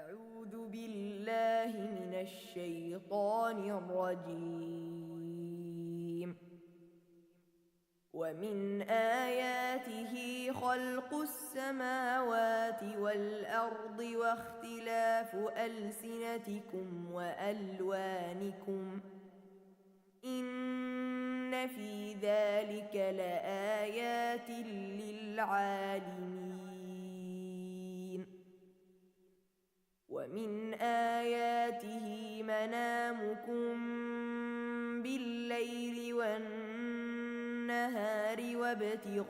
أعوذ بالله من الشيطان الرجيم. ومن آياته خلق السماوات والأرض واختلاف ألسنتكم وألوانكم إن في ذلك لآيات للعالمين. ومن آياته منامكم بالليل والنهار وابتغاؤكم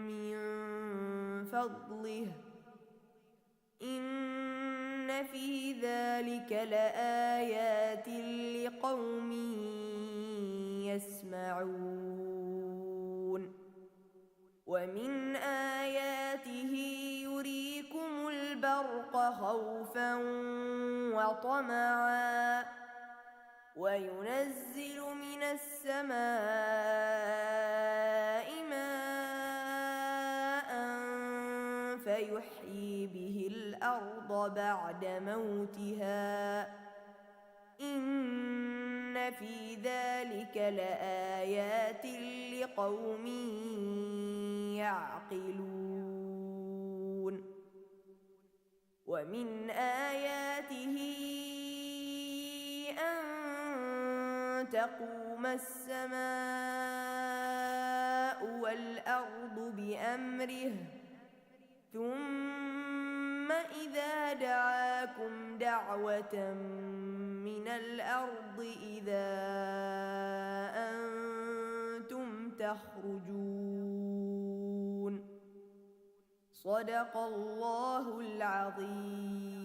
من فضله إن في ذلك لآيات لقوم يسمعون. ومن آياته يريكم البرق خوفا وطمعا وينزل من السماء ماء فيحيي به الأرض بعد موتها إن في ذلك لآيات لقوم يعقلون. ومن آياته أن تقوم السماء والأرض بأمره ثم إذا دعاكم دعوة من الأرض إذا أنتم تخرجون. صدق الله العظيم.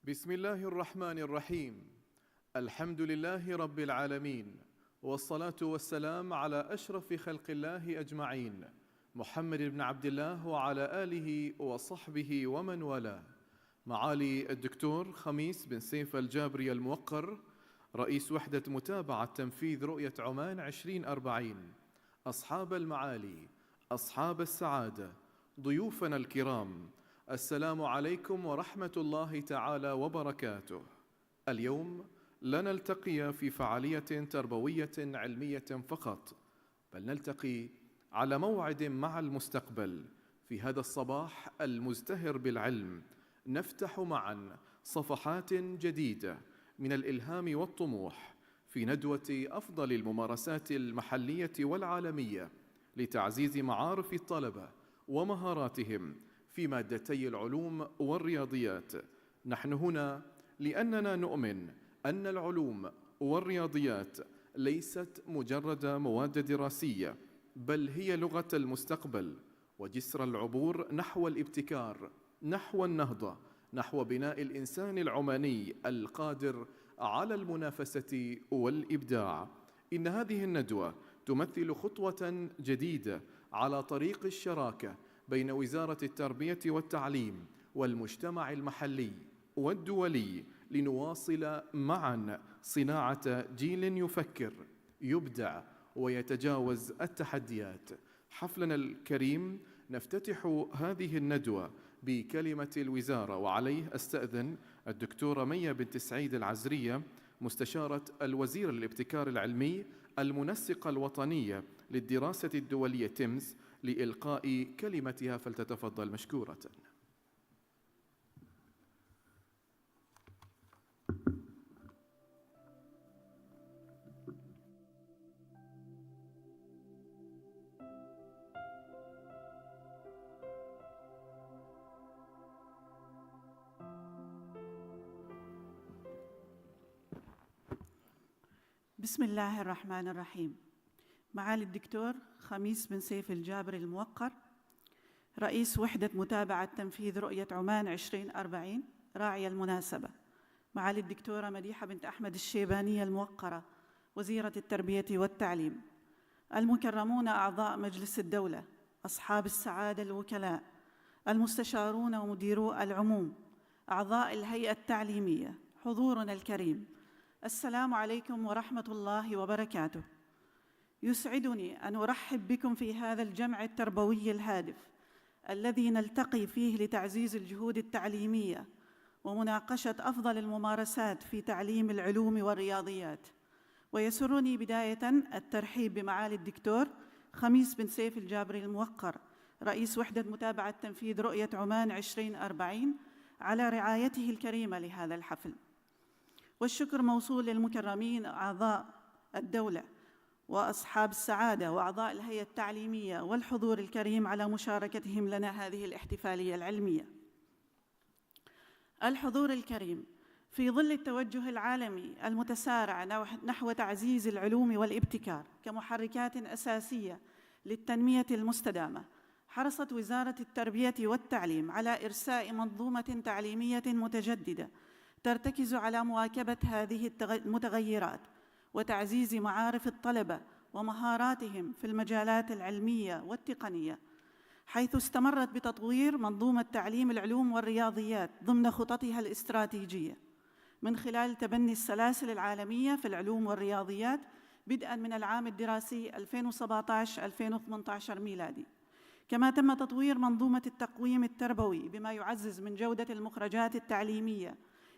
بسم الله الرحمن الرحيم. الحمد لله رب العالمين، والصلاة والسلام على أشرف خلق الله أجمعين، محمد بن عبد الله وعلى آله وصحبه ومن والاه. معالي الدكتور خميس بن سيف الجابري الموقر، رئيس وحدة متابعة تنفيذ رؤية عمان 2040، أصحاب المعالي، أصحاب السعادة، ضيوفنا الكرام، السلام عليكم ورحمة الله تعالى وبركاته. اليوم لا نلتقي في فعالية تربوية علمية فقط، بل نلتقي على موعد مع المستقبل. في هذا الصباح المزدهر بالعلم نفتح معا صفحات جديدة من الإلهام والطموح في ندوة أفضل الممارسات المحلية والعالمية لتعزيز معارف الطلبة ومهاراتهم في مادتي العلوم والرياضيات. نحن هنا لأننا نؤمن أن العلوم والرياضيات ليست مجرد مواد دراسية، بل هي لغة المستقبل وجسر العبور نحو الابتكار، نحو النهضة، نحو بناء الإنسان العماني القادر على المنافسة والإبداع. إن هذه الندوة تمثل خطوة جديدة على طريق الشراكة بين وزارة التربية والتعليم والمجتمع المحلي والدولي لنواصل معا صناعة جيل يفكر، يبدع ويتجاوز التحديات. حفلنا الكريم نفتتح هذه الندوة بكلمة الوزارة، وعليه أستأذن الدكتورة مية بنت سعيد العزرية مستشارة الوزير للابتكار العلمي المنسقة الوطنية للدراسة الدولية تيمس لإلقاء كلمتها، فلتتفضل مشكورة. بسم الله الرحمن الرحيم. معالي الدكتور خميس بن سيف الجابري الموقر، رئيس وحدة متابعة تنفيذ رؤية عمان 2040 راعي المناسبة. معالي الدكتورة مديحة بنت أحمد الشيبانية الموقرة، وزيرة التربية والتعليم. المكرمون أعضاء مجلس الدولة، أصحاب السعادة الوكلاء، المستشارون ومديرو العموم، أعضاء الهيئة التعليمية، حضورنا الكريم، السلام عليكم ورحمة الله وبركاته. يسعدني أن أرحب بكم في هذا الجمع التربوي الهادف الذي نلتقي فيه لتعزيز الجهود التعليمية ومناقشة أفضل الممارسات في تعليم العلوم والرياضيات. ويسرني بداية الترحيب بمعالي الدكتور خميس بن سيف الجابري الموقر، رئيس وحدة متابعة تنفيذ رؤية عمان 2040، على رعايته الكريمة لهذا الحفل. والشكر موصول للمكرمين أعضاء الدولة وأصحاب السعادة وأعضاء الهيئة التعليمية والحضور الكريم على مشاركتهم لنا هذه الاحتفالية العلمية. الحضور الكريم، في ظل التوجه العالمي المتسارع نحو تعزيز العلوم والابتكار كمحركات أساسية للتنمية المستدامة، حرصت وزارة التربية والتعليم على إرساء منظومة تعليمية متجددة ترتكز على مواكبة هذه المتغيرات وتعزيز معارف الطلبة ومهاراتهم في المجالات العلمية والتقنية، حيث استمرت بتطوير منظومة تعليم العلوم والرياضيات ضمن خططها الاستراتيجية من خلال تبني السلاسل العالمية في العلوم والرياضيات بدءاً من العام الدراسي 2017-2018 ميلادي. كما تم تطوير منظومة التقويم التربوي بما يعزز من جودة المخرجات التعليمية،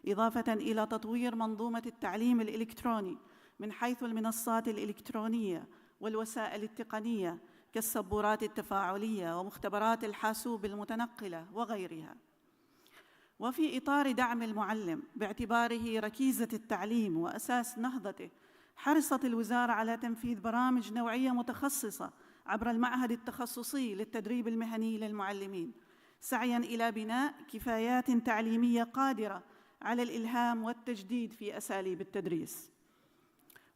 إضافة إلى تطوير منظومة التعليم الإلكتروني من حيث المنصات الإلكترونية والوسائل التقنية كالسبورات التفاعلية ومختبرات الحاسوب المتنقلة وغيرها. وفي إطار دعم المعلم باعتباره ركيزة التعليم وأساس نهضته، حرصت الوزارة على تنفيذ برامج نوعية متخصصة عبر المعهد التخصصي للتدريب المهني للمعلمين، سعياً إلى بناء كفايات تعليمية قادرة على الإلهام والتجديد في أساليب التدريس،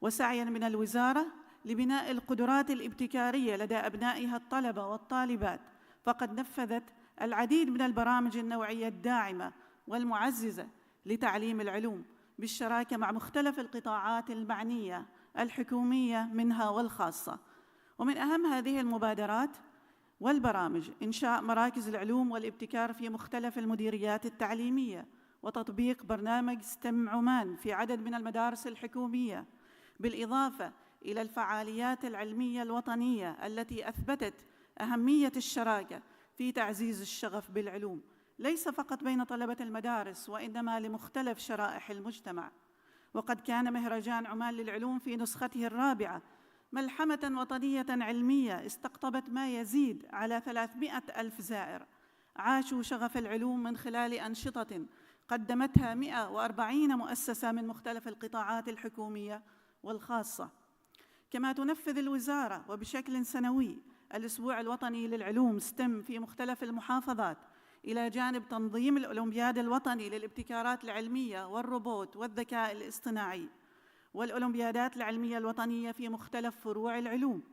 وسعياً من الوزارة لبناء القدرات الابتكارية لدى أبنائها الطلبة والطالبات، فقد نفذت العديد من البرامج النوعية الداعمة والمعززة لتعليم العلوم بالشراكة مع مختلف القطاعات المعنية الحكومية منها والخاصة. ومن أهم هذه المبادرات والبرامج إنشاء مراكز العلوم والابتكار في مختلف المديريات التعليمية، وتطبيق برنامج ستم عمان في عدد من المدارس الحكومية، بالإضافة إلى الفعاليات العلمية الوطنية التي أثبتت أهمية الشراكة في تعزيز الشغف بالعلوم، ليس فقط بين طلبة المدارس وإنما لمختلف شرائح المجتمع. وقد كان مهرجان عمان للعلوم في نسخته الرابعة ملحمة وطنية علمية استقطبت ما يزيد على 300,000 زائر عاشوا شغف العلوم من خلال أنشطة قدمتها 140 مؤسسة من مختلف القطاعات الحكومية والخاصة. كما تنفذ الوزارة وبشكل سنوي الأسبوع الوطني للعلوم ستم في مختلف المحافظات، إلى جانب تنظيم الأولمبياد الوطني للابتكارات العلمية والروبوت والذكاء الاصطناعي، والأولمبيادات العلمية الوطنية في مختلف فروع العلوم،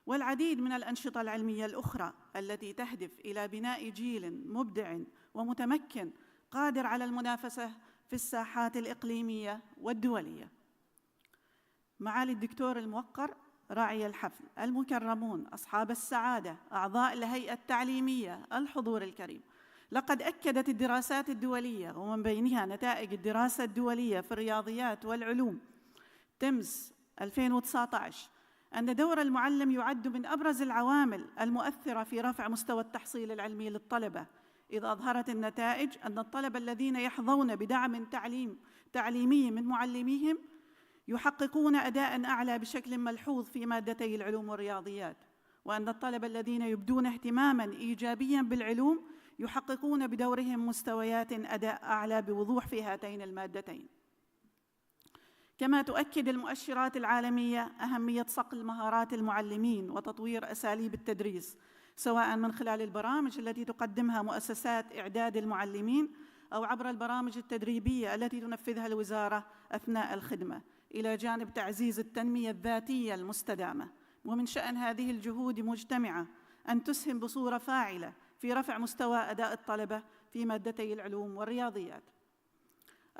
والعديد من الأنشطة العلمية الأخرى التي تهدف إلى بناء جيل مبدع ومتمكن قادر على المنافسة في الساحات الإقليمية والدولية. معالي الدكتور الموقر، راعي الحفل، المكرمون، أصحاب السعادة، أعضاء الهيئة التعليمية، الحضور الكريم، لقد أكدت الدراسات الدولية ومن بينها نتائج الدراسة الدولية في الرياضيات والعلوم TIMSS 2019 أن دور المعلم يعد من أبرز العوامل المؤثرة في رفع مستوى التحصيل العلمي للطلبة، إذ أظهرت النتائج أن الطلبة الذين يحظون بدعم تعليمي من معلميهم يحققون أداء أعلى بشكل ملحوظ في مادتي العلوم والرياضيات، وأن الطلبة الذين يبدون اهتماماً إيجابياً بالعلوم يحققون بدورهم مستويات أداء أعلى بوضوح في هاتين المادتين. كما تؤكد المؤشرات العالمية أهمية صقل مهارات المعلمين وتطوير أساليب التدريس، سواء من خلال البرامج التي تقدمها مؤسسات إعداد المعلمين أو عبر البرامج التدريبية التي تنفذها الوزارة أثناء الخدمة، إلى جانب تعزيز التنمية الذاتية المستدامة. ومن شأن هذه الجهود مجتمعة أن تسهم بصورة فاعلة في رفع مستوى أداء الطلبة في مادتي العلوم والرياضيات.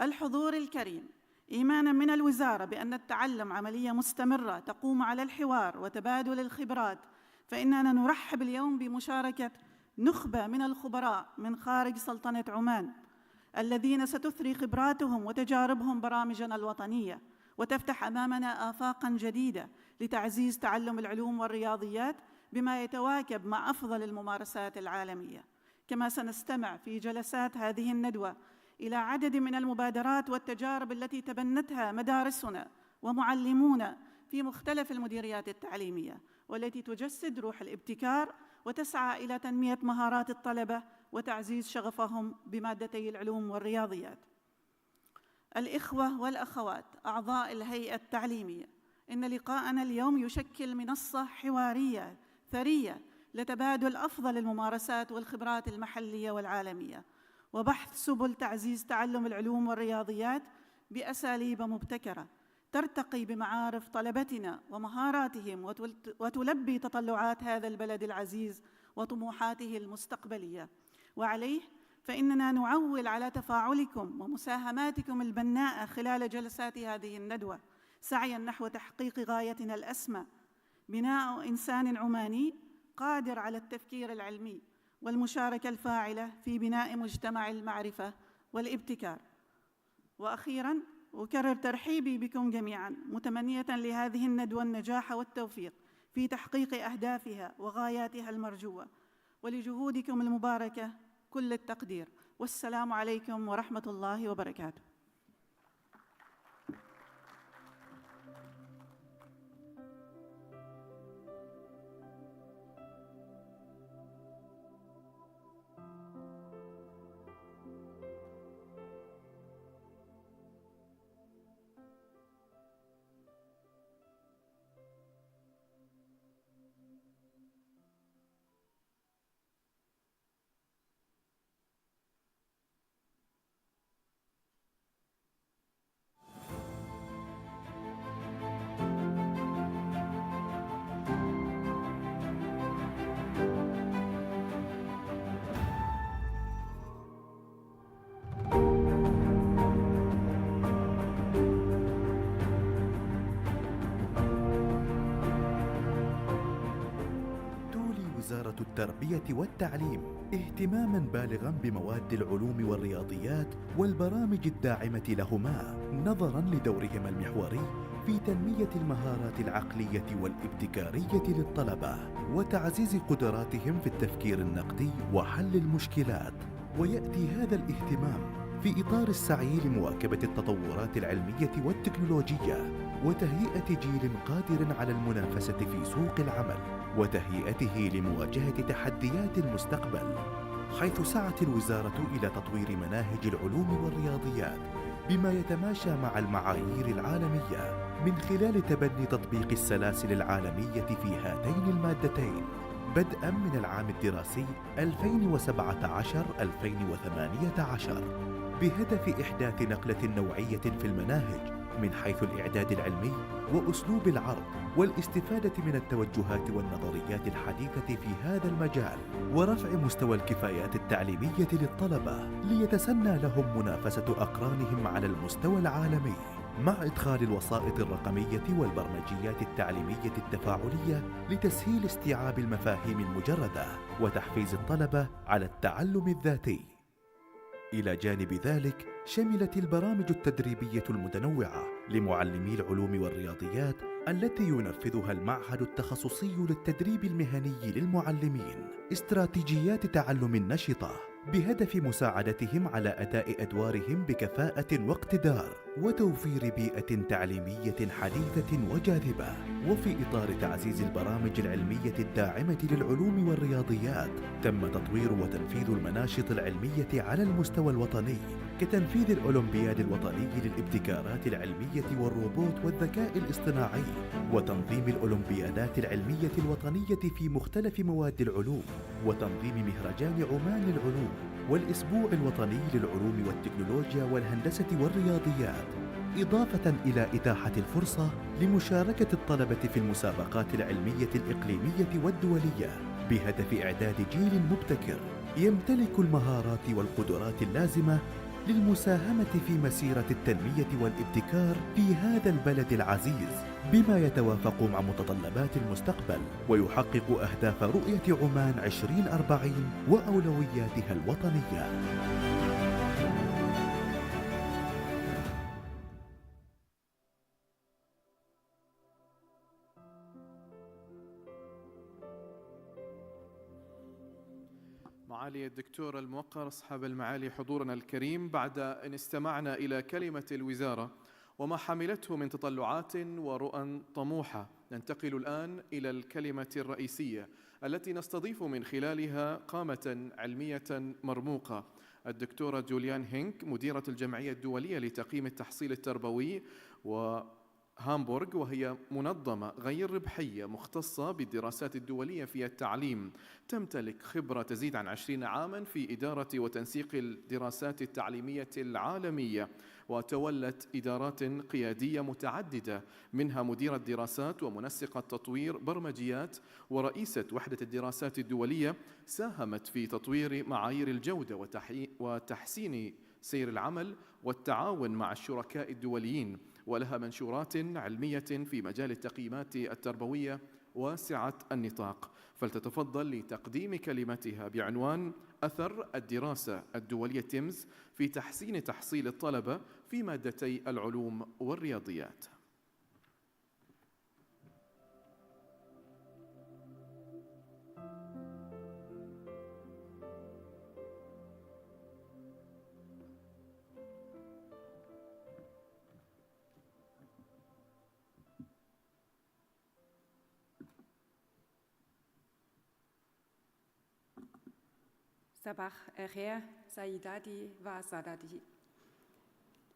الحضور الكريم، إيماناً من الوزارة بأن التعلم عملية مستمرة تقوم على الحوار وتبادل الخبرات فإننا نرحب اليوم بمشاركة نخبة من الخبراء من خارج سلطنة عمان الذين ستثري خبراتهم وتجاربهم برامجنا الوطنية، وتفتح أمامنا آفاقاً جديدة لتعزيز تعلم العلوم والرياضيات بما يتواكب مع أفضل الممارسات العالمية. كما سنستمع في جلسات هذه الندوة إلى عدد من المبادرات والتجارب التي تبنتها مدارسنا ومعلمونا في مختلف المديريات التعليمية، والتي تجسد روح الابتكار وتسعى إلى تنمية مهارات الطلبة وتعزيز شغفهم بمادتي العلوم والرياضيات. الإخوة والأخوات أعضاء الهيئة التعليمية، إن لقاءنا اليوم يشكل منصة حوارية ثرية لتبادل أفضل الممارسات والخبرات المحلية والعالمية، وبحث سبل تعزيز تعلم العلوم والرياضيات بأساليب مبتكرة ترتقي بمعارف طلبتنا ومهاراتهم وتلبي تطلعات هذا البلد العزيز وطموحاته المستقبلية. وعليه فإننا نعول على تفاعلكم ومساهماتكم البناءة خلال جلسات هذه الندوة، سعياً نحو تحقيق غايتنا الأسمى: بناء إنسان عماني قادر على التفكير العلمي والمشاركة الفاعلة في بناء مجتمع المعرفة والابتكار. وأخيراً أكرر ترحيبي بكم جميعاً، متمنية لهذه الندوة النجاح والتوفيق في تحقيق أهدافها وغاياتها المرجوة، ولجهودكم المباركة كل التقدير. والسلام عليكم ورحمة الله وبركاته. وزارة التربية والتعليم اهتماماً بالغاً بمواد العلوم والرياضيات والبرامج الداعمة لهما، نظراً لدورهما المحوري في تنمية المهارات العقلية والابتكارية للطلبة وتعزيز قدراتهم في التفكير النقدي وحل المشكلات. ويأتي هذا الاهتمام في إطار السعي لمواكبة التطورات العلمية والتكنولوجية وتهيئة جيل قادر على المنافسة في سوق العمل وتهيئته لمواجهة تحديات المستقبل، حيث سعت الوزارة إلى تطوير مناهج العلوم والرياضيات بما يتماشى مع المعايير العالمية من خلال تبني تطبيق السلاسل العالمية في هاتين المادتين بدءاً من العام الدراسي 2017-2018 بهدف إحداث نقلة نوعية في المناهج من حيث الإعداد العلمي وأسلوب العرض والاستفادة من التوجهات والنظريات الحديثة في هذا المجال ورفع مستوى الكفايات التعليمية للطلبة ليتسنى لهم منافسة أقرانهم على المستوى العالمي، مع إدخال الوسائط الرقمية والبرمجيات التعليمية التفاعلية لتسهيل استيعاب المفاهيم المجردة وتحفيز الطلبة على التعلم الذاتي. إلى جانب ذلك شملت البرامج التدريبية المتنوعة لمعلمي العلوم والرياضيات التي ينفذها المعهد التخصصي للتدريب المهني للمعلمين استراتيجيات تعلم نشطة بهدف مساعدتهم على أداء أدوارهم بكفاءة واقتدار وتوفير بيئة تعليمية حديثة وجاذبة. وفي إطار تعزيز البرامج العلمية الداعمة للعلوم والرياضيات تم تطوير وتنفيذ المناشط العلمية على المستوى الوطني كتنفيذ الأولمبياد الوطني للابتكارات العلمية والروبوت والذكاء الاصطناعي وتنظيم الأولمبيادات العلمية الوطنية في مختلف مواد العلوم وتنظيم مهرجان عمان للعلوم والأسبوع الوطني للعلوم والتكنولوجيا والهندسة والرياضيات، إضافة إلى إتاحة الفرصة لمشاركة الطلبة في المسابقات العلمية الإقليمية والدولية بهدف إعداد جيل مبتكر يمتلك المهارات والقدرات اللازمة للمساهمة في مسيرة التنمية والابتكار في هذا البلد العزيز بما يتوافق مع متطلبات المستقبل ويحقق أهداف رؤية عمان 2040 وأولوياتها الوطنية. معالي الدكتور الموقر، أصحاب المعالي، حضورنا الكريم، بعد أن استمعنا إلى كلمة الوزارة وما حملته من تطلعات ورؤى طموحة، ننتقل الآن إلى الكلمة الرئيسية التي نستضيف من خلالها قامة علمية مرموقة، الدكتورة جوليان هينك، مديرة الجمعية الدولية لتقييم التحصيل التربوي هامبورغ، وهي منظمة غير ربحية مختصة بالدراسات الدولية في التعليم، تمتلك خبرة تزيد عن 20 عاماً في إدارة وتنسيق الدراسات التعليمية العالمية، وتولت إدارات قيادية متعددة، منها مديرة دراسات ومنسقة تطوير برمجيات ورئيسة وحدة الدراسات الدولية. ساهمت في تطوير معايير الجودة وتحسين سير العمل والتعاون مع الشركاء الدوليين، ولها منشورات علمية في مجال التقييمات التربوية واسعة النطاق، فلتتفضل لتقديم كلمتها بعنوان أثر الدراسة الدولية تيمز في تحسين تحصيل الطلبة في مادتي العلوم والرياضيات. Sabah al-khair, Sayyidati wa Sadati.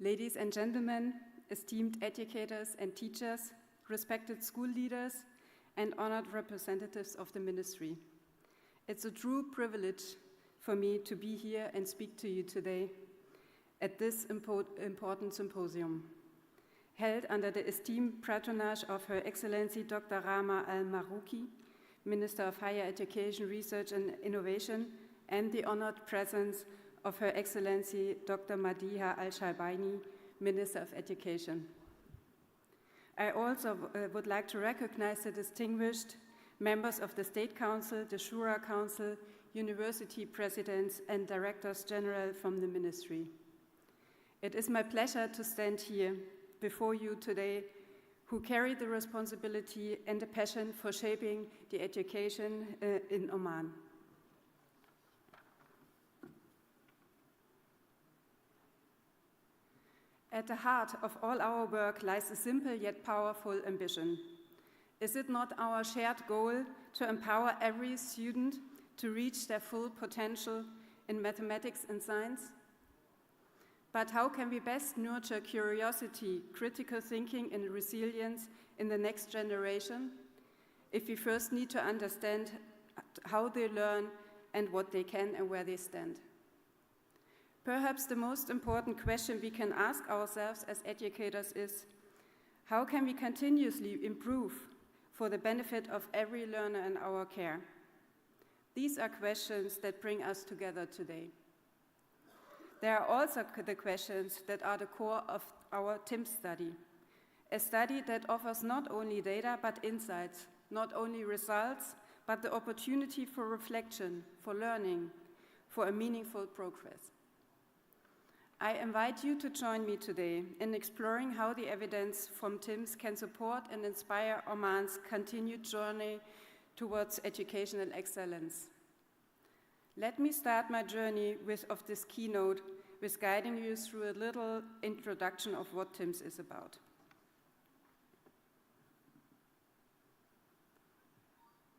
Ladies and gentlemen, esteemed educators and teachers, respected school leaders, and honored representatives of the ministry. It's a true privilege for me to be here and speak to you today at this important symposium, held under the esteemed patronage of Her Excellency Dr. Rama al-Marouki, Minister of Higher Education, Research and Innovation, and the honored presence of Her Excellency Dr. Madiha Al-Shaibaini, Minister of Education. I also would like to recognize the distinguished members of the State Council, the Shura Council, university presidents, and directors general from the ministry. It is my pleasure to stand here before you today, who carry the responsibility and the passion for shaping the education in Oman. At the heart of all our work lies a simple yet powerful ambition. Is it not our shared goal to empower every student to reach their full potential in mathematics and science? But how can we best nurture curiosity, critical thinking, and resilience in the next generation if we first need to understand how they learn and what they can and where they stand? Perhaps the most important question we can ask ourselves as educators is, how can we continuously improve for the benefit of every learner in our care? These are questions that bring us together today. There are also the questions that are the core of our TIMSS study, a study that offers not only data but insights, not only results, but the opportunity for reflection, for learning, for a meaningful progress. I invite you to join me today in exploring how the evidence from TIMSS can support and inspire Oman's continued journey towards educational excellence. Let me start my journey of this keynote with guiding you through a little introduction of what TIMSS is about.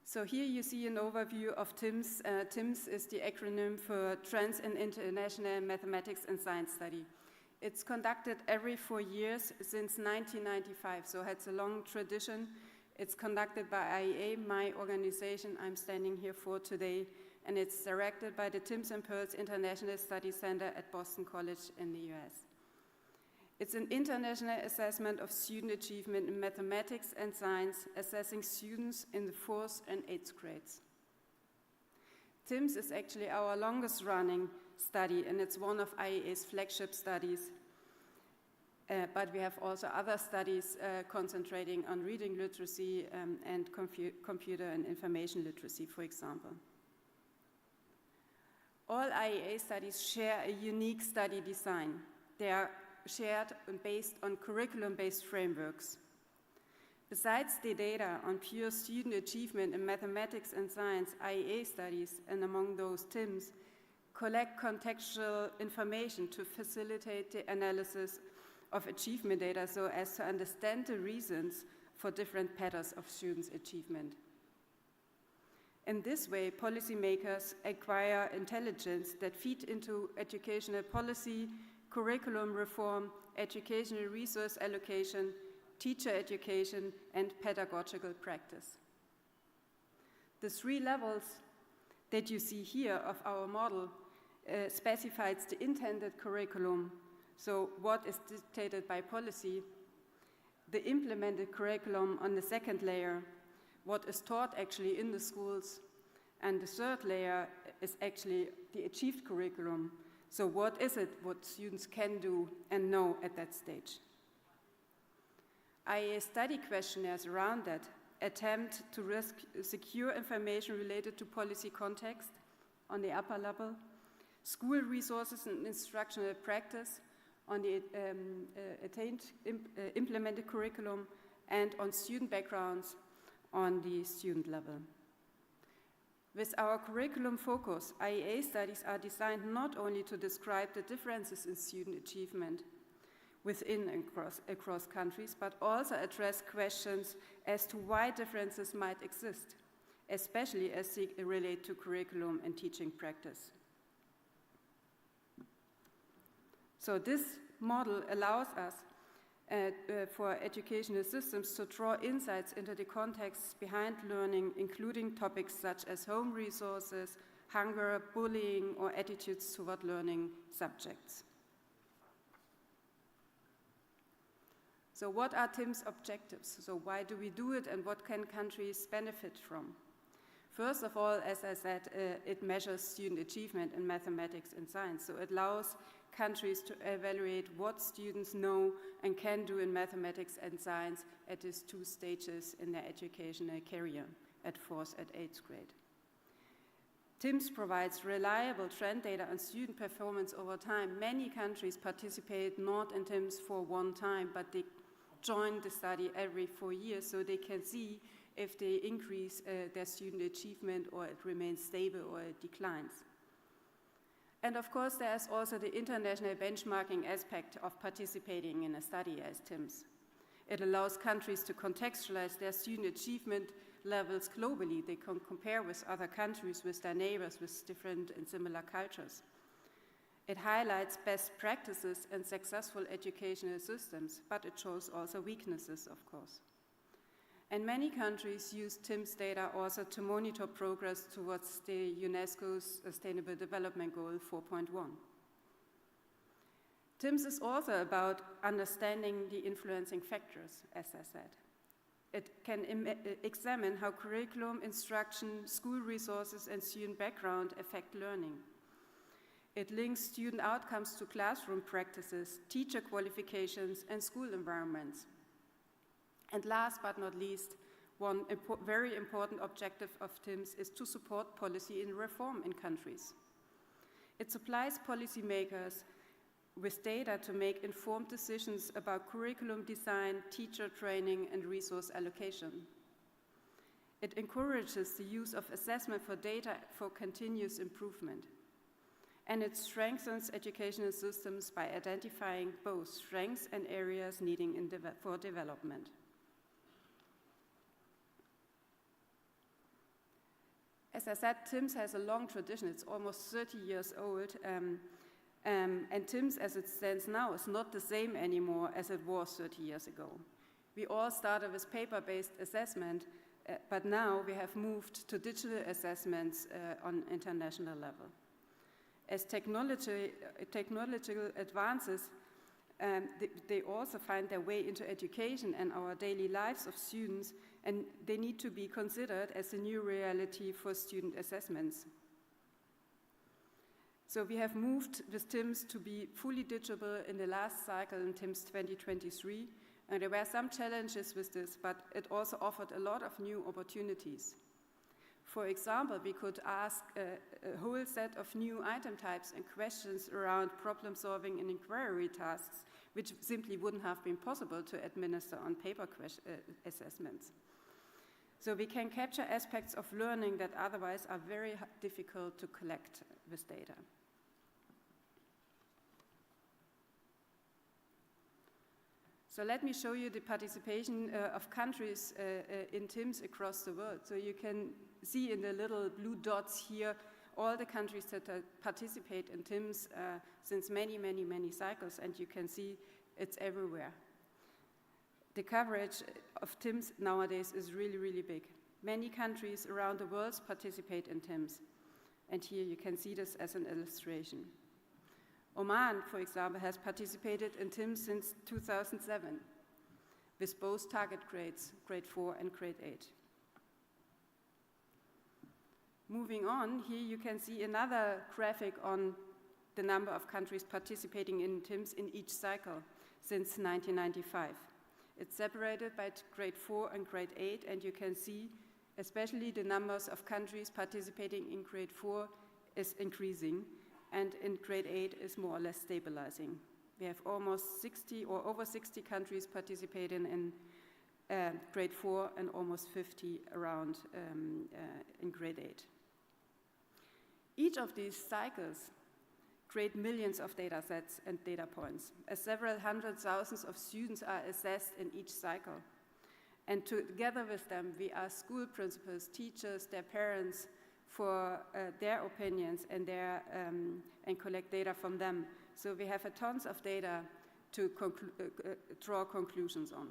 So here you see an overview of TIMSS. TIMSS is the acronym for Trans and International Mathematics and Science Study. It's conducted every 4 years since 1995, so it's a long tradition. It's conducted by IEA, my organization I'm standing here for today, and it's directed by the TIMSS and Pearls International Study Center at Boston College in the US. It's an international assessment of student achievement in mathematics and science, assessing students in the 4th and 8th grades. TIMSS is actually our longest running study, and it's one of IEA's flagship studies. But we have also other studies concentrating on reading literacy and computer and information literacy, for example. All IEA studies share a unique study design. They are shared and based on curriculum-based frameworks. Besides the data on pure student achievement in mathematics and science, IEA studies, and among those TIMSS, collect contextual information to facilitate the analysis of achievement data so as to understand the reasons for different patterns of students' achievement. In this way, policymakers acquire intelligence that feed into educational policy, curriculum reform, educational resource allocation, teacher education, and pedagogical practice. The 3 levels that you see here of our model specifies the intended curriculum, so what is dictated by policy, the implemented curriculum on the 2nd layer, what is taught actually in the schools, and the 3rd layer is actually the achieved curriculum. So what is it what students can do and know at that stage? IEA study questionnaires around that attempt to secure information related to policy context on the upper level, school resources and instructional practice on the implemented curriculum, and on student backgrounds on the student level. With our curriculum focus, IEA studies are designed not only to describe the differences in student achievement within and across countries, but also address questions as to why differences might exist, especially as they relate to curriculum and teaching practice. So this model allows us for educational systems to draw insights into the context behind learning, including topics such as home resources, hunger, bullying, or attitudes toward learning subjects. So what are TIMSS objectives? So why do we do it, and what can countries benefit from? First of all, as I said, it measures student achievement in mathematics and science. So it allows countries to evaluate what students know and can do in mathematics and science at these 2 stages in their educational career, at 4th and 8th grade. TIMSS provides reliable trend data on student performance over time. Many countries participate not in TIMSS for one time, but they join the study every 4 years so they can see if they increase their student achievement, or it remains stable, or it declines. And of course, there's also the international benchmarking aspect of participating in a study as TIMSS. It allows countries to contextualize their student achievement levels globally. They can compare with other countries, with their neighbors, with different and similar cultures. It highlights best practices and successful educational systems, but it shows also weaknesses, of course. And many countries use TIMSS data also to monitor progress towards the UNESCO's Sustainable Development Goal 4.1. TIMSS is also about understanding the influencing factors, as I said. It can examine how curriculum, instruction, school resources, and student background affect learning. It links student outcomes to classroom practices, teacher qualifications, and school environments. And last but not least, one very important objective of TIMSS is to support policy and reform in countries. It supplies policymakers with data to make informed decisions about curriculum design, teacher training, and resource allocation. It encourages the use of assessment for data for continuous improvement. And it strengthens educational systems by identifying both strengths and areas needing for development. As I said, TIMSS has a long tradition. It's almost 30 years old. And TIMSS, as it stands now, is not the same anymore as it was 30 years ago. We all started with paper-based assessment, but now we have moved to digital assessments on international level. As technological advances, they also find their way into education and our daily lives of students, and they need to be considered as a new reality for student assessments. So we have moved with TIMSS to be fully digital in the last cycle in TIMSS 2023, and there were some challenges with this, but it also offered a lot of new opportunities. For example, we could ask a whole set of new item types and questions around problem solving and inquiry tasks, which simply wouldn't have been possible to administer on paper assessments. So we can capture aspects of learning that otherwise are very difficult to collect with data. So let me show you the participation of countries in TIMSS across the world. So you can see in the little blue dots here all the countries that participate in TIMSS since many, many, many cycles, and you can see it's everywhere. The coverage of TIMSS nowadays is really, really big. Many countries around the world participate in TIMSS, and here you can see this as an illustration. Oman, for example, has participated in TIMSS since 2007, with both target grades, grade 4 and grade 8. Moving on, here you can see another graphic on the number of countries participating in TIMSS in each cycle since 1995. It's separated by grade 4 and grade 8, and you can see especially the numbers of countries participating in grade 4 is increasing, and in grade 8 is more or less stabilizing. We have almost 60 or over 60 countries participating in grade 4 and almost 50 around in grade 8. Each of these cycles create millions of data sets and data points, as several hundred thousands of students are assessed in each cycle. And together with them, we ask school principals, teachers, their parents for their opinions and collect data from them. So we have tons of data to draw conclusions on.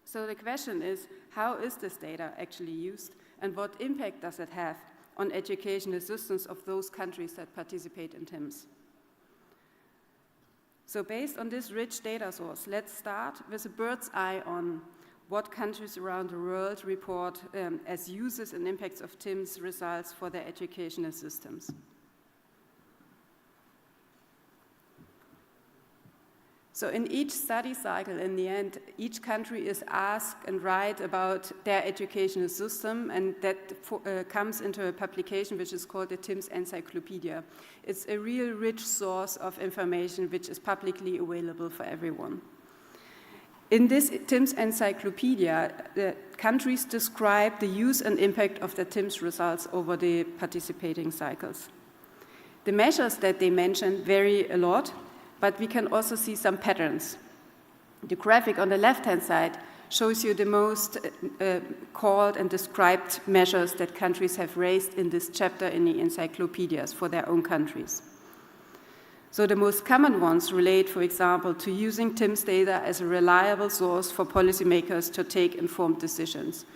So the question is, how is this data actually used, and what impact does it have on educational systems of those countries that participate in TIMSS? So based on this rich data source, let's start with a bird's eye on what countries around the world report as uses and impacts of TIMSS results for their educational systems. So in each study cycle, in the end, each country is asked and write about their educational system, and that comes into a publication which is called the TIMSS Encyclopedia. It's a real rich source of information which is publicly available for everyone. In this TIMSS Encyclopedia, the countries describe the use and impact of the TIMSS results over the participating cycles. The measures that they mention vary a lot, but we can also see some patterns. The graphic on the left-hand side shows you the most called and described measures that countries have raised in this chapter in the encyclopedias for their own countries. So the most common ones relate, for example, to using TIMSS data as a reliable source for policymakers to take informed decisions.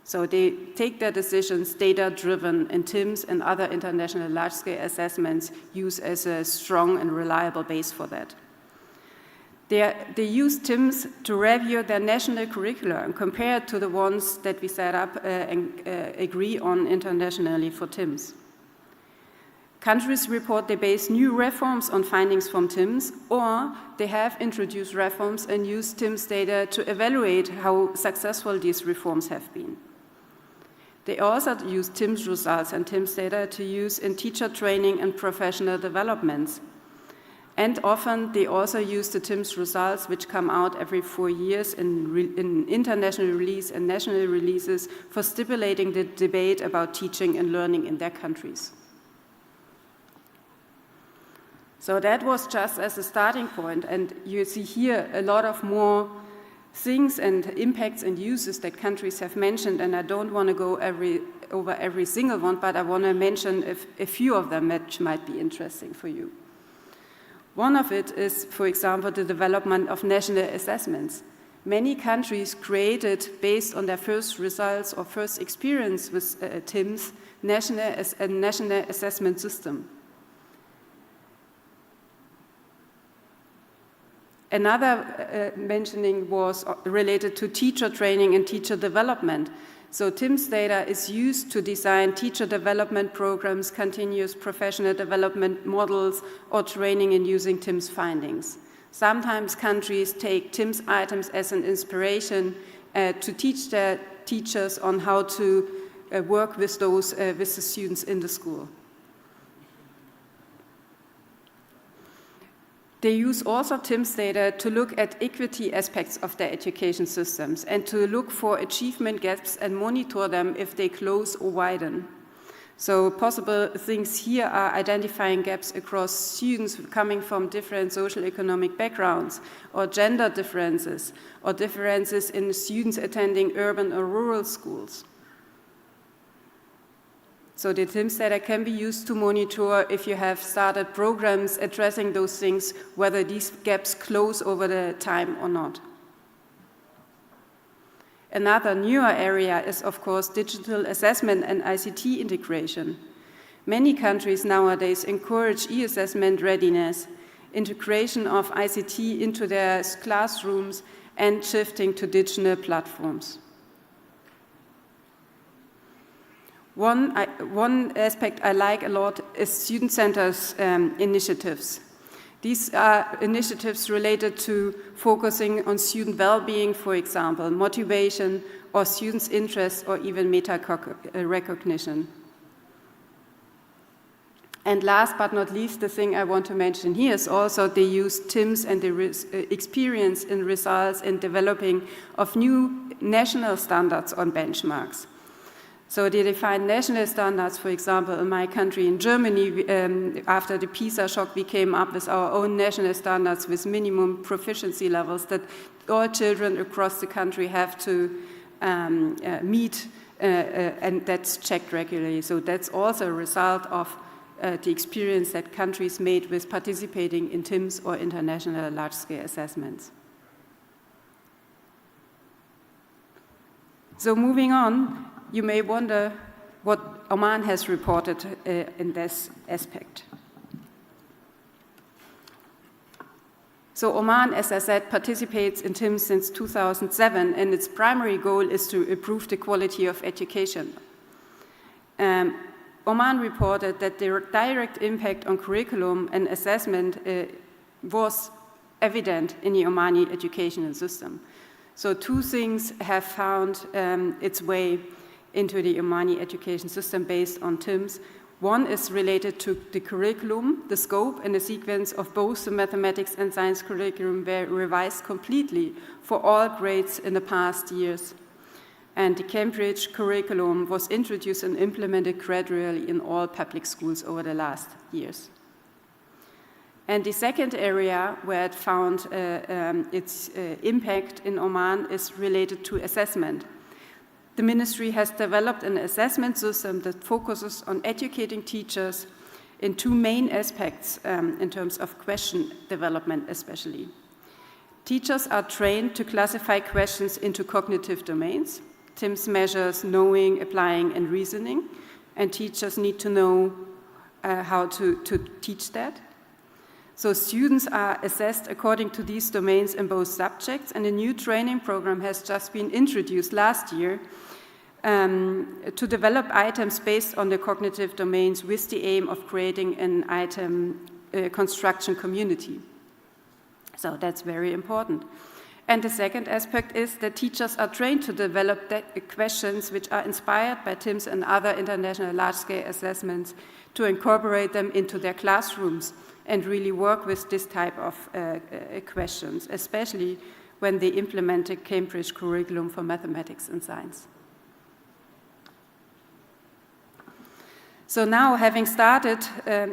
So they take their decisions data-driven, and TIMSS and other international large-scale assessments use as a strong and reliable base for that. They use TIMSS to review their national curricula and compare it to the ones that we set up and agree on internationally for TIMSS. Countries report they base new reforms on findings from TIMSS, or they have introduced reforms and use TIMSS data to evaluate how successful these reforms have been. They also use TIMSS results and TIMSS data to use in teacher training and professional developments. And often they also use the TIMSS results, which come out every 4 years in international release and national releases, for stimulating the debate about teaching and learning in their countries. So that was just as a starting point, and you see here a lot of more things and impacts and uses that countries have mentioned, and I don't want to go over every single one, but I want to mention a few of them which might be interesting for you. One of it is, for example, the development of national assessments. Many countries created, based on their first results or first experience with TIMSS, a national assessment system. Another mentioning was related to teacher training and teacher development. So TIMSS data is used to design teacher development programs, continuous professional development models, or training in using TIMSS findings. Sometimes countries take TIMSS items as an inspiration to teach their teachers on how to work with the students in the school. They use also TIMSS data to look at equity aspects of their education systems and to look for achievement gaps and monitor them if they close or widen. So possible things here are identifying gaps across students coming from different social economic backgrounds, or gender differences, or differences in students attending urban or rural schools. So the TIMSS data can be used to monitor if you have started programs addressing those things, whether these gaps close over the time or not. Another newer area is, of course, digital assessment and ICT integration. Many countries nowadays encourage e-assessment readiness, integration of ICT into their classrooms, and shifting to platforms. One aspect I like a lot is student centers initiatives. These are initiatives related to focusing on student well-being, for example, motivation, or students' interests, or even meta-recognition. And last but not least, the thing I want to mention here is also they use TIMSS and the experience in results in developing of new national standards on benchmarks. So they define national standards, for example, in my country, in Germany, after the PISA shock, we came up with our own national standards with minimum proficiency levels that all children across the country have to meet, and that's checked regularly. So that's also a result of the experience that countries made with participating in TIMSS or international large-scale assessments. So moving on, you may wonder what Oman has reported in this aspect. So Oman, as I said, participates in TIMSS since 2007, and its primary goal is to improve the quality of education. Oman reported that the direct impact on curriculum and assessment was evident in the Omani educational system. So two things have found its way into the Omani education system based on TIMSS. One is related to the curriculum. The scope and the sequence of both the mathematics and science curriculum were revised completely for all grades in the past years. And the Cambridge curriculum was introduced and implemented gradually in all public schools over the last years. And the second area where it found its impact in Oman is related to assessment. The ministry has developed an assessment system that focuses on educating teachers in two main aspects in terms of question development especially. Teachers are trained to classify questions into cognitive domains. TIMSS measures knowing, applying, and reasoning, and teachers need to know how to teach that. So students are assessed according to these domains in both subjects, and a new training program has just been introduced last year to develop items based on the cognitive domains with the aim of creating an item construction community. So that's very important. And the second aspect is that teachers are trained to develop questions which are inspired by TIMSS and other international large-scale assessments to incorporate them into their classrooms and really work with this type of questions, especially when they implement a Cambridge curriculum for mathematics and science. So now, having started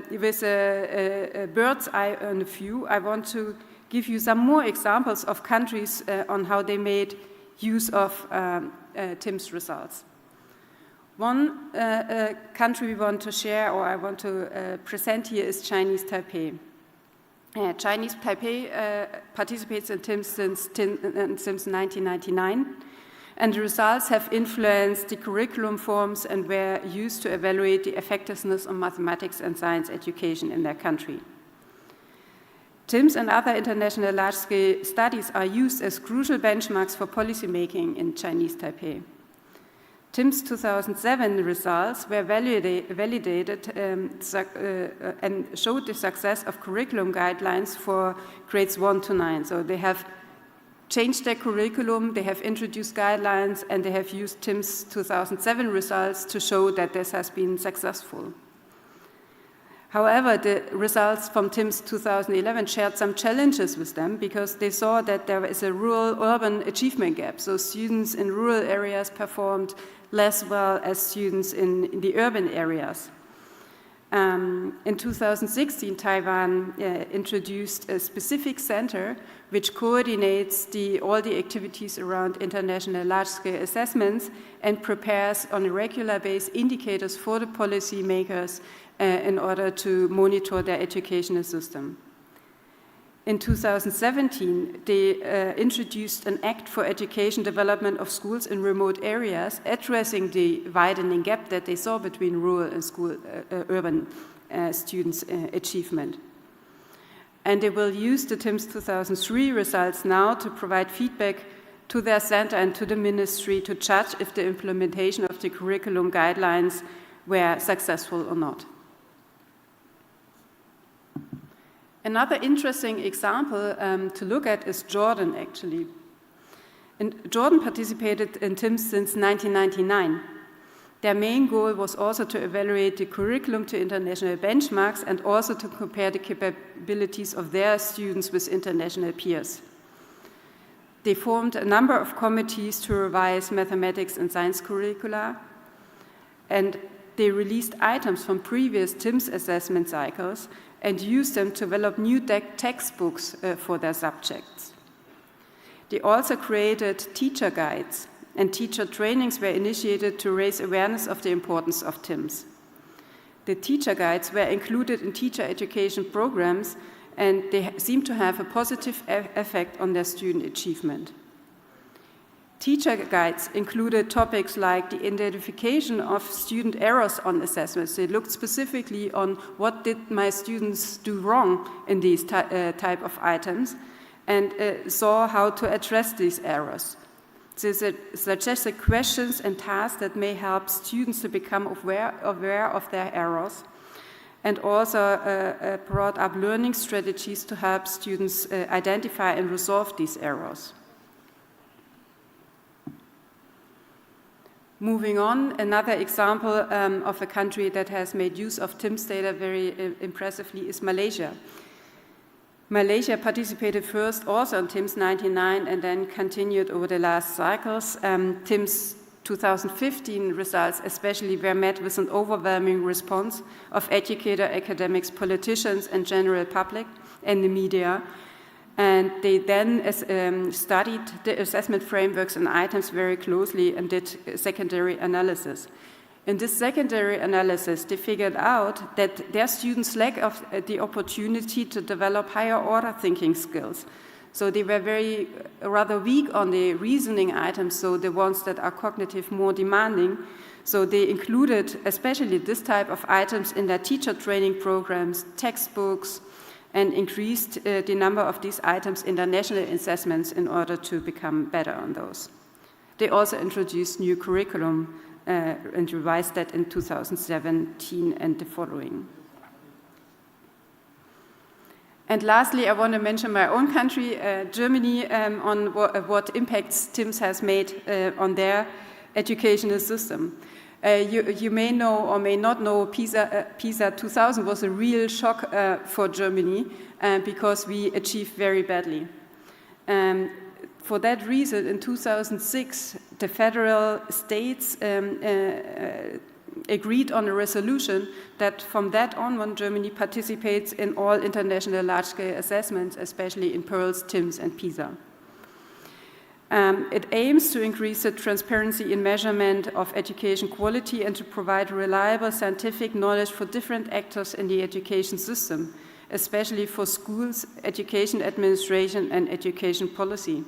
with a bird's eye view, I want to give you some more examples of countries on how they made use of TIMSS results. One country we want to share, or I want to present here, is Chinese Taipei. Chinese Taipei participates in TIMSS since 1999, and the results have influenced the curriculum forms and were used to evaluate the effectiveness of mathematics and science education in their country. TIMSS and other international large-scale studies are used as crucial benchmarks for policymaking in Chinese Taipei. TIMSS 2007 results were validated and showed the success of curriculum guidelines for grades 1 to 9. So they have changed their curriculum, they have introduced guidelines, and they have used TIMSS 2007 results to show that this has been successful. However, the results from TIMSS 2011 shared some challenges with them because they saw that there is a rural-urban achievement gap. So students in rural areas performed less well as students in the urban areas. In 2016, Taiwan introduced a specific center which coordinates all the activities around international large-scale assessments and prepares on a regular basis indicators for the policymakers in order to monitor their educational system. In 2017, they introduced an Act for Education Development of Schools in Remote Areas, addressing the widening gap that they saw between rural and urban students' achievement. And they will use the TIMSS 2003 results now to provide feedback to their center and to the ministry to judge if the implementation of the curriculum guidelines were successful or not. Another interesting example to look at is Jordan, actually. And Jordan participated in TIMSS since 1999. Their main goal was also to evaluate the curriculum to international benchmarks and also to compare the capabilities of their students with international peers. They formed a number of committees to revise mathematics and science curricula, and they released items from previous TIMSS assessment cycles and used them to develop new textbooks for their subjects. They also created teacher guides, and teacher trainings were initiated to raise awareness of the importance of TIMSS. The teacher guides were included in teacher education programs, and they seem to have a positive effect on their student achievement. Teacher guides included topics like the identification of student errors on assessments. They looked specifically on what did my students do wrong in these type of items and saw how to address these errors. So they suggested questions and tasks that may help students to become aware of their errors, and also brought up learning strategies to help students identify and resolve these errors. Moving on, another example of a country that has made use of TIMSS data very impressively is Malaysia. Malaysia participated first also on TIMSS 99 and then continued over the last cycles. TIMSS 2015 results especially were met with an overwhelming response of educators, academics, politicians, and general public and the media. And they then studied the assessment frameworks and items very closely and did secondary analysis. In this secondary analysis, they figured out that their students lack of the opportunity to develop higher order thinking skills. So they were rather weak on the reasoning items, so the ones that are cognitive more demanding. So they included especially this type of items in their teacher training programs, textbooks, and increased the number of these items in their national assessments in order to become better on those. They also introduced new curriculum and revised that in 2017 and the following. And lastly, I want to mention my own country, Germany, on what impacts TIMSS has made on their educational system. You may know or may not know PISA 2000 was a real shock for Germany because we achieved very badly. For that reason, in 2006, the federal states agreed on a resolution that from that on, when Germany participates in all international large-scale assessments, especially in PIRLS, TIMSS, and PISA. It aims to increase the transparency in measurement of education quality and to provide reliable scientific knowledge for different actors in the education system, especially for schools, education administration, and education policy.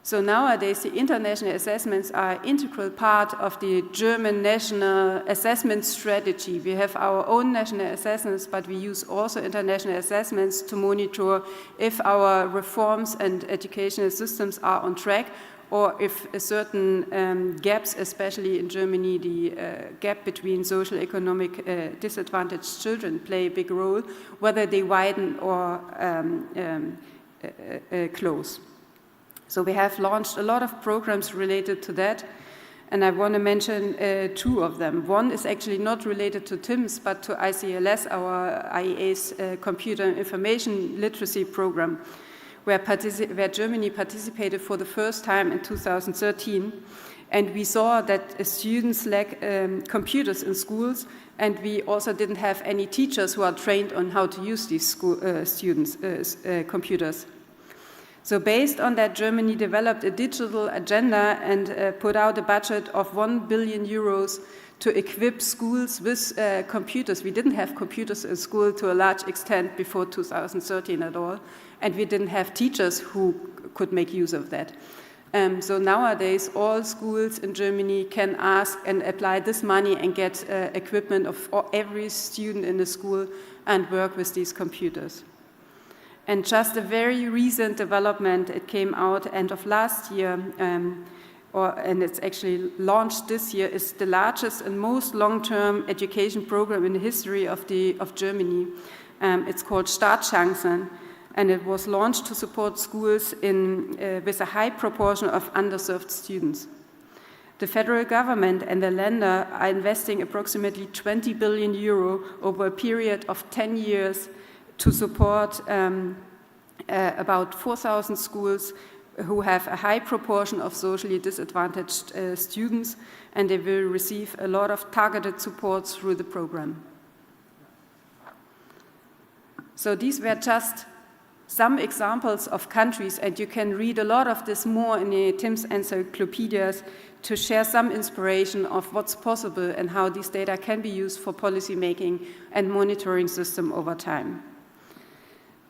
So nowadays, the international assessments are an integral part of the German national assessment strategy. We have our own national assessments, but we use also international assessments to monitor if our reforms and educational systems are on track or if a certain gaps, especially in Germany, the gap between social economic disadvantaged children play a big role, whether they widen or close. So we have launched a lot of programs related to that, and I want to mention two of them. One is actually not related to TIMSS, but to ICLS, our IEA's Computer Information Literacy Program, where Germany participated for the first time in 2013. And we saw that students lack computers in schools, and we also didn't have any teachers who are trained on how to use these computers. So based on that, Germany developed a digital agenda and put out a budget of 1 billion euros to equip schools with computers. We didn't have computers in school to a large extent before 2013 at all, and we didn't have teachers who could make use of that. So nowadays, all schools in Germany can ask and apply this money and get equipment of every student in the school and work with these computers. And just a very recent development, it came out end of last year, and it's actually launched this year, is the largest and most long-term education program in the history of Germany. It's called Startchancen, and it was launched to support schools with a high proportion of underserved students. The federal government and the Länder are investing approximately 20 billion euro over a period of 10 years to support about 4,000 schools who have a high proportion of socially disadvantaged students, and they will receive a lot of targeted support through the program. So these were just some examples of countries, and you can read a lot of this more in the TIMSS encyclopedias to share some inspiration of what's possible and how these data can be used for policy making and monitoring system over time.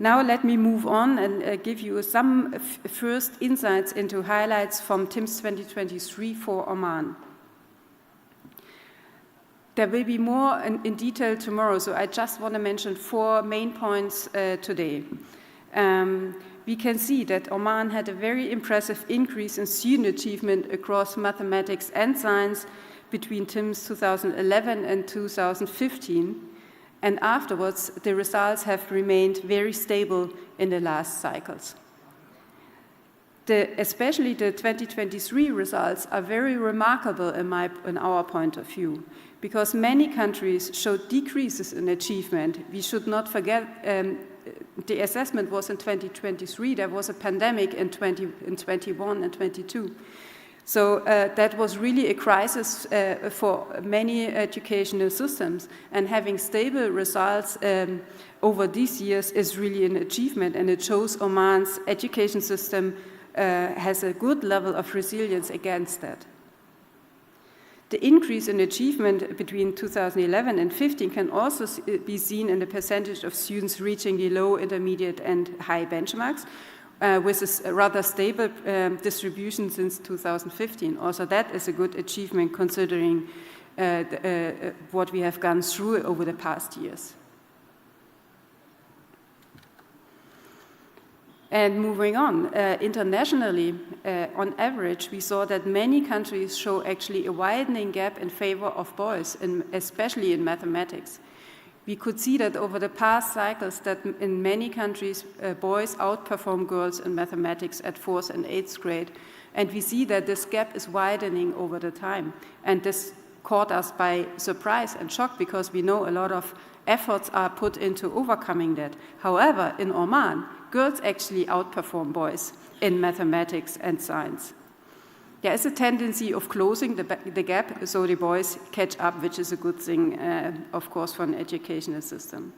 Now let me move on and give you some first insights into highlights from TIMSS 2023 for Oman. There will be more in detail tomorrow, so I just want to mention 4 main points today. We can see that Oman had a very impressive increase in student achievement across mathematics and science between TIMSS 2011 and 2015. And afterwards, the results have remained very stable in the last cycles. Especially the 2023 results are very remarkable in our point of view, because many countries showed decreases in achievement. We should not forget the assessment was in 2023. There was a pandemic in 21 and 22. So that was really a crisis for many educational systems, and having stable results over these years is really an achievement, and it shows Oman's education system has a good level of resilience against that. The increase in achievement between 2011 and 15 can also be seen in the percentage of students reaching the low, intermediate, and high benchmarks, with a rather stable distribution since 2015. Also, that is a good achievement considering what we have gone through over the past years. And moving on, internationally, on average, we saw that many countries show actually a widening gap in favor of boys, especially in mathematics. We could see that over the past cycles that in many countries, boys outperform girls in mathematics at 4th and 8th grade. And we see that this gap is widening over the time. And this caught us by surprise and shock, because we know a lot of efforts are put into overcoming that. However, in Oman, girls actually outperform boys in mathematics and science. There is a tendency of closing the gap so the boys catch up, which is a good thing, of course, for an educational system.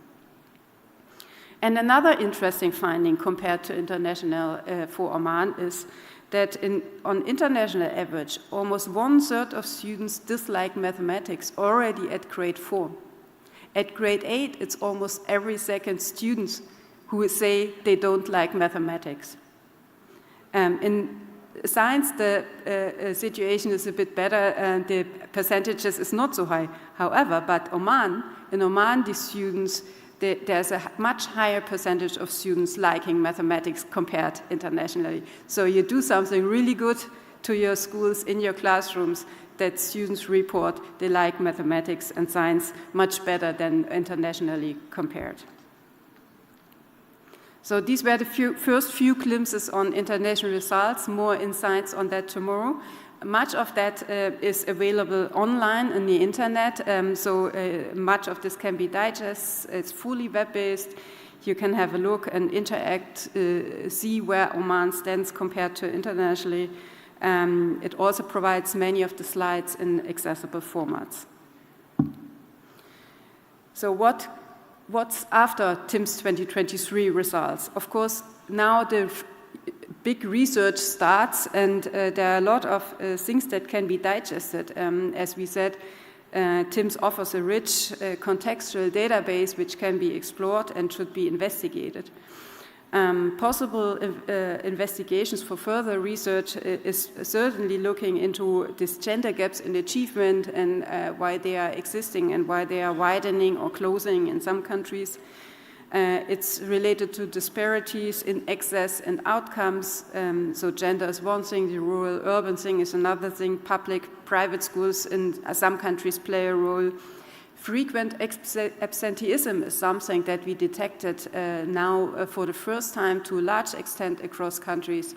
And another interesting finding compared to international for Oman is that on international average, almost 1/3 of students dislike mathematics already at grade 4. At grade 8, it's almost every second student who say they don't like mathematics. In science, the situation is a bit better, and the percentages is not so high. However, but in Oman, the students, there's a much higher percentage of students liking mathematics compared internationally. So you do something really good to your schools, in your classrooms, that students report they like mathematics and science much better than internationally compared. So these were the first few glimpses on international results, more insights on that tomorrow. Much of that is available online on the internet, much of this can be digested. It's fully web-based. You can have a look and interact, see where Oman stands compared to internationally. It also provides many of the slides in accessible formats. So what's after TIMSS 2023 results? Of course, now the big research starts, and there are a lot of things that can be digested. As we said, TIMSS offers a rich contextual database which can be explored and should be investigated. Possible investigations for further research is certainly looking into these gender gaps in achievement and why they are existing and why they are widening or closing in some countries. It's related to disparities in access and outcomes. So gender is one thing, the rural-urban thing is another thing. Public-private schools in some countries play a role. Frequent absenteeism is something that we detected now for the first time to a large extent across countries.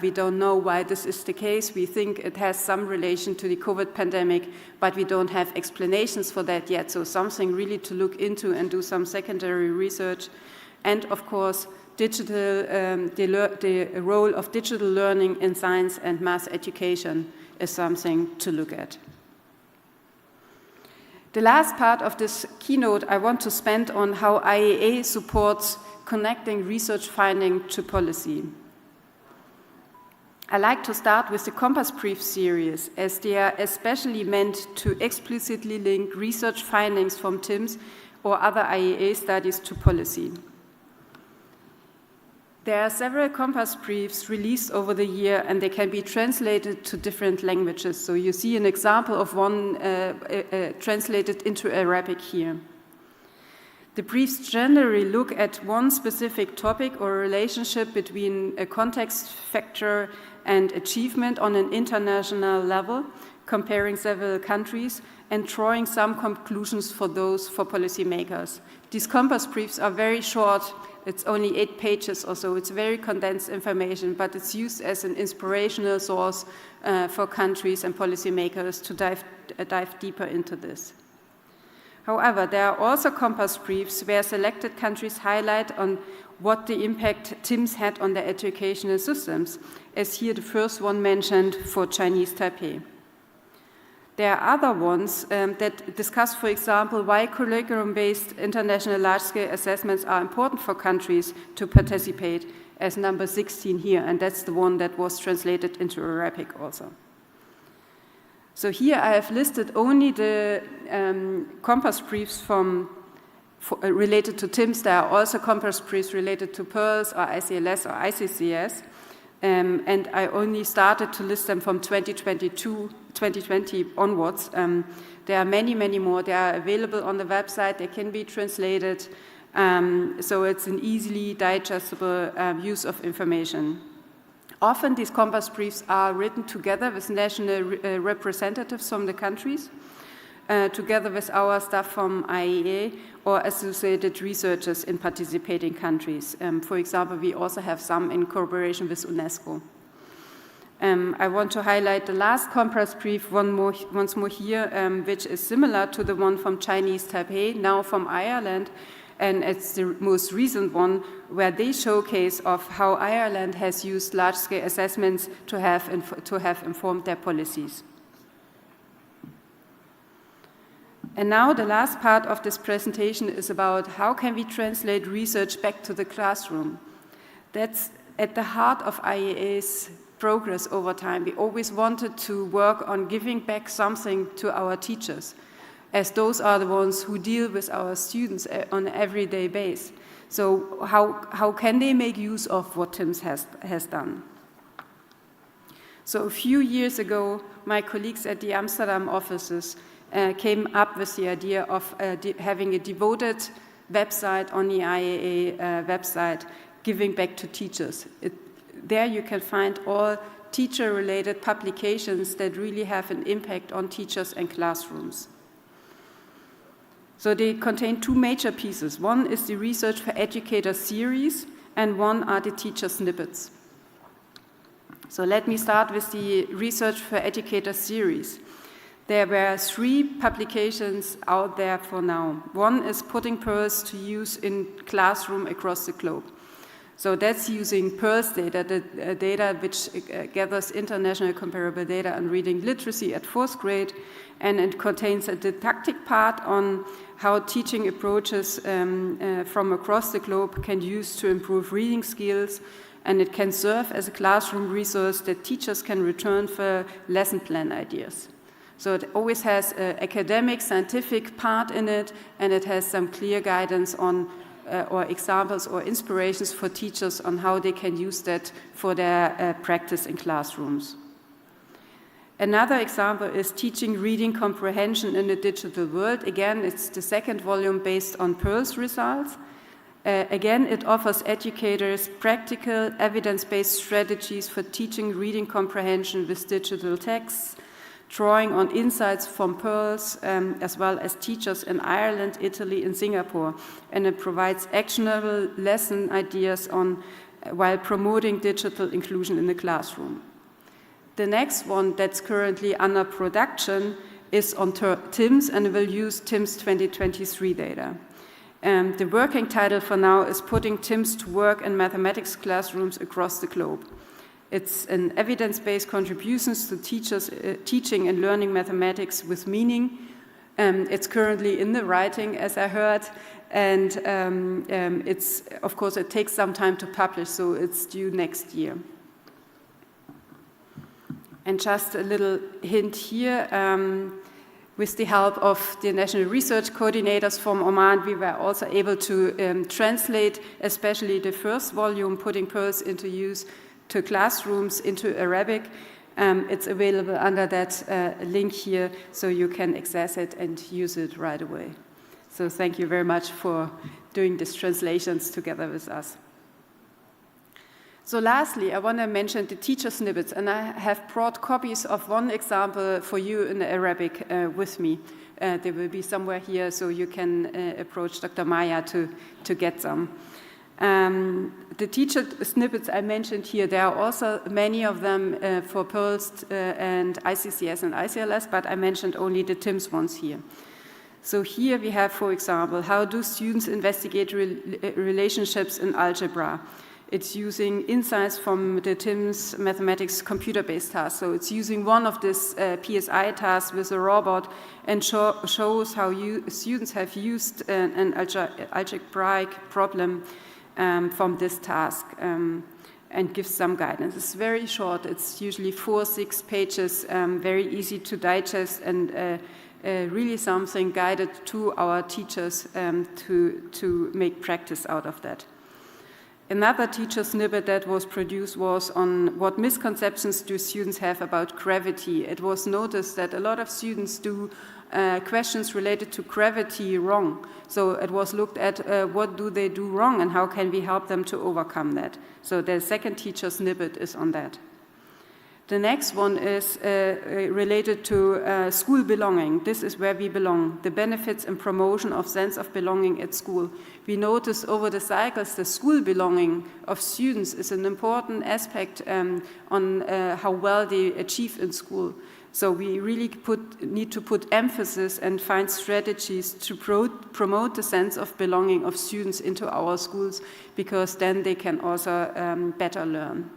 We don't know why this is the case. We think it has some relation to the COVID pandemic, but we don't have explanations for that yet. So something really to look into and do some secondary research. And of course, the role of digital learning in science and math education is something to look at. The last part of this keynote I want to spend on how IAA supports connecting research finding to policy. I like to start with the Compass Brief series, as they are especially meant to explicitly link research findings from TIMSS or other IAA studies to policy. There are several Compass Briefs released over the year, and they can be translated to different languages. So you see an example of one translated into Arabic here. The briefs generally look at one specific topic or relationship between a context factor and achievement on an international level, comparing several countries and drawing some conclusions for those for policymakers. These Compass Briefs are very short. It's only 8 pages or so. It's very condensed information, but it's used as an inspirational source for countries and policymakers to dive deeper into this. However, there are also Compass Briefs where selected countries highlight on what the impact TIMSS had on their educational systems, as here the first one mentioned for Chinese Taipei. There are other ones that discuss, for example, why curriculum-based international large-scale assessments are important for countries to participate, as number 16 here, and that's the one that was translated into Arabic also. So here I have listed only the Compass Briefs related to TIMSS. There are also Compass Briefs related to PEARLS or ICLS or ICCS. And I only started to list them from 2020 onwards. There are many, many more. They are available on the website. They can be translated. So it's an easily digestible use of information. Often these Compass Briefs are written together with national representatives from the countries, together with our staff from IEA or associated researchers in participating countries. For example, we also have some in cooperation with UNESCO. I want to highlight the last Compass Brief once more here, which is similar to the one from Chinese Taipei, now from Ireland, and it's the most recent one where they showcase of how Ireland has used large-scale assessments to have informed their policies. And now the last part of this presentation is about how can we translate research back to the classroom. That's at the heart of IAA's progress over time. We always wanted to work on giving back something to our teachers, as those are the ones who deal with our students on an everyday basis. So how can they make use of what TIMSS has done? So a few years ago, my colleagues at the Amsterdam offices came up with the idea of having a devoted website on the IAA website, giving back to teachers. There you can find all teacher-related publications that really have an impact on teachers and classrooms. So they contain two major pieces. One is the Research for Educators series, and one are the teacher snippets. So let me start with the Research for Educators series. There were 3 publications out there for now. One is putting pearls to use in classroom across the globe. So that's using PEARLS data, the data which gathers international comparable data on reading literacy at 4th grade, and it contains a didactic part on how teaching approaches from across the globe can use to improve reading skills, and it can serve as a classroom resource that teachers can return for lesson plan ideas. So it always has an academic, scientific part in it, and it has some clear guidance on or examples or inspirations for teachers on how they can use that for their practice in classrooms. Another example is teaching reading comprehension in a digital world. Again, it's the 2nd volume based on PEARLS results. Again, it offers educators practical, evidence-based strategies for teaching reading comprehension with digital texts, drawing on insights from PEARLS, as well as teachers in Ireland, Italy, and Singapore. And it provides actionable lesson ideas on while promoting digital inclusion in the classroom. The next one that's currently under production is on TIMSS, and it will use TIMSS 2023 data. The working title for now is Putting TIMSS to Work in Mathematics Classrooms Across the Globe. It's an evidence-based contributions to teachers teaching and learning mathematics with meaning. It's currently in the writing, as I heard, and it's, of course, it takes some time to publish, so it's due next year. And just a little hint here, with the help of the national research coordinators from Oman, we were also able to translate especially the 1st volume, Putting Pearls into Use, to classrooms into Arabic. It's available under that link here, so you can access it and use it right away. So thank you very much for doing these translations together with us. So lastly, I want to mention the teacher snippets, and I have brought copies of one example for you in Arabic with me. They will be somewhere here, so you can approach Dr. Maya to get some. The teacher snippets I mentioned here, there are also many of them for PEARLS and ICCS and ICLS, but I mentioned only the TIMSS ones here. So here we have, for example, how do students investigate relationships in algebra? It's using insights from the TIMSS mathematics computer-based task. So it's using one of these PSI tasks with a robot and shows how students have used an algebraic problem from this task and gives some guidance. It's very short. It's usually 4-6 pages, very easy to digest, and really something guided to our teachers to make practice out of that. Another teacher snippet that was produced was on what misconceptions do students have about gravity. It was noticed that a lot of students do questions related to gravity wrong. So it was looked at what do they do wrong and how can we help them to overcome that. So the 2nd teacher snippet is on that. The next one is related to school belonging. This is where we belong, the benefits and promotion of sense of belonging at school. We notice over the cycles the school belonging of students is an important aspect on how well they achieve in school. So we really need to put emphasis and find strategies to promote the sense of belonging of students into our schools, because then they can also better learn.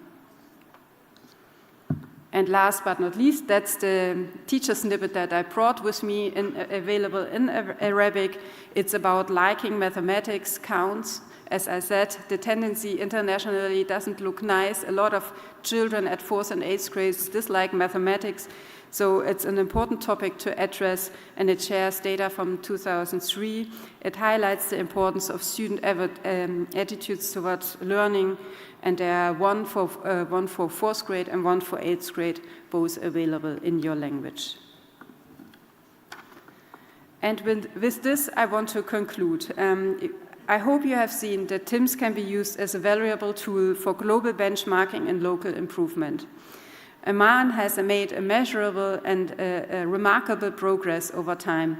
And last but not least, that's the teacher snippet that I brought with me, available in Arabic. It's about liking mathematics counts. As I said, the tendency internationally doesn't look nice. A lot of children at 4th and 8th grades dislike mathematics. So it's an important topic to address, and it shares data from 2003. It highlights the importance of student attitudes towards learning, and there are one for 4th grade and one for 8th grade, both available in your language. And with this, I want to conclude. I hope you have seen that TIMSS can be used as a valuable tool for global benchmarking and local improvement. Oman has made immeasurable and remarkable progress over time,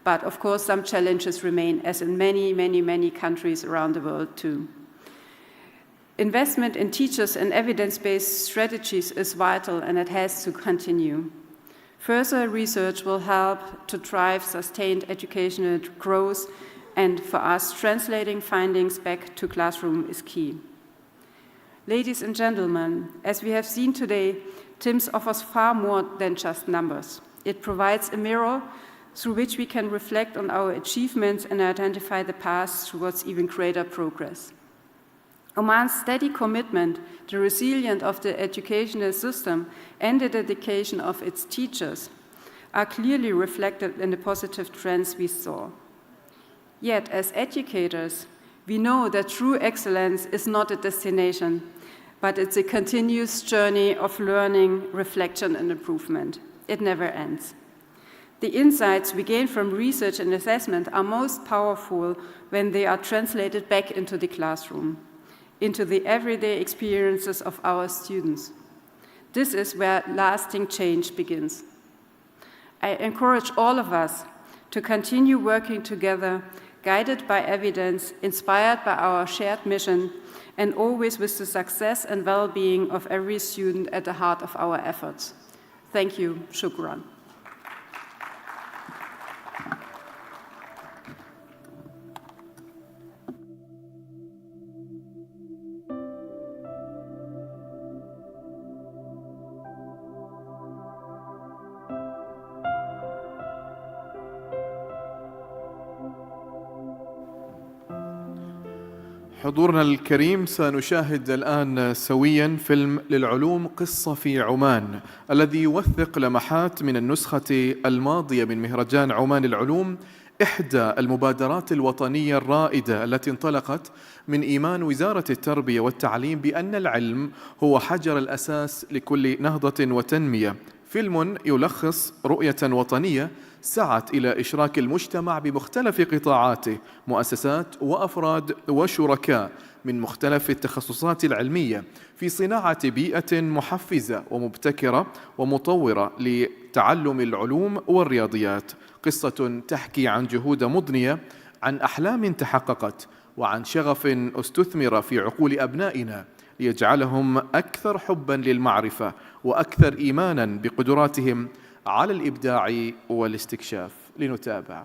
but of course some challenges remain, as in many countries around the world too. Investment in teachers and evidence-based strategies is vital, and it has to continue. Further research will help to drive sustained educational growth, and for us, translating findings back to classroom is key. Ladies and gentlemen, as we have seen today, TIMSS offers far more than just numbers. It provides a mirror through which we can reflect on our achievements and identify the path towards even greater progress. Oman's steady commitment, the resilience of the educational system, and the dedication of its teachers are clearly reflected in the positive trends we saw. Yet, as educators, we know that true excellence is not a destination, but it's a continuous journey of learning, reflection, and improvement. It never ends. The insights we gain from research and assessment are most powerful when they are translated back into the classroom, into the everyday experiences of our students. This is where lasting change begins. I encourage all of us to continue working together, guided by evidence, inspired by our shared mission, and always with the success and well-being of every student at the heart of our efforts. Thank you. Shukran. حضورنا الكريم، سنشاهد الآن سوياً فيلم للعلوم قصة في عمان، الذي يوثق لمحات من النسخة الماضية من مهرجان عمان للعلوم، إحدى المبادرات الوطنية الرائدة التي انطلقت من إيمان وزارة التربية والتعليم بأن العلم هو حجر الأساس لكل نهضة وتنمية. فيلم يلخص رؤية وطنية سعت إلى إشراك المجتمع بمختلف قطاعاته، مؤسسات وأفراد وشركاء من مختلف التخصصات العلمية، في صناعة بيئة محفزة ومبتكرة ومطورة لتعلم العلوم والرياضيات. قصة تحكي عن جهود مضنية، عن أحلام تحققت، وعن شغف استثمر في عقول أبنائنا ليجعلهم أكثر حباً للمعرفة وأكثر إيماناً بقدراتهم على الإبداع والاستكشاف. لنتابع.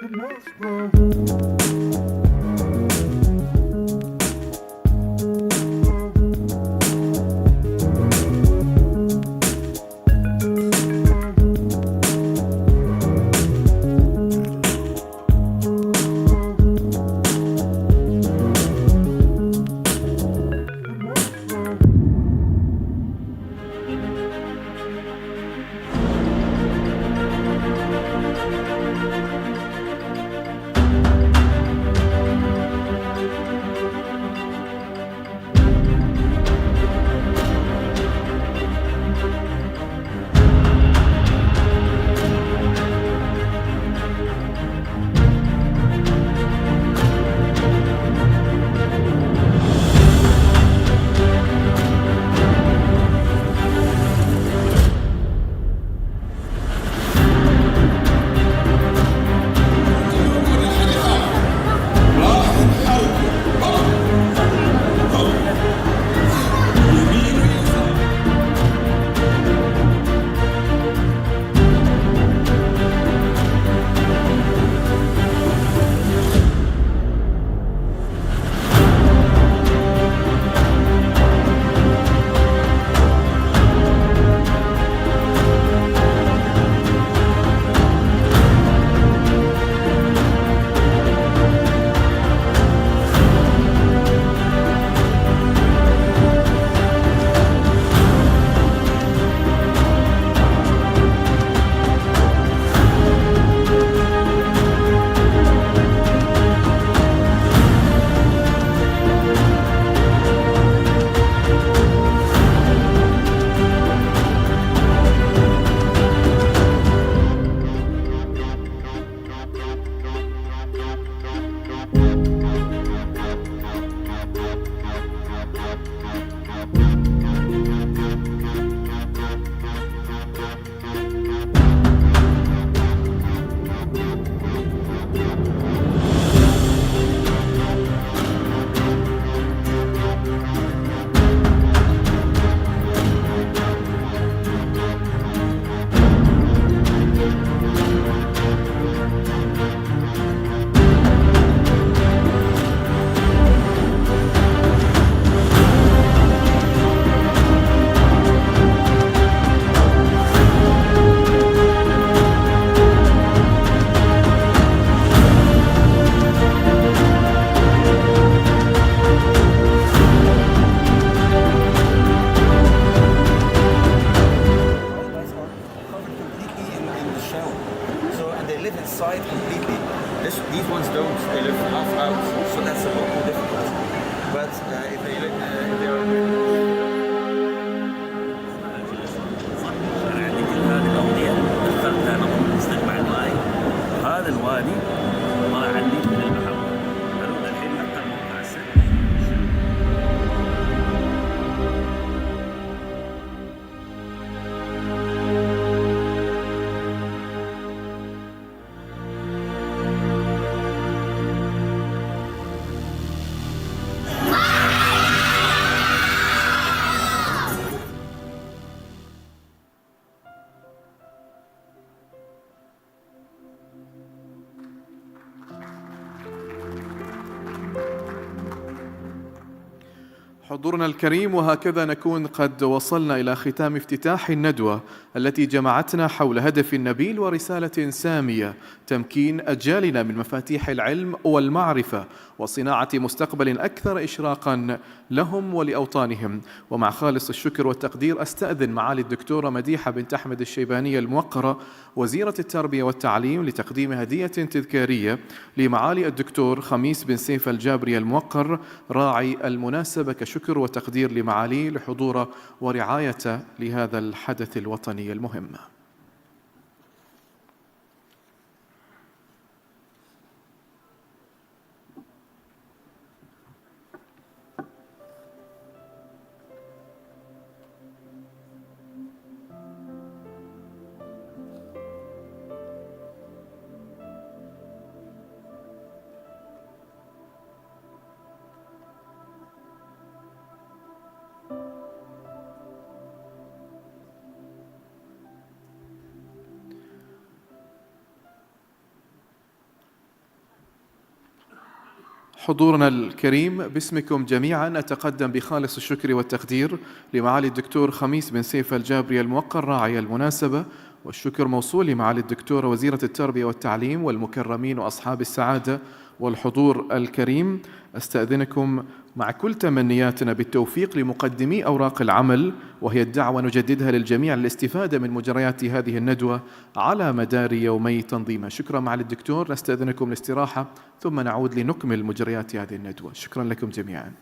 The most live inside completely. These ones don't. They live half out, so that's a lot more difficult. But if they live, if they are أنا عندي كل هذه الأودية دخلتها نظم مستجمع الماء، وهذا الوادي طلع عندي من البحر. حلو الحين حتى الموقع السهل. حضورنا الكريم، وهكذا نكون قد وصلنا إلى ختام افتتاح الندوة التي جمعتنا حول هدف نبيل ورسالة سامية: تمكين أجيالنا من مفاتيح العلم والمعرفة وصناعة مستقبل أكثر إشراقاً لهم ولأوطانهم. ومع خالص الشكر والتقدير أستأذن معالي الدكتورة مديحة بنت أحمد الشيبانية الموقرة وزيرة التربية والتعليم لتقديم هدية تذكارية لمعالي الدكتور خميس بن سيف الجابري الموقر راعي المناسبة، كشكر وتقدير لمعاليه لحضور ورعاية لهذا الحدث الوطني المهم. حضورنا الكريم، باسمكم جميعا أتقدم بخالص الشكر والتقدير لمعالي الدكتور خميس بن سيف الجابري الموقر راعي المناسبة، والشكر موصول لمعالي الدكتورة وزيرة التربية والتعليم والمكرمين وأصحاب السعادة والحضور الكريم. أستأذنكم مع كل تمنياتنا بالتوفيق لمقدمي أوراق العمل، وهي الدعوة نجددها للجميع للاستفادة من مجريات هذه الندوة على مدار يومي تنظيمها. شكرا معالي الدكتور، نستأذنكم الاستراحة ثم نعود لنكمل مجريات هذه الندوة. شكرا لكم جميعا.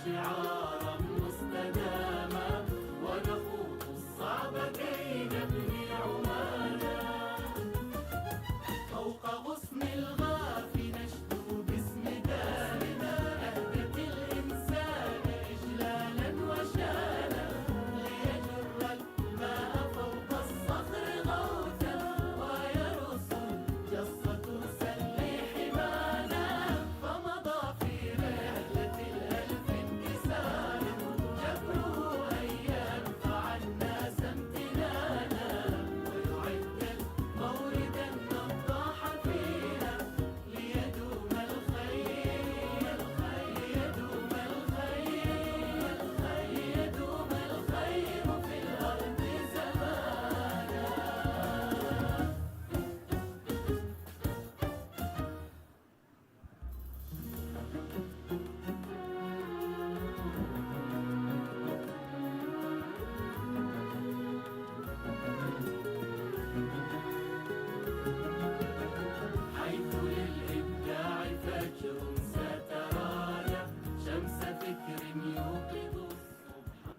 شعارا مستداما ونخوض الصعب كي نبني عمانا فوق غصن الغاف نشدو باسم دارنا نهدة الإنسان إجلالا وشانا ليجر الماء فوق الصخر غوثا ويرص الجصة ترسل لحمانا فمضى في رحلة الألف انكسار جبره أن ينفع الناس امتنانا ويعد موردا نضاح فيها ليدوم الخير يدوم الخير يدوم الخير في الأرض زمانا حيث للإبداع فجر سترانا شمس فكر يوقظ الصبح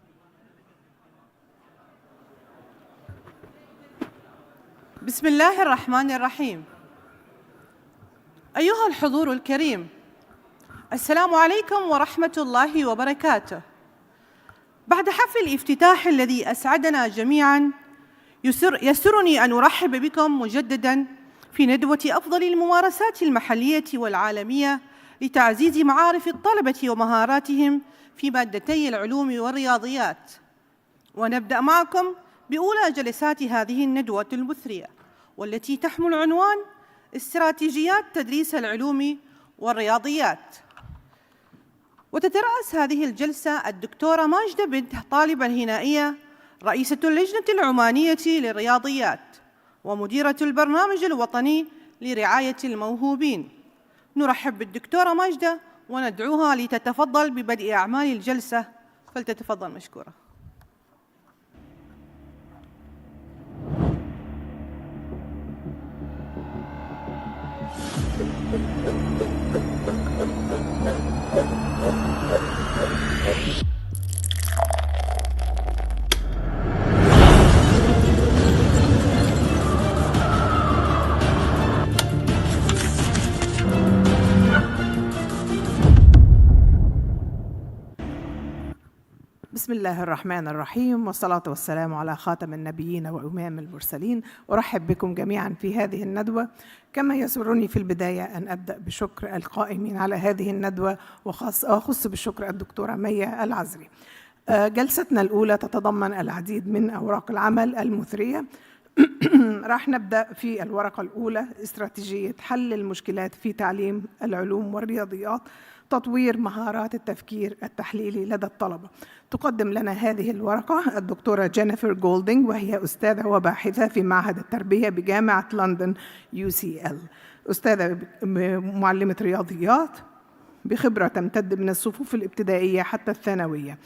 بسم الله الرحمن الرحيم. أيها الحضور الكريم، السلام عليكم ورحمة الله وبركاته. بعد حفل الافتتاح الذي أسعدنا جميعاً، يسرني أن أرحب بكم مجدداً في ندوة أفضل الممارسات المحلية والعالمية لتعزيز معارف الطلبة ومهاراتهم في مادتي العلوم والرياضيات. ونبدأ معكم بأولى جلسات هذه الندوة المثرية، والتي تحمل عنوان استراتيجيات تدريس العلوم والرياضيات. وتترأس هذه الجلسة الدكتورة ماجدة بنت طالب الهنائية، رئيسة اللجنة العمانية للرياضيات ومديرة البرنامج الوطني لرعاية الموهوبين. نرحب بالدكتورة ماجدة وندعوها لتتفضل ببدء أعمال الجلسة، فلتتفضل مشكورة. بسم الله الرحمن الرحيم، والصلاة والسلام على خاتم النبيين وإمام المرسلين. أرحب بكم جميعا في هذه الندوة. كما يسرني في البداية أن أبدأ بشكر القائمين على هذه الندوة، وأخص بالشكر الدكتورة مية العزري. جلستنا الأولى تتضمن العديد من أوراق العمل المثرية. راح نبدأ في الورقة الأولى: استراتيجية حل المشكلات في تعليم العلوم والرياضيات، تطوير مهارات التفكير التحليلي لدى الطلبة. تقدم لنا هذه الورقة الدكتورة جينيفر جولدينغ، وهي أستاذة وباحثة في معهد التربية بجامعة لندن UCL، أستاذة معلمة رياضيات بخبرة تمتد من الصفوف الابتدائية حتى الثانوية،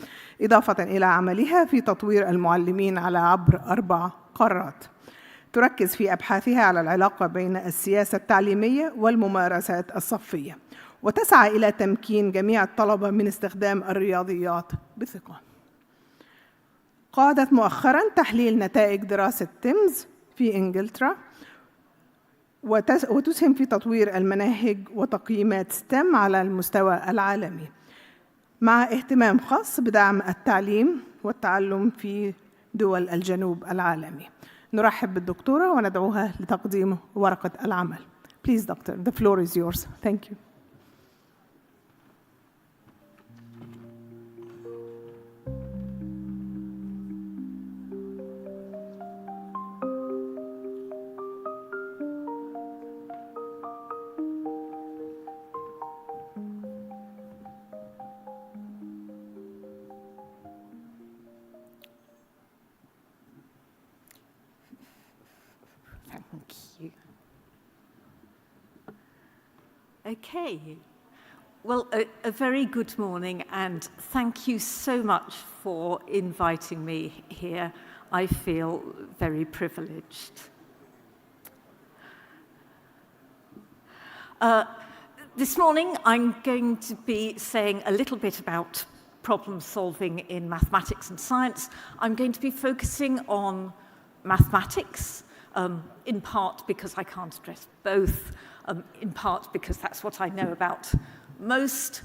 إضافة إلى عملها في تطوير المعلمين على عبر 4 قارات. تركز في أبحاثها على العلاقة بين السياسة التعليمية والممارسات الصفية، وتسعى إلى تمكين جميع الطلبة من استخدام الرياضيات بثقة. قادت مؤخراً تحليل نتائج دراسة TIMSS في إنجلترا، وتسهم في تطوير المناهج وتقييمات STEM على المستوى العالمي، مع اهتمام خاص بدعم التعليم والتعلم في دول الجنوب العالمي. نرحب بالدكتورة وندعوها لتقديم ورقة العمل. Please, doctor, the floor is yours. Thank you. Okay. Well, a very good morning, and thank you so much for inviting me here. I feel very privileged. This morning, I'm going to be saying a little bit about problem solving in mathematics and science, I'm going to be focusing on mathematics, in part because I can't address both, in part because that's what I know about most,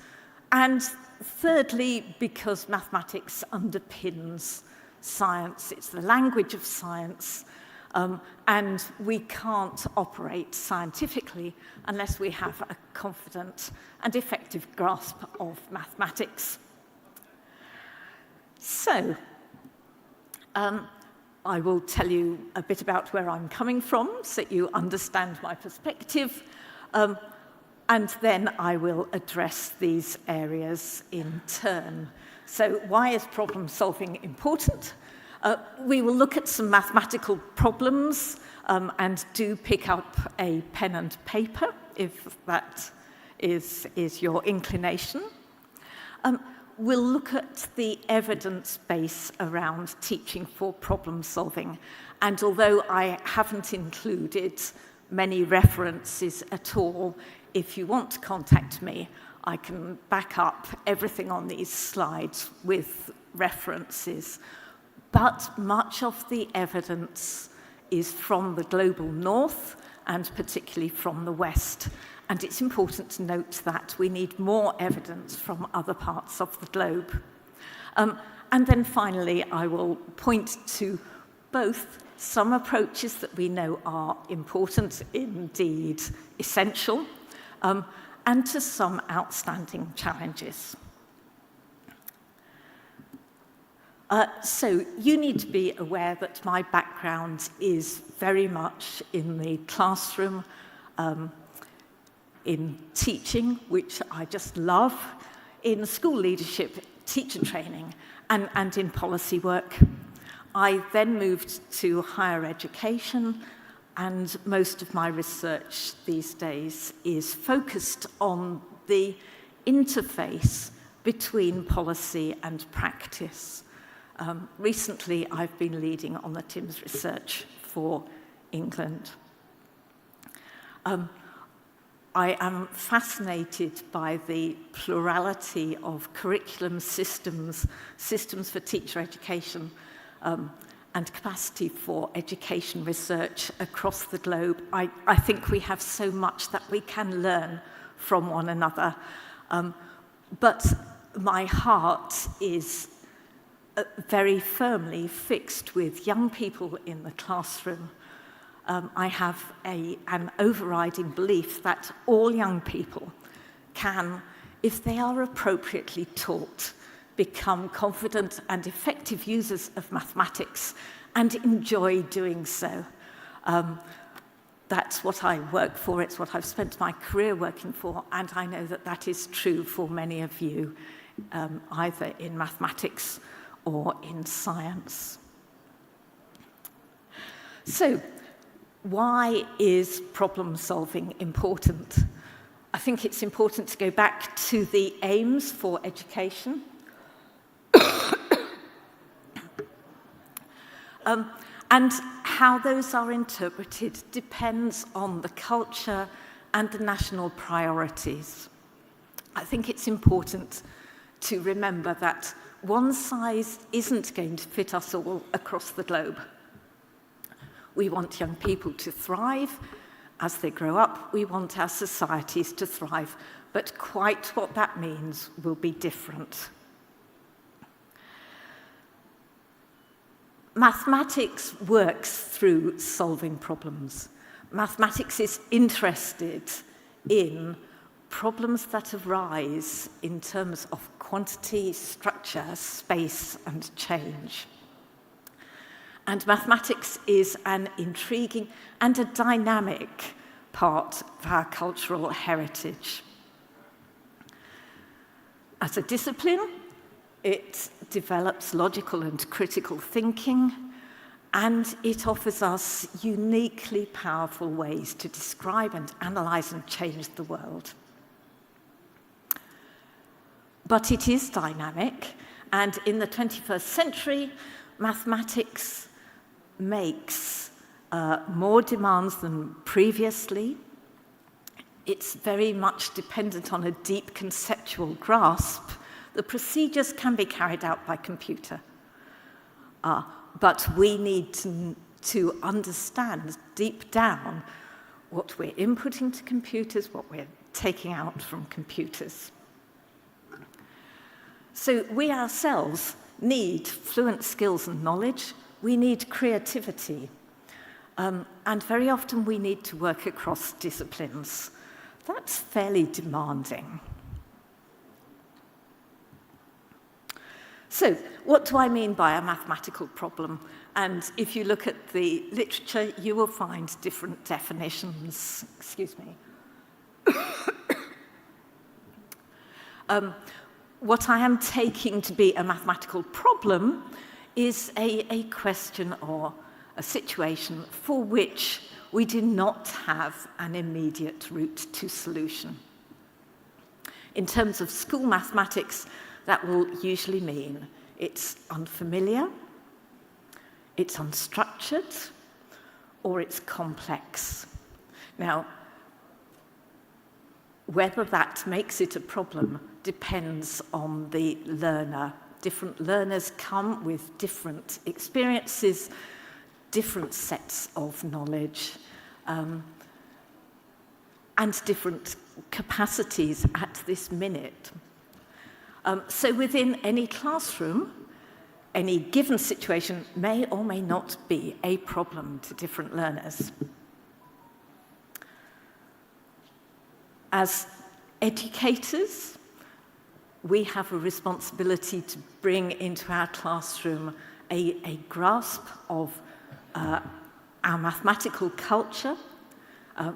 and thirdly, because mathematics underpins science. It's the language of science, and we can't operate scientifically unless we have a confident and effective grasp of mathematics. So, I will tell you a bit about where I'm coming from so that you understand my perspective, and then I will address these areas in turn. So why is problem solving important? We will look at some mathematical problems, and do pick up a pen and paper if that is your inclination. We'll look at the evidence base around teaching for problem solving. And although I haven't included many references at all, if you want to contact me, I can back up everything on these slides with references. But much of the evidence is from the global north and particularly from the west. And it's important to note that we need more evidence from other parts of the globe. And then finally, I will point to both some approaches that we know are important, indeed essential, and to some outstanding challenges. So you need to be aware that my background is very much in the classroom, in teaching, which I just love, in school leadership, teacher training, and in policy work. I then moved to higher education, and most of my research these days is focused on the interface between policy and practice. Recently, I've been leading on the TIMSS research for England. I am fascinated by the plurality of curriculum systems, systems for teacher education, and capacity for education research across the globe. I think we have so much that we can learn from one another. But my heart is very firmly fixed with young people in the classroom. I have an overriding belief that all young people can, if they are appropriately taught, become confident and effective users of mathematics and enjoy doing so. That's what I work for, it's what I've spent my career working for, and I know that that is true for many of you, either in mathematics or in science. So, why is problem solving important? I think it's important to go back to the aims for education. And how those are interpreted depends on the culture and the national priorities. I think it's important to remember that one size isn't going to fit us all across the globe. We want young people to thrive as they grow up. We want our societies to thrive, but quite what that means will be different. Mathematics works through solving problems. Mathematics is interested in problems that arise in terms of quantity, structure, space, and change. And mathematics is an intriguing and a dynamic part of our cultural heritage. As a discipline, it develops logical and critical thinking, and it offers us uniquely powerful ways to describe and analyze and change the world. But it is dynamic, and in the 21st century, mathematics makes more demands than previously. It's very much dependent on a deep conceptual grasp The procedures can be carried out by computer, but we need to understand deep down what we're inputting to computers, what we're taking out from computers. So we ourselves need fluent skills and knowledge. We need creativity. And very often we need to work across disciplines. That's fairly demanding. So, what do I mean by a mathematical problem? And if you look at the literature, you will find different definitions. Excuse me. What I am taking to be a mathematical problem is a question or a situation for which we do not have an immediate route to solution. In terms of school mathematics, that will usually mean it's unfamiliar, it's unstructured, or it's complex. Now, whether that makes it a problem depends on the learner. Different learners come with different experiences, different sets of knowledge, and different capacities at this minute. So within any classroom, any given situation may or may not be a problem to different learners. As educators, we have a responsibility to bring into our classroom a grasp of our mathematical culture,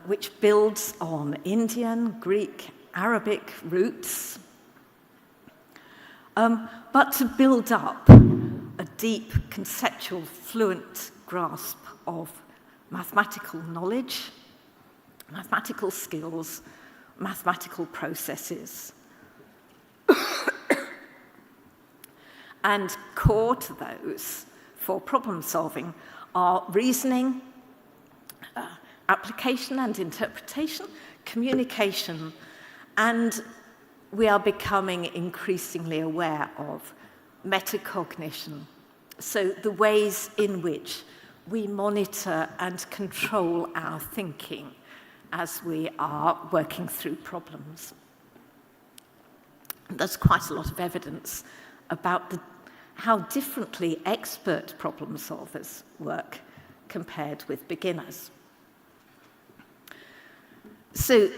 which builds on Indian, Greek, Arabic roots, but to build up a deep, conceptual, fluent grasp of mathematical knowledge, mathematical skills, mathematical processes. And core to those for problem solving are reasoning, application and interpretation, communication, and we are becoming increasingly aware of metacognition. So the ways in which we monitor and control our thinking as we are working through problems. There's quite a lot of evidence about how differently expert problem solvers work compared with beginners. So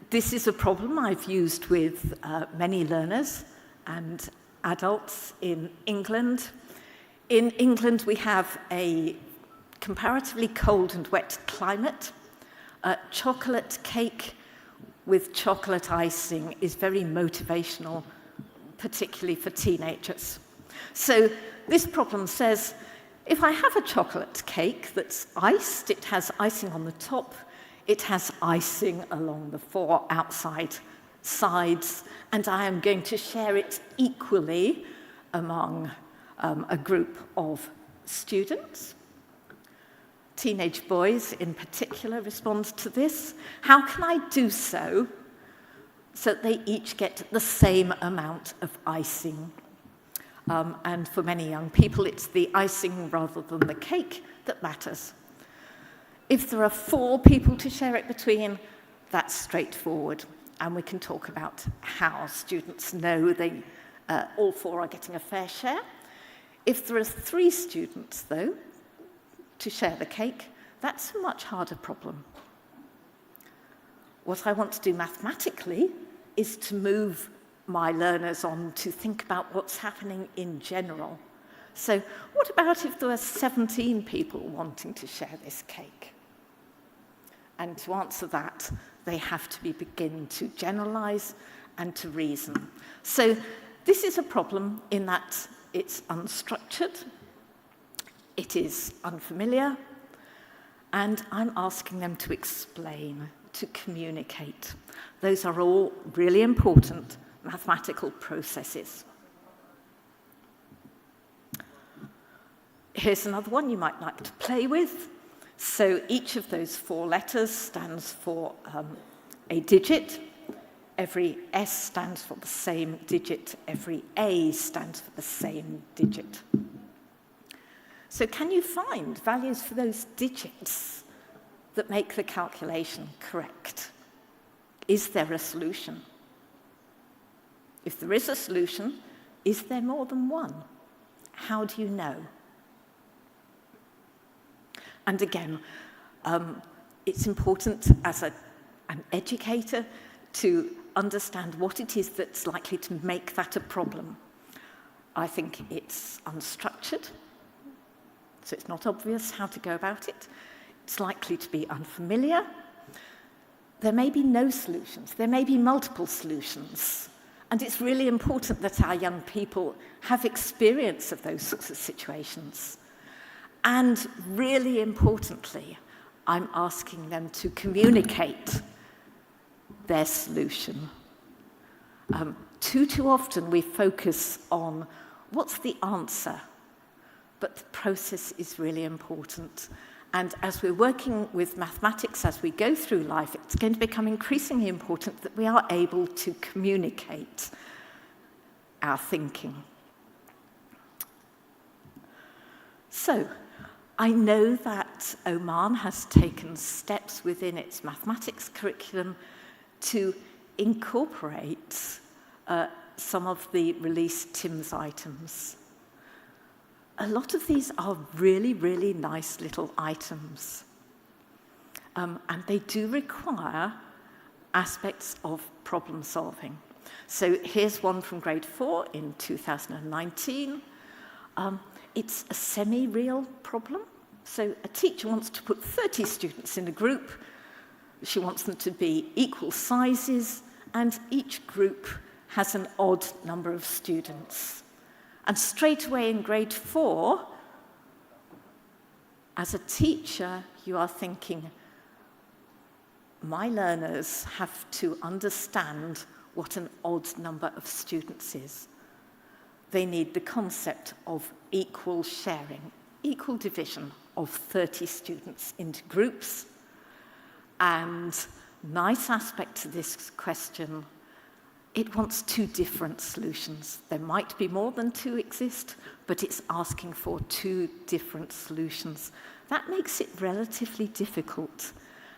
this is a problem I've used with many learners and adults in England. In England, we have a comparatively cold and wet climate. Chocolate cake with chocolate icing is very motivational, particularly for teenagers. So this problem says, if I have a chocolate cake that's iced, it has icing on the top, it has icing along the 4 outside sides, and I am going to share it equally among a group of students. Teenage boys in particular respond to this. How can I do so that they each get the same amount of icing? And for many young people, it's the icing rather than the cake that matters. If there are 4 people to share it between, that's straightforward. And we can talk about how students know they all 4 are getting a fair share. If there are 3 students, though, to share the cake, that's a much harder problem. What I want to do mathematically is to move my learners on to think about what's happening in general. So what about if there were 17 people wanting to share this cake? And to answer that, they have to begin to generalize and to reason. So this is a problem in that it's unstructured, it is unfamiliar, and I'm asking them to explain, to communicate. Those are all really important mathematical processes. Here's another one you might like to play with. So each of those 4 letters stands for a digit. every S stands for the same digit, every A stands for the same digit. So can you find values for those digits that make the calculation correct? Is there a solution? If there is a solution, is there more than one? How do you know? And again, it's important as an educator to understand what it is that's likely to make that a problem. I think it's unstructured, so it's not obvious how to go about it. It's likely to be unfamiliar. There may be no solutions. There may be multiple solutions. And it's really important that our young people have experience of those sorts of situations. And really importantly, I'm asking them to communicate their solution. Too often we focus on what's the answer, but the process is really important. And as we're working with mathematics as we go through life, it's going to become increasingly important that we are able to communicate our thinking. So, I know that Oman has taken steps within its mathematics curriculum to incorporate some of the released TIMSS items. A lot of these are really, really nice little items. And they do require aspects of problem solving. So here's one from grade 4 in 2019. It's a semi-real problem. So a teacher wants to put 30 students in a group. She wants them to be equal sizes, and each group has an odd number of students. And straight away in grade 4, as a teacher, you are thinking, my learners have to understand what an odd number of students is. They need the concept of equal sharing, equal division of 30 students into groups. And nice aspect to this question, it wants 2 different solutions. There might be more than 2 exist, but it's asking for 2 different solutions. That makes it relatively difficult.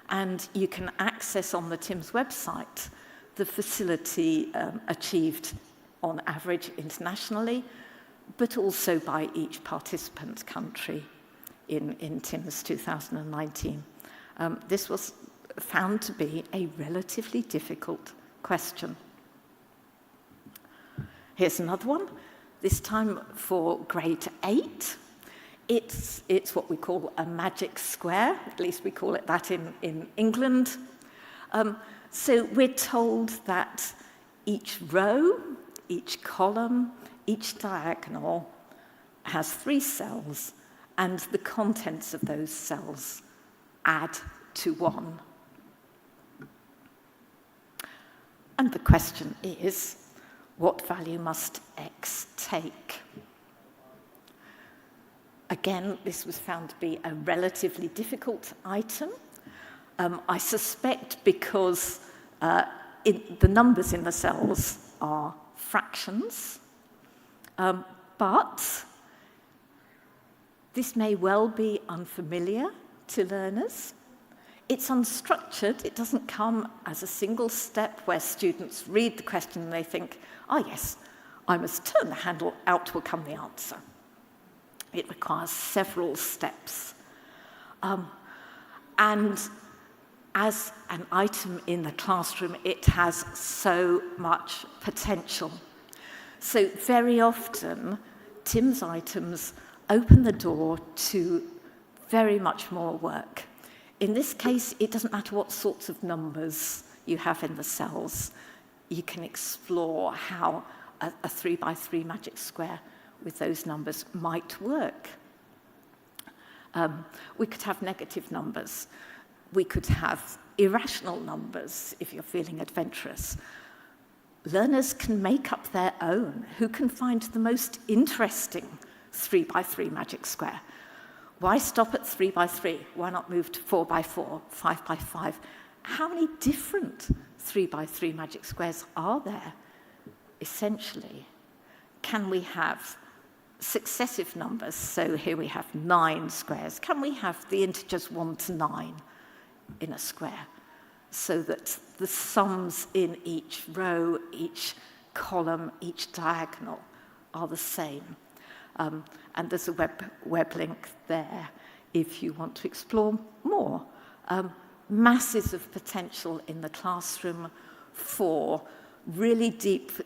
And you can access on the TIMSS website the facility achieved on average internationally, but also by each participant country in TIMSS 2019. This was found to be a relatively difficult question. Here's another one, this time for grade 8. It's what we call a magic square, at least we call it that in England. So we're told that each row, each column, each diagonal has 3 cells, and the contents of those cells add to 1. And the question is, what value must x take? Again, this was found to be a relatively difficult item. I suspect because the numbers in the cells are fractions, but this may well be unfamiliar to learners. It's unstructured. It doesn't come as a single step where students read the question and they think, oh yes, I must turn the handle, out will come the answer. It requires several steps. And as an item in the classroom, it has so much potential. So very often, TIMSS items open the door to very much more work. In this case, it doesn't matter what sorts of numbers you have in the cells. You can explore how a 3x3 magic square with those numbers might work. We could have negative numbers. We could have irrational numbers if you're feeling adventurous. Learners can make up their own. Who can find the most interesting 3x3 magic square? Why stop at 3x3? Why not move to 4x4, 5x5? How many different 3 by 3 magic squares are there, essentially? Can we have successive numbers? So here we have 9 squares. Can we have the integers 1 to 9 in a square, so that the sums in each row, each column, each diagonal are the same? And there's a web link there if you want to explore more. Masses of potential in the classroom for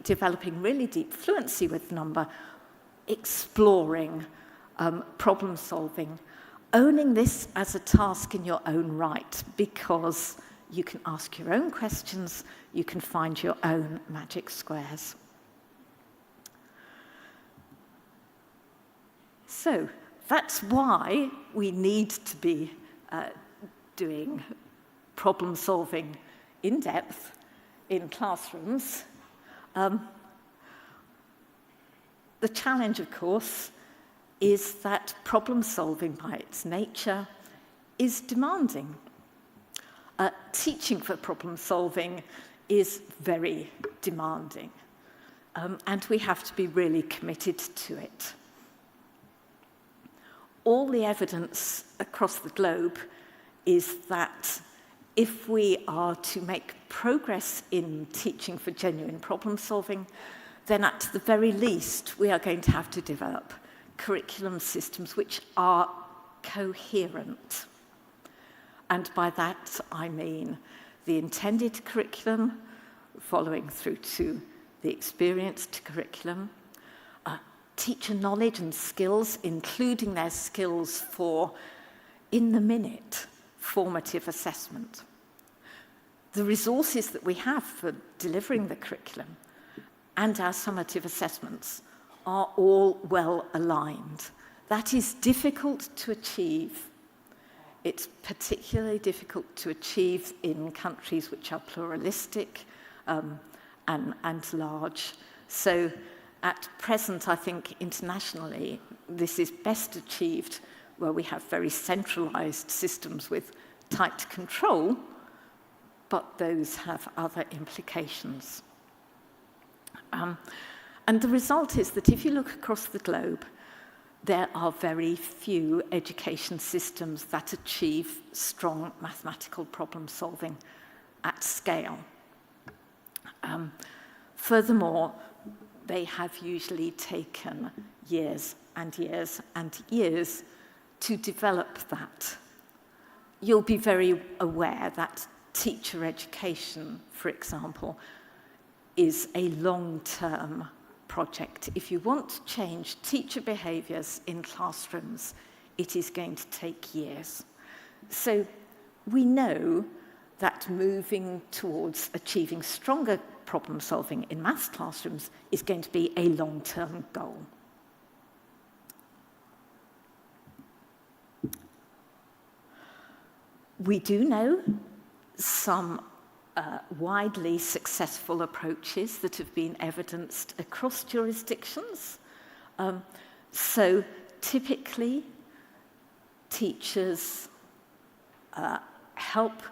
developing really deep fluency with number, exploring, problem solving, owning this as a task in your own right, because you can ask your own questions, you can find your own magic squares. So that's why we need to be doing problem solving in depth in classrooms. The challenge, of course, is that problem solving by its nature is demanding. Teaching for problem solving is very demanding, and we have to be really committed to it. All the evidence across the globe is that if we are to make progress in teaching for genuine problem solving, then at the very least we are going to have to develop curriculum systems which are coherent. And by that I mean the intended curriculum following through to the experienced curriculum, teacher knowledge and skills, including their skills for in-the-minute formative assessment. The resources that we have for delivering the curriculum and our summative assessments are all well aligned. That is difficult to achieve. It's particularly difficult to achieve in countries which are pluralistic and large. So at present, I think internationally, this is best achieved where we have very centralized systems with tight control, but those have other implications. And the result is that if you look across the globe, there are very few education systems that achieve strong mathematical problem solving at scale. Furthermore, they have usually taken years and years and years to develop that. You'll be very aware that teacher education, for example, is a long-term project. If you want to change teacher behaviours in classrooms, it is going to take years. So we know that moving towards achieving stronger problem solving in maths classrooms is going to be a long-term goal. We do know some widely successful approaches that have been evidenced across jurisdictions. So typically, teachers help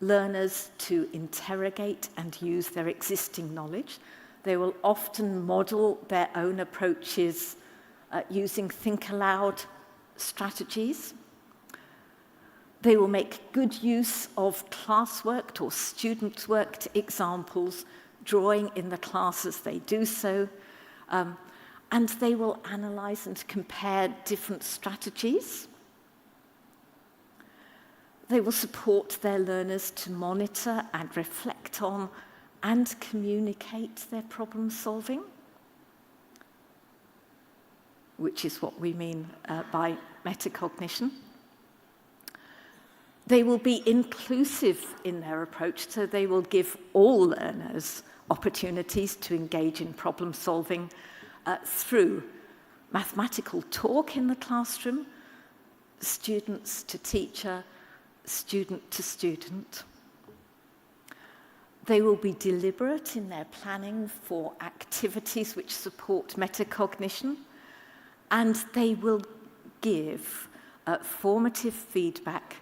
learners to interrogate and use their existing knowledge. They will often model their own approaches using think aloud strategies. They will make good use of class-worked or student-worked examples, drawing in the class as they do so, and they will analyse and compare different strategies. They will support their learners to monitor and reflect on and communicate their problem solving, which is what we mean by metacognition. They will be inclusive in their approach, so they will give all learners opportunities to engage in problem solving through mathematical talk in the classroom, students to teacher, student to student. They will be deliberate in their planning for activities which support metacognition, and they will give formative feedback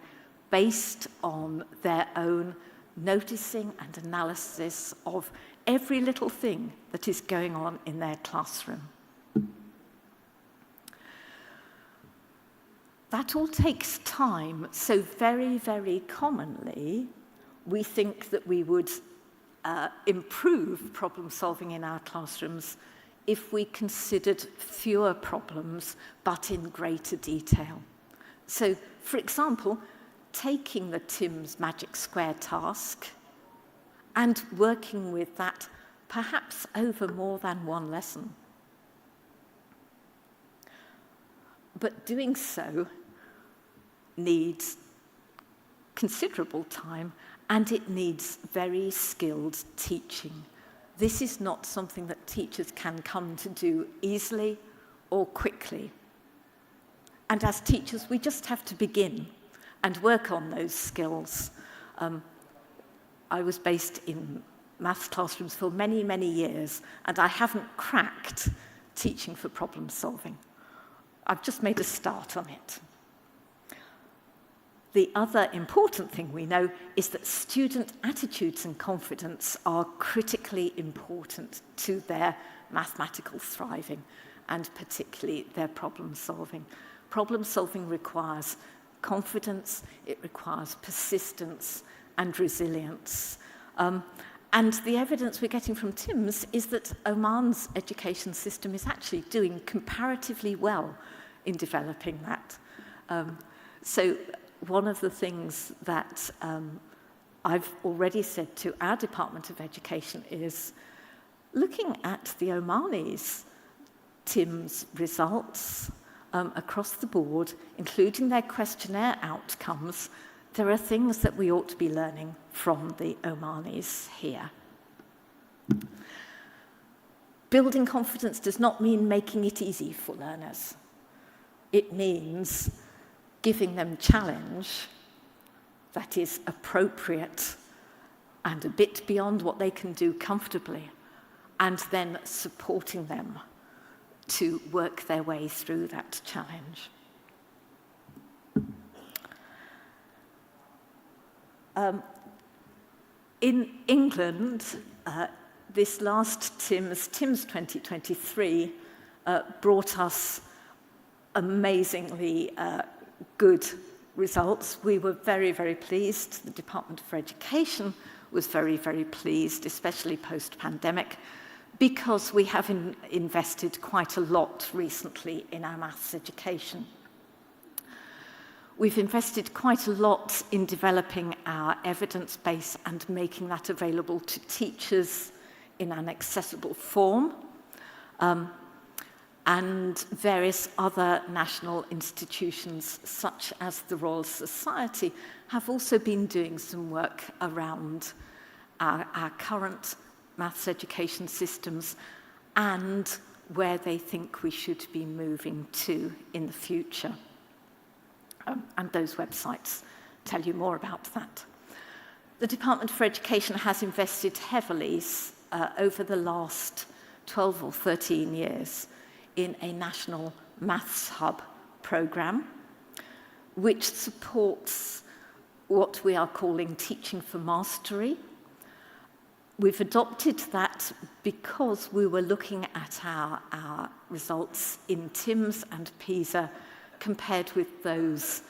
based on their own noticing and analysis of every little thing that is going on in their classroom. That all takes time, so very, very commonly we think that we would improve problem solving in our classrooms if we considered fewer problems but in greater detail. So, for example, taking the TIMSS Magic Square task and working with that perhaps over more than one lesson. But doing so needs considerable time, and it needs very skilled teaching. This is not something that teachers can come to do easily or quickly. And as teachers, we just have to begin and work on those skills. I was based in maths classrooms for many, many years, and I haven't cracked teaching for problem solving. I've just made a start on it. The other important thing we know is that student attitudes and confidence are critically important to their mathematical thriving, and particularly their problem solving. Problem solving requires confidence, it requires persistence and resilience. And the evidence we're getting from TIMSS is that Oman's education system is actually doing comparatively well in developing that. So one of the things that I've already said to our Department of Education is looking at the Omanis' TIMSS results across the board, including their questionnaire outcomes, there are things that we ought to be learning from the Omanis here. Building confidence does not mean making it easy for learners. It means giving them challenge that is appropriate and a bit beyond what they can do comfortably, and then supporting them to work their way through that challenge. In England, this last TIMSS 2023, brought us amazingly good results. We were very, very pleased. The Department for Education was very, very pleased, especially post-pandemic, because we have invested quite a lot recently in our maths education. We've invested quite a lot in developing our evidence base and making that available to teachers in an accessible form. And various other national institutions, such as the Royal Society, have also been doing some work around our current maths education systems and where they think we should be moving to in the future. And those websites tell you more about that. The Department for Education has invested heavily over the last 12 or 13 years in a national maths hub program, which supports what we are calling teaching for mastery. We've adopted that because we were looking at our results in TIMSS and PISA compared with those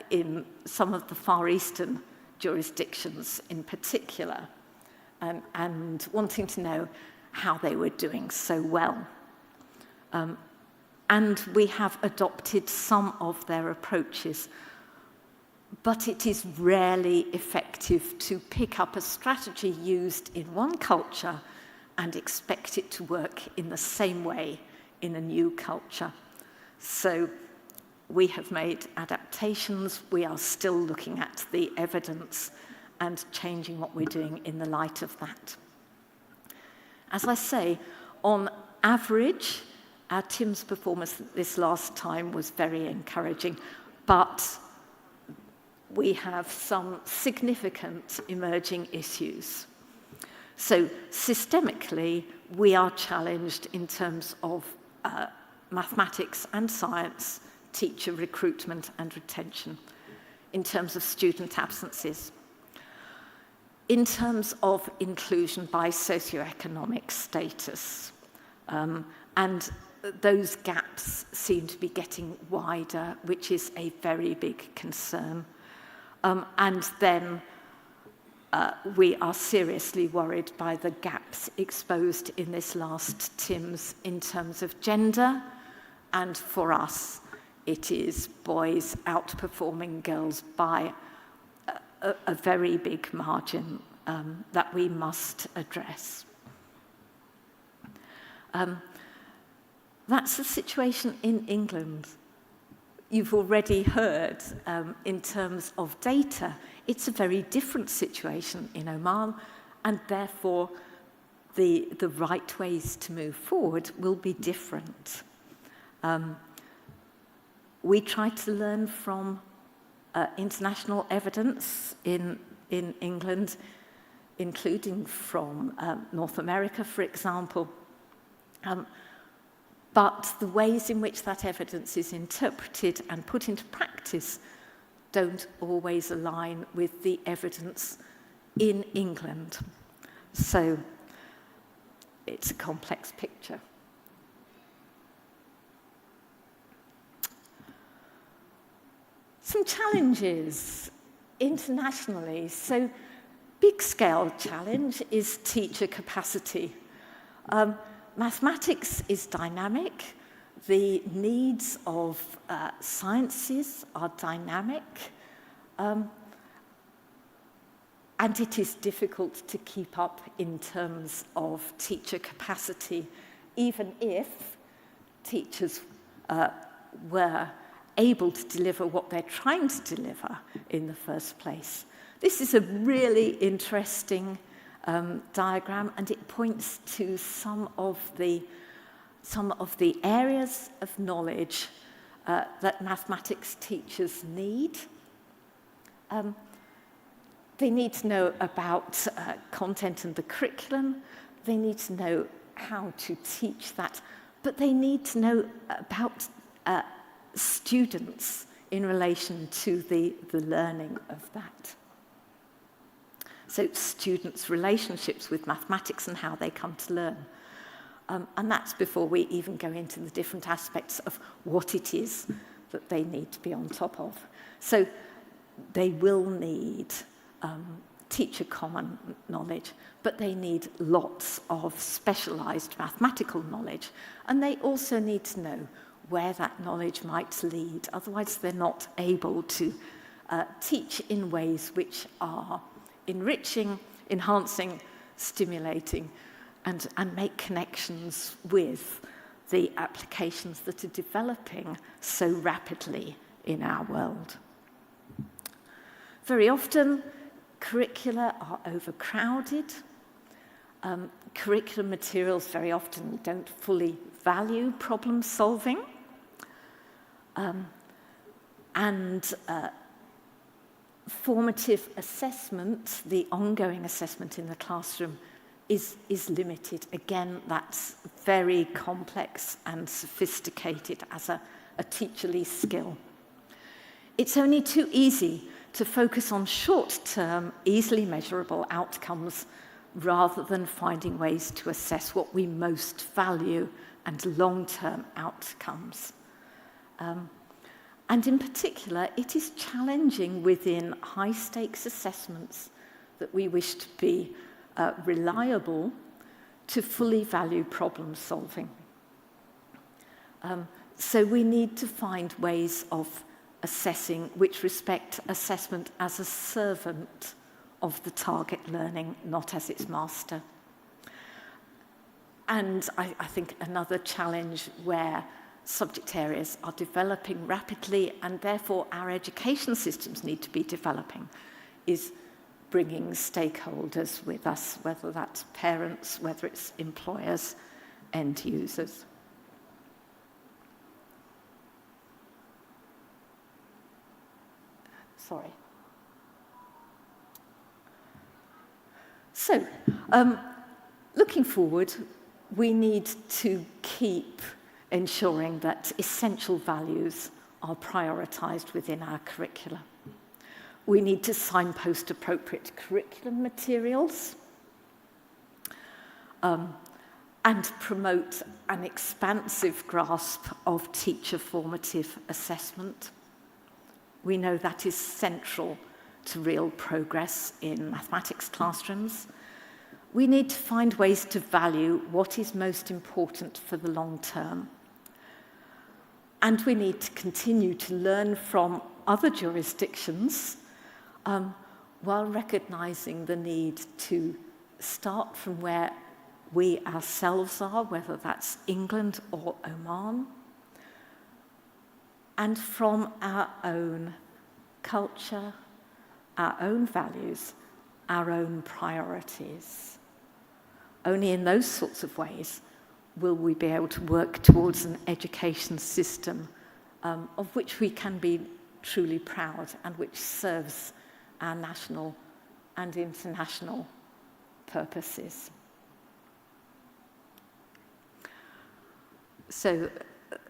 in some of the Far Eastern jurisdictions in particular, and wanting to know how they were doing so well. And we have adopted some of their approaches, but it is rarely effective to pick up a strategy used in one culture and expect it to work in the same way in a new culture. So we have made adaptations. We are still looking at the evidence and changing what we're doing in the light of that. As I say, on average, our TIMSS performance this last time was very encouraging, but we have some significant emerging issues. So systemically, we are challenged in terms of mathematics and science, teacher recruitment and retention, in terms of student absences. in terms of inclusion by socioeconomic status. And those gaps seem to be getting wider, which is a very big concern. And then we are seriously worried by the gaps exposed in this last TIMSS in terms of gender. And for us, it is boys outperforming girls by a very big margin that we must address. That's the situation in England. You've already heard, in terms of data, it's a very different situation in Oman, and therefore the right ways to move forward will be different. We try to learn from international evidence in England, including from North America, for example. But the ways in which that evidence is interpreted and put into practice don't always align with the evidence in England. So it's a complex picture. Some challenges internationally. So big scale challenge is teacher capacity. Mathematics is dynamic. The needs of sciences are dynamic. And it is difficult to keep up in terms of teacher capacity, even if teachers were able to deliver what they're trying to deliver in the first place. This is a really interesting diagram, and it points to some of the areas of knowledge that mathematics teachers need. They need to know about content and the curriculum. They need to know how to teach that, but they need to know about students in relation to the learning of that. So students' relationships with mathematics and how they come to learn. And that's before we even go into the different aspects of what it is that they need to be on top of. So they will need teacher common knowledge, but they need lots of specialized mathematical knowledge. And they also need to know where that knowledge might lead. Otherwise, they're not able to teach in ways which are enriching, enhancing, stimulating, and make connections with the applications that are developing so rapidly in our world. Very often, curricula are overcrowded. Curriculum materials very often don't fully value problem solving. Formative assessment, the ongoing assessment in the classroom, is limited. Again, that's very complex and sophisticated as a teacherly skill. It's only too easy to focus on short-term, easily measurable outcomes rather than finding ways to assess what we most value and long-term outcomes. And in particular, it is challenging within high-stakes assessments that we wish to be reliable to fully value problem solving. So we need to find ways of assessing which respect assessment as a servant of the target learning, not as its master. And I think another challenge where subject areas are developing rapidly and therefore our education systems need to be developing is bringing stakeholders with us, whether that's parents, whether it's employers, end users. Sorry. So, looking forward, we need to keep ensuring that essential values are prioritised within our curricula. We need to signpost appropriate curriculum materials and promote an expansive grasp of teacher formative assessment. We know that is central to real progress in mathematics classrooms. We need to find ways to value what is most important for the long term. And we need to continue to learn from other jurisdictions while recognizing the need to start from where we ourselves are, whether that's England or Oman, and from our own culture, our own values, our own priorities. Only in those sorts of ways will we be able to work towards an education system of which we can be truly proud and which serves our national and international purposes. So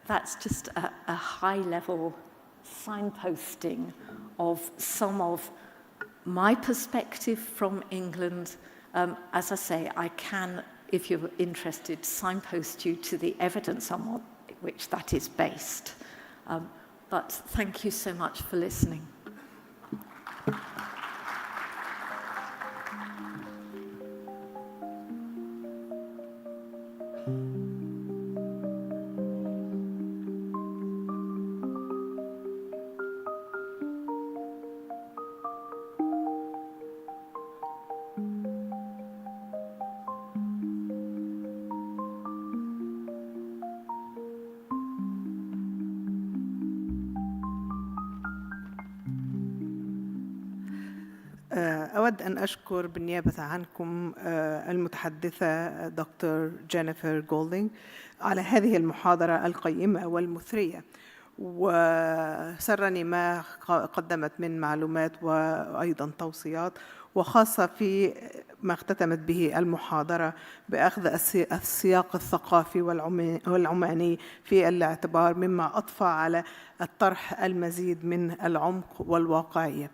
that's just a high-level signposting of some of my perspective from England. As I say, I can, if you're interested, signpost you to the evidence on which that is based. But thank you so much for listening. أود أن أشكر بالنيابة عنكم المتحدثة دكتور جينيفر جولدينغ على هذه المحاضرة القيمة والمثرية، وسرني ما قدمت من معلومات وأيضا توصيات، وخاصة في ما اختتمت به المحاضرة بأخذ السياق الثقافي والعماني في الاعتبار، مما أضفى على الطرح المزيد من العمق والواقعية.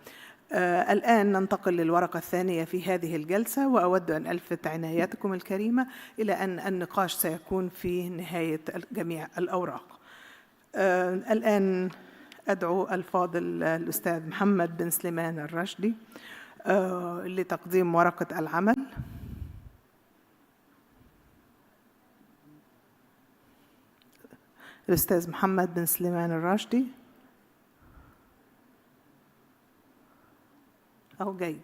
الآن ننتقل للورقة الثانية في هذه الجلسة، وأود أن ألفت عنايتكم الكريمة إلى أن النقاش سيكون في نهاية جميع الأوراق. الآن أدعو الفاضل الأستاذ محمد بن سليمان الرشدي لتقديم ورقة العمل. الأستاذ محمد بن سليمان الرشدي أو جاي.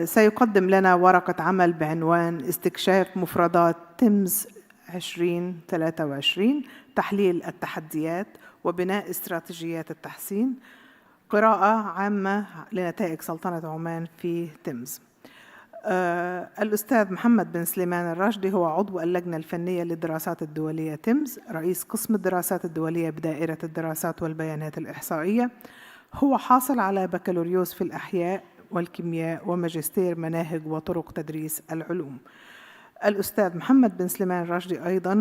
سيقدم لنا ورقة عمل بعنوان استكشاف مفردات تيمز 2023، تحليل التحديات وبناء استراتيجيات التحسين، قراءة عامة لنتائج سلطنة عمان في تيمز. الأستاذ محمد بن سليمان الرشدي هو عضو اللجنة الفنية للدراسات الدولية تيمز، رئيس قسم الدراسات الدولية بدائرة الدراسات والبيانات الإحصائية. هو حاصل على بكالوريوس في الأحياء والكيمياء وماجستير مناهج وطرق تدريس العلوم. الأستاذ محمد بن سليمان الرشدي أيضاً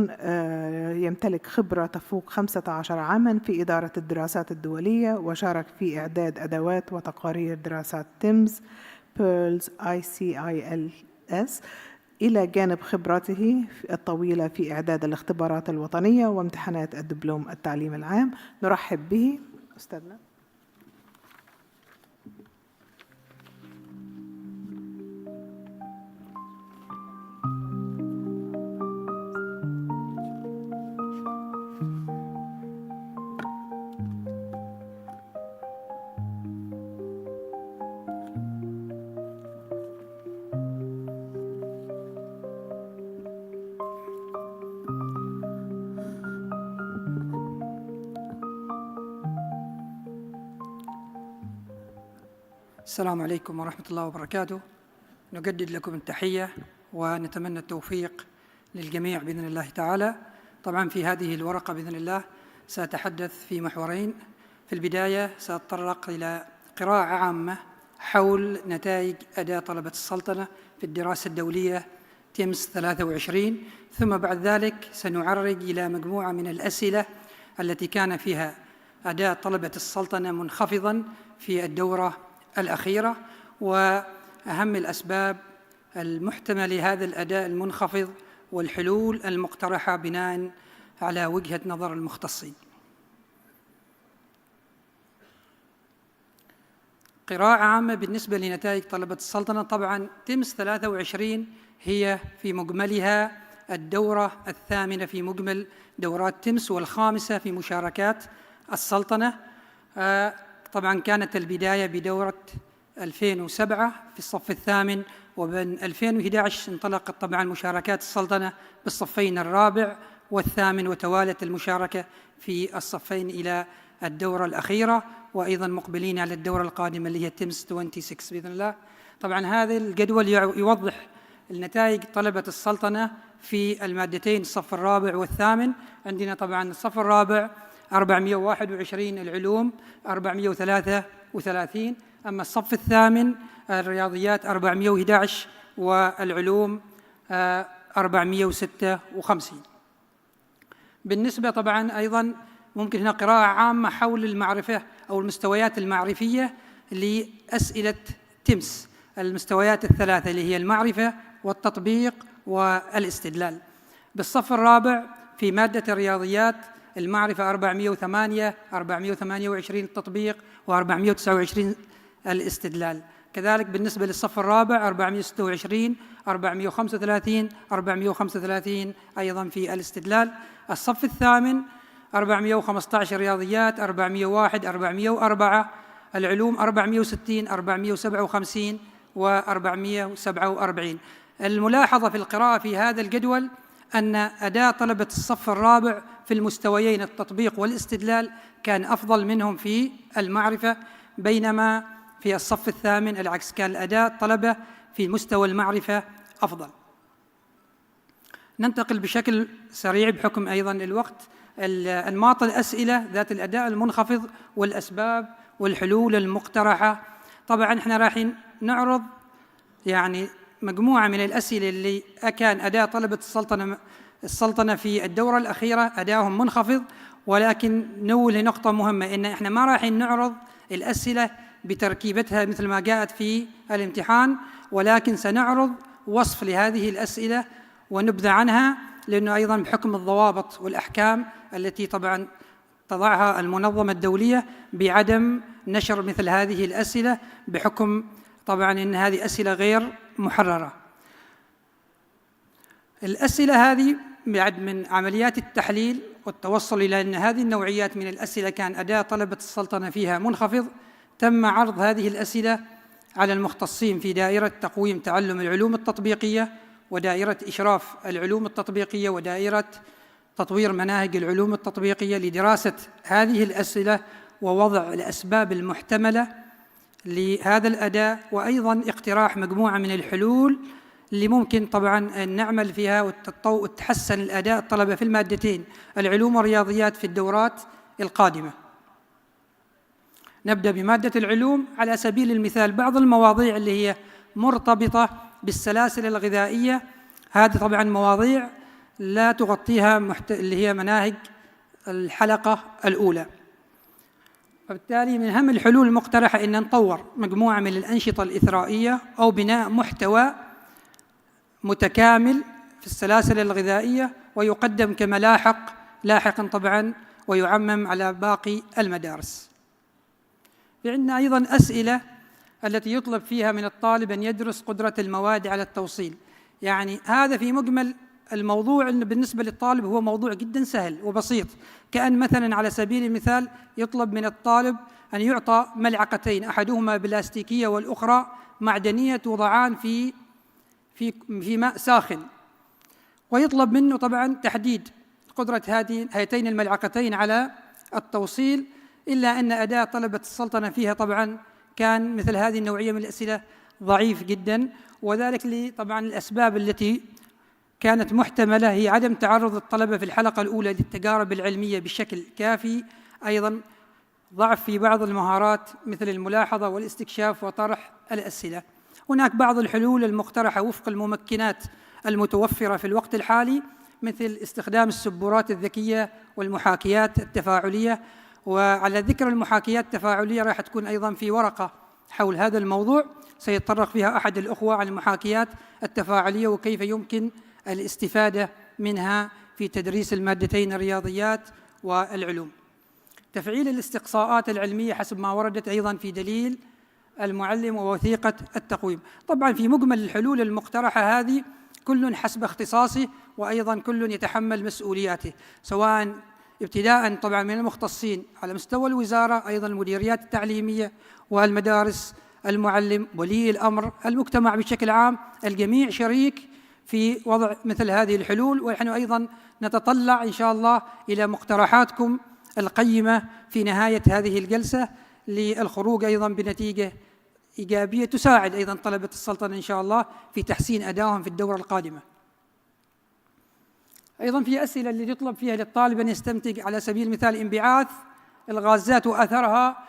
يمتلك خبرة تفوق 15 عاماً في إدارة الدراسات الدولية، وشارك في إعداد أدوات وتقارير دراسات تيمز، بيرلز، ICILS، إلى جانب خبرته الطويلة في إعداد الاختبارات الوطنية وامتحانات الدبلوم التعليم العام. نرحب به أستاذنا. السلام عليكم ورحمة الله وبركاته. نجدد لكم التحية ونتمنى التوفيق للجميع بإذن الله تعالى. طبعا في هذه الورقة بإذن الله سأتحدث في محورين. في البداية سأتطرق إلى قراءة عامة حول نتائج أداء طلبة السلطنة في الدراسة الدولية تيمس 23، ثم بعد ذلك سنعرج إلى مجموعة من الأسئلة التي كان فيها أداء طلبة السلطنة منخفضاً في الدورة الأخيرة، وأهم الأسباب المحتملة لهذا الأداء المنخفض والحلول المقترحة بناء على وجهة نظر المختصين. قراءة عامة بالنسبة لنتائج طلبة السلطنة. طبعاً تيمس 23 هي في مجملها الدورة الثامنة في مجمل دورات تيمس والخامسة في مشاركات السلطنة. طبعاً كانت البداية بدورة 2007 في الصف الثامن، وبين 2011 انطلقت طبعاً مشاركات السلطنة بالصفين الرابع والثامن، وتوالت المشاركة في الصفين إلى الدورة الأخيرة، وأيضاً مقبلين على الدورة القادمة اللي هي تيمس 26 بإذن الله. طبعاً هذا الجدول يوضح النتائج طلبة السلطنة في المادتين الصف الرابع والثامن. عندنا طبعاً الصف الرابع 421 العلوم 433، أما الصف الثامن الرياضيات 411 والعلوم 456. بالنسبة طبعاً أيضاً ممكن هنا قراءة عامة حول المعرفة أو المستويات المعرفية لأسئلة تيمس، المستويات الثلاثة اللي هي المعرفة والتطبيق والاستدلال. بالصف الرابع في مادة الرياضيات المعرفة 408 428 التطبيق و429 الاستدلال. كذلك بالنسبة للصف الرابع 426 435 435 أيضا في الاستدلال. الصف الثامن 415 رياضيات 401 404 العلوم 460 457 و447. الملاحظة في القراءة في هذا الجدول أن أداء طلبة الصف الرابع في المستويين التطبيق والاستدلال كان أفضل منهم في المعرفة، بينما في الصف الثامن العكس، كان الأداء الطلبة في مستوى المعرفة أفضل. ننتقل بشكل سريع بحكم أيضاً الوقت أنماط الأسئلة ذات الأداء المنخفض والأسباب والحلول المقترحة. طبعاً إحنا راح نعرض يعني مجموعة من الأسئلة اللي كان أداء طلبة السلطنة في الدورة الأخيرة أداءهم منخفض، ولكن نوه لنقطة مهمة، إن إحنا ما راح نعرض الأسئلة بتركيبتها مثل ما جاءت في الامتحان، ولكن سنعرض وصف لهذه الأسئلة ونبذة عنها، لأنه أيضاً بحكم الضوابط والأحكام التي طبعاً تضعها المنظمة الدولية بعدم نشر مثل هذه الأسئلة، بحكم طبعاً أن هذه أسئلة غير محررة. الأسئلة هذه بعد من عمليات التحليل والتوصل إلى أن هذه النوعيات من الأسئلة كان أداء طلبة السلطنة فيها منخفض، تم عرض هذه الأسئلة على المختصين في دائرة تقويم تعلم العلوم التطبيقية، ودائرة إشراف العلوم التطبيقية، ودائرة تطوير مناهج العلوم التطبيقية، لدراسة هذه الأسئلة ووضع الأسباب المحتملة لهذا الأداء، وأيضاً اقتراح مجموعة من الحلول اللي ممكن طبعاً أن نعمل فيها وتحسن الأداء الطلبة في المادتين العلوم والرياضيات في الدورات القادمة. نبدأ بمادة العلوم. على سبيل المثال بعض المواضيع اللي هي مرتبطة بالسلاسل الغذائية، هذه طبعاً مواضيع لا تغطيها اللي هي مناهج الحلقة الأولى، وبالتالي من أهم الحلول المقترحة أن نطور مجموعة من الأنشطة الإثرائية أو بناء محتوى متكامل في السلاسل الغذائية، ويقدم كملاحق لاحقاً طبعاً، ويعمم على باقي المدارس. في عندنا أيضاً أسئلة التي يطلب فيها من الطالب أن يدرس قدرة المواد على التوصيل. يعني هذا في مجمل الموضوع أنه بالنسبة للطالب هو موضوع جداً سهل وبسيط، كأن مثلاً على سبيل المثال يطلب من الطالب أن يعطى ملعقتين، أحدهما بلاستيكية والأخرى معدنية، توضعان في ماء ساخن، ويطلب منه طبعاً تحديد قدرة هاتين الملعقتين على التوصيل، إلا أن أداء طلبة السلطنة فيها طبعاً كان مثل هذه النوعية من الأسئلة ضعيف جداً، وذلك طبعاً الأسباب التي كانت محتملة هي عدم تعرض الطلبة في الحلقة الأولى للتجارب العلمية بشكل كافي، أيضاً ضعف في بعض المهارات مثل الملاحظة والاستكشاف وطرح الأسئلة. هناك بعض الحلول المقترحة وفق الممكنات المتوفرة في الوقت الحالي، مثل استخدام السبورات الذكية والمحاكيات التفاعلية، وعلى ذكر المحاكيات التفاعلية راح تكون أيضا في ورقة حول هذا الموضوع سيتطرق فيها أحد الأخوة عن المحاكيات التفاعلية وكيف يمكن الاستفادة منها في تدريس المادتين الرياضيات والعلوم. تفعيل الاستقصاءات العلمية حسب ما وردت أيضا في دليل المعلم ووثيقة التقويم. طبعا في مجمل الحلول المقترحة هذه كل حسب اختصاصه وأيضا كل يتحمل مسؤولياته، سواء ابتداء طبعا من المختصين على مستوى الوزارة، أيضا المديريات التعليمية والمدارس، المعلم، ولي الأمر، المجتمع بشكل عام، الجميع شريك في وضع مثل هذه الحلول. ونحن أيضا نتطلع إن شاء الله إلى مقترحاتكم القيمة في نهاية هذه الجلسة للخروج أيضا بنتيجة إيجابية تساعد أيضا طلبة السلطنة إن شاء الله في تحسين أدائهم في الدورة القادمة. أيضا في أسئلة اللي تطلب فيها للطالب أن يستنتج على سبيل المثال انبعاث الغازات وأثرها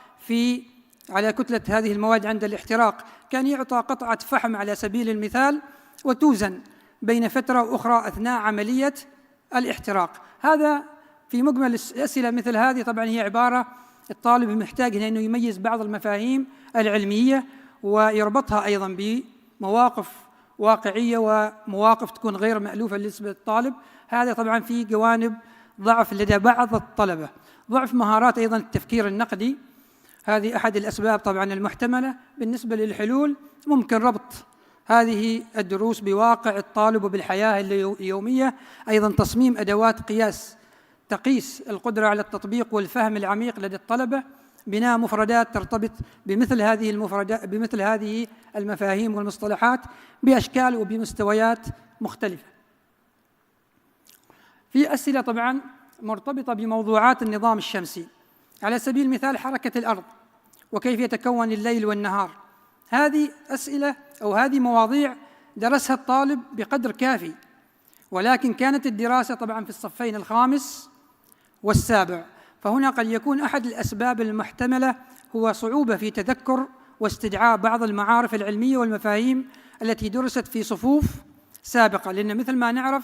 على كتلة هذه المواد عند الاحتراق. كان يعطى قطعة فحم على سبيل المثال وتوزن بين فترة وأخرى أثناء عملية الاحتراق. هذا في مجمل الأسئلة مثل هذه طبعا هي عبارة الطالب محتاج أنه يميز بعض المفاهيم العلمية ويربطها أيضا بمواقف واقعية ومواقف تكون غير مألوفة بالنسبة للطالب. هذا طبعا في جوانب ضعف لدى بعض الطلبة، ضعف مهارات أيضا التفكير النقدي. هذه أحد الأسباب طبعا المحتملة. بالنسبة للحلول ممكن ربط هذه الدروس بواقع الطالب وبالحياة اليومية. أيضا تصميم أدوات قياس تقيس القدرة على التطبيق والفهم العميق لدى الطلبة، بناء مفردات ترتبط بمثل هذه المفاهيم والمصطلحات بأشكال وبمستويات مختلفة. في أسئلة طبعا مرتبطة بموضوعات النظام الشمسي، على سبيل المثال حركة الأرض وكيف يتكون الليل والنهار. هذه أسئلة أو هذه مواضيع درسها الطالب بقدر كافي، ولكن كانت الدراسة طبعا في الصفين الخامس والسابع، فهنا قد يكون أحد الأسباب المحتملة هو صعوبة في تذكر واستدعاء بعض المعارف العلمية والمفاهيم التي درست في صفوف سابقة. لأن مثل ما نعرف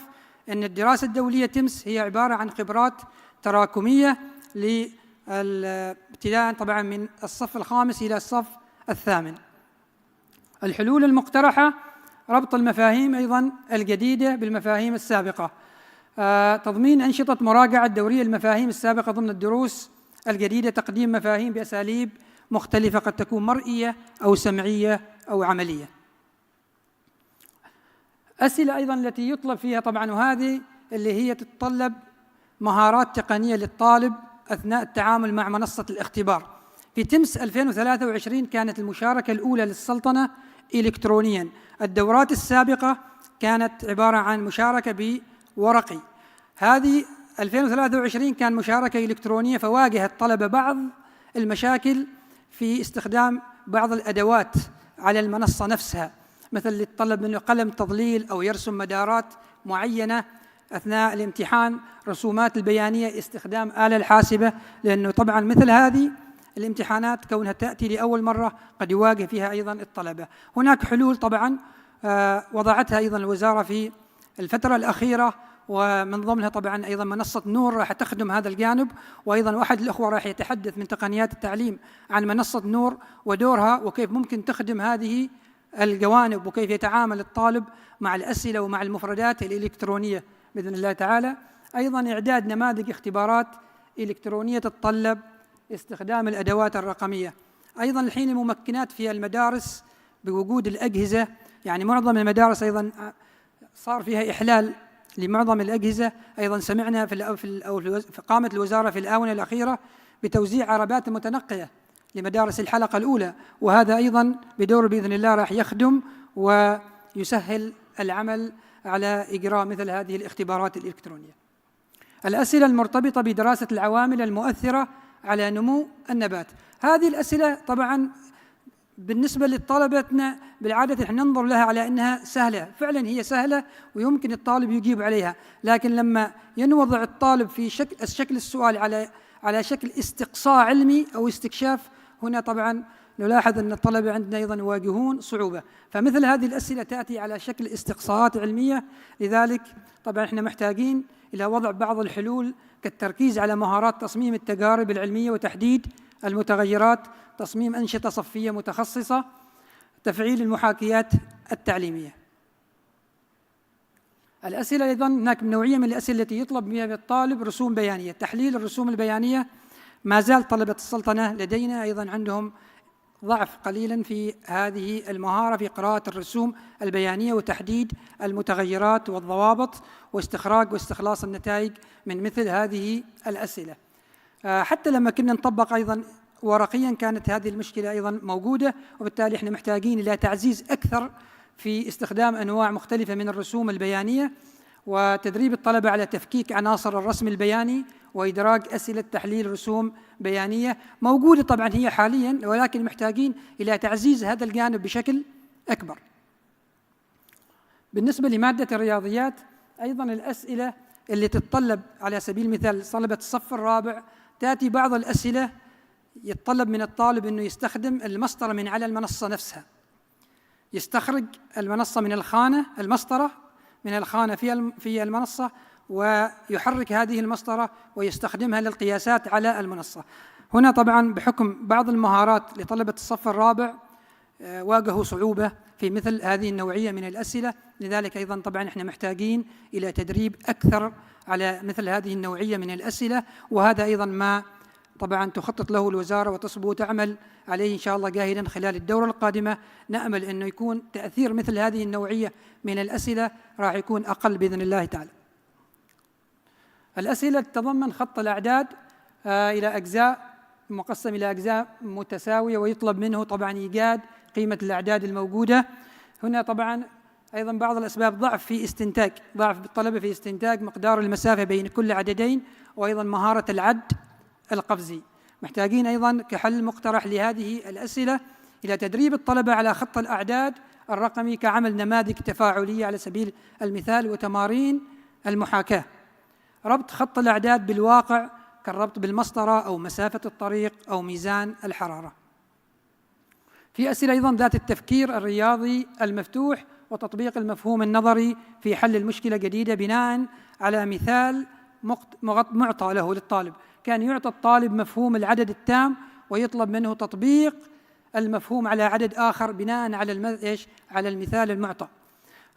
أن الدراسة الدولية TIMSS هي عبارة عن خبرات تراكمية ابتداء طبعا من الصف الخامس إلى الصف الثامن. الحلول المقترحة ربط المفاهيم أيضا الجديدة بالمفاهيم السابقة، تضمين أنشطة مراجعة دورية المفاهيم السابقة ضمن الدروس الجديدة، تقديم مفاهيم بأساليب مختلفة قد تكون مرئية أو سمعية أو عملية. أسئلة أيضا التي يطلب فيها طبعا وهذه اللي هي تتطلب مهارات تقنية للطالب أثناء التعامل مع منصة الاختبار. في TIMSS 2023 كانت المشاركة الأولى للسلطنة إلكترونيا، الدورات السابقة كانت عبارة عن مشاركة بورقي. هذه 2023 كان مشاركة إلكترونية، فواجه الطلبة بعض المشاكل في استخدام بعض الأدوات على المنصة نفسها، مثل للطلب منه قلم تضليل أو يرسم مدارات معينة أثناء الامتحان، رسومات البيانية، استخدام آلة الحاسبة، لأنه طبعا مثل هذه الامتحانات كونها تأتي لأول مرة قد يواجه فيها أيضا الطلبة. هناك حلول طبعا وضعتها أيضا الوزارة في الفترة الأخيرة، ومن ضمنها طبعا أيضا منصة نور راح تخدم هذا الجانب، وأيضا واحد الأخوة راح يتحدث من تقنيات التعليم عن منصة نور ودورها وكيف ممكن تخدم هذه الجوانب وكيف يتعامل الطالب مع الأسئلة ومع المفردات الإلكترونية بإذن الله تعالى. أيضا إعداد نماذج اختبارات إلكترونية تتطلب استخدام الأدوات الرقمية. أيضا الحين الممكنات في المدارس بوجود الأجهزة، يعني معظم المدارس أيضا صار فيها إحلال لمعظم الأجهزة. أيضا سمعنا في قامت الوزارة في الآونة الأخيرة بتوزيع عربات متنقية لمدارس الحلقة الأولى، وهذا أيضا بدور بإذن الله راح يخدم ويسهل العمل على إجراء مثل هذه الاختبارات الإلكترونية. الأسئلة المرتبطة بدراسة العوامل المؤثرة على نمو النبات، هذه الأسئلة طبعا بالنسبة للطلبتنا بالعادة نحن ننظر لها على أنها سهلة، فعلا هي سهلة ويمكن الطالب يجيب عليها، لكن لما ينوضع الطالب في شكل السؤال على شكل استقصاء علمي أو استكشاف، هنا طبعا نلاحظ أن الطلبة عندنا أيضا يواجهون صعوبة. فمثل هذه الأسئلة تأتي على شكل استقصاءات علمية، لذلك طبعا احنا محتاجين إلى وضع بعض الحلول كالتركيز على مهارات تصميم التجارب العلمية وتحديد المتغيرات، تصميم أنشطة صفية متخصصة، تفعيل المحاكيات التعليمية. الأسئلة أيضاً هناك نوعية من الأسئلة التي يطلب بها من الطالب رسوم بيانية. تحليل الرسوم البيانية ما زال طلبة السلطنة لدينا أيضاً عندهم ضعف قليلاً في هذه المهارة في قراءة الرسوم البيانية وتحديد المتغيرات والضوابط واستخراج واستخلاص النتائج من مثل هذه الأسئلة. حتى لما كنا نطبق أيضاً ورقياً كانت هذه المشكلة أيضاً موجودة، وبالتالي إحنا محتاجين إلى تعزيز أكثر في استخدام أنواع مختلفة من الرسوم البيانية وتدريب الطلبة على تفكيك عناصر الرسم البياني وإدراج أسئلة تحليل رسوم بيانية. موجودة طبعاً هي حالياً، ولكن محتاجين إلى تعزيز هذا الجانب بشكل أكبر. بالنسبة لمادة الرياضيات أيضاً الأسئلة اللي تتطلب على سبيل المثال طلبة الصف الرابع، تأتي بعض الأسئلة يتطلب من الطالب أنه يستخدم المسطرة من على المنصة نفسها، يستخرج المنصة من المسطرة من الخانة في المنصة، ويحرك هذه المسطرة ويستخدمها للقياسات على المنصة. هنا طبعاً بحكم بعض المهارات لطلبة الصف الرابع واجهوا صعوبة في مثل هذه النوعية من الأسئلة، لذلك أيضاً طبعاً إحنا محتاجين إلى تدريب أكثر على مثل هذه النوعية من الأسئلة، وهذا أيضاً ما طبعاً تخطط له الوزارة وتصبو وتعمل عليه إن شاء الله جاهداً خلال الدورة القادمة. نأمل أنه يكون تأثير مثل هذه النوعية من الأسئلة راح يكون أقل بإذن الله تعالى. الأسئلة تتضمن خط الأعداد إلى أجزاء مقسم إلى أجزاء متساوية، ويطلب منه طبعاً إيجاد قيمة الأعداد الموجودة. هنا طبعاً أيضاً بعض الأسباب ضعف الطلبة في استنتاج مقدار المسافة بين كل عددين، وأيضاً مهارة العد القفزي. محتاجين أيضاً كحل مقترح لهذه الأسئلة إلى تدريب الطلبة على خط الأعداد الرقمي كعمل نماذج تفاعلية على سبيل المثال وتمارين المحاكاة، ربط خط الأعداد بالواقع كالربط بالمسطرة أو مسافة الطريق أو ميزان الحرارة. في أسئلة أيضاً ذات التفكير الرياضي المفتوح وتطبيق المفهوم النظري في حل المشكلة جديدة بناء على مثال معطى له للطالب. كان يعطى الطالب مفهوم العدد التام ويطلب منه تطبيق المفهوم على عدد آخر بناء على المثال المعطى.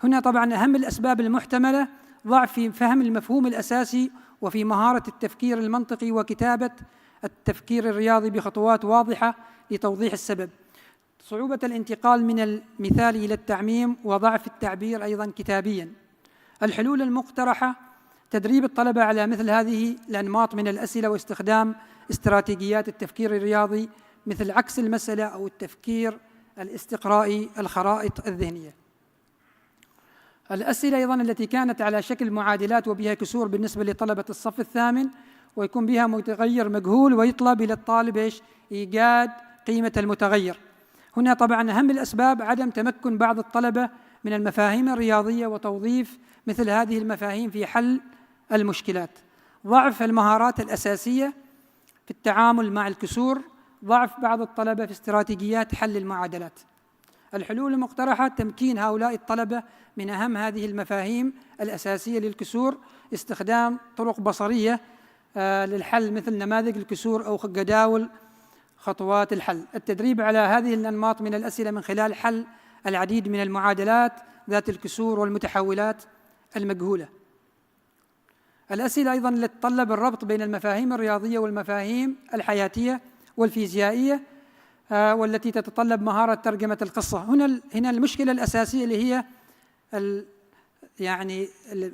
هنا طبعاً أهم الأسباب المحتملة ضعف في فهم المفهوم الأساسي وفي مهارة التفكير المنطقي وكتابة التفكير الرياضي بخطوات واضحة لتوضيح السبب، صعوبة الانتقال من المثال إلى التعميم، وضعف التعبير أيضاً كتابياً. الحلول المقترحة تدريب الطلبة على مثل هذه الأنماط من الأسئلة واستخدام استراتيجيات التفكير الرياضي مثل عكس المسألة أو التفكير الاستقرائي، الخرائط الذهنية. الأسئلة أيضاً التي كانت على شكل معادلات وبها كسور بالنسبة لطلبة الصف الثامن، ويكون بها متغير مجهول ويطلب إلى الطالب إيجاد قيمة المتغير. هنا طبعاً أهم الأسباب عدم تمكن بعض الطلبة من المفاهيم الرياضية وتوظيف مثل هذه المفاهيم في حل المشكلات، ضعف المهارات الأساسية في التعامل مع الكسور، ضعف بعض الطلبة في استراتيجيات حل المعادلات. الحلول المقترحة تمكين هؤلاء الطلبة من أهم هذه المفاهيم الأساسية للكسور، استخدام طرق بصرية للحل مثل نماذج الكسور أو جداول خطوات الحل، التدريب على هذه الأنماط من الأسئلة من خلال حل العديد من المعادلات ذات الكسور والمتحولات المجهولة. الأسئلة أيضاً التي تتطلب الربط بين المفاهيم الرياضية والمفاهيم الحياتية والفيزيائية، والتي تتطلب مهارة ترجمة القصة. هنا المشكلة الأساسية اللي هي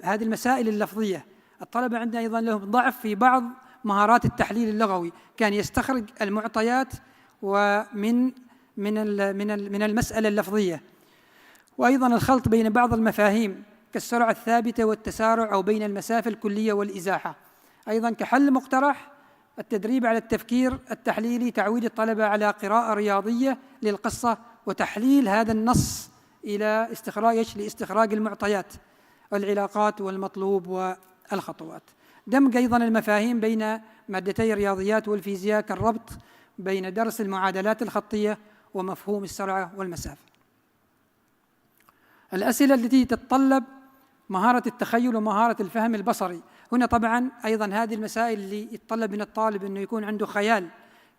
هذه المسائل اللفظية. الطلبة عندنا أيضاً لهم ضعف في بعض مهارات التحليل اللغوي، كان يستخرج المعطيات ومن من المسألة اللفظية، وأيضاً الخلط بين بعض المفاهيم كالسرعة الثابتة والتسارع، أو بين المسافة الكلية والإزاحة. أيضاً كحل مقترح التدريب على التفكير التحليلي، تعويد الطلبة على قراءة رياضية للقصة وتحليل هذا النص إلى لاستخراج المعطيات والعلاقات والمطلوب والخطوات. دمج أيضاً المفاهيم بين مادتي الرياضيات والفيزياء كالربط بين درس المعادلات الخطية ومفهوم السرعة والمسافة. الأسئلة التي تتطلب مهارة التخيل ومهارة الفهم البصري، هنا طبعا أيضا هذه المسائل اللي يتطلب من الطالب أنه يكون عنده خيال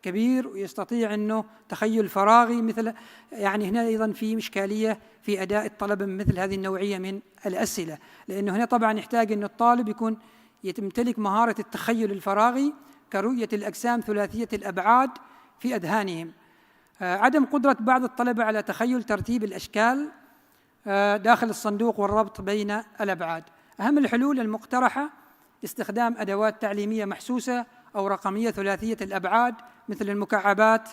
كبير ويستطيع أنه تخيل فراغي، مثل يعني هنا أيضا في إشكالية في أداء الطلبة من مثل هذه النوعية من الأسئلة، لأنه هنا طبعا يحتاج أن الطالب يكون يمتلك مهارة التخيل الفراغي كرؤية الأجسام ثلاثية الأبعاد في أذهانهم. عدم قدرة بعض الطلبة على تخيل ترتيب الأشكال داخل الصندوق والربط بين الأبعاد. أهم الحلول المقترحة استخدام أدوات تعليمية محسوسة أو رقمية ثلاثية الأبعاد مثل المكعبات،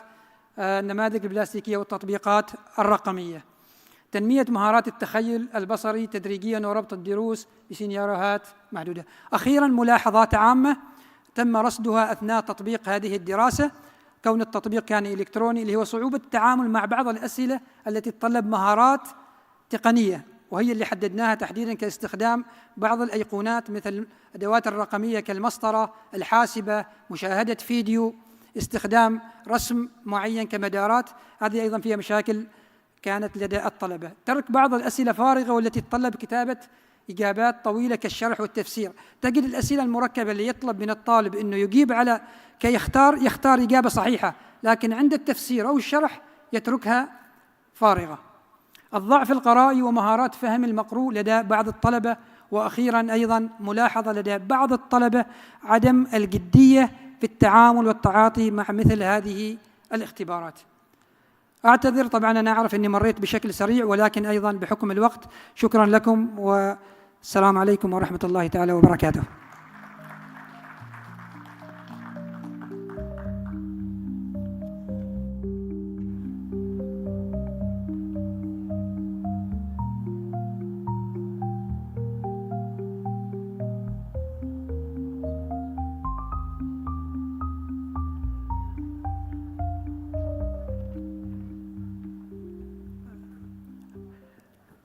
النماذج البلاستيكية والتطبيقات الرقمية. تنمية مهارات التخيل البصري تدريجياً وربط الدروس بسيناريوهات محدودة. أخيراً ملاحظات عامة تم رصدها أثناء تطبيق هذه الدراسة. كون التطبيق كان إلكتروني اللي هو صعوبة التعامل مع بعض الأسئلة التي تتطلب مهارات تقنية، وهي اللي حددناها تحديداً كاستخدام بعض الأيقونات مثل الأدوات الرقمية كالمسطرة، الحاسبة، مشاهدة فيديو، استخدام رسم معين كمدارات. هذه أيضاً فيها مشاكل كانت لدى الطلبة. ترك بعض الأسئلة فارغة والتي تتطلب كتابة إجابات طويلة كالشرح والتفسير. تجد الأسئلة المركبة اللي يطلب من الطالب أنه يجيب على كي يختار إجابة صحيحة، لكن عند التفسير أو الشرح يتركها فارغة. الضعف القرائي ومهارات فهم المقروء لدى بعض الطلبة. وأخيراً أيضاً ملاحظة لدى بعض الطلبة عدم الجدية في التعامل والتعاطي مع مثل هذه الاختبارات. أعتذر طبعاً، أنا أعرف أني مريت بشكل سريع، ولكن أيضاً بحكم الوقت شكراً لكم، والسلام عليكم ورحمة الله تعالى وبركاته.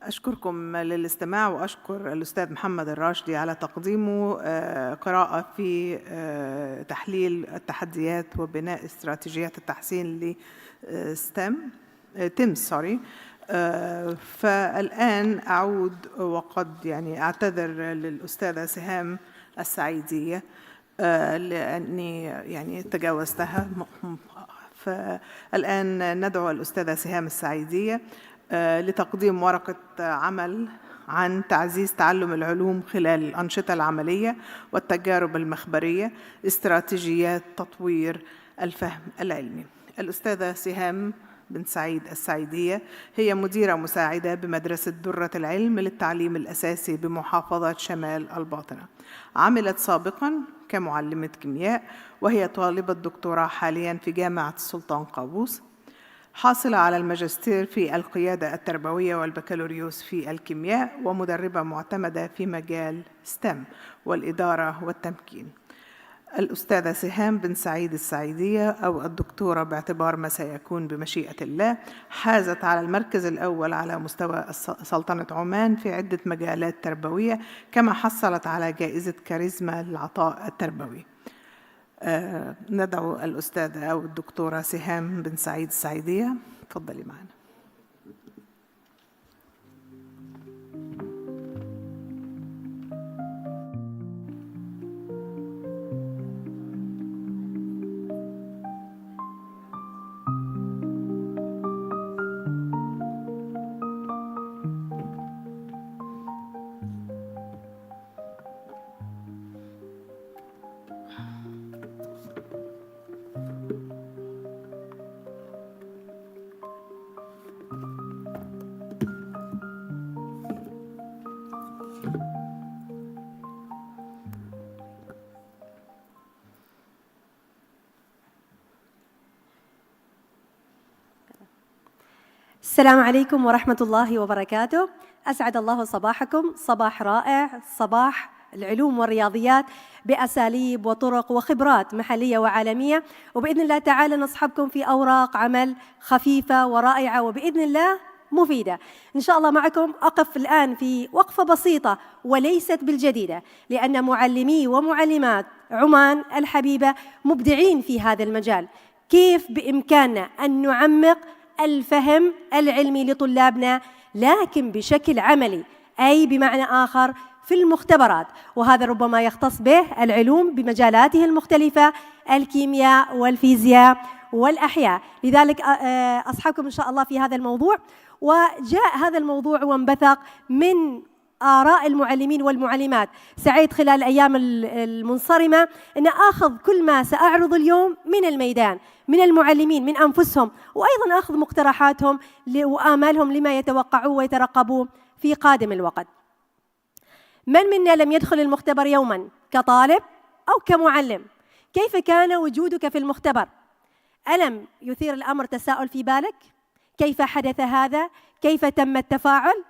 أشكركم للاستماع، وأشكر الأستاذ محمد الراشدي على تقديمه قراءة في تحليل التحديات وبناء استراتيجيات التحسين TIMSS. فالآن أعود وقد أعتذر للأستاذة سهام السعيدية لأني تجاوزتها. فالآن ندعو الأستاذة سهام السعيدية لتقديم ورقة عمل عن تعزيز تعلم العلوم خلال الأنشطة العملية والتجارب المخبرية، استراتيجيات تطوير الفهم العلمي. الأستاذة سهام بن سعيد السعيدية هي مديرة مساعدة بمدرسة درة العلم للتعليم الأساسي بمحافظة شمال الباطنة. عملت سابقاً كمعلمة كيمياء، وهي طالبة دكتوراه حالياً في جامعة السلطان قابوس. حاصلة على الماجستير في القيادة التربوية والبكالوريوس في الكيمياء، ومدربة معتمدة في مجال STEM والإدارة والتمكين. الأستاذة سهام بن سعيد السعيدية أو الدكتورة باعتبار ما سيكون بمشيئة الله، حازت على المركز الأول على مستوى سلطنة عمان في عدة مجالات تربوية، كما حصلت على جائزة كاريزما للعطاء التربوي. ندعو الأستاذة أو الدكتورة سهام بن سعيد السعيدية. تفضلي معنا. السلام عليكم ورحمة الله وبركاته. أسعد الله صباحكم، صباح رائع، صباح العلوم والرياضيات بأساليب وطرق وخبرات محلية وعالمية، وبإذن الله تعالى نصحبكم في أوراق عمل خفيفة ورائعة وبإذن الله مفيدة. إن شاء الله معكم أقف الآن في وقفة بسيطة وليست بالجديدة، لأن معلمي ومعلمات عمان الحبيبة مبدعين في هذا المجال. كيف بإمكاننا أن نعمق الفهم العلمي لطلابنا لكن بشكل عملي، أي بمعنى آخر في المختبرات، وهذا ربما يختص به العلوم بمجالاته المختلفة، الكيمياء والفيزياء والأحياء. لذلك أصحابكم إن شاء الله في هذا الموضوع، وجاء هذا الموضوع وانبثق من آراء المعلمين والمعلمات. سعيد خلال الأيام المنصرمة أن آخذ كل ما سأعرض اليوم من الميدان، من المعلمين، من أنفسهم، وأيضا أخذ مقترحاتهم وآمالهم لما يتوقعوه ويترقبوه في قادم الوقت. من منا لم يدخل المختبر يوما كطالب أو كمعلم؟ كيف كان وجودك في المختبر؟ ألم يثير الأمر تساؤل في بالك؟ كيف حدث هذا؟ كيف تم التفاعل؟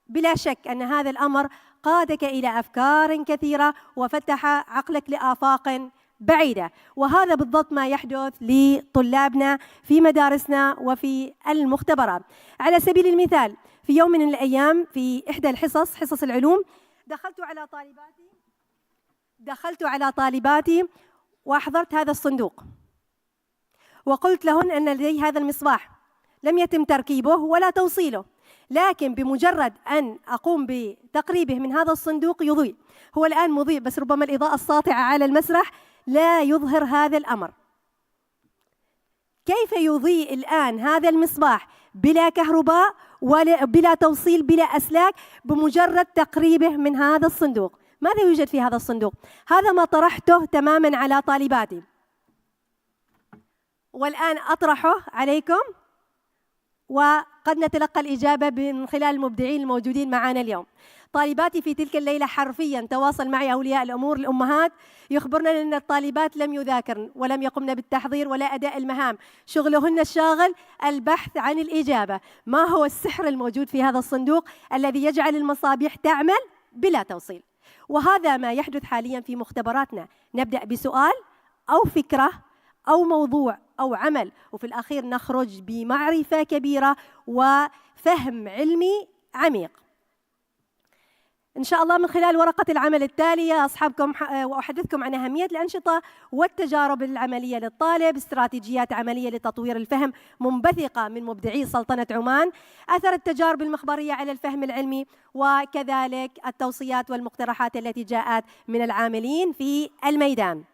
بلا شك أن هذا الأمر قادك إلى أفكار كثيرة وفتح عقلك لآفاق بعيدة، وهذا بالضبط ما يحدث لطلابنا في مدارسنا وفي المختبرات. على سبيل المثال، في يوم من الأيام في إحدى الحصص، حصص العلوم، دخلت على طالباتي وأحضرت هذا الصندوق، وقلت لهن أن لدي هذا المصباح لم يتم تركيبه ولا توصيله، لكن بمجرد أن أقوم بتقريبه من هذا الصندوق يضيء. هو الآن مضيء، بس ربما الإضاءة الساطعة على المسرح لا يظهر هذا الأمر. كيف يضيء الآن هذا المصباح بلا كهرباء ولا بلا توصيل بلا أسلاك بمجرد تقريبه من هذا الصندوق؟ ماذا يوجد في هذا الصندوق؟ هذا ما طرحته تماما على طالباتي، والآن أطرحه عليكم، وقد نتلقى الإجابة من خلال المبدعين الموجودين معنا اليوم. طالباتي في تلك الليلة حرفيا تواصل معي أولياء الأمور الأمهات يخبرنا أن الطالبات لم يذاكرن ولم يقمن بالتحضير ولا أداء المهام، شغلهن الشاغل البحث عن الإجابة. ما هو السحر الموجود في هذا الصندوق الذي يجعل المصابيح تعمل بلا توصيل؟ وهذا ما يحدث حاليا في مختبراتنا. نبدأ بسؤال أو فكرة أو موضوع أو عمل، وفي الأخير نخرج بمعرفة كبيرة وفهم علمي عميق. إن شاء الله من خلال ورقة العمل التالية أصحابكم وأحدثكم عن أهمية الأنشطة والتجارب العملية للطالب، استراتيجيات عملية لتطوير الفهم منبثقة من مبدعي سلطنة عمان، أثر التجارب المخبرية على الفهم العلمي، وكذلك التوصيات والمقترحات التي جاءت من العاملين في الميدان.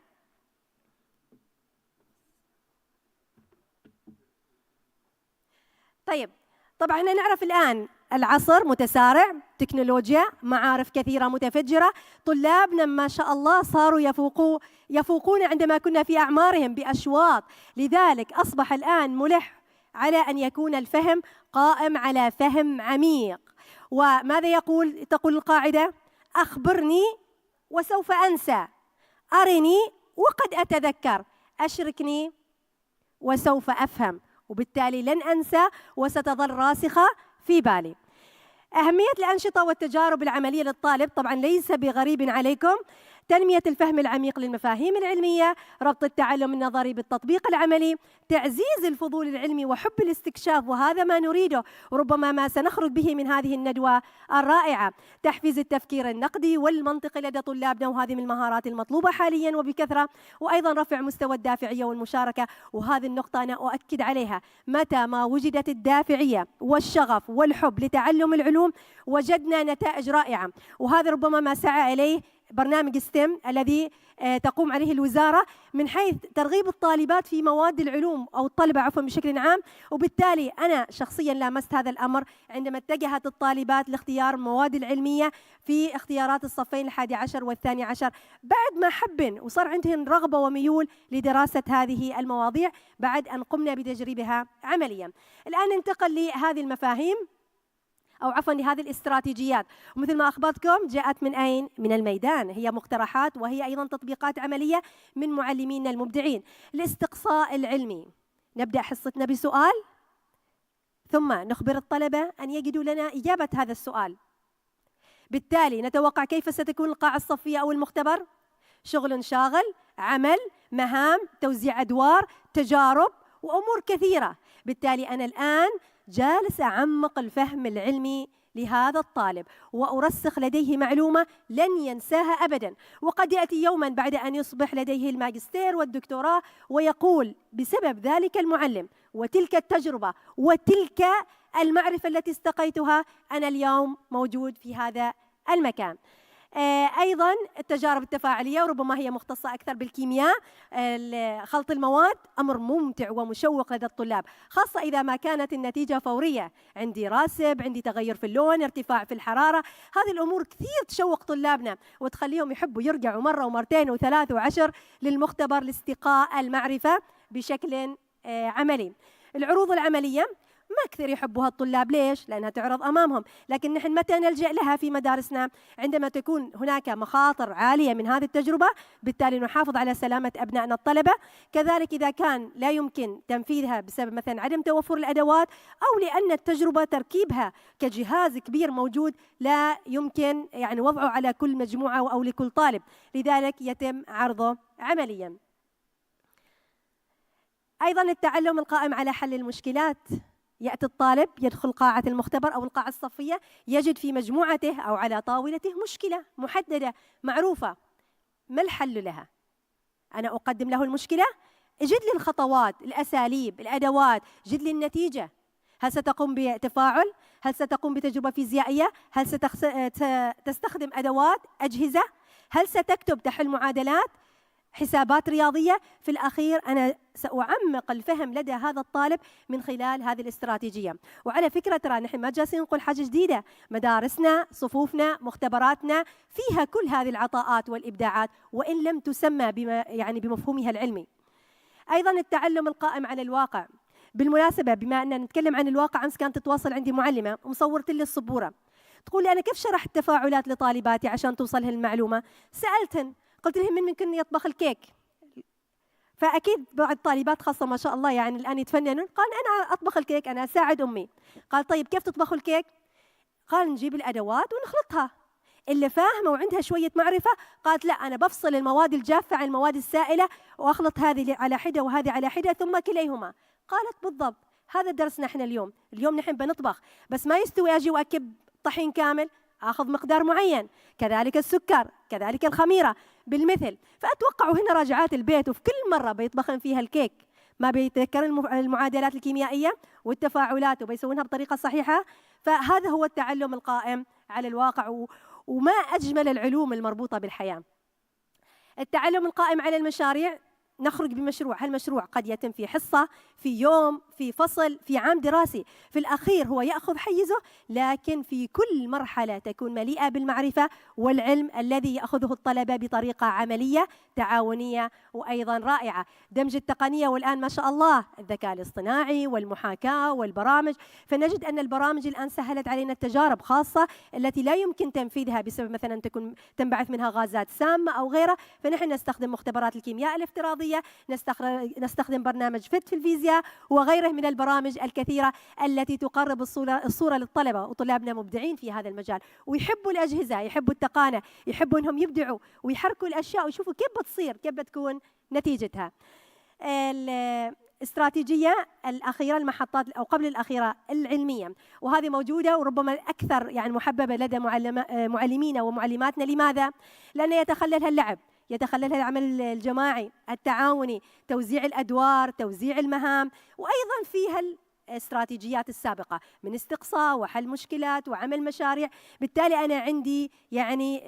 طيب، طبعا نعرف الآن العصر متسارع، تكنولوجيا، معارف كثيرة متفجرة، طلابنا ما شاء الله صاروا يفوقون عندما كنا في أعمارهم بأشواط، لذلك أصبح الآن ملح على أن يكون الفهم قائم على فهم عميق. وماذا تقول القاعدة؟ أخبرني وسوف أنسى، أرني وقد أتذكر، أشركني وسوف أفهم، وبالتالي لن أنسى وستظل راسخة في بالي. أهمية الأنشطة والتجارب العملية للطالب طبعا ليس بغريب عليكم. تنمية الفهم العميق للمفاهيم العلمية، ربط التعلم النظري بالتطبيق العملي، تعزيز الفضول العلمي وحب الاستكشاف، وهذا ما نريده وربما ما سنخرج به من هذه الندوة الرائعة. تحفيز التفكير النقدي والمنطقي لدى طلابنا، وهذه من المهارات المطلوبة حاليا وبكثرة. وأيضا رفع مستوى الدافعية والمشاركة، وهذه النقطة أنا أؤكد عليها، متى ما وجدت الدافعية والشغف والحب لتعلم العلوم وجدنا نتائج رائعة، وهذا ربما ما سعى إليه برنامج ستيم الذي تقوم عليه الوزارة من حيث ترغيب الطالبات في مواد العلوم أو الطلبة عفوا بشكل عام. وبالتالي أنا شخصيا لامست هذا الأمر عندما اتجهت الطالبات لاختيار المواد العلمية في اختيارات الصفين ال11 وال12، بعد ما حبن وصار عندهن رغبة وميول لدراسة هذه المواضيع بعد أن قمنا بتجريبها عمليا. الآن ننتقل لهذه المفاهيم أو عفوا لهذه الاستراتيجيات، ومثل ما أخبرتكم جاءت من أين؟ من الميدان، هي مقترحات وهي أيضا تطبيقات عملية من معلمينا المبدعين. الاستقصاء العلمي، نبدأ حصتنا بسؤال ثم نخبر الطلبة أن يجدوا لنا إجابة هذا السؤال. بالتالي نتوقع كيف ستكون القاعة الصفية أو المختبر؟ شغل شاغل، عمل، مهام، توزيع أدوار، تجارب وأمور كثيرة. بالتالي أنا الآن جالس أعمق الفهم العلمي لهذا الطالب وأرسخ لديه معلومة لن ينساها أبدا، وقد يأتي يوما بعد أن يصبح لديه الماجستير والدكتوراه ويقول بسبب ذلك المعلم وتلك التجربة وتلك المعرفة التي استقيتها أنا اليوم موجود في هذا المكان. أيضاً التجارب التفاعلية، وربما هي مختصة أكثر بالكيمياء، خلط المواد أمر ممتع ومشوق لدى الطلاب، خاصة إذا ما كانت النتيجة فورية، عندي راسب، عندي تغير في اللون، ارتفاع في الحرارة. هذه الأمور كثير تشوق طلابنا وتخليهم يحبوا يرجعوا مرة ومرتين وثلاث وعشر للمختبر لاستقاء المعرفة بشكل عملي. العروض العملية ما كثير يحبوها الطلاب، ليش؟ لأنها تعرض أمامهم، لكن نحن متى نلجأ لها في مدارسنا؟ عندما تكون هناك مخاطر عالية من هذه التجربة، بالتالي نحافظ على سلامة أبنائنا الطلبة. كذلك إذا كان لا يمكن تنفيذها بسبب مثلا عدم توفر الأدوات، أو لأن التجربة تركيبها كجهاز كبير موجود لا يمكن يعني وضعه على كل مجموعة أو لكل طالب، لذلك يتم عرضه عملياً. أيضاً التعلم القائم على حل المشكلات. يأتي الطالب يدخل قاعة المختبر أو القاعة الصفية، يجد في مجموعته أو على طاولته مشكلة محددة معروفة، ما الحل لها؟ أنا أقدم له المشكلة، اجد لي الخطوات، الأساليب، الأدوات، جد لي النتيجة. هل ستقوم بتفاعل؟ هل ستقوم بتجربة فيزيائية؟ هل ستستخدم أدوات، أجهزة؟ هل ستكتب تحل معادلات، حسابات رياضية؟ في الأخير أنا سأعمق الفهم لدى هذا الطالب من خلال هذه الاستراتيجية. وعلى فكرة ترى نحن ما جالسين نقول حاجة جديدة، مدارسنا، صفوفنا، مختبراتنا فيها كل هذه العطاءات والإبداعات، وإن لم تسمى يعني بمفهومها العلمي. أيضا التعلم القائم على الواقع. بالمناسبة بما أننا نتكلم عن الواقع، أمس كانت تتواصل عندي معلمة ومصورت لي السبورة، تقول لي أنا كيف شرح التفاعلات لطالباتي عشان توصلها المعلومة؟ سألتهن قلت لهم من ممكن يطبخ الكيك؟ فأكيد بعض الطالبات خاصة ما شاء الله يعني الآن يتفننون، قال أنا أطبخ الكيك، أنا أساعد أمي. قال طيب كيف تطبخوا الكيك؟ قال نجيب الأدوات ونخلطها. اللي فاهمة وعندها شوية معرفة قالت لا، أنا بفصل المواد الجافة عن المواد السائلة وأخلط هذه على حدة وهذه على حدة ثم كليهما. قالت بالضبط هذا درسنا احنا اليوم نحن بنطبخ، بس ما يستوي أجي وأكب طحين كامل، أخذ مقدار معين، كذلك السكر، كذلك الخميرة بالمثل. فأتوقع هنا راجعات البيت وفي كل مرة بيطبخن فيها الكيك ما بيتذكرن المعادلات الكيميائية والتفاعلات وبيسوونها بطريقة صحيحة. فهذا هو التعلم القائم على الواقع، وما أجمل العلوم المربوطة بالحياة. التعلم القائم على المشاريع. نخرج بمشروع، هالمشروع قد يتم في حصة، في يوم، في فصل، في عام دراسي، في الأخير هو يأخذ حيزه، لكن في كل مرحلة تكون مليئة بالمعرفة والعلم الذي يأخذه الطلبة بطريقة عملية تعاونية وأيضا رائعة. دمج التقنية، والآن ما شاء الله الذكاء الاصطناعي والمحاكاة والبرامج، فنجد أن البرامج الآن سهلت علينا التجارب، خاصة التي لا يمكن تنفيذها بسبب مثلا تنبعث منها غازات سامة أو غيرها، فنحن نستخدم مختبرات الكيمياء الافتراضية، نستخدم برنامج فت في الفيزياء وغيره من البرامج الكثيرة التي تقرب الصورة للطلبة. وطلابنا مبدعين في هذا المجال ويحبوا الأجهزة، يحبوا التقانة، يحبوا أنهم يبدعوا ويحركوا الأشياء ويشوفوا كيف بتصير، كيف بتكون نتيجتها. الاستراتيجية الأخيرة، المحطات أو قبل الأخيرة العلمية، وهذه موجودة وربما أكثر يعني محببة لدى معلمينا ومعلماتنا. لماذا؟ لأن يتخللها اللعب، يتخللها العمل الجماعي التعاوني، توزيع الأدوار، توزيع المهام، وأيضا فيها الاستراتيجيات السابقة من استقصاء وحل مشكلات وعمل مشاريع. بالتالي أنا عندي يعني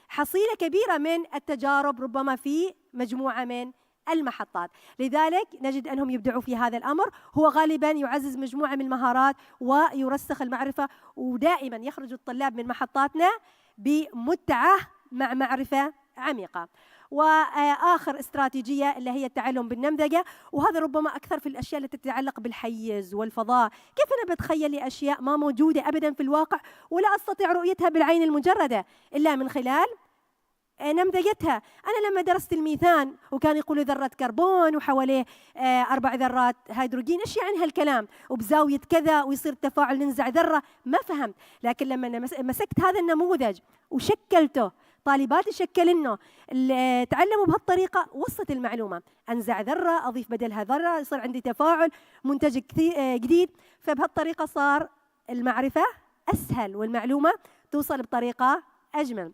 حصيلة كبيرة من التجارب ربما في مجموعة من المحطات. لذلك نجد أنهم يبدعوا في هذا الأمر، هو غالبا يعزز مجموعة من المهارات ويرسخ المعرفة، ودائما يخرج الطلاب من محطاتنا بمتعة مع معرفة عميقة. وآخر استراتيجية اللي هي التعلم بالنمذجة، وهذا ربما أكثر في الأشياء التي تتعلق بالحيز والفضاء. كيف أنا بتخيل لي أشياء ما موجودة أبدا في الواقع ولا أستطيع رؤيتها بالعين المجردة إلا من خلال نمذجتها. أنا لما درست الميثان وكان يقولوا ذرة كربون وحواليه 4 ذرات هيدروجين، إيش يعني هالكلام؟ وبزاوية كذا ويصير تفاعل ننزع ذرة، ما فهمت. لكن لما مسكت هذا النموذج وشكلته، طالباتي شكلنه، تعلموا بهالطريقة، وصلت المعلومة، أنزع ذرة أضيف بدلها ذرة، يصير عندي تفاعل، منتج جديد. فبهالطريقة صار المعرفة أسهل والمعلومة توصل بطريقة أجمل.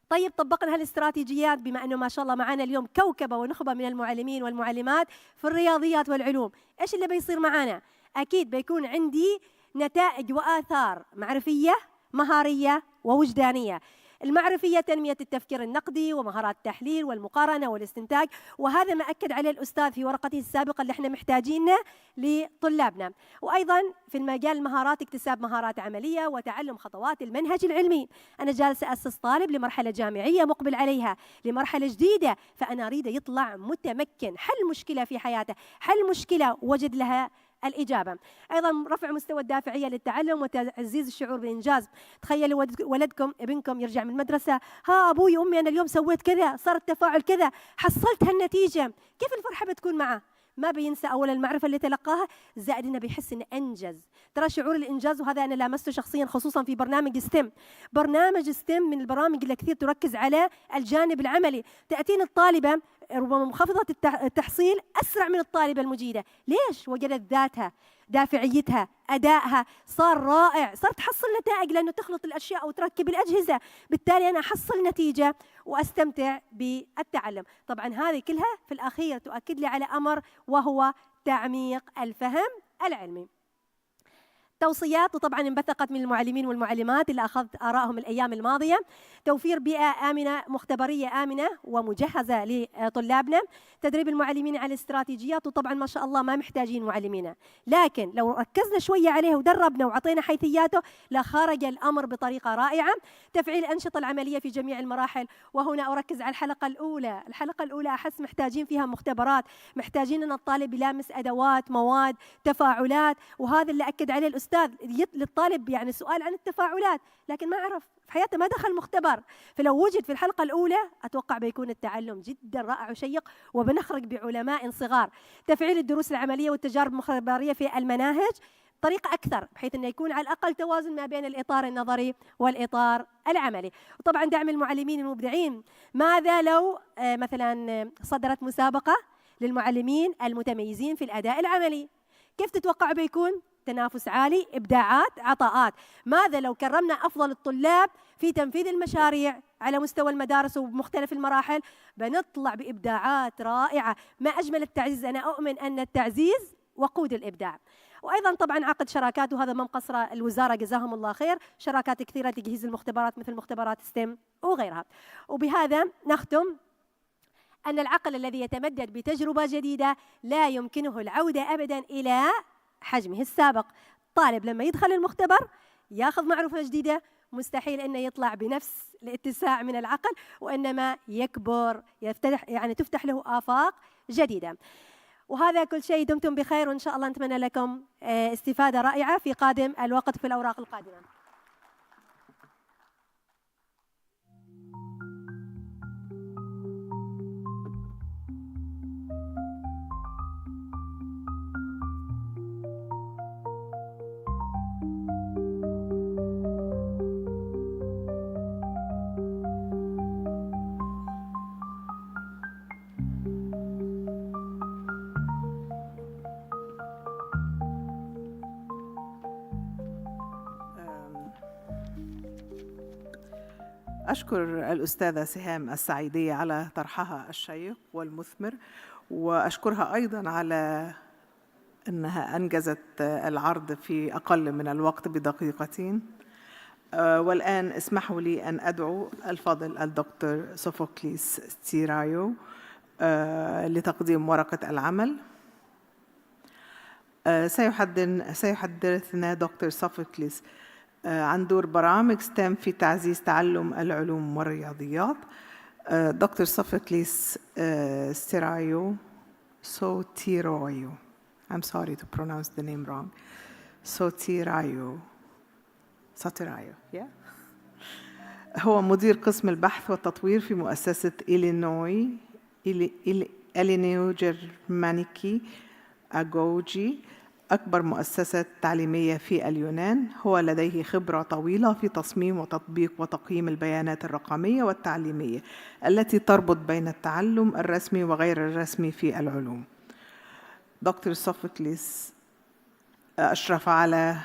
طيب طبقنا هالاستراتيجيات، بما أنه ما شاء الله معنا اليوم كوكبة ونخبة من المعلمين والمعلمات في الرياضيات والعلوم، إيش اللي بيصير معنا؟ أكيد بيكون عندي نتائج وآثار معرفية، مهارية ووجدانية. المعرفية تنمية التفكير النقدي ومهارات التحليل والمقارنة والاستنتاج، وهذا ما أكد عليه الأستاذ في ورقته السابقة اللي احنا محتاجينه لطلابنا. وأيضا في المجال المهارات اكتساب مهارات عملية وتعلم خطوات المنهج العلمي. أنا جالسة أسس طالب لمرحلة جامعية مقبل عليها لمرحلة جديدة، فأنا أريد يطلع متمكن، حل مشكلة في حياته، حل مشكلة وجد لها الإجابة. أيضا رفع مستوى الدافعية للتعلم وتعزيز الشعور بالإنجاز. تخيلوا ولدكم ابنكم يرجع من المدرسة، ها أبوي أمي أنا اليوم سويت كذا، صار التفاعل كذا، حصلت هالنتيجة، كيف الفرحة بتكون معه؟ ما بينسى أولا المعرفة اللي تلقاها، زائد إنه بيحس إنه أنجز. ترى شعور الإنجاز، وهذا أنا لامسته شخصيا خصوصا في برنامج ستيم. برنامج ستيم من البرامج اللي كثير تركز على الجانب العملي. تأتينا الطالبة ربما منخفضة التحصيل أسرع من الطالبة المجيدة. ليش؟ وجدت ذاتها، دافعيتها، أدائها صار رائع، صارت تحصل نتائج لأنه تخلط الأشياء أو تركب الأجهزة. بالتالي أنا أحصل نتيجة وأستمتع بالتعلم. طبعا هذه كلها في الأخير تؤكد لي على أمر، وهو تعميق الفهم العلمي. توصيات، وطبعا انبثقت من المعلمين والمعلمات اللي أخذت آرائهم الأيام الماضية. توفير بيئة آمنة، مختبرية آمنة ومجهزة لطلابنا. تدريب المعلمين على الاستراتيجيات، وطبعا ما شاء الله ما محتاجين معلمين، لكن لو ركزنا شوية عليه ودربنا وعطينا حيثياته لخرج الأمر بطريقة رائعة. تفعيل الأنشطة العملية في جميع المراحل، وهنا أركز على الحلقة الأولى. الحلقة الأولى أحس محتاجين فيها مختبرات، محتاجين أن الطالب يلامس أدوات، مواد، تفاعلات، وهذا اللي أكد عليه الأستاذ للطالب يعني سؤال عن التفاعلات، لكن ما عرف في حياته، ما دخل مختبر. فلو وجد في الحلقة الأولى أتوقع بيكون التعلم جدا رائع وشيق، وبنخرج بعلماء صغار. تفعيل الدروس العملية والتجارب المختبرية في المناهج طريقة أكثر، بحيث أنه يكون على الأقل توازن ما بين الإطار النظري والإطار العملي. وطبعا دعم المعلمين المبدعين. ماذا لو مثلا صدرت مسابقة للمعلمين المتميزين في الأداء العملي؟ كيف تتوقع بيكون؟ تنافس عالي، إبداعات، عطاءات. ماذا لو كرمنا أفضل الطلاب في تنفيذ المشاريع على مستوى المدارس وبمختلف المراحل؟ بنطلع بإبداعات رائعة. ما أجمل التعزيز، أنا أؤمن أن التعزيز وقود الإبداع. وأيضا طبعا عقد شراكات، وهذا ما مقصرة الوزارة جزاهم الله خير، شراكات كثيرة تجهيز المختبرات مثل مختبرات ستيم وغيرها. وبهذا نختم أن العقل الذي يتمدد بتجربة جديدة لا يمكنه العودة أبدا إلى حجمه السابق. طالب لما يدخل المختبر ياخذ معرفة جديدة، مستحيل أنه يطلع بنفس الاتساع من العقل، وإنما يكبر، يفتح يعني تفتح له آفاق جديدة. وهذا كل شيء. دمتم بخير، وإن شاء الله نتمنى لكم استفادة رائعة في قادم الوقت في الأوراق القادمة. أشكر الأستاذة سهام السعيدية على طرحها الشيق والمثمر، وأشكرها أيضاً على أنها أنجزت العرض في أقل من الوقت بدقيقتين. والآن اسمحوا لي أن أدعو الفاضل الدكتور سوفوكليس ستيرايو لتقديم ورقة العمل. سيحدثنا دكتور سوفوكليس عن دور برامج ستيم في تعزيز تعلم العلوم والرياضيات. دكتور سوفوكليس ستيرايو I'm sorry to pronounce the name wrong. Satirayo. Yeah. هو مدير قسم البحث والتطوير في مؤسسة إلينوي جرمانيكي أجوجي، أكبر مؤسسة تعليمية في اليونان. هو لديه خبرة طويلة في تصميم وتطبيق وتقييم البيانات الرقمية والتعليمية التي تربط بين التعلم الرسمي وغير الرسمي في العلوم. دكتور سوفوكليس أشرف على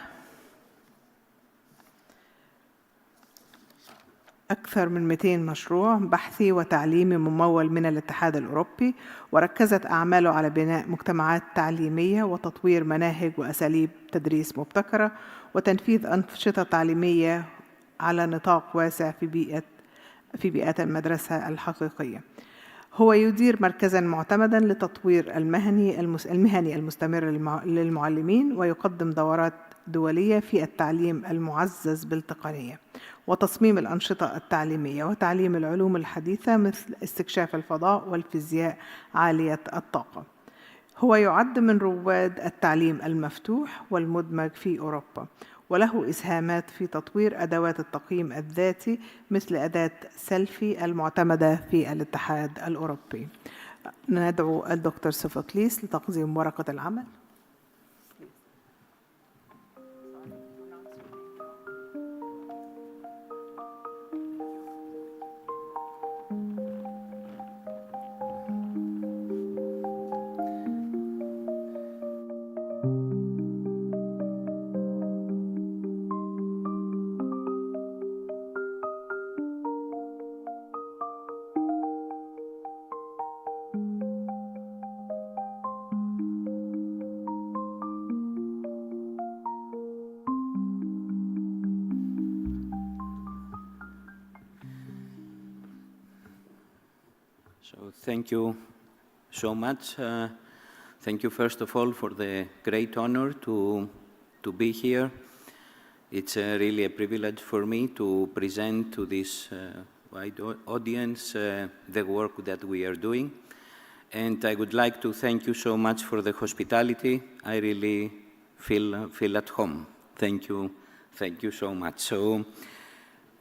أكثر من 200 مشروع بحثي وتعليمي ممول من الاتحاد الأوروبي، وركزت أعماله على بناء مجتمعات تعليمية وتطوير مناهج وأساليب تدريس مبتكرة وتنفيذ أنشطة تعليمية على نطاق واسع في بيئة في بيئات المدرسة الحقيقية. هو يدير مركزاً معتمداً لتطوير المهني المستمر للمعلمين، ويقدم دورات دولية في التعليم المعزز بالتقنية وتصميم الأنشطة التعليمية وتعليم العلوم الحديثة مثل استكشاف الفضاء والفيزياء عالية الطاقة. هو يعد من رواد التعليم المفتوح والمدمج في أوروبا، وله إسهامات في تطوير أدوات التقييم الذاتي مثل أداة سيلفي المعتمدة في الاتحاد الأوروبي. ندعو الدكتور سوفوكليس لتقديم ورقة العمل. So thank you so much. Thank you first of all for the great honor to be here. It's really a privilege for me to present to this wide audience the work that we are doing. And I would like to thank you so much for the hospitality. I really feel at home. Thank you so much. So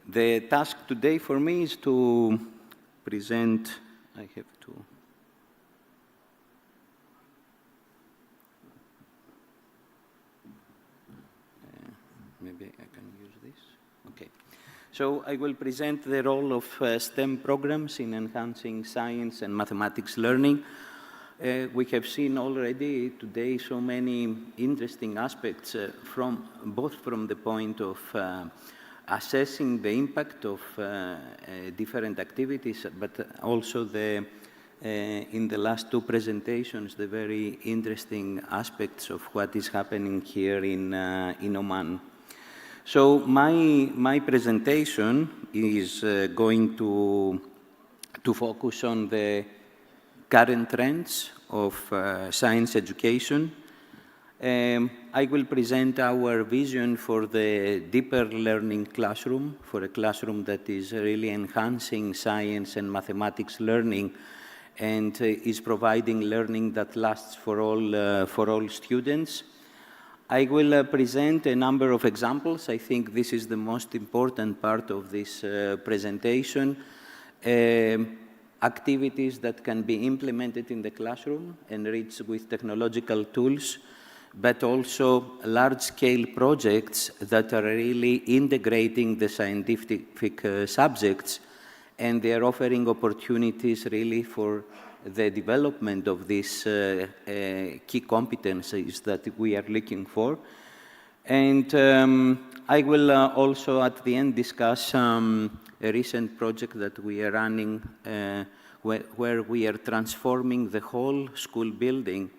the task today for me is to present. I have to. Maybe I can use this. Okay. So I will present the role of STEM programs in enhancing science and mathematics learning. We have seen already today so many interesting aspects both from the point of assessing the impact of different activities, but also in the last two presentations, the very interesting aspects of what is happening here in Oman. So my presentation is going to focus on the current trends of science education. I will present our vision for the deeper learning classroom, for a classroom that is really enhancing science and mathematics learning and is providing learning that lasts for all students. I will present a number of examples. I think this is the most important part of this presentation. Activities that can be implemented in the classroom, enriched with technological tools, but also large-scale projects that are really integrating the scientific subjects, and they are offering opportunities really for the development of these key competencies that we are looking for. And I will also at the end discuss a recent project that we are running where we are transforming the whole school building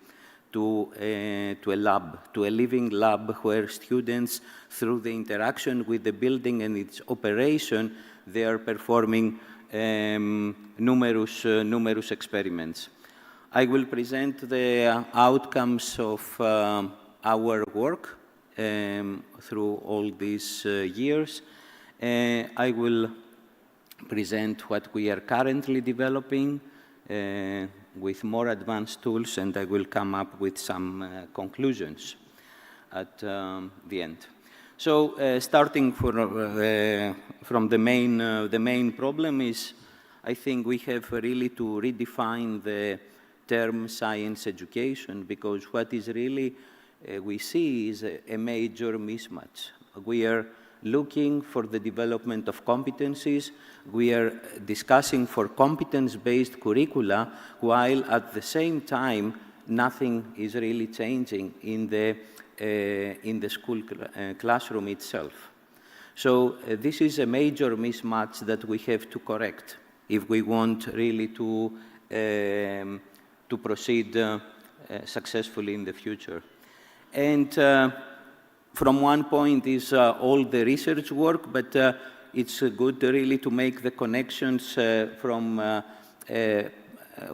to a lab, to a living lab where students, through the interaction with the building and its operation, they are performing numerous experiments. I will present the outcomes of our work through all these years. I will present what we are currently developing with more advanced tools, and I will come up with some conclusions at the end. So starting from the main problem is, I think we have really to redefine the term science education, because what is really we see is a major mismatch. We are looking for the development of competencies. We are discussing for competence-based curricula, while at the same time, nothing is really changing in the school classroom itself. So this is a major mismatch that we have to correct if we want really to proceed successfully in the future. And from one point is all the research work, but it's good really to make the connections from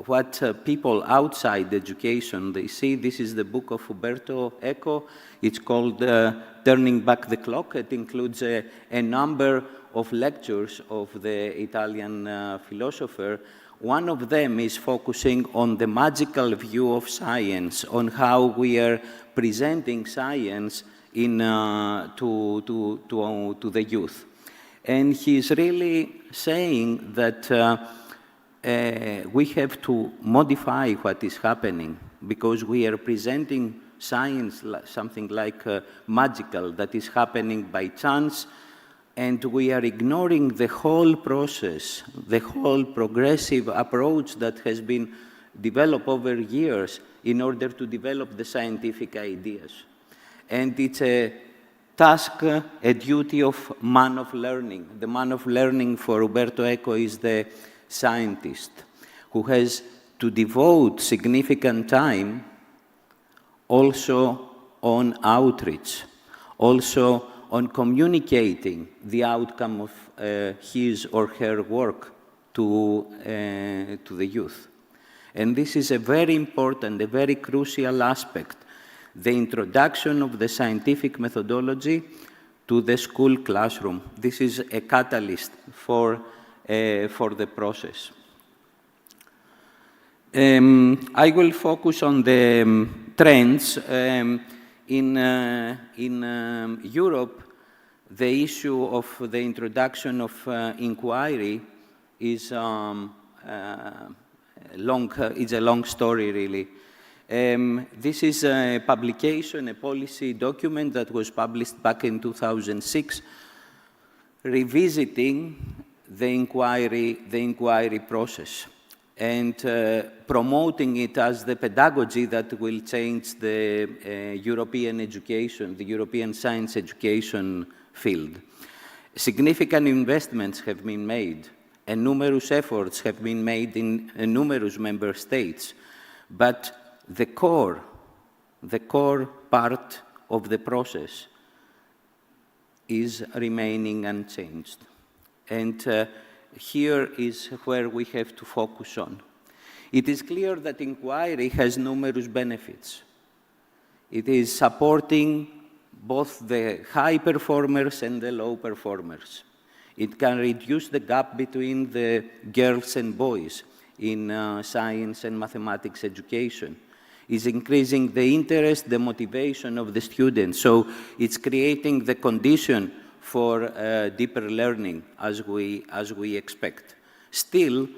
what people outside education, they see. This is the book of Umberto Eco. It's called Turning Back the Clock. It includes a number of lectures of the Italian philosopher. One of them is focusing on the magical view of science, on how we are presenting science in, to the youth. And he's really saying that we have to modify what is happening, because we are presenting science something like magical that is happening by chance, and we are ignoring the whole process, the whole progressive approach that has been developed over years in order to develop the scientific ideas. And it's a task, a duty of man of learning. The man of learning for Umberto Eco is the scientist who has to devote significant time also on outreach, also on communicating the outcome of his or her work to the youth. And this is a very important, a very crucial aspect, the introduction of the scientific methodology to the school classroom. This is a catalyst for the process. I will focus on the trends. In Europe, the issue of the introduction of inquiry is it's a long story, really. This is a publication, a policy document that was published back in 2006, revisiting the inquiry process and promoting it as the pedagogy that will change the European education, the European science education field. Significant investments have been made, and numerous efforts have been made in numerous member states, but the core part of the process is remaining unchanged. And here is where we have to focus on. It is clear that inquiry has numerous benefits. It is supporting both the high performers and the low performers. It can reduce the gap between the girls and boys in science and mathematics education. It's increasing the interest, the motivation of the students. So it's creating the condition for deeper learning as we expect. Still,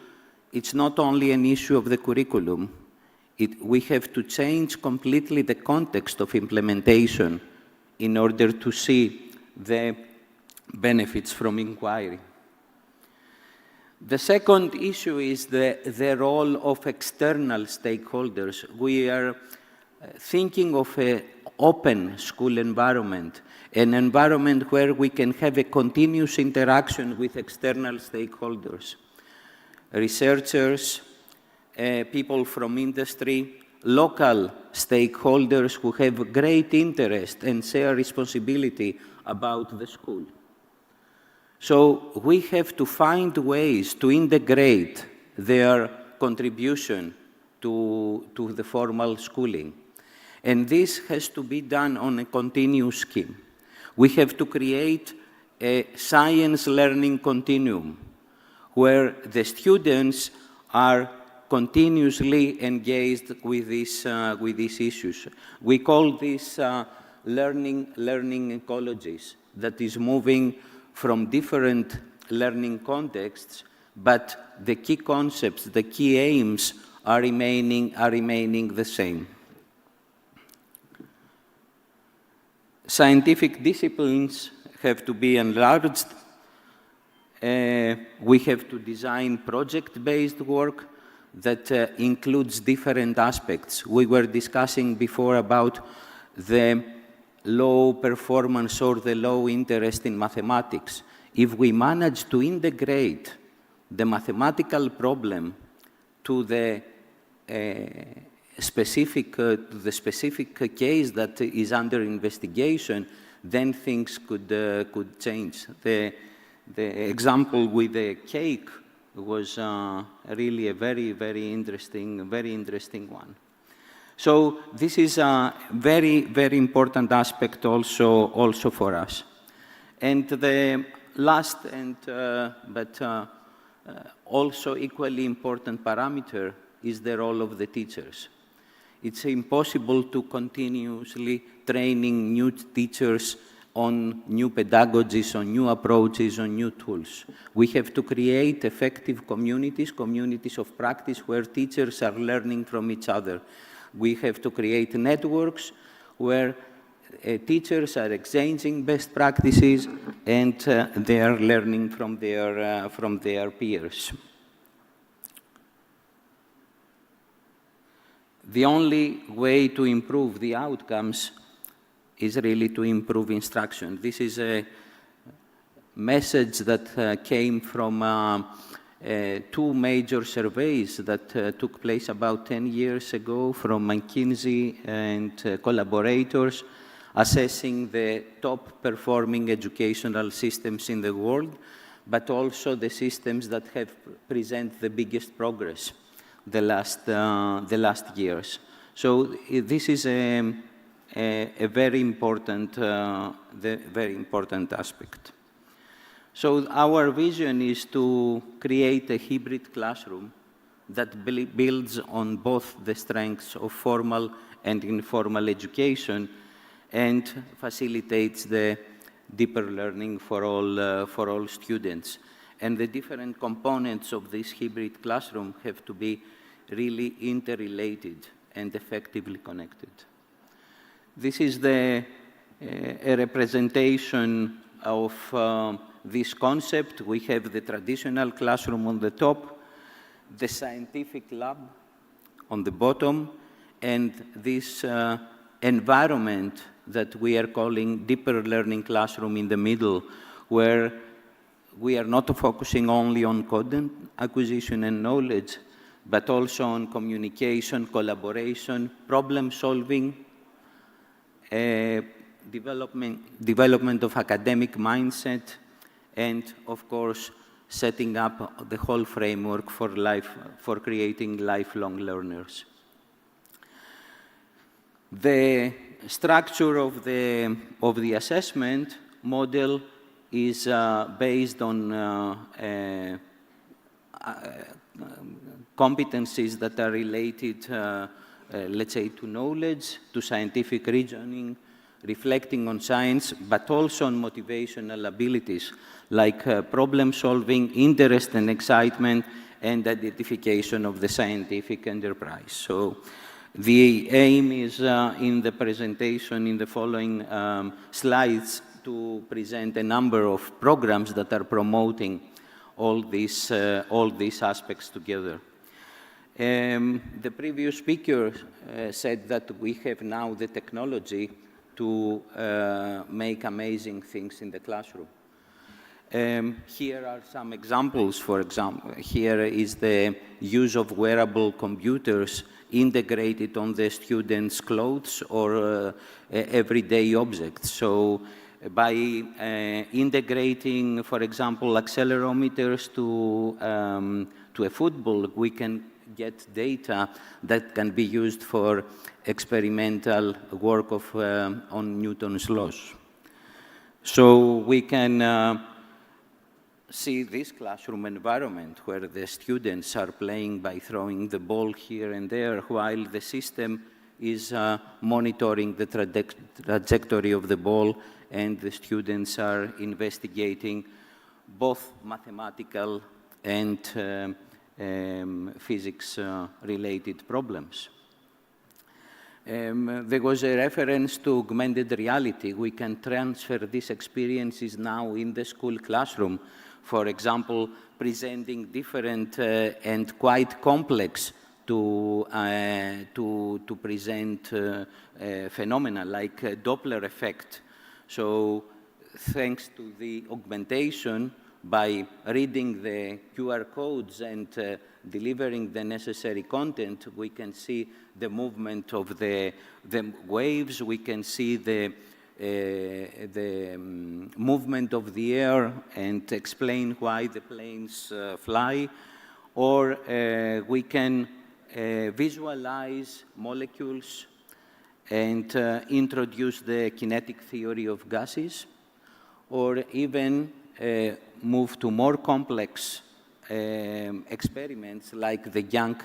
it's not only an issue of the curriculum. We have to change completely the context of implementation in order to see the benefits from inquiry. The second issue is the role of external stakeholders. We are thinking of an open school environment, an environment where we can have a continuous interaction with external stakeholders, researchers, people from industry, local stakeholders who have great interest and share responsibility about the school. So we have to find ways to integrate their contribution to the formal schooling. And this has to be done on a continuous scheme. We have to create a science learning continuum where the students are continuously engaged with these issues. We call this learning ecologies, that is moving from different learning contexts, but the key concepts, the key aims are remaining the same. Scientific disciplines have to be enlarged. We have to design project-based work that includes different aspects. We were discussing before about the low performance or the low interest in mathematics. If we manage to integrate the mathematical problem to the specific case that is under investigation, then things could change. example with the cake was really a very, very interesting one. So this is a very, very important aspect also for us. And the last but also equally important parameter is the role of the teachers. It's impossible to continuously training new teachers on new pedagogies, on new approaches, on new tools. We have to create effective communities of practice where teachers are learning from each other. We have to create networks where teachers are exchanging best practices and they are learning from their peers. The only way to improve the outcomes is really to improve instruction. This is a message that came from two major surveys that took place about 10 years ago from McKinsey and collaborators, assessing the top performing educational systems in the world, but also the systems that have present the biggest progress the last years. So this is a very important aspect. So our vision is to create a hybrid classroom that builds on both the strengths of formal and informal education and facilitates the deeper learning for all students. And the different components of this hybrid classroom have to be really interrelated and effectively connected. This is a representation of this concept. We have the traditional classroom on the top, the scientific lab on the bottom, and this environment that we are calling deeper learning classroom in the middle, where we are not focusing only on content acquisition and knowledge, but also on communication, collaboration, problem solving, development of academic mindset, and of course, setting up the whole framework for creating lifelong learners. The structure of the assessment model is based on competencies that are related, let's say, to knowledge, to scientific reasoning, reflecting on science, but also on motivational abilities like problem solving, interest and excitement, and identification of the scientific enterprise. So the aim is in the presentation, in the following slides, to present a number of programs that are promoting all these aspects together. The previous speaker said that we have now the technology to make amazing things in the classroom. Here are some examples. For example, here is the use of wearable computers integrated on the students' clothes or everyday objects. So by integrating, for example, accelerometers to a football, we can get data that can be used for experimental work on Newton's laws. So we can see this classroom environment where the students are playing by throwing the ball here and there, while the system is monitoring the trajectory of the ball, and the students are investigating both mathematical and physics-related problems. There was a reference to augmented reality. We can transfer these experiences now in the school classroom. For example, presenting different and quite complex to present phenomena like Doppler effect. So thanks to the augmentation, by reading the QR codes and delivering the necessary content, we can see the movement of the waves, we can see the movement of the air and explain why the planes fly, or we can visualize molecules and introduce the kinetic theory of gases, or even move to more complex experiments like the Young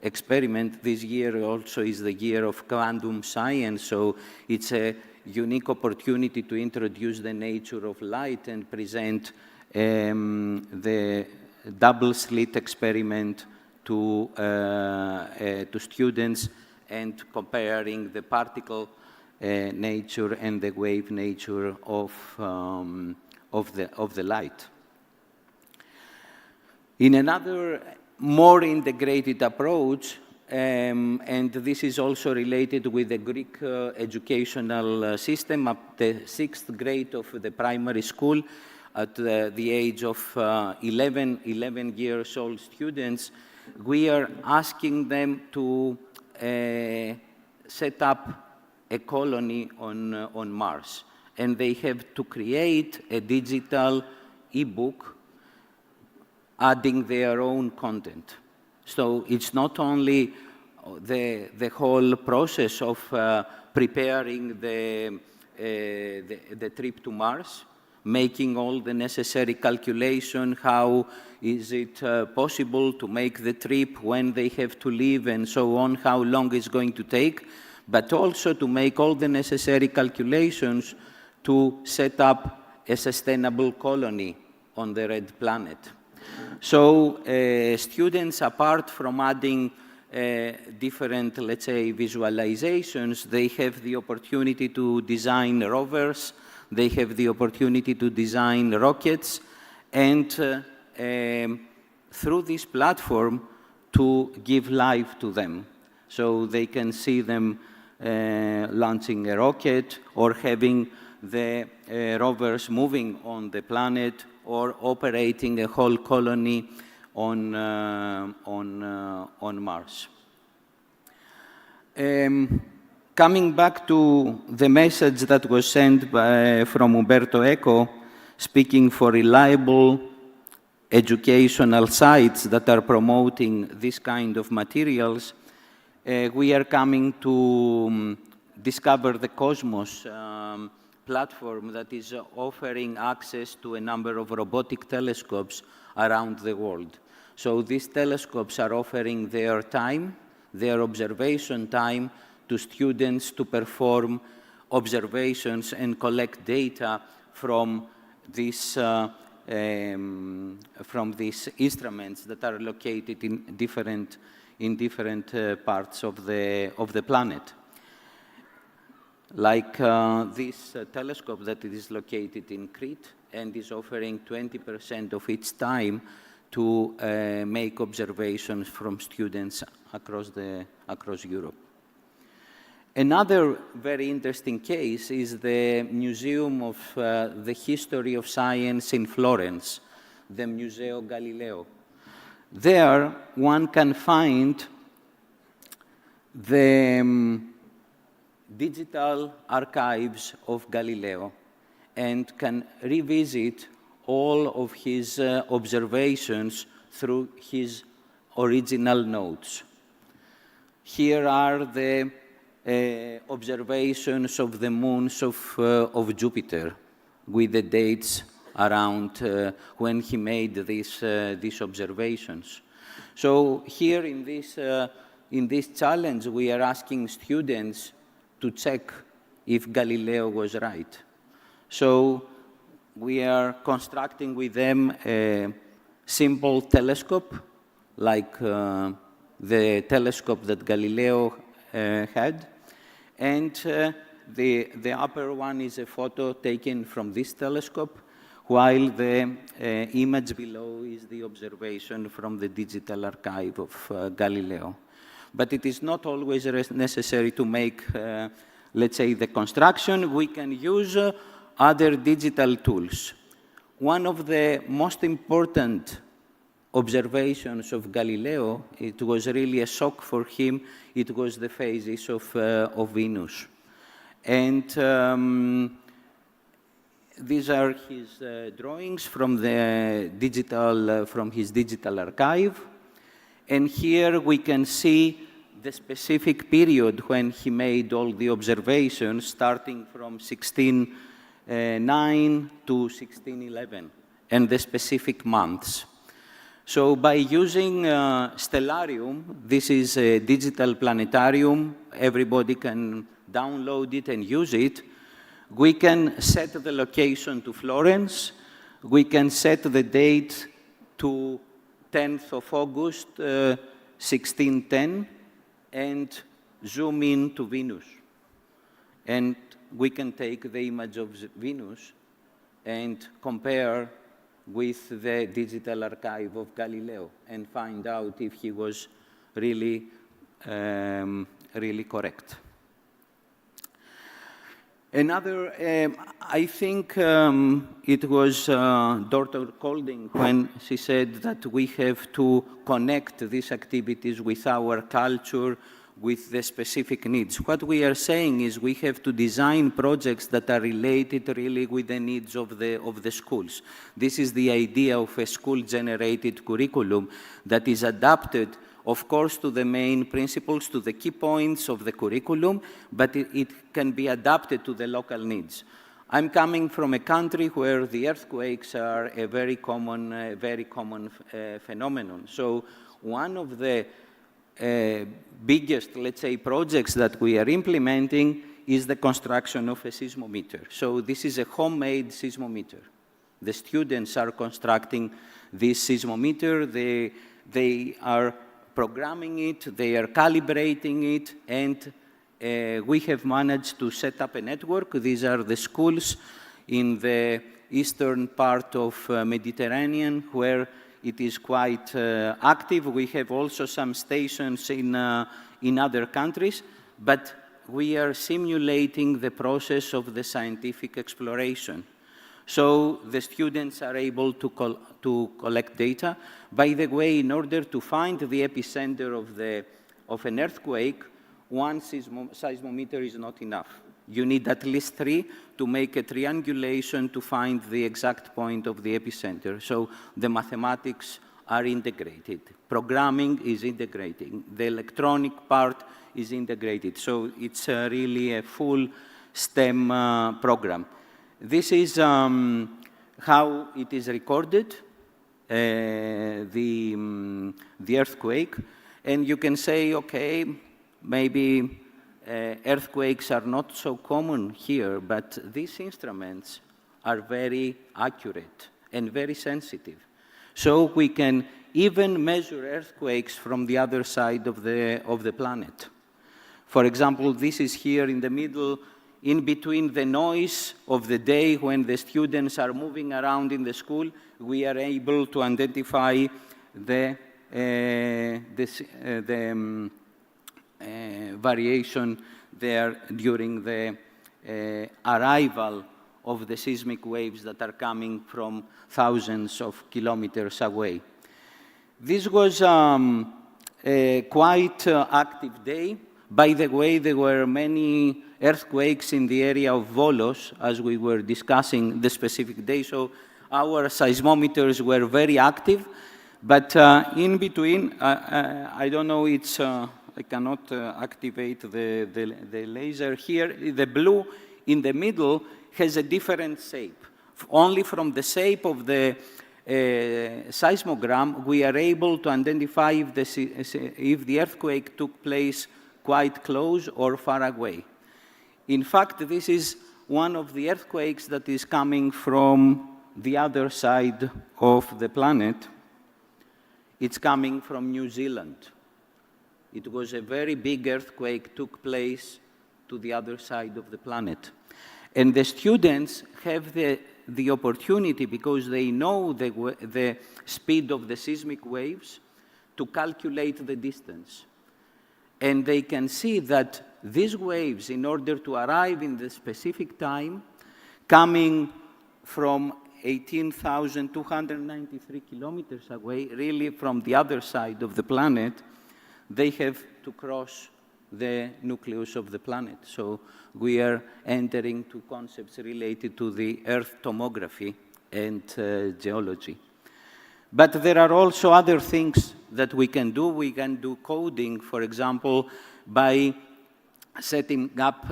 experiment. This year also is the year of quantum science, so it's a unique opportunity to introduce the nature of light and present the double slit experiment to students, and comparing the particle nature and the wave nature of the light. In another more integrated approach, and this is also related with the Greek educational system, up the 6th grade of the primary school, at the age of 11 years old students, we are asking them to set up a colony on Mars. And they have to create a digital e-book adding their own content. So it's not only the whole process of preparing the trip to Mars, making all the necessary calculation, how is it possible to make the trip, when they have to leave, and so on, how long it's going to take, but also to make all the necessary calculations to set up a sustainable colony on the red planet. So students, apart from adding different, let's say, visualizations, they have the opportunity to design rovers, they have the opportunity to design rockets, and through this platform to give life to them. So they can see them launching a rocket, or having the rovers moving on the planet, or operating a whole colony on Mars. Coming back to the message that was sent from Umberto Eco, speaking for reliable educational sites that are promoting this kind of materials, we are coming to discover the Cosmos platform that is offering access to a number of robotic telescopes around the world. So these telescopes are offering their time, their observation time, to students to perform observations and collect data from these instruments that are located in different parts of the planet. Like this telescope that is located in Crete and is offering 20% of its time to make observations from students across Europe. Another very interesting case is the Museum of the History of Science in Florence, the Museo Galileo. There, one can find the digital archives of Galileo and can revisit all of his observations through his original notes. Here are the observations of the moons of Jupiter, with the dates around when he made these observations. So here in this challenge, we are asking students to check if Galileo was right. So we are constructing with them a simple telescope, like the telescope that Galileo had. And the upper one is a photo taken from this telescope, while the image below is the observation from the digital archive of Galileo. But it is not always necessary to make, let's say, the construction. We can use other digital tools. One of the most important observations of Galileo, it was really a shock for him, it was the phases of Venus. And these are his drawings from the digital, from his digital archive. And here we can see the specific period when he made all the observations, starting from 1609 to 1611, and the specific months. So by using Stellarium, this is a digital planetarium, everybody can download it and use it. We can set the location to Florence. We can set the date to 10th of August, 1610, and zoom in to Venus. And we can take the image of Venus and compare with the digital archive of Galileo and find out if he was really, really correct. Another, I think it was Dr. Colding when she said that we have to connect these activities with our culture, with the specific needs. What we are saying is we have to design projects that are related really with the needs of the schools. This is the idea of a school-generated curriculum that is adapted, of course, to the main principles, to the key points of the curriculum, but it can be adapted to the local needs. I'm coming from a country where the earthquakes are a very common phenomenon. So one of the biggest, let's say, projects that we are implementing is the construction of a seismometer. So this is a homemade seismometer. The students are constructing this seismometer. They are programming it, they are calibrating it, and we have managed to set up a network. These are the schools in the eastern part of Mediterranean where it is quite active. We have also some stations in other countries, but we are simulating the process of the scientific exploration. So the students are able to collect data. By the way, in order to find the epicenter of an earthquake, one seismometer is not enough. You need at least 3 to make a triangulation to find the exact point of the epicenter. So the mathematics are integrated. Programming is integrating. The electronic part is integrated. So it's really a full STEM program. This is how it is recorded, the earthquake. And you can say, okay, maybe earthquakes are not so common here, but these instruments are very accurate and very sensitive. So we can even measure earthquakes from the other side of the planet. For example, this is here in the middle, in between the noise of the day when the students are moving around in the school, we are able to identify the variation there during the arrival of the seismic waves that are coming from thousands of kilometers away. This was a quite active day. By the way, there were many earthquakes in the area of Volos as we were discussing the specific day, so our seismometers were very active. But in between, I don't know, it's, I cannot activate the laser here. The blue in the middle has a different shape. Only from the shape of the seismogram, we are able to identify if the earthquake took place quite close or far away. In fact, this is one of the earthquakes that is coming from the other side of the planet. It's coming from New Zealand. It was a very big earthquake took place to the other side of the planet. And the students have the opportunity, because they know the speed of the seismic waves, to calculate the distance. And they can see that these waves, in order to arrive in the specific time, coming from 18,293 kilometers away, really from the other side of the planet, they have to cross the nucleus of the planet. So we are entering to concepts related to the Earth tomography and geology. But there are also other things that we can do. We can do coding, for example, by setting up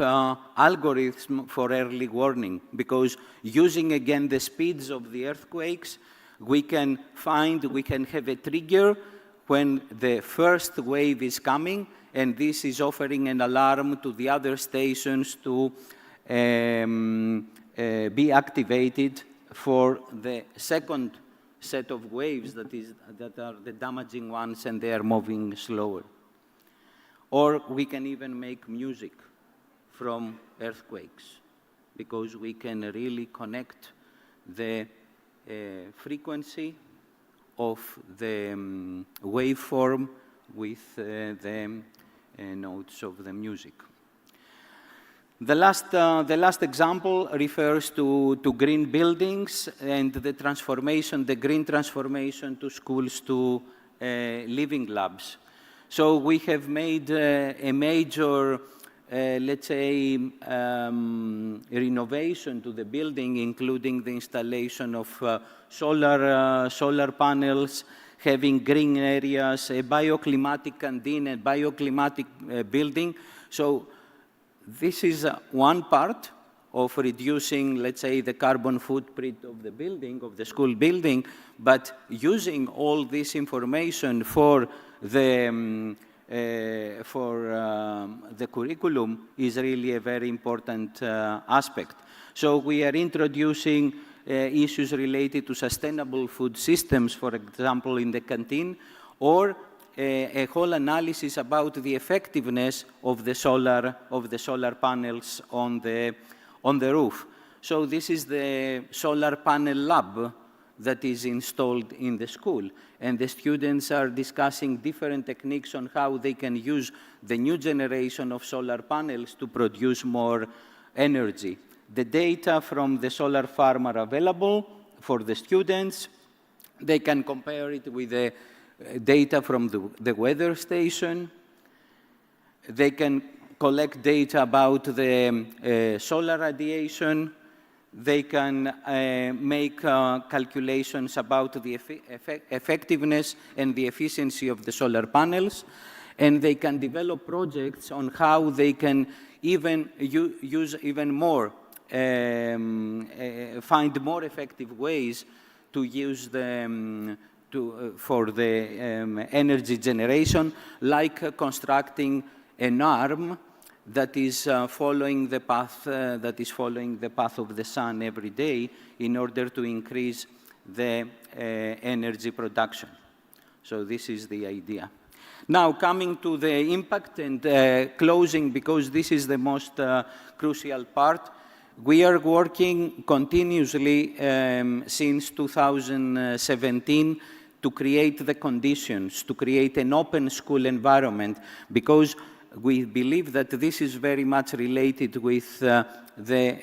algorithms for early warning, because using again the speeds of the earthquakes, we can have a trigger when the first wave is coming, and this is offering an alarm to the other stations to be activated for the second set of waves that are the damaging ones, and they are moving slower. Or we can even make music from earthquakes, because we can really connect the frequency of the waveform with the notes of the music. The last example refers to green buildings and the transformation, the green transformation to schools to living labs. So we have made a major, let's say, renovation to the building, including the installation of solar panels, having green areas, a bioclimatic canteen, a bioclimatic building. So this is one part of reducing, let's say, the carbon footprint of the building, of the school building, but using all this information for the curriculum is really a very important aspect. So we are introducing issues related to sustainable food systems, for example, in the canteen, or a whole analysis about the effectiveness of the solar panels on the roof. So this is the solar panel lab that is installed in the school, and the students are discussing different techniques on how they can use the new generation of solar panels to produce more energy. The data from the solar farm are available for the students. They can compare it with the data from the weather station. They can collect data about the solar radiation. They can make calculations about the effectiveness and the efficiency of the solar panels. And they can develop projects on how they can even use even more, find more effective ways to use them for the energy generation, like constructing an arm that is following the path of the sun every day in order to increase the energy production. So this is the idea. Now, coming to the impact and closing, because this is the most crucial part, we are working continuously since 2017 to create the conditions, to create an open school environment, because we believe that this is very much related with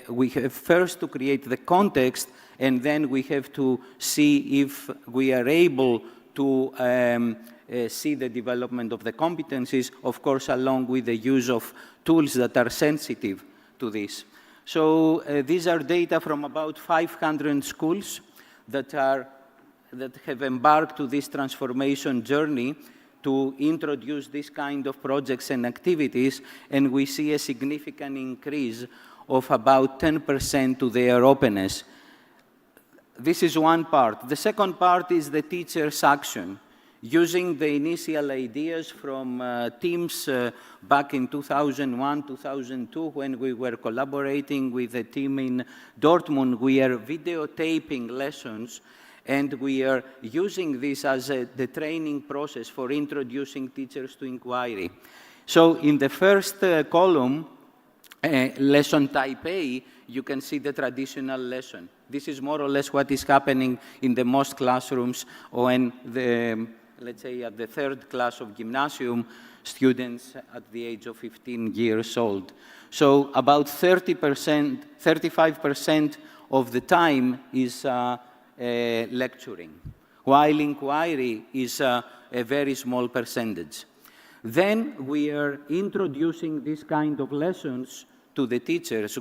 we have first to create the context, and then we have to see if we are able to see the development of the competencies, of course, along with the use of tools that are sensitive to this. So these are data from about 500 schools that have embarked to this transformation journey to introduce this kind of projects and activities, and we see a significant increase of about 10% to their openness. This is one part. The second part is the teacher's action. Using the initial ideas from TIMSS back in 2001, 2002, when we were collaborating with a team in Dortmund, we are videotaping lessons, and we are using this as the training process for introducing teachers to inquiry. So in the first column, lesson type A, you can see the traditional lesson. This is more or less what is happening in the most classrooms when let's say at the third class of gymnasium, students at the age of 15 years old. So about 30%, 35% of the time is lecturing, while inquiry is a very small percentage. Then we are introducing this kind of lessons to the teachers.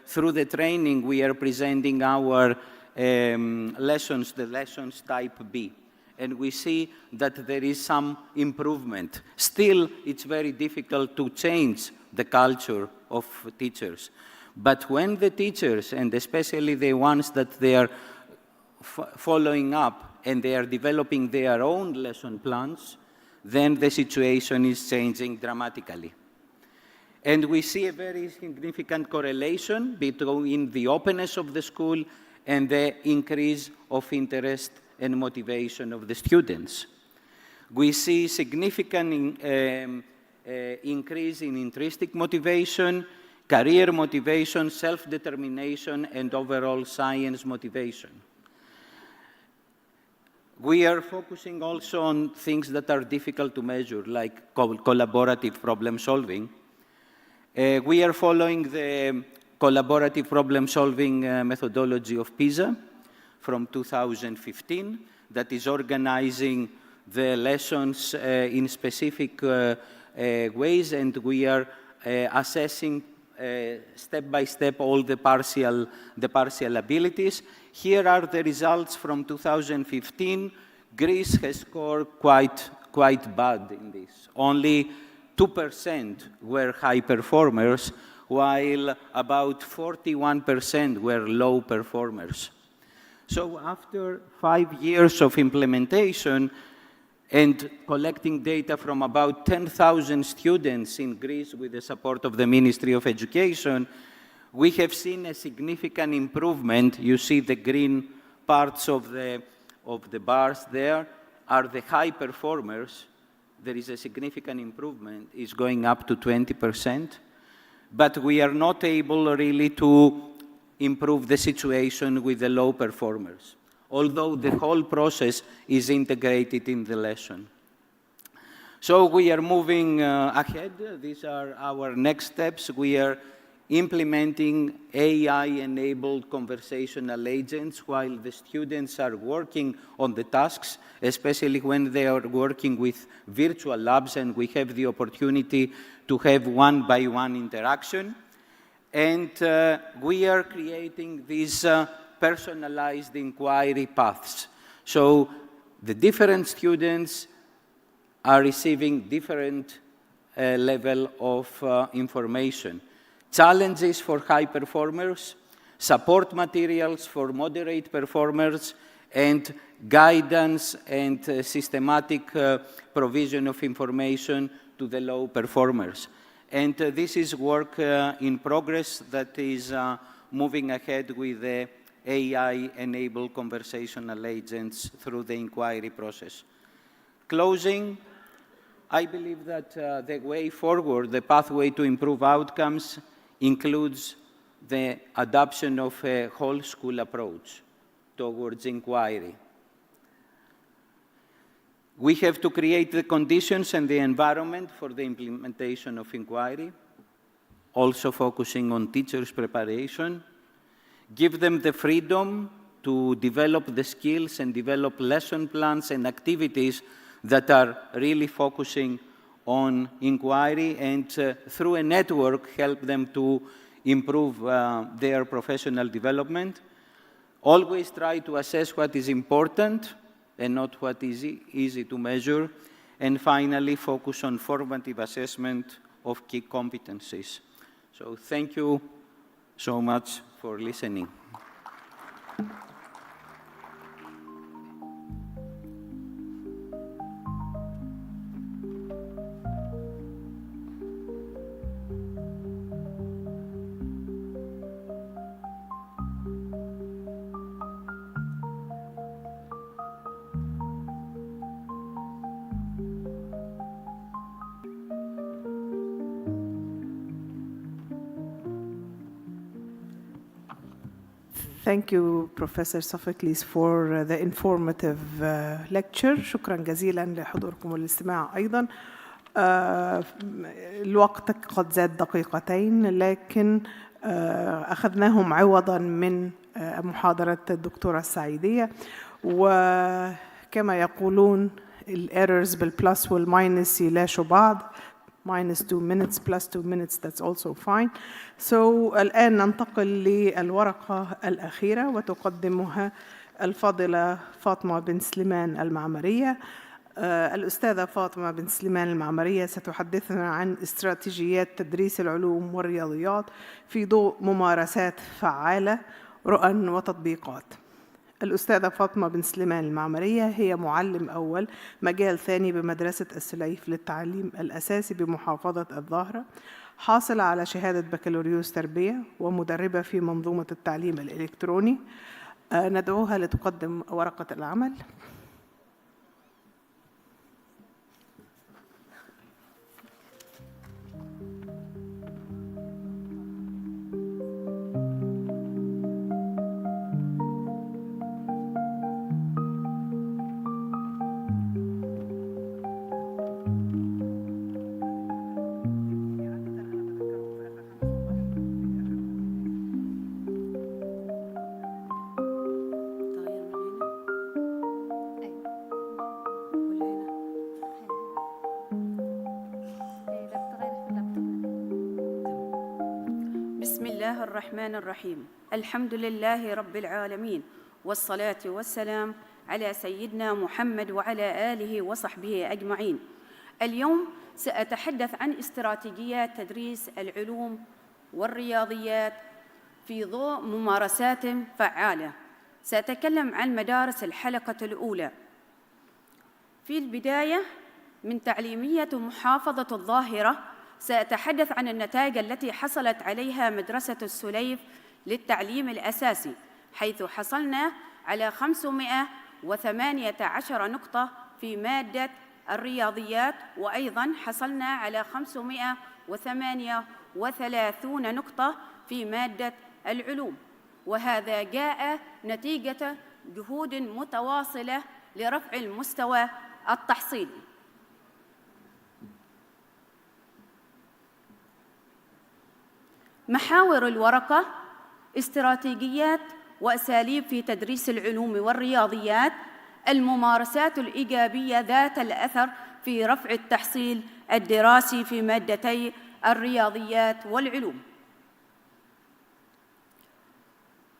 Through the training, we are presenting our lessons, the lessons type B. And we see that there is some improvement. Still, it's very difficult to change the culture of teachers. But when the teachers, and especially the ones that they are following up and they are developing their own lesson plans, then the situation is changing dramatically. And we see a very significant correlation between the openness of the school and the increase of interest and motivation of the students. We see significant increase in intrinsic motivation, career motivation, self-determination, and overall science motivation. We are focusing also on things that are difficult to measure, like collaborative problem solving. We are following the collaborative problem solving methodology of PISA from 2015 that is organizing the lessons in specific ways, and we are assessing step by step all the partial abilities. Here are the results from 2015. Greece has scored quite bad in this. Only 2% were high performers, while about 41% were low performers. So after 5 years of implementation and collecting data from about 10,000 students in Greece with the support of the Ministry of Education, we have seen a significant improvement. You see the green parts of the bars there are the high performers. There is a significant improvement. It's going up to 20%. But we are not able really to improve the situation with the low performers, although the whole process is integrated in the lesson. So we are moving ahead. These are our next steps. We are implementing AI-enabled conversational agents while the students are working on the tasks, especially when they are working with virtual labs and we have the opportunity to have one-by-one interaction. And we are creating these personalized inquiry paths. So the different students are receiving different level of information. Challenges for high performers, support materials for moderate performers, and guidance and systematic provision of information to the low performers. And this is work in progress that is moving ahead with the AI-enabled conversational agents through the inquiry process. Closing, I believe that the way forward, the pathway to improve outcomes, includes the adoption of a whole school approach towards inquiry. We have to create the conditions and the environment for the implementation of inquiry, also focusing on teachers' preparation, give them the freedom to develop the skills and develop lesson plans and activities that are really focusing on inquiry, and through a network help them to improve their professional development. Always try to assess what is important and not what is easy to measure. And finally, focus on formative assessment of key competencies. So thank you so much for listening. Thank you, Professor Sophocles, for the informative lecture. شكرا جزيلا لحضوركم والاستماع أيضا. الوقت قد زاد دقيقتين، لكن أخذناهم عوضا من محاضرة الدكتورة السعيدية. وكما يقولون الايرورز بالبلس والماينس يلاشوا بعض. minus 2 minutes plus 2 minutes, that's also fine. So الآن ننتقل للورقة الأخيرة وتقدمها الفاضلة فاطمة بن سليمان المعمرية. الأستاذة فاطمة بن سليمان المعمرية ستحدثنا عن استراتيجيات تدريس العلوم والرياضيات في ضوء ممارسات فعالة، رؤى وتطبيقات. الأستاذة فاطمة بن سليمان المعمرية هي معلم أول مجال ثاني بمدرسة السليف للتعليم الأساسي بمحافظة الظاهرة، حاصلة على شهادة بكالوريوس تربية ومدربة في منظومة التعليم الإلكتروني. ندعوها لتقدم ورقة العمل. بسم الله الرحمن الرحيم. الحمد لله رب العالمين، والصلاة والسلام على سيدنا محمد وعلى آله وصحبه أجمعين. اليوم سأتحدث عن استراتيجيات تدريس العلوم والرياضيات في ضوء ممارسات فعالة. سأتكلم عن مدارس الحلقة الأولى. في البداية من تعليمية محافظة الظاهرة سأتحدث عن النتائج التي حصلت عليها مدرسة السليف للتعليم الأساسي، حيث حصلنا على 518 نقطة في مادة الرياضيات، وأيضاً حصلنا على 538 نقطة في مادة العلوم، وهذا جاء نتيجة جهود متواصلة لرفع المستوى التحصيلي. محاور الورقة: استراتيجيات وأساليب في تدريس العلوم والرياضيات، الممارسات الإيجابية ذات الأثر في رفع التحصيل الدراسي في مادتي الرياضيات والعلوم.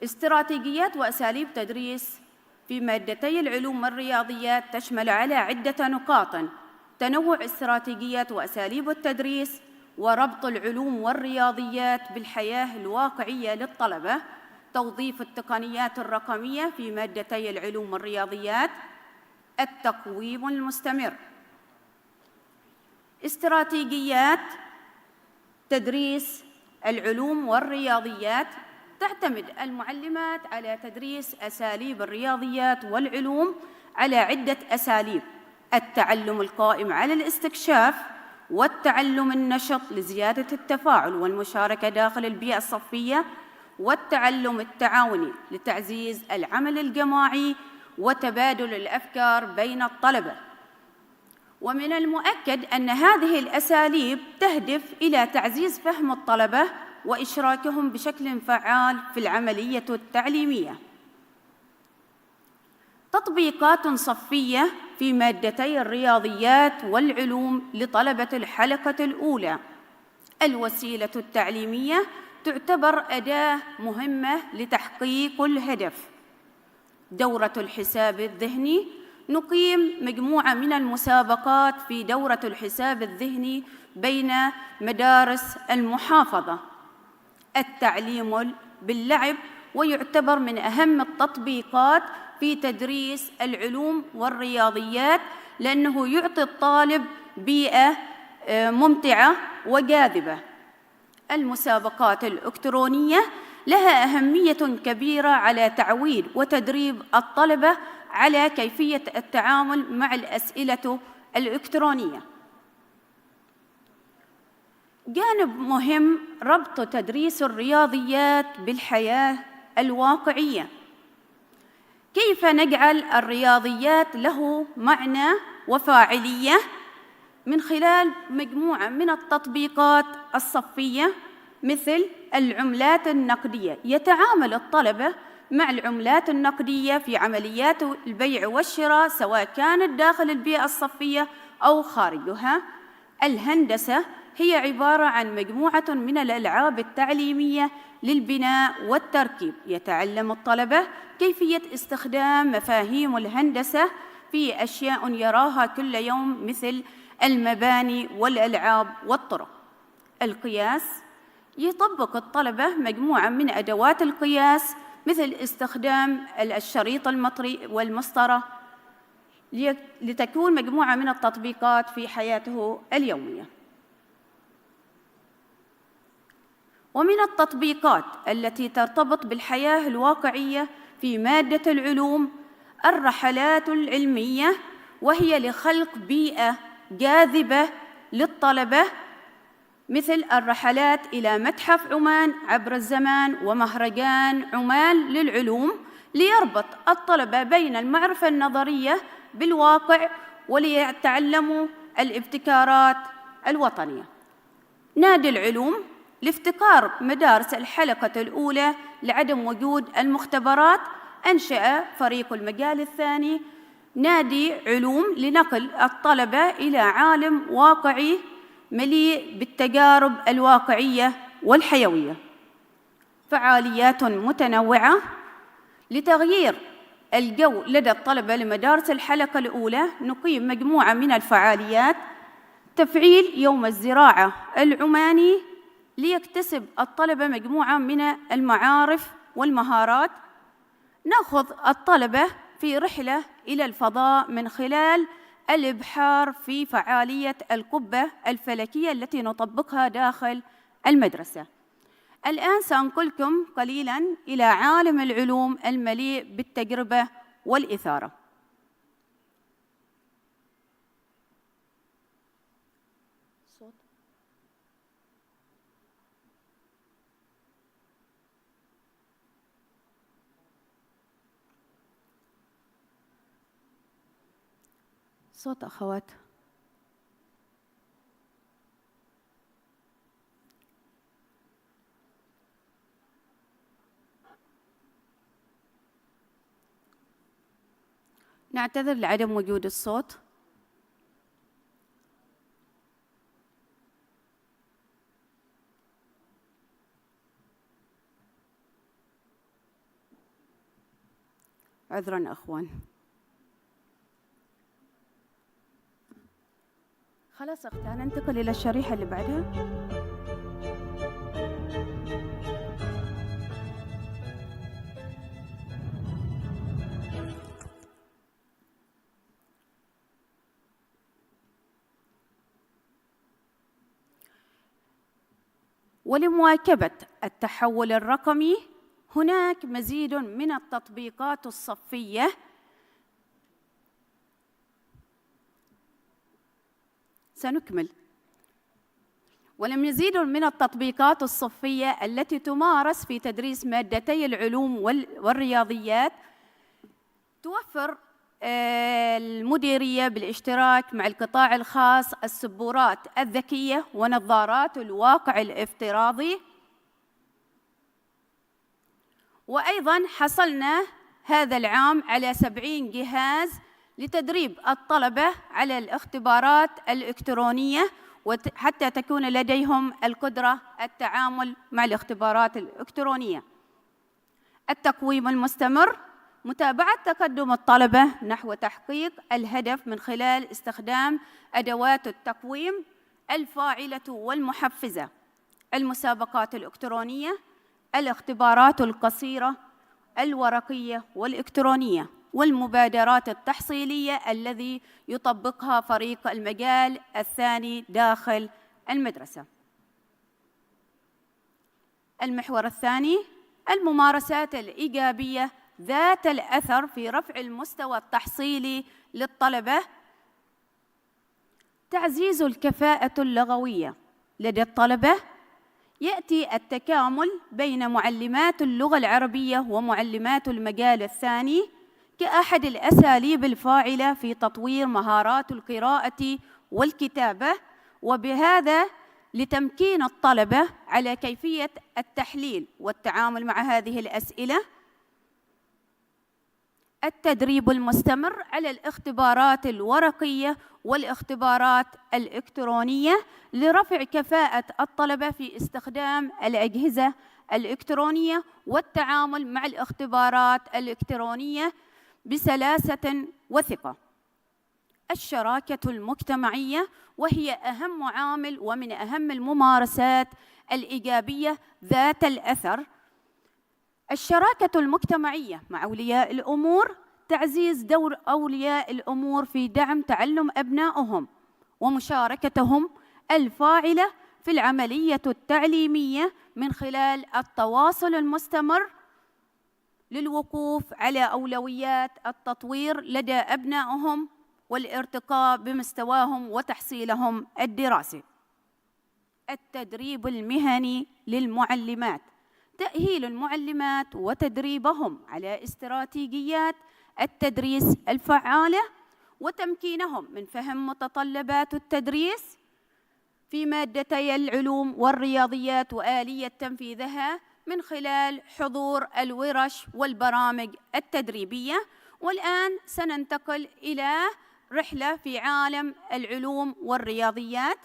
استراتيجيات وأساليب تدريس في مادتي العلوم والرياضيات تشمل على عدة نقاط: تنوع استراتيجيات وأساليب التدريس، وربط العلوم والرياضيات بالحياة الواقعية للطلبة، توظيف التقنيات الرقمية في مادتي العلوم والرياضيات، التقويم المستمر. استراتيجيات تدريس العلوم والرياضيات: تعتمد المعلمات على تدريس أساليب الرياضيات والعلوم على عدة أساليب: التعلم القائم على الاستكشاف، والتعلم النشط لزيادة التفاعل والمشاركة داخل البيئة الصفية، والتعلم التعاوني لتعزيز العمل الجماعي وتبادل الأفكار بين الطلبة. ومن المؤكد أن هذه الأساليب تهدف إلى تعزيز فهم الطلبة وإشراكهم بشكل فعال في العملية التعليمية. تطبيقات صفية في مادتي الرياضيات والعلوم لطلبة الحلقة الأولى: الوسيلة التعليمية تعتبر أداة مهمة لتحقيق الهدف. دورة الحساب الذهني: نقيم مجموعة من المسابقات في دورة الحساب الذهني بين مدارس المحافظة. التعليم باللعب، ويعتبر من أهم التطبيقات في تدريس العلوم والرياضيات لأنه يعطي الطالب بيئة ممتعة وجاذبة. المسابقات الإلكترونية لها أهمية كبيرة على تعويد وتدريب الطلبة على كيفية التعامل مع الأسئلة الإلكترونية. جانب مهم: ربط تدريس الرياضيات بالحياة الواقعية. كيف نجعل الرياضيات له معنى وفاعلية؟ من خلال مجموعة من التطبيقات الصفية مثل العملات النقدية. يتعامل الطلبة مع العملات النقدية في عمليات البيع والشراء سواء كانت داخل البيئة الصفية أو خارجها. الهندسة هي عبارة عن مجموعة من الألعاب التعليمية للبناء والتركيب، يتعلم الطلبة كيفية استخدام مفاهيم الهندسة في أشياء يراها كل يوم مثل المباني والألعاب والطرق. القياس يطبق الطلبة مجموعة من أدوات القياس مثل استخدام الشريط المطري والمسطرة لتكون مجموعة من التطبيقات في حياته اليومية. ومن التطبيقات التي ترتبط بالحياة الواقعية في مادة العلوم الرحلات العلمية، وهي لخلق بيئة جاذبة للطلبة، مثل الرحلات إلى متحف عمان عبر الزمان ومهرجان عمان للعلوم، ليربط الطلبة بين المعرفة النظرية بالواقع وليتعلموا الابتكارات الوطنية. نادي العلوم لافتقار مدارس الحلقة الأولى لعدم وجود المختبرات، أنشأ فريق المجال الثاني نادي علوم لنقل الطلبة إلى عالم واقعي مليء بالتجارب الواقعية والحيوية. فعاليات متنوعة لتغيير الجو لدى الطلبة لمدارس الحلقة الأولى، نقيم مجموعة من الفعاليات: تفعيل يوم الزراعة العماني ليكتسب الطلبة مجموعة من المعارف والمهارات. نأخذ الطلبة في رحلة إلى الفضاء من خلال الإبحار في فعالية القبة الفلكية التي نطبقها داخل المدرسة. الآن سأنقلكم قليلاً إلى عالم العلوم المليء بالتجربة والإثارة. صوت أخوات. نعتذر لعدم وجود الصوت. عذراً أخوان. خلاص أختي، ننتقل إلى الشريحة اللي بعدها. ولمواكبة التحول الرقمي هناك مزيد من التطبيقات الصفية سنكمل. ولمزيد من التطبيقات الصفية التي تمارس في تدريس مادتي العلوم والرياضيات، توفر المديرية بالاشتراك مع القطاع الخاص السبورات الذكية ونظارات الواقع الافتراضي. وأيضاً حصلنا هذا العام على 70 جهاز لتدريب الطلبة على الاختبارات الإلكترونية، حتى تكون لديهم القدرة التعامل مع الاختبارات الإلكترونية. التقويم المستمر، متابعة تقدم الطلبة نحو تحقيق الهدف من خلال استخدام أدوات التقويم الفاعلة والمحفزة، المسابقات الإلكترونية، الاختبارات القصيرة الورقية والإلكترونية، والمبادرات التحصيلية الذي يطبقها فريق المجال الثاني داخل المدرسة. المحور الثاني، الممارسات الإيجابية ذات الأثر في رفع المستوى التحصيلي للطلبة. تعزيز الكفاءة اللغوية لدى الطلبة، يأتي التكامل بين معلمات اللغة العربية ومعلمات المجال الثاني كأحد الأساليب الفاعلة في تطوير مهارات القراءة والكتابة، وبهذا لتمكين الطلبة على كيفية التحليل والتعامل مع هذه الأسئلة. التدريب المستمر على الاختبارات الورقية والاختبارات الإلكترونية لرفع كفاءة الطلبة في استخدام الأجهزة الإلكترونية والتعامل مع الاختبارات الإلكترونية بسلاسة وثقة. الشراكة المجتمعية، وهي أهم عامل ومن أهم الممارسات الإيجابية ذات الأثر. الشراكة المجتمعية مع أولياء الأمور، تعزيز دور أولياء الأمور في دعم تعلم أبنائهم ومشاركتهم الفاعلة في العملية التعليمية من خلال التواصل المستمر للوقوف على أولويات التطوير لدى أبنائهم والارتقاء بمستواهم وتحصيلهم الدراسي. التدريب المهني للمعلمات، تأهيل المعلمات وتدريبهم على استراتيجيات التدريس الفعالة وتمكينهم من فهم متطلبات التدريس في مادتي العلوم والرياضيات وآلية تنفيذها من خلال حضور الورش والبرامج التدريبية. والآن سننتقل إلى رحلة في عالم العلوم والرياضيات.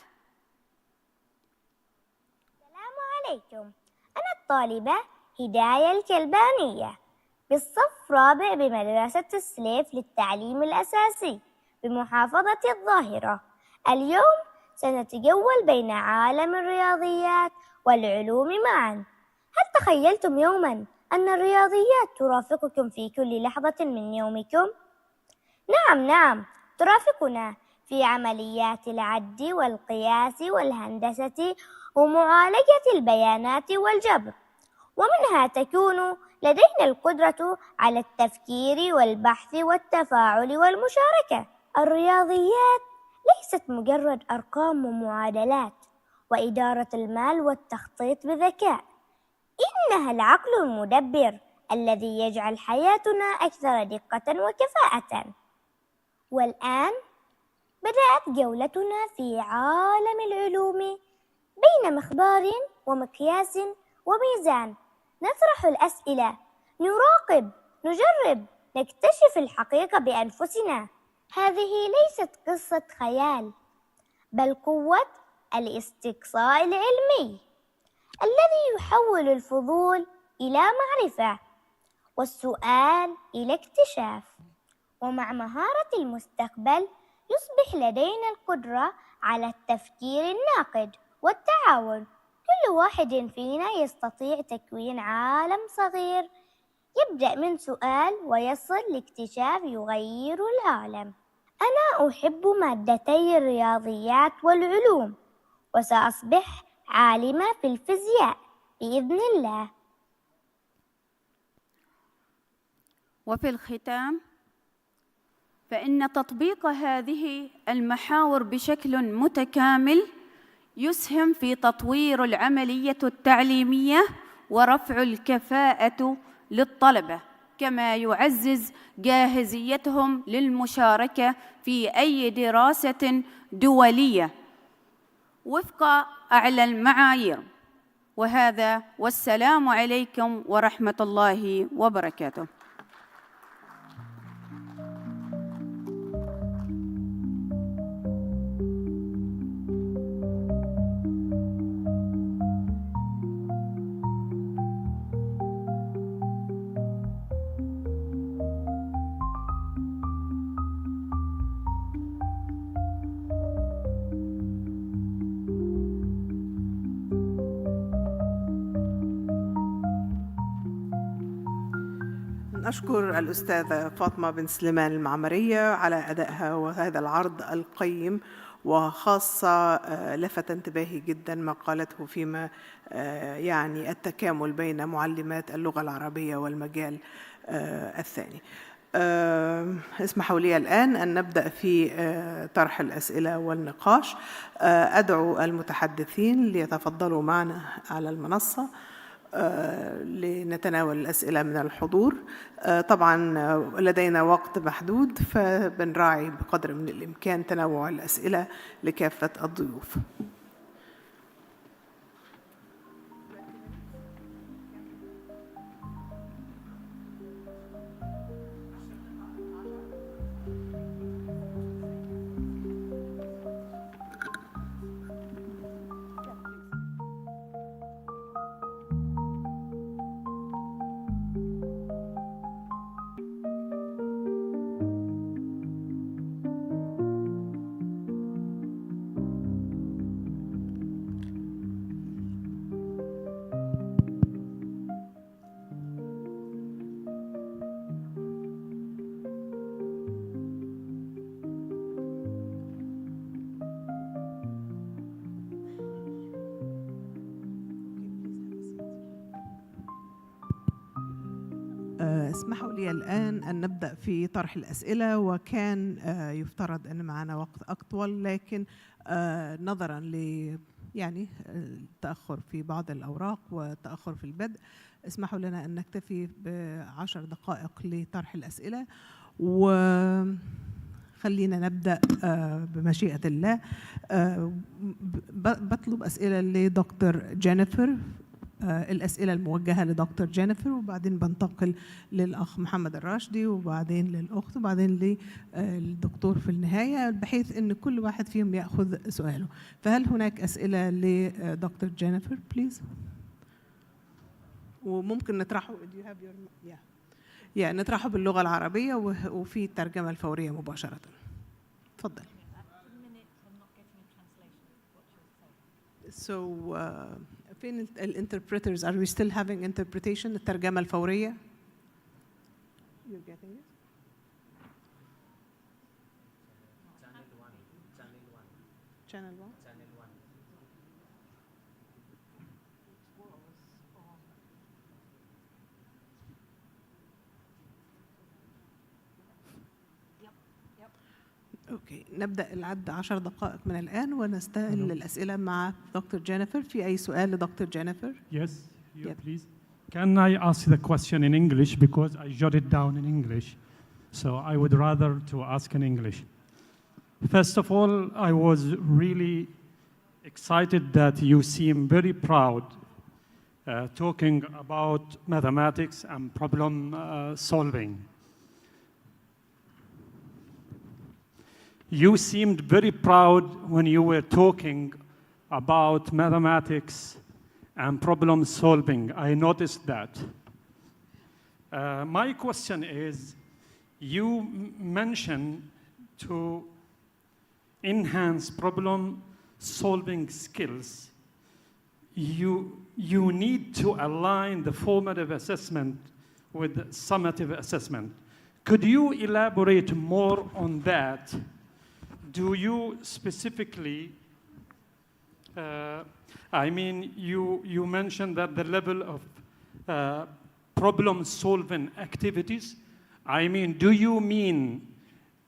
السلام عليكم، أنا الطالبة هداية الكلبانية بالصف رابع بمدرسة السليف للتعليم الأساسي بمحافظة الظاهرة. اليوم سنتجول بين عالم الرياضيات والعلوم معا. هل تخيلتم يوما أن الرياضيات ترافقكم في كل لحظة من يومكم؟ نعم، ترافقنا في عمليات العد والقياس والهندسة ومعالجة البيانات والجبر، ومنها تكون لدينا القدرة على التفكير والبحث والتفاعل والمشاركة. الرياضيات ليست مجرد أرقام ومعادلات وإدارة المال والتخطيط بذكاء، إنها العقل المدبر الذي يجعل حياتنا أكثر دقة وكفاءة. والآن بدأت جولتنا في عالم العلوم بين مخبار ومقياس وميزان. نطرح الأسئلة، نراقب، نجرب، نكتشف الحقيقة بأنفسنا. هذه ليست قصة خيال، بل قوة الاستقصاء العلمي الذي يحول الفضول إلى معرفة والسؤال إلى اكتشاف. ومع مهارة المستقبل يصبح لدينا القدرة على التفكير الناقد والتعاون. كل واحد فينا يستطيع تكوين عالم صغير يبدأ من سؤال ويصل لاكتشاف يغير العالم. أنا أحب مادتي الرياضيات والعلوم، وسأصبح عالمة في الفيزياء بإذن الله. وفي الختام، فإن تطبيق هذه المحاور بشكل متكامل يسهم في تطوير العملية التعليمية ورفع الكفاءة للطلبة، كما يعزز جاهزيتهم للمشاركة في أي دراسة دولية وفق أعلى المعايير. وهذا، والسلام عليكم ورحمة الله وبركاته. أشكر الأستاذة فاطمة بن سليمان المعمرية على أدائها وهذا العرض القيم، وخاصة لفت انتباهي جدا ما قالته فيما يعني التكامل بين معلمات اللغة العربية والمجال الثاني. اسمحوا لي الآن أن نبدأ في طرح الأسئلة والنقاش. أدعو المتحدثين ليتفضلوا معنا على المنصة لنتناول الأسئلة من الحضور. طبعا لدينا وقت محدود، فبنراعي بقدر من الإمكان تنوع الأسئلة لكافة الضيوف. اسمحوا لي الآن أن نبدأ في طرح الأسئلة، وكان يفترض أن معنا وقت أطول، لكن نظراً يعني التأخر في بعض الأوراق وتأخر في البدء، اسمحوا لنا أن نكتفي ب10 دقائق لطرح الأسئلة، وخلينا نبدأ بمشيئة الله. بطلب أسئلة لدكتور جينيفر، الأسئلة الموجهة لدكتور جينيفر، وبعدين بنتقل للأخ محمد الراشدي، وبعدين للأخت، وبعدين للدكتور في النهاية، بحيث أن كل واحد فيهم يأخذ سؤاله. فهل هناك أسئلة لدكتور جينيفر بليز؟ وممكن نطرحه نطرحه باللغة العربية وفي الترجمة الفورية مباشرة. تفضل. So فين الانتربريترز؟ Are we still having interpretation؟ الترجمة الفورية؟ You're getting it? Channel 1. أوكي، نبدأ العد 10 دقائق من الآن، ونستهل الأسئلة مع دكتور جينيفر. في أي سؤال لدكتور جينيفر؟ Yes, please. Can I ask the question in English because I jotted down in English, so I would rather to ask in English. First of all, I was really excited that you seem very proud talking about mathematics and problem solving. You seemed very proud when you were talking about mathematics and problem solving. I noticed that. My question is, you mentioned to enhance problem solving skills, you need to align the formative assessment with summative assessment. Could you elaborate more on that? Do you specifically, you mentioned that the level of problem-solving activities, do you mean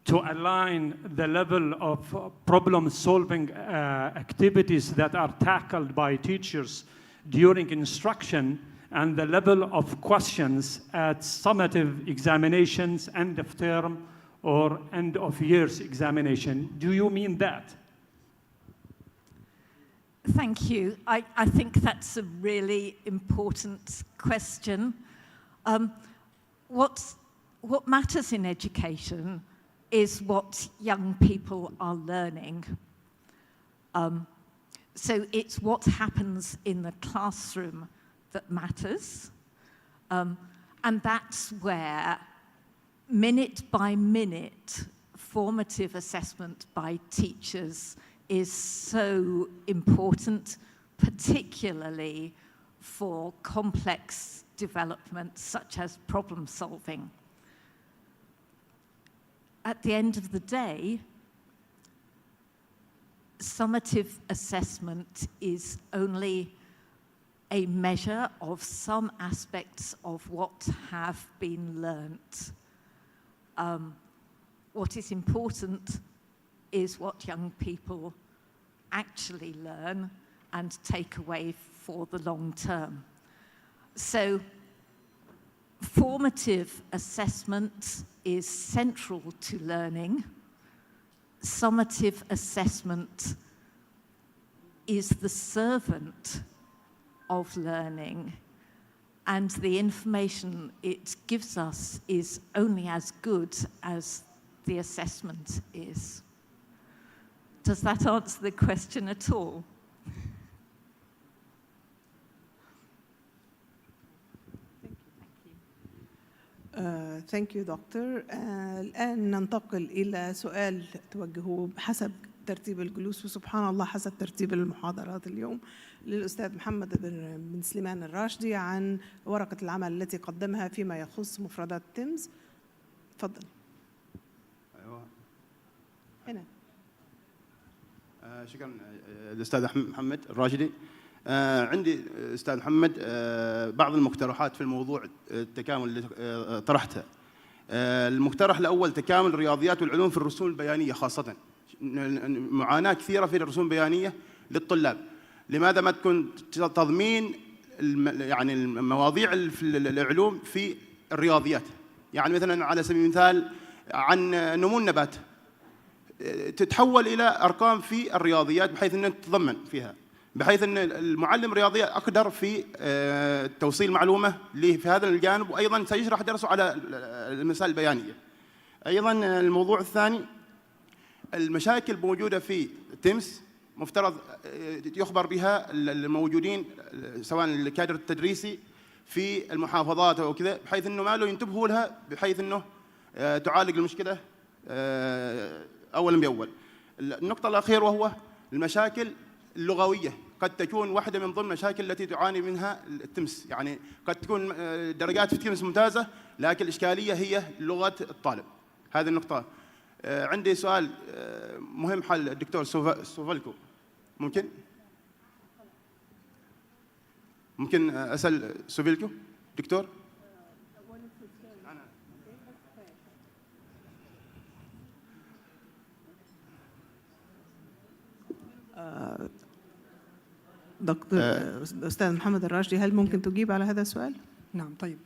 to align the level of problem-solving activities that are tackled by teachers during instruction and the level of questions at summative examinations, end of term, or end of year's examination? Do you mean that? Thank you. I think that's a really important question. What matters in education is what young people are learning. So it's what happens in the classroom that matters. And that's where minute by minute formative assessment by teachers is so important, particularly for complex developments such as problem solving. At the end of the day, summative assessment is only a measure of some aspects of what have been learnt. What is important is what young people actually learn and take away for the long term. So formative assessment is central to learning. Summative assessment is the servant of learning, and the information it gives us is only as good as the assessment is. Does that answer the question at all? Thank you, Doctor. الآن ننتقل إلى سؤال توجهه حسب ترتيب الجلوس، وسبحان الله حسب ترتيب المحاضرات اليوم، للأستاذ محمد بن سليمان الراشدي عن ورقة العمل التي قدمها فيما يخص مفردات تيمز. تفضل. أيوة. هنا. شكرا الأستاذ محمد الراشدي. عندي أستاذ محمد بعض المقترحات في الموضوع التكامل اللي طرحتها. المقترح الأول تكامل الرياضيات والعلوم في الرسوم البيانية خاصة. معاناة كثيرة في الرسوم البيانية للطلاب. لماذا ما تكون تضمين يعني المواضيع في العلوم في الرياضيات؟ يعني مثلا على سبيل المثال عن نمو النبات تتحول إلى أرقام في الرياضيات بحيث أن تتضمن فيها، بحيث أن المعلم الرياضيات أقدر في توصيل معلومة له في هذا الجانب، وأيضا سيشرح درسه على المسائل البيانية. أيضا الموضوع الثاني المشاكل موجودة في تيمس مفترض يخبر بها الموجودين سواء الكادر التدريسي في المحافظات أو كذا، بحيث أنه ما له ينتبهوا لها، بحيث أنه تعالج المشكلة أولا بأول. النقطة الأخيرة وهو المشاكل اللغوية، قد تكون واحدة من ضمن المشاكل التي تعاني منها التمس. يعني قد تكون درجات في التمس ممتازة، لكن الإشكالية هي لغة الطالب. هذه النقطة. عندي سؤال مهم حل الدكتور سوفلكو. ممكن أسأل سوفلكو دكتور؟ دكتور أستاذ محمد الراشدي، هل ممكن تجيب على هذا السؤال؟ نعم طيب.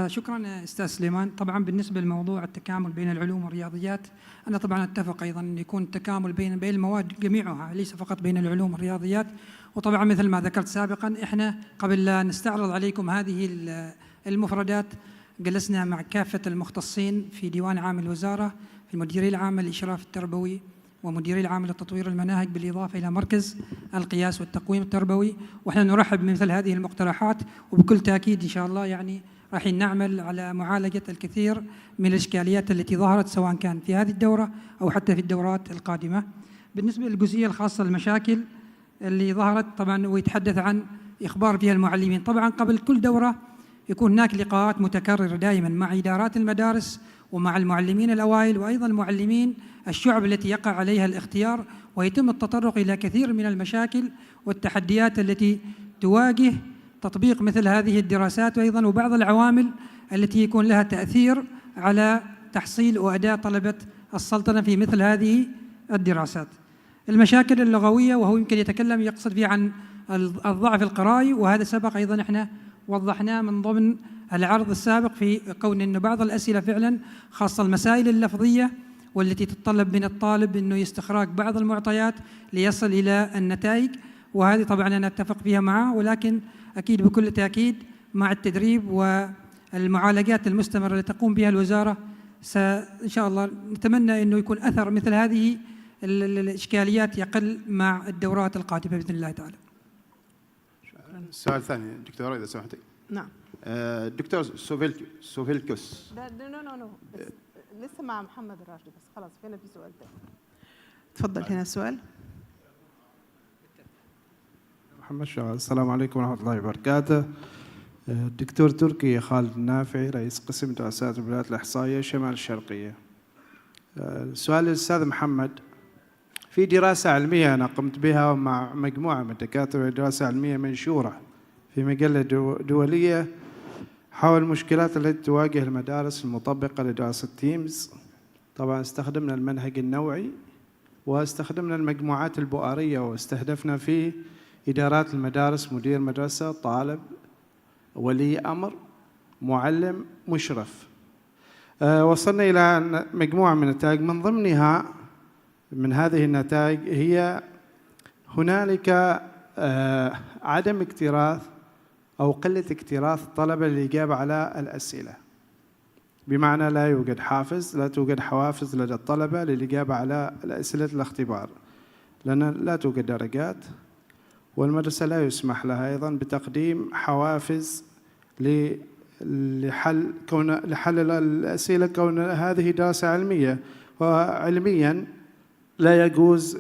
شكرا أستاذ سليمان. طبعا بالنسبة لموضوع التكامل بين العلوم والرياضيات، أنا طبعا أتفق أيضا أن يكون التكامل بين المواد جميعها، ليس فقط بين العلوم والرياضيات. وطبعا مثل ما ذكرت سابقا، إحنا قبل لا نستعرض عليكم هذه المفردات جلسنا مع كافة المختصين في ديوان عام الوزارة، في المديرية العامة للإشراف التربوي ومديرية العامة لتطوير المناهج، بالإضافة إلى مركز القياس والتقويم التربوي. وإحنا نرحب بمثل هذه المقترحات، وبكل تأكيد إن شاء الله يعني راح نعمل على معالجة الكثير من الإشكاليات التي ظهرت سواء كان في هذه الدورة أو حتى في الدورات القادمة. بالنسبة للجزئية الخاصة بالمشاكل اللي ظهرت، طبعا ويتحدث عن إخبار فيها المعلمين. طبعا قبل كل دورة يكون هناك لقاءات متكررة دائما مع إدارات المدارس ومع المعلمين الأوائل، وأيضا معلمين الشعب التي يقع عليها الاختيار، ويتم التطرق إلى كثير من المشاكل والتحديات التي تواجه تطبيق مثل هذه الدراسات، وأيضا وبعض العوامل التي يكون لها تأثير على تحصيل وأداء طلبة السلطنة في مثل هذه الدراسات. المشاكل اللغوية، وهو يمكن يتكلم يقصد فيه عن الضعف القرائي، وهذا سبق أيضا احنا وضحناه من ضمن العرض السابق، في كون أن بعض الأسئلة فعلا خاصة المسائل اللفظية والتي تتطلب من الطالب أنه يستخراج بعض المعطيات ليصل إلى النتائج، وهذه طبعا أنا أتفق فيها معه، ولكن أكيد بكل تأكيد مع التدريب والمعالجات المستمرة التي تقوم بها الوزارة إن شاء الله نتمنى أنه يكون أثر مثل هذه الإشكاليات يقل مع الدورات القادمة بإذن الله تعالى. السؤال الثاني دكتورة إذا سمحتي. نعم. دكتور سوفيلكوس. نو لسه مع محمد الراشدي، بس خلاص هنا في سؤال ثاني. تفضل هنا السؤال. محمد شغال. السلام عليكم ورحمة الله وبركاته. الدكتور تركي خالد النافعي، رئيس قسم دراسات الولايات الإحصائية شمال الشرقية. السؤال للأستاذ محمد، في دراسة علمية أنا قمت بها مع مجموعة من الدكاترة، دراسة علمية منشورة في مجلة دولية حول المشكلات التي تواجه المدارس المطبقة لدراسة تيمز. طبعا استخدمنا المنهج النوعي واستخدمنا المجموعات البؤرية، واستهدفنا فيه إدارات المدارس، مدير مدرسة، طالب، ولي أمر، معلم، مشرف. وصلنا إلى مجموعة من النتائج، من ضمنها من هذه النتائج هي هنالك عدم اكتراث أو قلة اكتراث الطلبة للإجابة على الأسئلة، بمعنى لا يوجد حافز، لا توجد حوافز لدى الطلبة للإجابة على الأسئلة الاختبار، لأن لا توجد درجات، والمدرسة لا يسمح لها أيضا بتقديم حوافز لحل الأسئلة، كون هذه دراسة علمية، وعلميا لا يجوز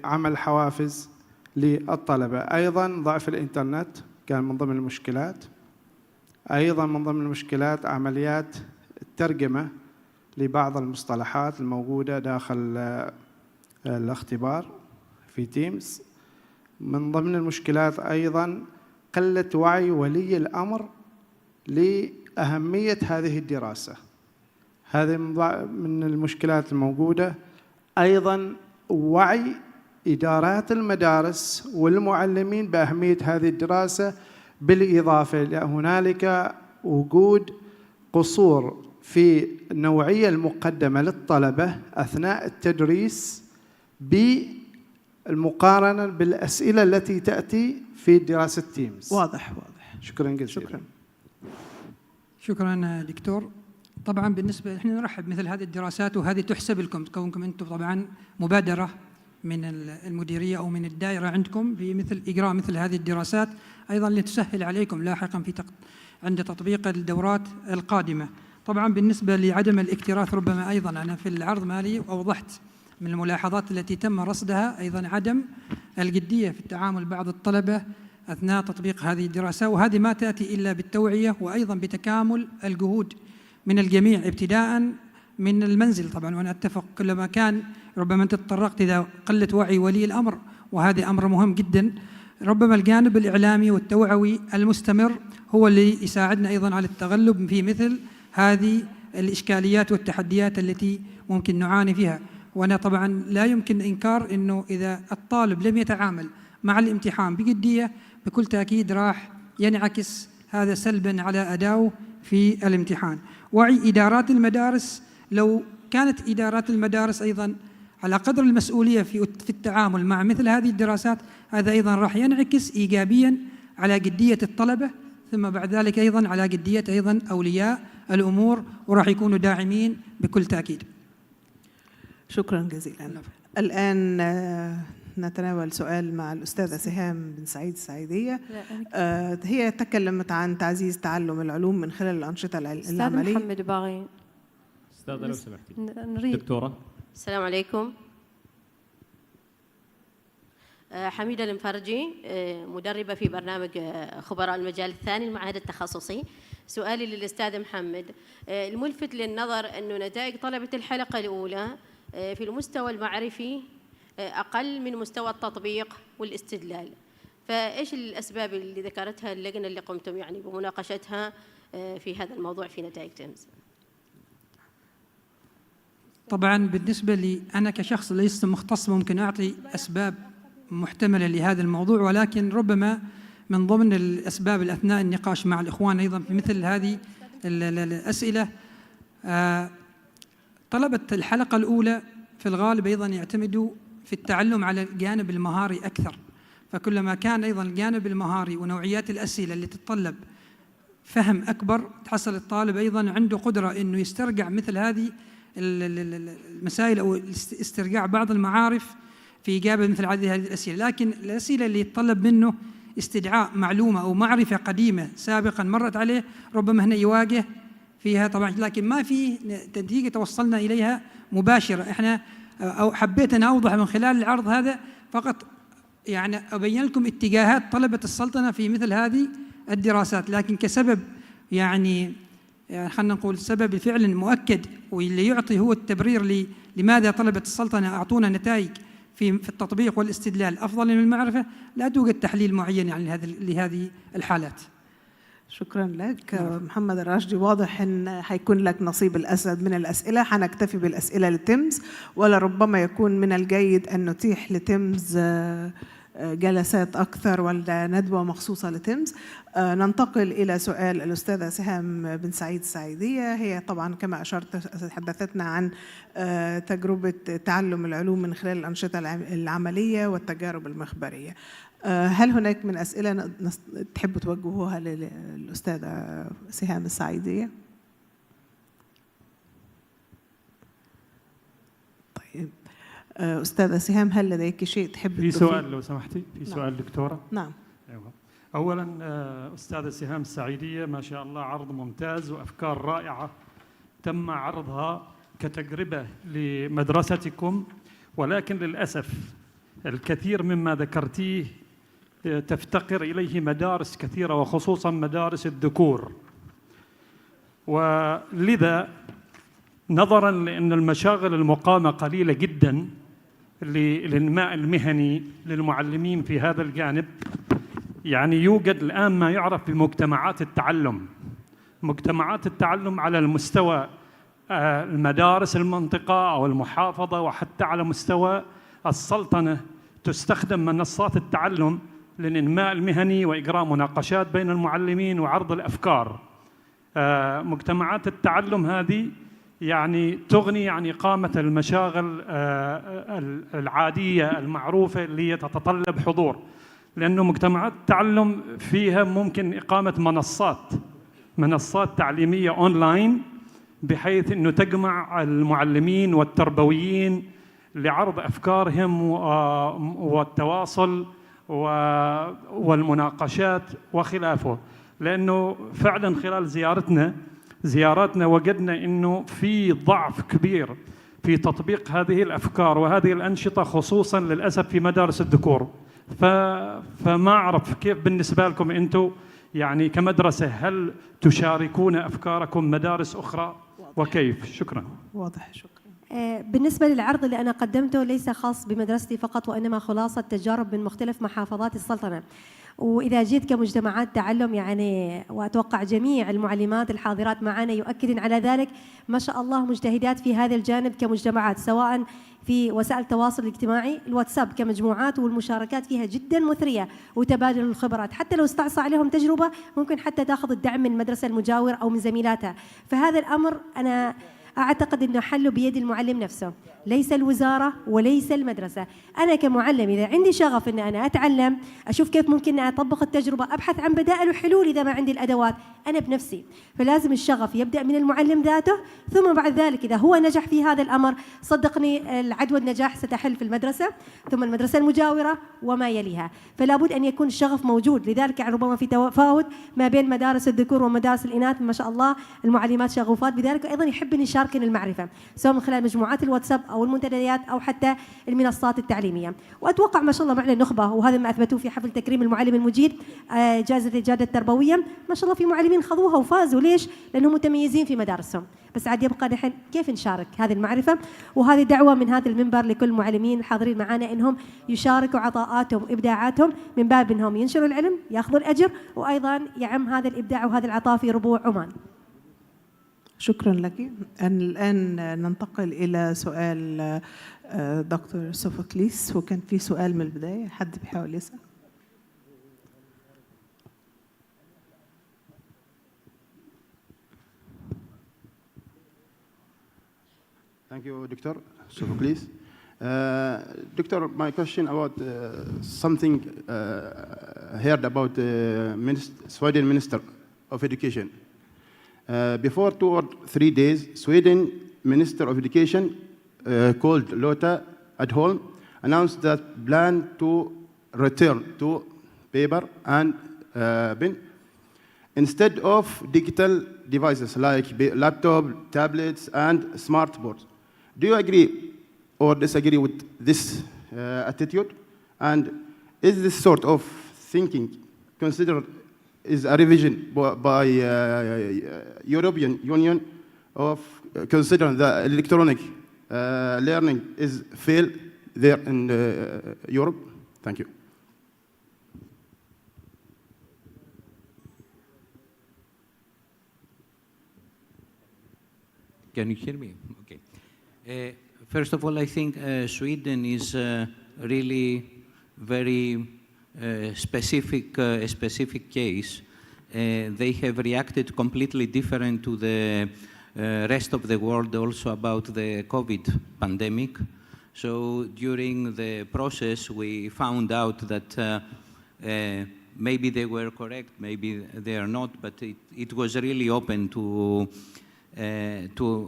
عمل حوافز للطلبة. أيضا ضعف الإنترنت كان من ضمن المشكلات. أيضا من ضمن المشكلات عمليات الترجمة لبعض المصطلحات الموجودة داخل الاختبار في تيمز. من ضمن المشكلات أيضا قلة وعي ولي الأمر لأهمية هذه الدراسة. هذه من المشكلات الموجودة. أيضا وعي إدارات المدارس والمعلمين بأهمية هذه الدراسة، بالإضافة إلى هنالك وجود قصور في النوعية المقدمة للطلبة أثناء التدريس بالمقارنة بالأسئلة التي تأتي في دراسة تيمز. واضح. شكرا جزيلا. شكرا دكتور. طبعا بالنسبة احنا نرحب مثل هذه الدراسات، وهذه تحسب لكم كونكم انتم طبعا مبادرة من المديرية أو من الدائرة عندكم بمثل إجراء مثل هذه الدراسات، أيضا لتسهل عليكم لاحقا عند تطبيق الدورات القادمة. طبعا بالنسبة لعدم الاكتراث، ربما أيضا أنا في العرض مالي أوضحت من الملاحظات التي تم رصدها أيضا عدم الجدية في التعامل بعض الطلبة أثناء تطبيق هذه الدراسة، وهذه ما تأتي إلا بالتوعية وأيضا بتكامل الجهود من الجميع ابتداء من المنزل. طبعا وأنا أتفق، كلما كان ربما أنت تطرقت إذا قلة وعي ولي الأمر، وهذا أمر مهم جدا، ربما الجانب الإعلامي والتوعوي المستمر هو اللي يساعدنا أيضا على التغلب في مثل هذه الإشكاليات والتحديات التي ممكن نعاني فيها. وأنا طبعا لا يمكن إنكار أنه إذا الطالب لم يتعامل مع الامتحان بجدية بكل تأكيد راح ينعكس هذا سلبا على أدائه في الامتحان. وعي إدارات المدارس، لو كانت إدارات المدارس أيضا على قدر المسؤولية في التعامل مع مثل هذه الدراسات، هذا أيضا راح ينعكس إيجابيا على جدية الطلبة، ثم بعد ذلك أيضا على جدية أيضا أولياء الأمور، وراح يكونوا داعمين بكل تأكيد. شكرا جزيلا. الآن نتناول سؤال مع الأستاذة سهام بن سعيد السعيدية. هي تكلمت عن تعزيز تعلم العلوم من خلال الأنشطة العملية. أستاذ محمد باغي. أستاذة لو سمحتي. نريد. دكتورة. السلام عليكم. حميدة المفرجي، مدربة في برنامج خبراء المجال الثاني المعهد التخصصي. سؤالي للأستاذ محمد، الملفت للنظر أنه نتائج طلبة الحلقة الأولى في المستوى المعرفي أقل من مستوى التطبيق والاستدلال، فإيش الأسباب اللي ذكرتها اللجنة اللي قمتم يعني بمناقشتها في هذا الموضوع في نتائج تيمز؟ طبعا بالنسبة لي أنا كشخص ليس مختص ممكن أعطي أسباب محتملة لهذا الموضوع، ولكن ربما من ضمن الأسباب أثناء النقاش مع الإخوان أيضا في مثل هذه الأسئلة، طلبة الحلقة الأولى في الغالب أيضا يعتمدوا في التعلم على الجانب المهاري أكثر، فكلما كان أيضا الجانب المهاري ونوعيات الأسئلة اللي تتطلب فهم أكبر، تحصل الطالب أيضا عنده قدرة أنه يسترجع مثل هذه المسائل أو استرجاع بعض المعارف في إجابة مثل هذه الأسئلة. لكن الأسئلة اللي يتطلب منه استدعاء معلومة أو معرفة قديمة سابقا مرت عليه، ربما هنا يواجه فيها طبعا، لكن ما في نتيجة توصلنا إليها مباشرة. إحنا أو حبيت أن أوضح من خلال العرض هذا فقط يعني أبين لكم اتجاهات طلبة السلطنة في مثل هذه الدراسات، لكن كسبب يعني خلينا نقول سبب فعلا مؤكد واللي يعطي هو التبرير لماذا طلبة السلطنة أعطونا نتائج في التطبيق والاستدلال أفضل من المعرفة، لا توجد تحليل معين يعني لهذه الحالات. شكرا لك. محمد الراشدي، واضح ان حيكون لك نصيب الاسد من الاسئله، حنكتفي بالاسئله لتيمز، ولربما يكون من الجيد ان نتيح لتيمز جلسات اكثر ولا ندوه مخصوصه لتيمز. ننتقل الى سؤال الاستاذه سهام بن سعيد السعيديه. هي طبعا كما اشرت تحدثتنا عن تجربه تعلم العلوم من خلال الانشطه العمليه والتجارب المخبريه. هل هناك من أسئلة تحبوا توجهوها للأستاذة سهام السعيدية؟ طيب أستاذة سهام، هل لديك شيء تحب في سؤال لو سمحتي؟ في سؤال دكتورة؟ نعم. أولا أستاذة سهام السعيدية ما شاء الله عرض ممتاز وأفكار رائعة تم عرضها كتجربة لمدرستكم، ولكن للأسف الكثير مما ذكرتيه تفتقر إليه مدارس كثيرة وخصوصا مدارس الذكور، ولذا نظرا لأن المشاغل المقامة قليلة جدا للإنماء المهني للمعلمين في هذا الجانب، يعني يوجد الآن ما يعرف بمجتمعات التعلم. مجتمعات التعلم على المستوى المدارس المنطقة أو المحافظة، وحتى على مستوى السلطنة تستخدم منصات التعلم للإنماء المهني وإجراء مناقشات بين المعلمين وعرض الأفكار. مجتمعات التعلم هذه يعني تغني عن إقامة المشاغل العادية المعروفة اللي تتطلب حضور، لأنه مجتمعات التعلم فيها ممكن إقامة منصات تعليمية أونلاين، بحيث أنه تجمع المعلمين والتربويين لعرض أفكارهم والتواصل والمناقشات وخلافه. لأنه فعلا خلال زياراتنا وجدنا أنه في ضعف كبير في تطبيق هذه الأفكار وهذه الأنشطة، خصوصا للأسف في مدارس الذكور. فما أعرف كيف بالنسبة لكم أنتم يعني كمدرسة، هل تشاركون أفكاركم مدارس أخرى وكيف؟ شكرا. واضح، شكرا. بالنسبة للعرض اللي أنا قدمته ليس خاص بمدرستي فقط، وإنما خلاصة تجارب من مختلف محافظات السلطنة. وإذا جيت كمجتمعات تعلم يعني، وأتوقع جميع المعلمات الحاضرات معنا يؤكدن على ذلك، ما شاء الله مجتهدات في هذا الجانب كمجتمعات، سواء في وسائل التواصل الاجتماعي، الواتساب كمجموعات، والمشاركات فيها جدا مثرية وتبادل الخبرات. حتى لو استعصى عليهم تجربة ممكن حتى تأخذ الدعم من المدرسة المجاور أو من زميلاتها. فهذا الأمر أنا أعتقد أنه حله بيد المعلم نفسه، ليس الوزارة وليس المدرسة. أنا كمعلم إذا عندي شغف أن أنا أتعلم، أشوف كيف ممكن أطبق التجربة، أبحث عن بدائل وحلول إذا ما عندي الأدوات أنا بنفسي. فلازم الشغف يبدأ من المعلم ذاته، ثم بعد ذلك إذا هو نجح في هذا الأمر صدقني العدوى النجاح ستحل في المدرسة، ثم المدرسة المجاورة وما يليها. فلا بد أن يكون الشغف موجود. لذلك ربما في تفاوت ما بين مدارس الذكور ومدارس الإناث، ما شاء الله المعلمات شغوفات بذلك، أيضا يحب أن يشاركن المعرفة سواء من خلال مجموعات الواتساب أو المنتديات أو حتى المنصات التعليمية. وأتوقع ما شاء الله معنا النخبة، وهذا ما أثبتوه في حفل تكريم المعلم المجيد جائزة الإجادة التربوية. ما شاء الله في معلمين خذوها وفازوا. ليش؟ لأنهم متميزين في مدارسهم. بس عاد يبقى نحن كيف نشارك هذه المعرفة. وهذه دعوة من هذا المنبر لكل المعلمين الحاضرين معنا إنهم يشاركوا عطاءاتهم وإبداعاتهم، من باب إنهم ينشروا العلم، يأخذوا الأجر، وأيضا يعم هذا الإبداع وهذا العطاء في ربوع عمان. شكرا لك. الآن ننتقل إلى سؤال دكتور سوفوكليس، وكان في سؤال من البداية، حد بيحاول يسأل؟ Thank you, Dr. Sophocles. Doctor, my question about something heard about Sweden Minister of Education. Before 2 or 3 days, Sweden Minister of Education called Lotta Edholm announced that plan to return to paper and pen instead of digital devices like laptop, tablets, and smartboards. Do you agree or disagree with this attitude? And is this sort of thinking considered is a revision by European Union of considering that electronic learning is failed there in Europe? Thank you. Can you hear me? Okay. First of all, I think Sweden is really very specific case. They have reacted completely different to the rest of the world also about the COVID pandemic. So during the process, we found out that maybe they were correct, maybe they are not, but it was really open to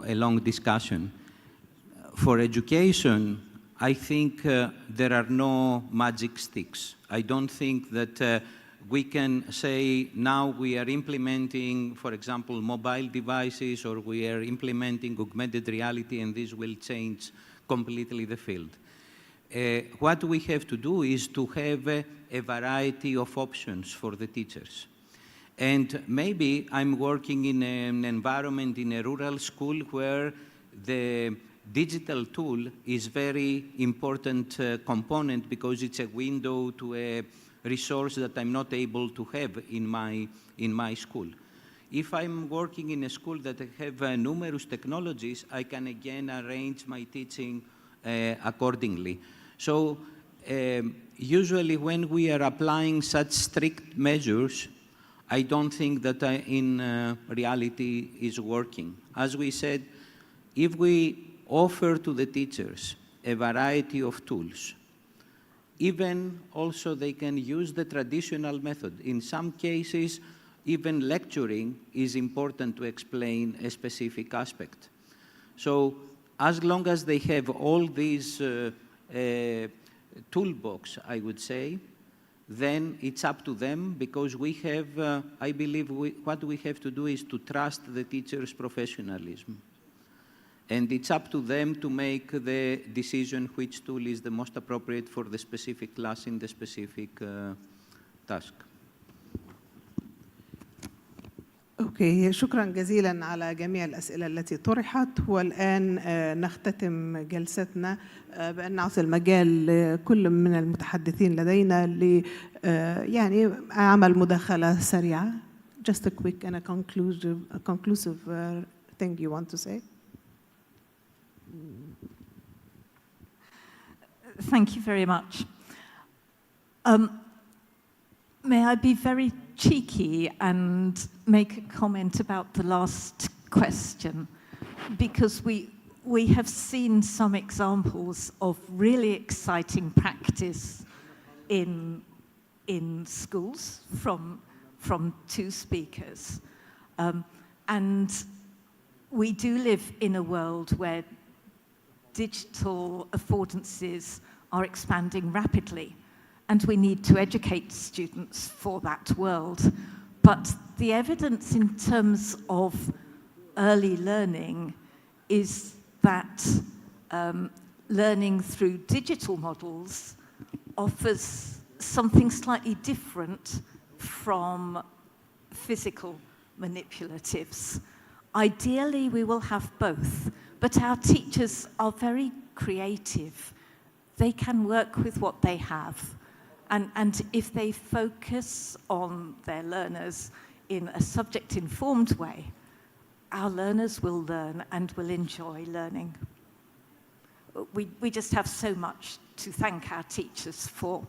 a long discussion. For education, I think there are no magic sticks. I don't think that we can say now we are implementing, for example, mobile devices, or we are implementing augmented reality and this will change completely the field. What we have to do is to have a variety of options for the teachers. And maybe I'm working in an environment in a rural school where the digital tool is very important component because it's a window to a resource that I'm not able to have in my school. If I'm working in a school that have numerous technologies, I can again arrange my teaching accordingly. So usually when we are applying such strict measures, I don't think that in reality is working. As we said, if we offer to the teachers a variety of tools, even also they can use the traditional method. In some cases, even lecturing is important to explain a specific aspect. So as long as they have all these toolbox, I would say, then it's up to them because we have, I believe what we have to do is to trust the teacher's professionalism. And it's up to them to make the decision which tool is the most appropriate for the specific class in the specific task. أوكي، شكرا جزيلا على جميع الأسئلة التي طرحت. والآن نختتم جلستنا بأن نعطي المجال لكل من المتحدثين لدينا يعني عمل مداخلة سريعة. Just a quick and a conclusive thing you want to say. Thank you very much. May I be very cheeky and make a comment about the last question? Because we have seen some examples of really exciting practice in schools from two speakers. And we do live in a world where digital affordances are expanding rapidly, and we need to educate students for that world. But the evidence in terms of early learning is that learning through digital models offers something slightly different from physical manipulatives. Ideally, we will have both, but our teachers are very creative. They can work with what they have. And if they focus on their learners in a subject-informed way, our learners will learn and will enjoy learning. We just have so much to thank our teachers for.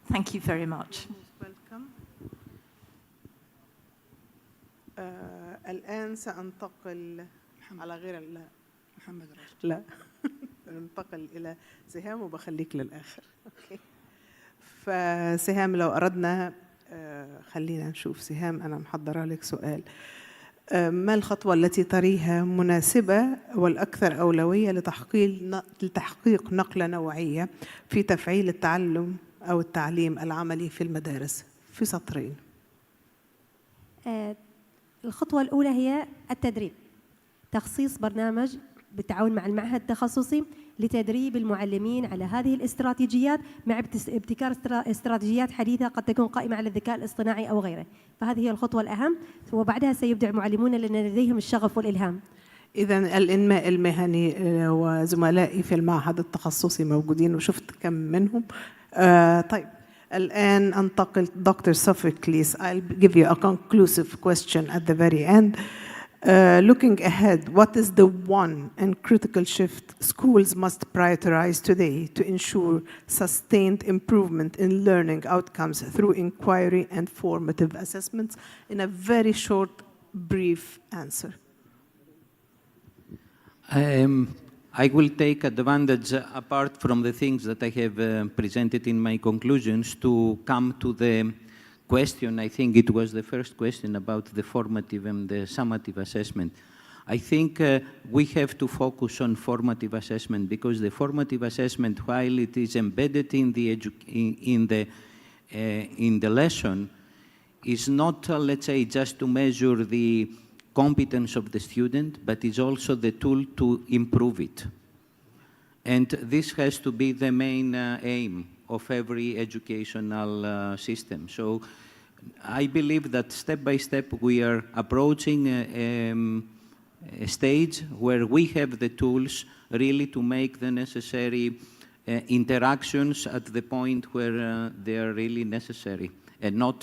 Thank you very much. Welcome. الآن سأنتقل على غير محمد راشد. لا ننتقل إلى سهام وبخليك للآخر. أوكي. فسهام لو أردنا خلينا نشوف سهام، أنا محضرة لك سؤال. ما الخطوة التي تريها مناسبة والأكثر أولوية لتحقيق نقلة نوعية في تفعيل التعلم أو التعليم العملي في المدارس؟ في سطرين. الخطوة الأولى هي التدريب، تخصيص برنامج بالتعاون مع المعهد التخصصي لتدريب المعلمين على هذه الاستراتيجيات مع ابتكار استراتيجيات حديثة قد تكون قائمة على الذكاء الاصطناعي أو غيره. فهذه هي الخطوة الأهم، وبعدها سيبدع المعلمون لأن لديهم الشغف والإلهام. إذن الإنماء المهني وزملائي في المعهد التخصصي موجودين وشفت كم منهم. طيب الآن أنتقل دكتور Sophocles. I'll give you a conclusive question at the very end. Looking ahead, what is the one and critical shift schools must prioritize today to ensure sustained improvement in learning outcomes through inquiry and formative assessments? In a very short, brief answer. I will take advantage, apart from the things that I have presented in my conclusions, to come to the question. I think it was the first question about the formative and the summative assessment. I think we have to focus on formative assessment because the formative assessment, while it is embedded in the lesson, is not, let's say, just to measure the competence of the student, but is also the tool to improve it. And this has to be the main aim of every educational system. So I believe that step by step we are approaching stage where we have the tools really to make the necessary interactions at the point where they are really necessary, and not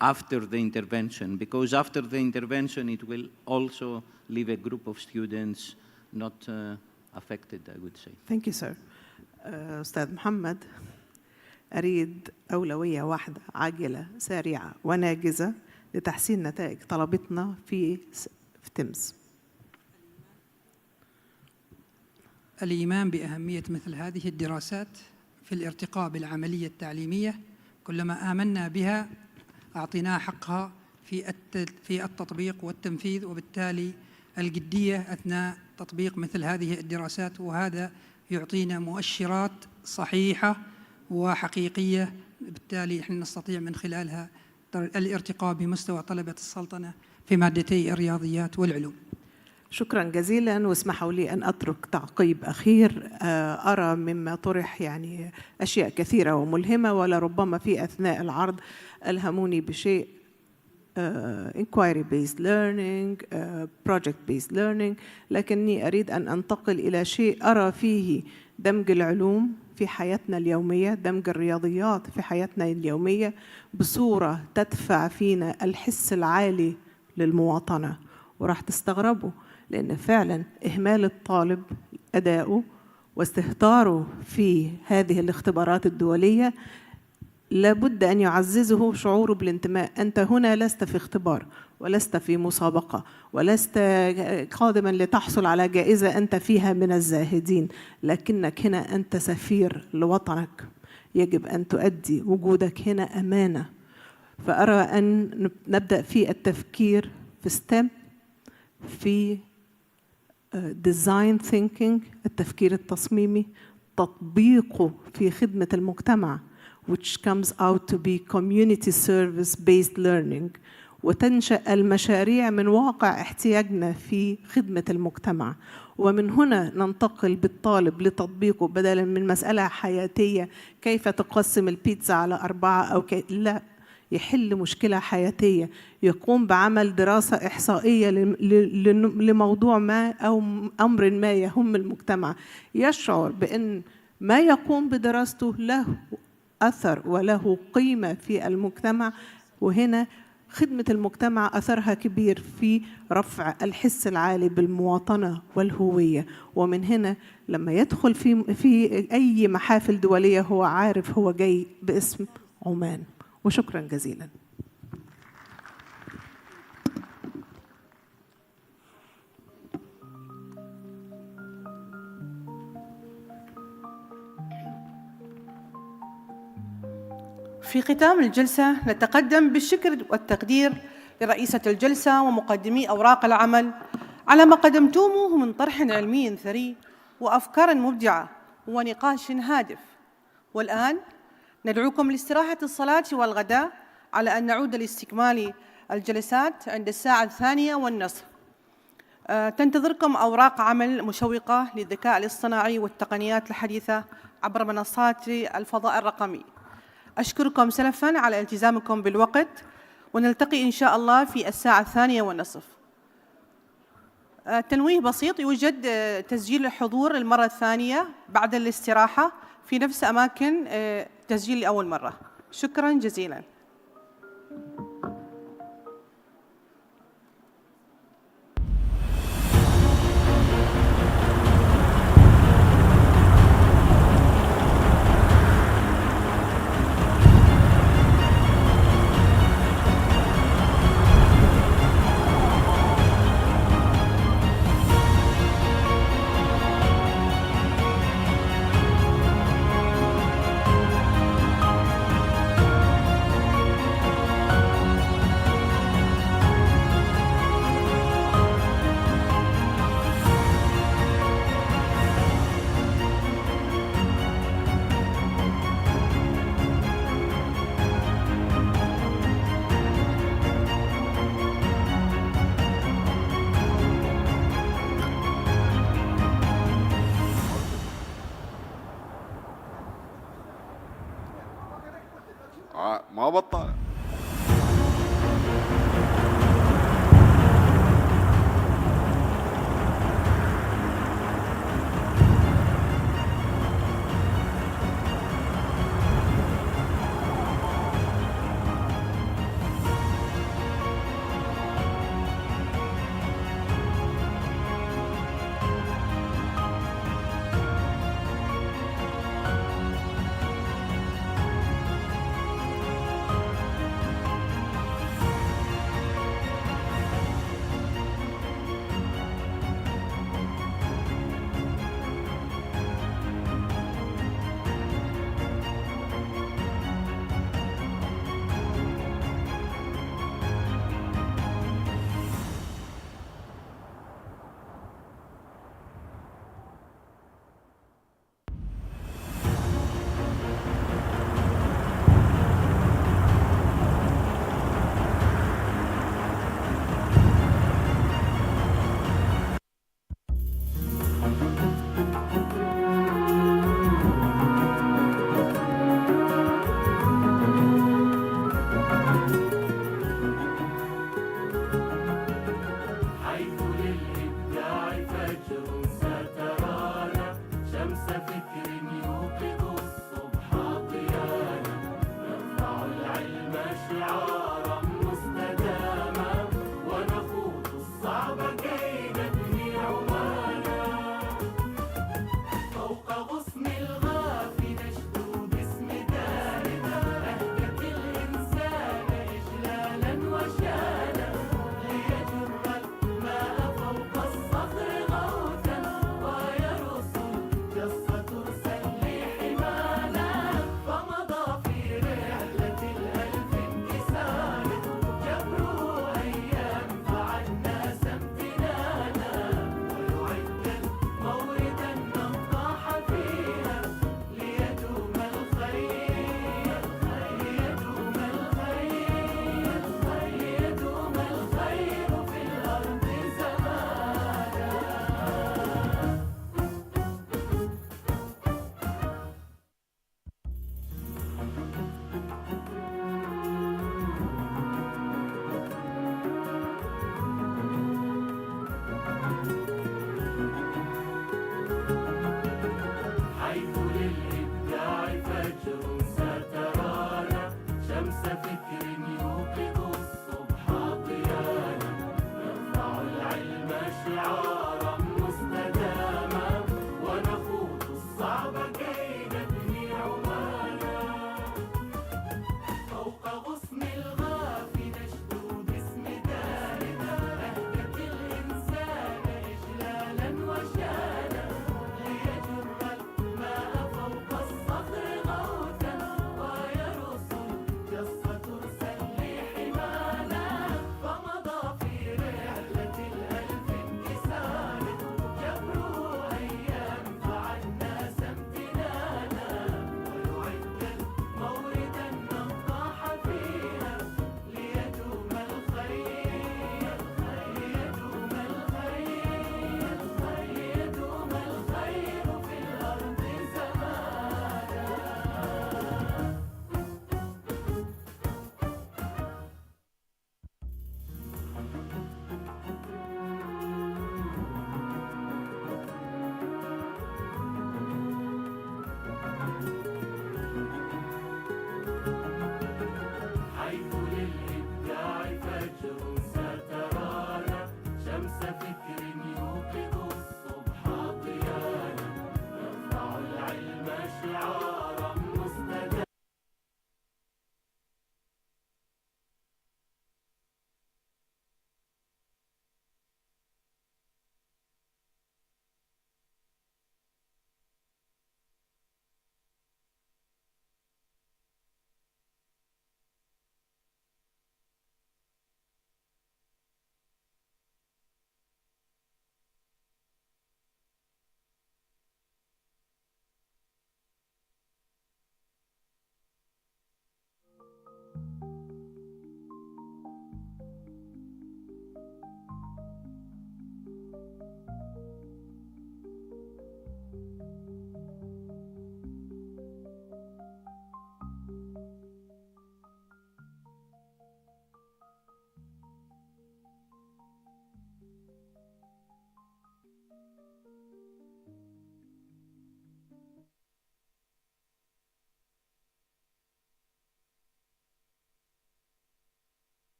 after the intervention, because after the intervention it will also leave a group of students not affected, I would say. Thank you, sir. أستاذ محمد، أريد أولوية واحدة عاجلة سريعة وناجزة لتحسين نتائج طلبتنا في TIMSS. الإيمان بأهمية مثل هذه الدراسات في الارتقاء بالعملية التعليمية، كلما آمنا بها أعطيناها حقها في التطبيق والتنفيذ، وبالتالي الجدية أثناء تطبيق مثل هذه الدراسات، وهذا يعطينا مؤشرات صحيحة وحقيقية، بالتالي احنا نستطيع من خلالها الارتقاء بمستوى طلبة السلطنة في مادتي الرياضيات والعلوم. شكرا جزيلا، واسمحوا لي أن أترك تعقيب أخير. أرى مما طرح يعني أشياء كثيرة وملهمة، ولربما في أثناء العرض ألهموني بشيء inquiry based learning, project based learning، لكني أريد أن أنتقل إلى شيء أرى فيه دمج العلوم في حياتنا اليومية، دمج الرياضيات في حياتنا اليومية بصورة تدفع فينا الحس العالي للمواطنة. وراح تستغربوا، لأن فعلا إهمال الطالب أداؤه واستهتاره في هذه الاختبارات الدولية لابد أن يعززه شعوره بالانتماء. أنت هنا لست في اختبار، ولست في مسابقة، ولست قادما لتحصل على جائزة أنت فيها من الزاهدين، لكنك هنا أنت سفير لوطنك، يجب أن تؤدي وجودك هنا أمانة. فأرى أن نبدأ في التفكير في STEM، في design thinking، التفكير التصميمي، تطبيقه في خدمة المجتمع which comes out to be community service based learning، وتنشأ المشاريع من واقع احتياجنا في خدمة المجتمع. ومن هنا ننتقل بالطالب لتطبيقه بدلا من مسألة حياتية كيف تقسم البيتزا على 4 أو لا، يحل مشكلة حياتية، يقوم بعمل دراسة إحصائية لموضوع ما أو أمر ما يهم المجتمع، يشعر بأن ما يقوم بدراسته له أثر وله قيمة في المجتمع. وهنا خدمة المجتمع أثرها كبير في رفع الحس العالي بالمواطنة والهوية. ومن هنا لما يدخل في أي محافل دولية هو عارف هو جاي باسم عمان. وشكرا جزيلا. في ختام الجلسة نتقدم بالشكر والتقدير لرئيسة الجلسة ومقدمي أوراق العمل على ما قدمتموه من طرح علمي ثري وأفكار مبدعة ونقاش هادف. والآن ندعوكم لاستراحة الصلاة والغداء على أن نعود لاستكمال الجلسات عند 2:30. تنتظركم أوراق عمل مشوقة للذكاء الاصطناعي والتقنيات الحديثة عبر منصات الفضاء الرقمي. أشكركم سلفاً على التزامكم بالوقت، ونلتقي إن شاء الله في 2:30. تنويه بسيط: يوجد تسجيل الحضور المرة الثانية بعد الاستراحة في نفس أماكن تسجيل لأول مرة. شكراً جزيلاً. ما بطل.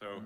So,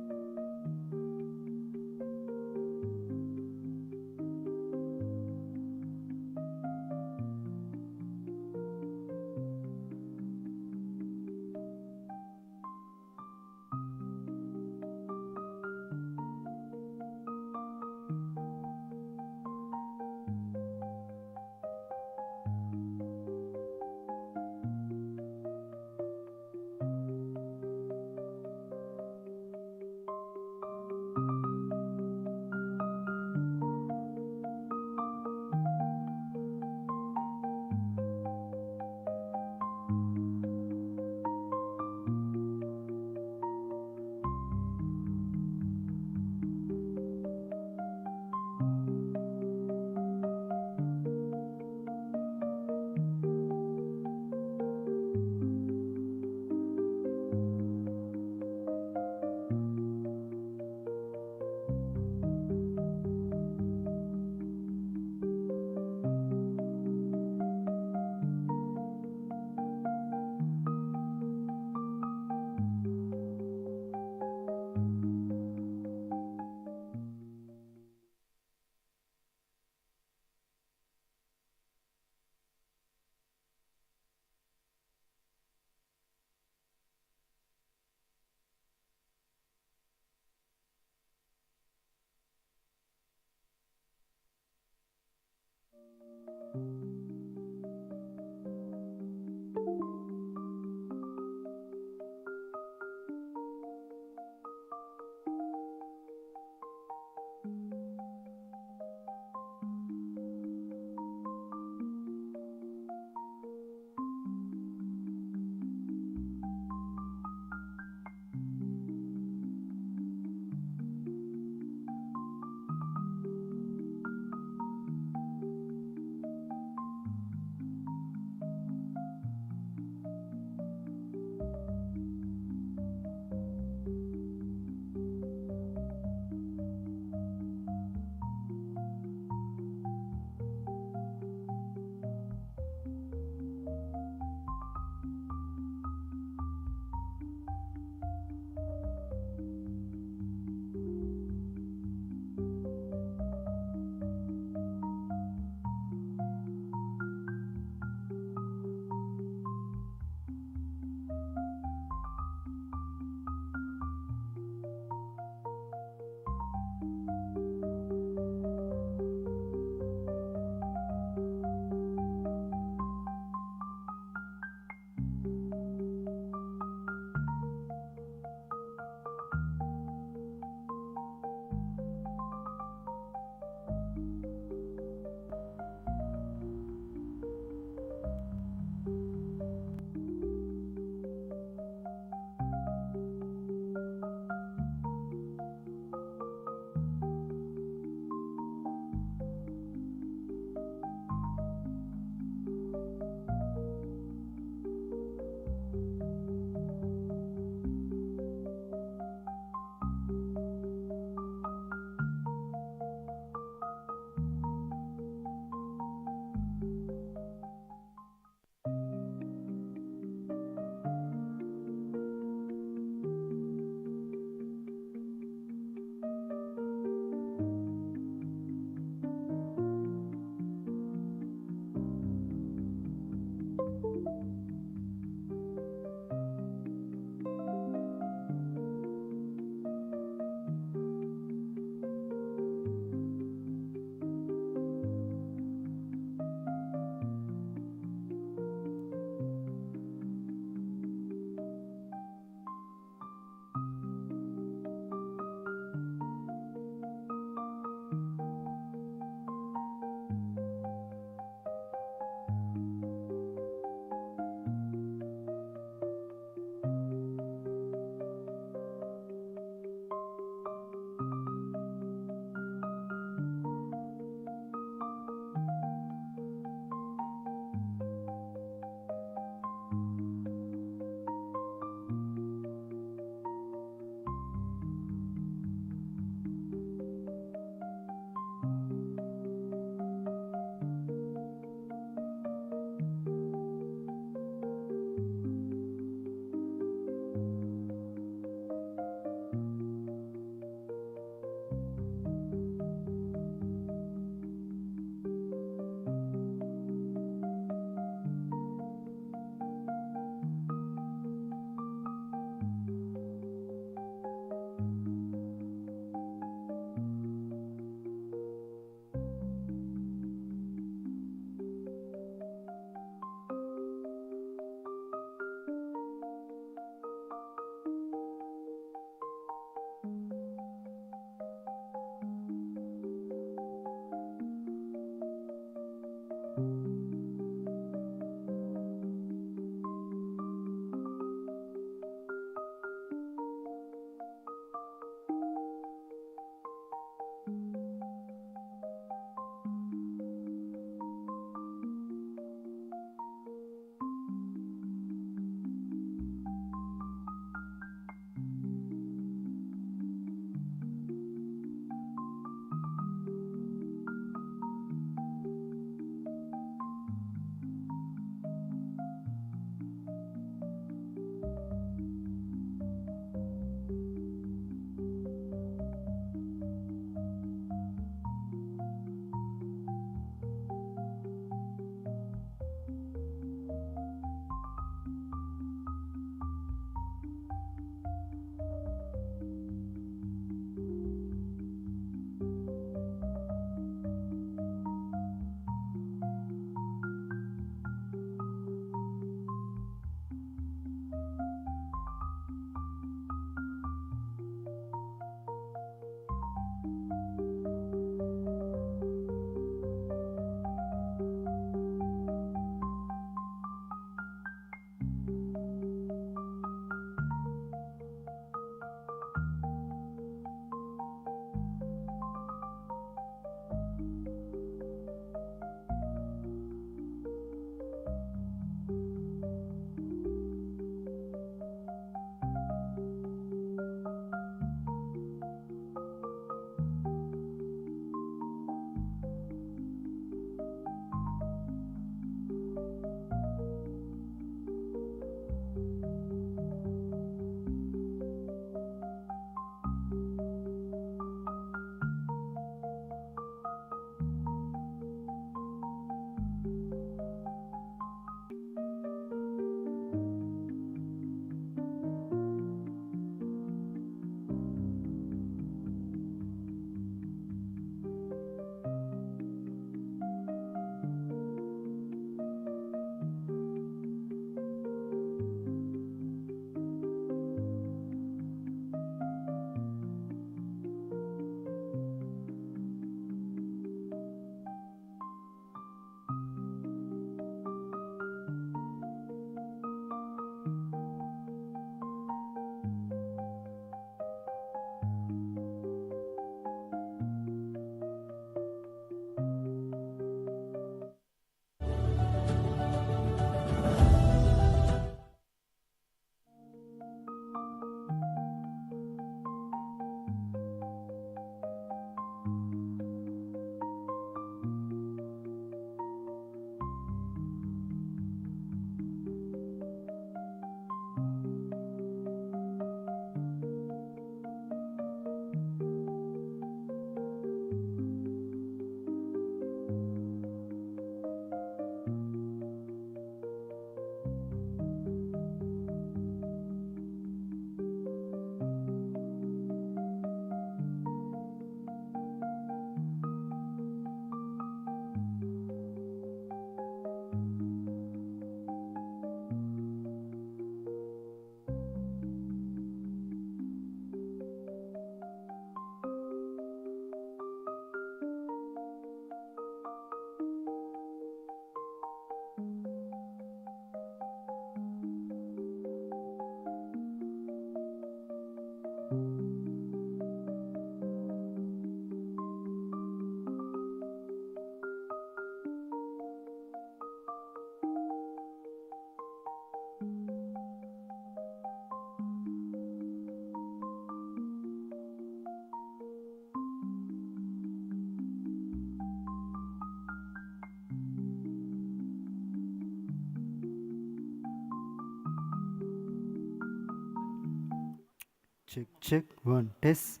Check, check, one, test.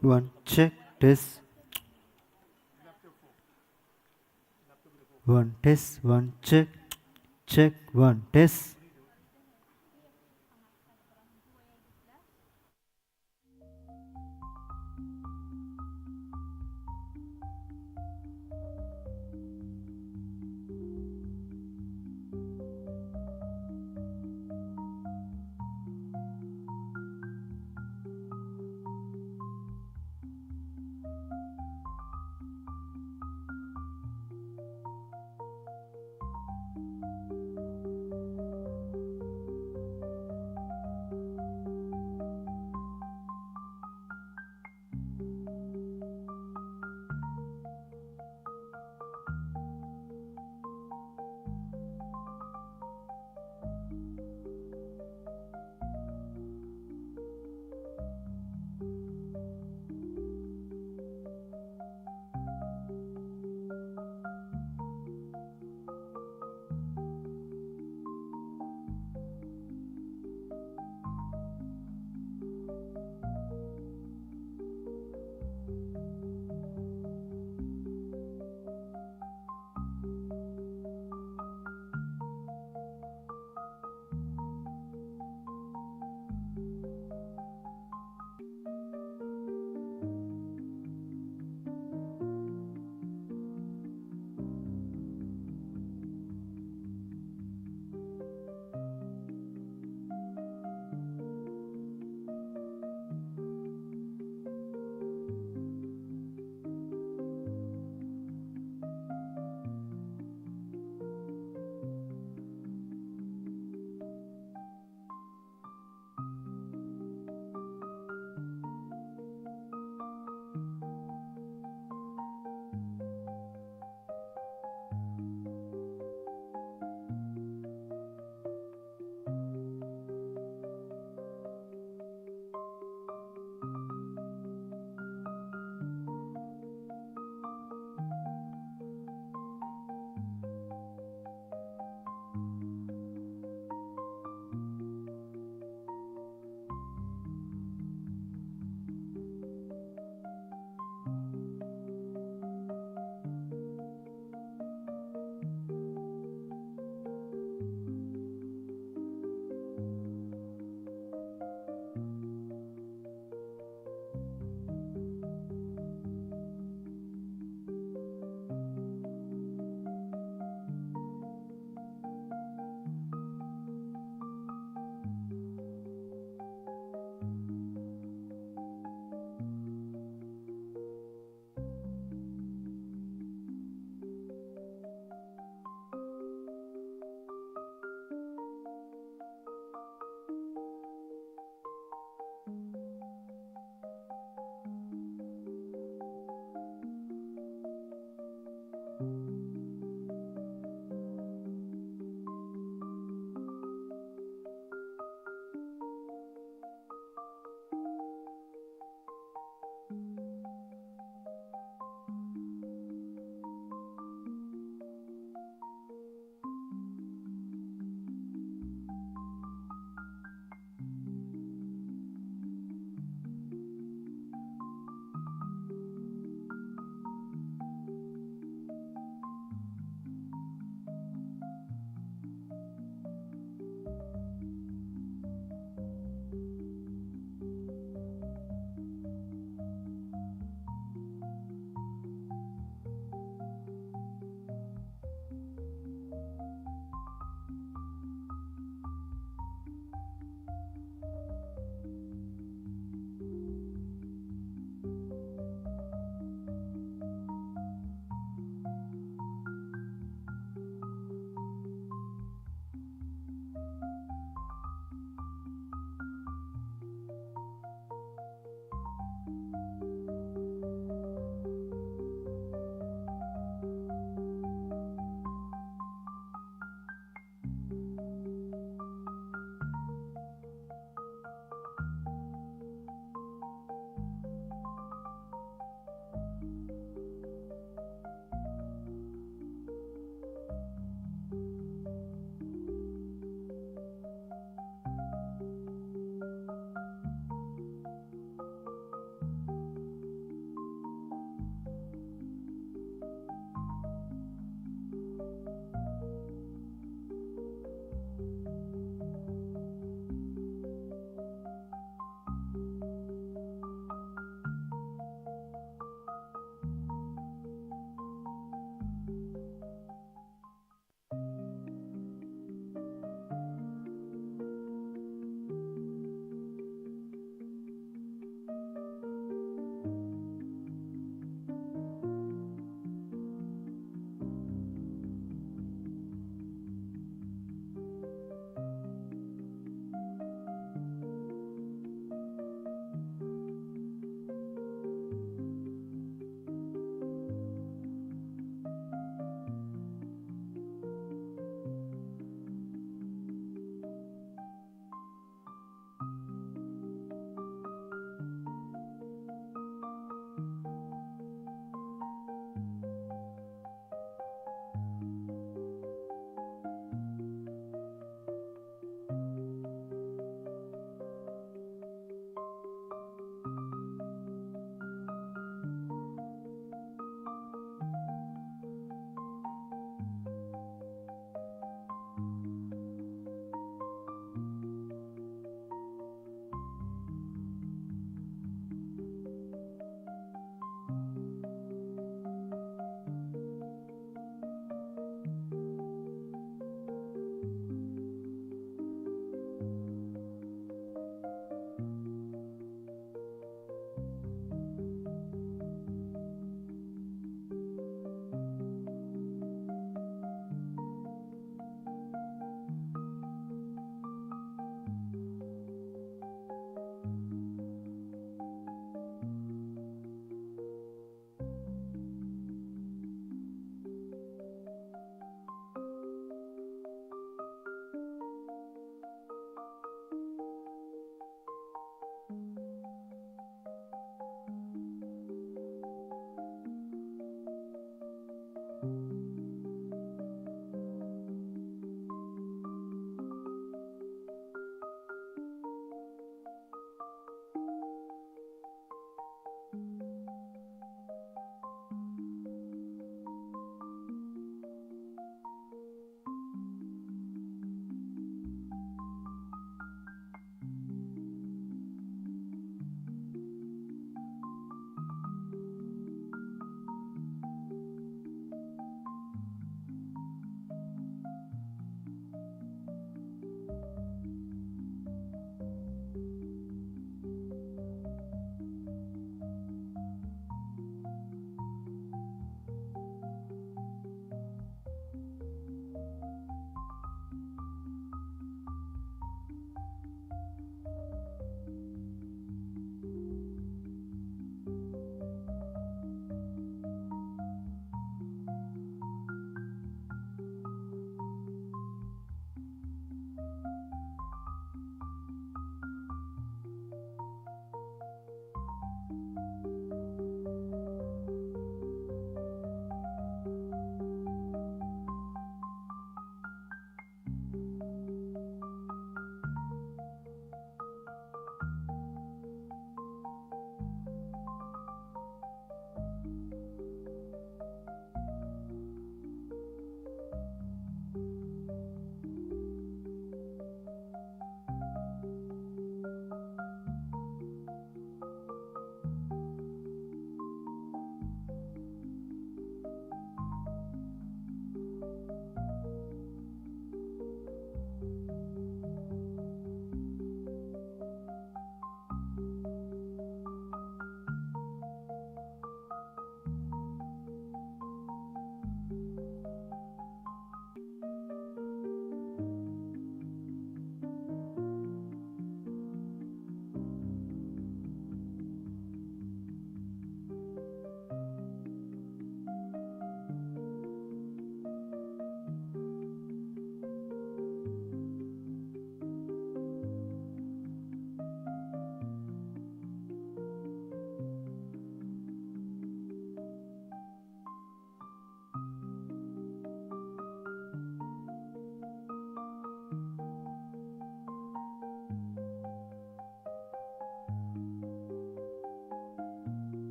One, check, test. One, test, one, check. Check, one, test.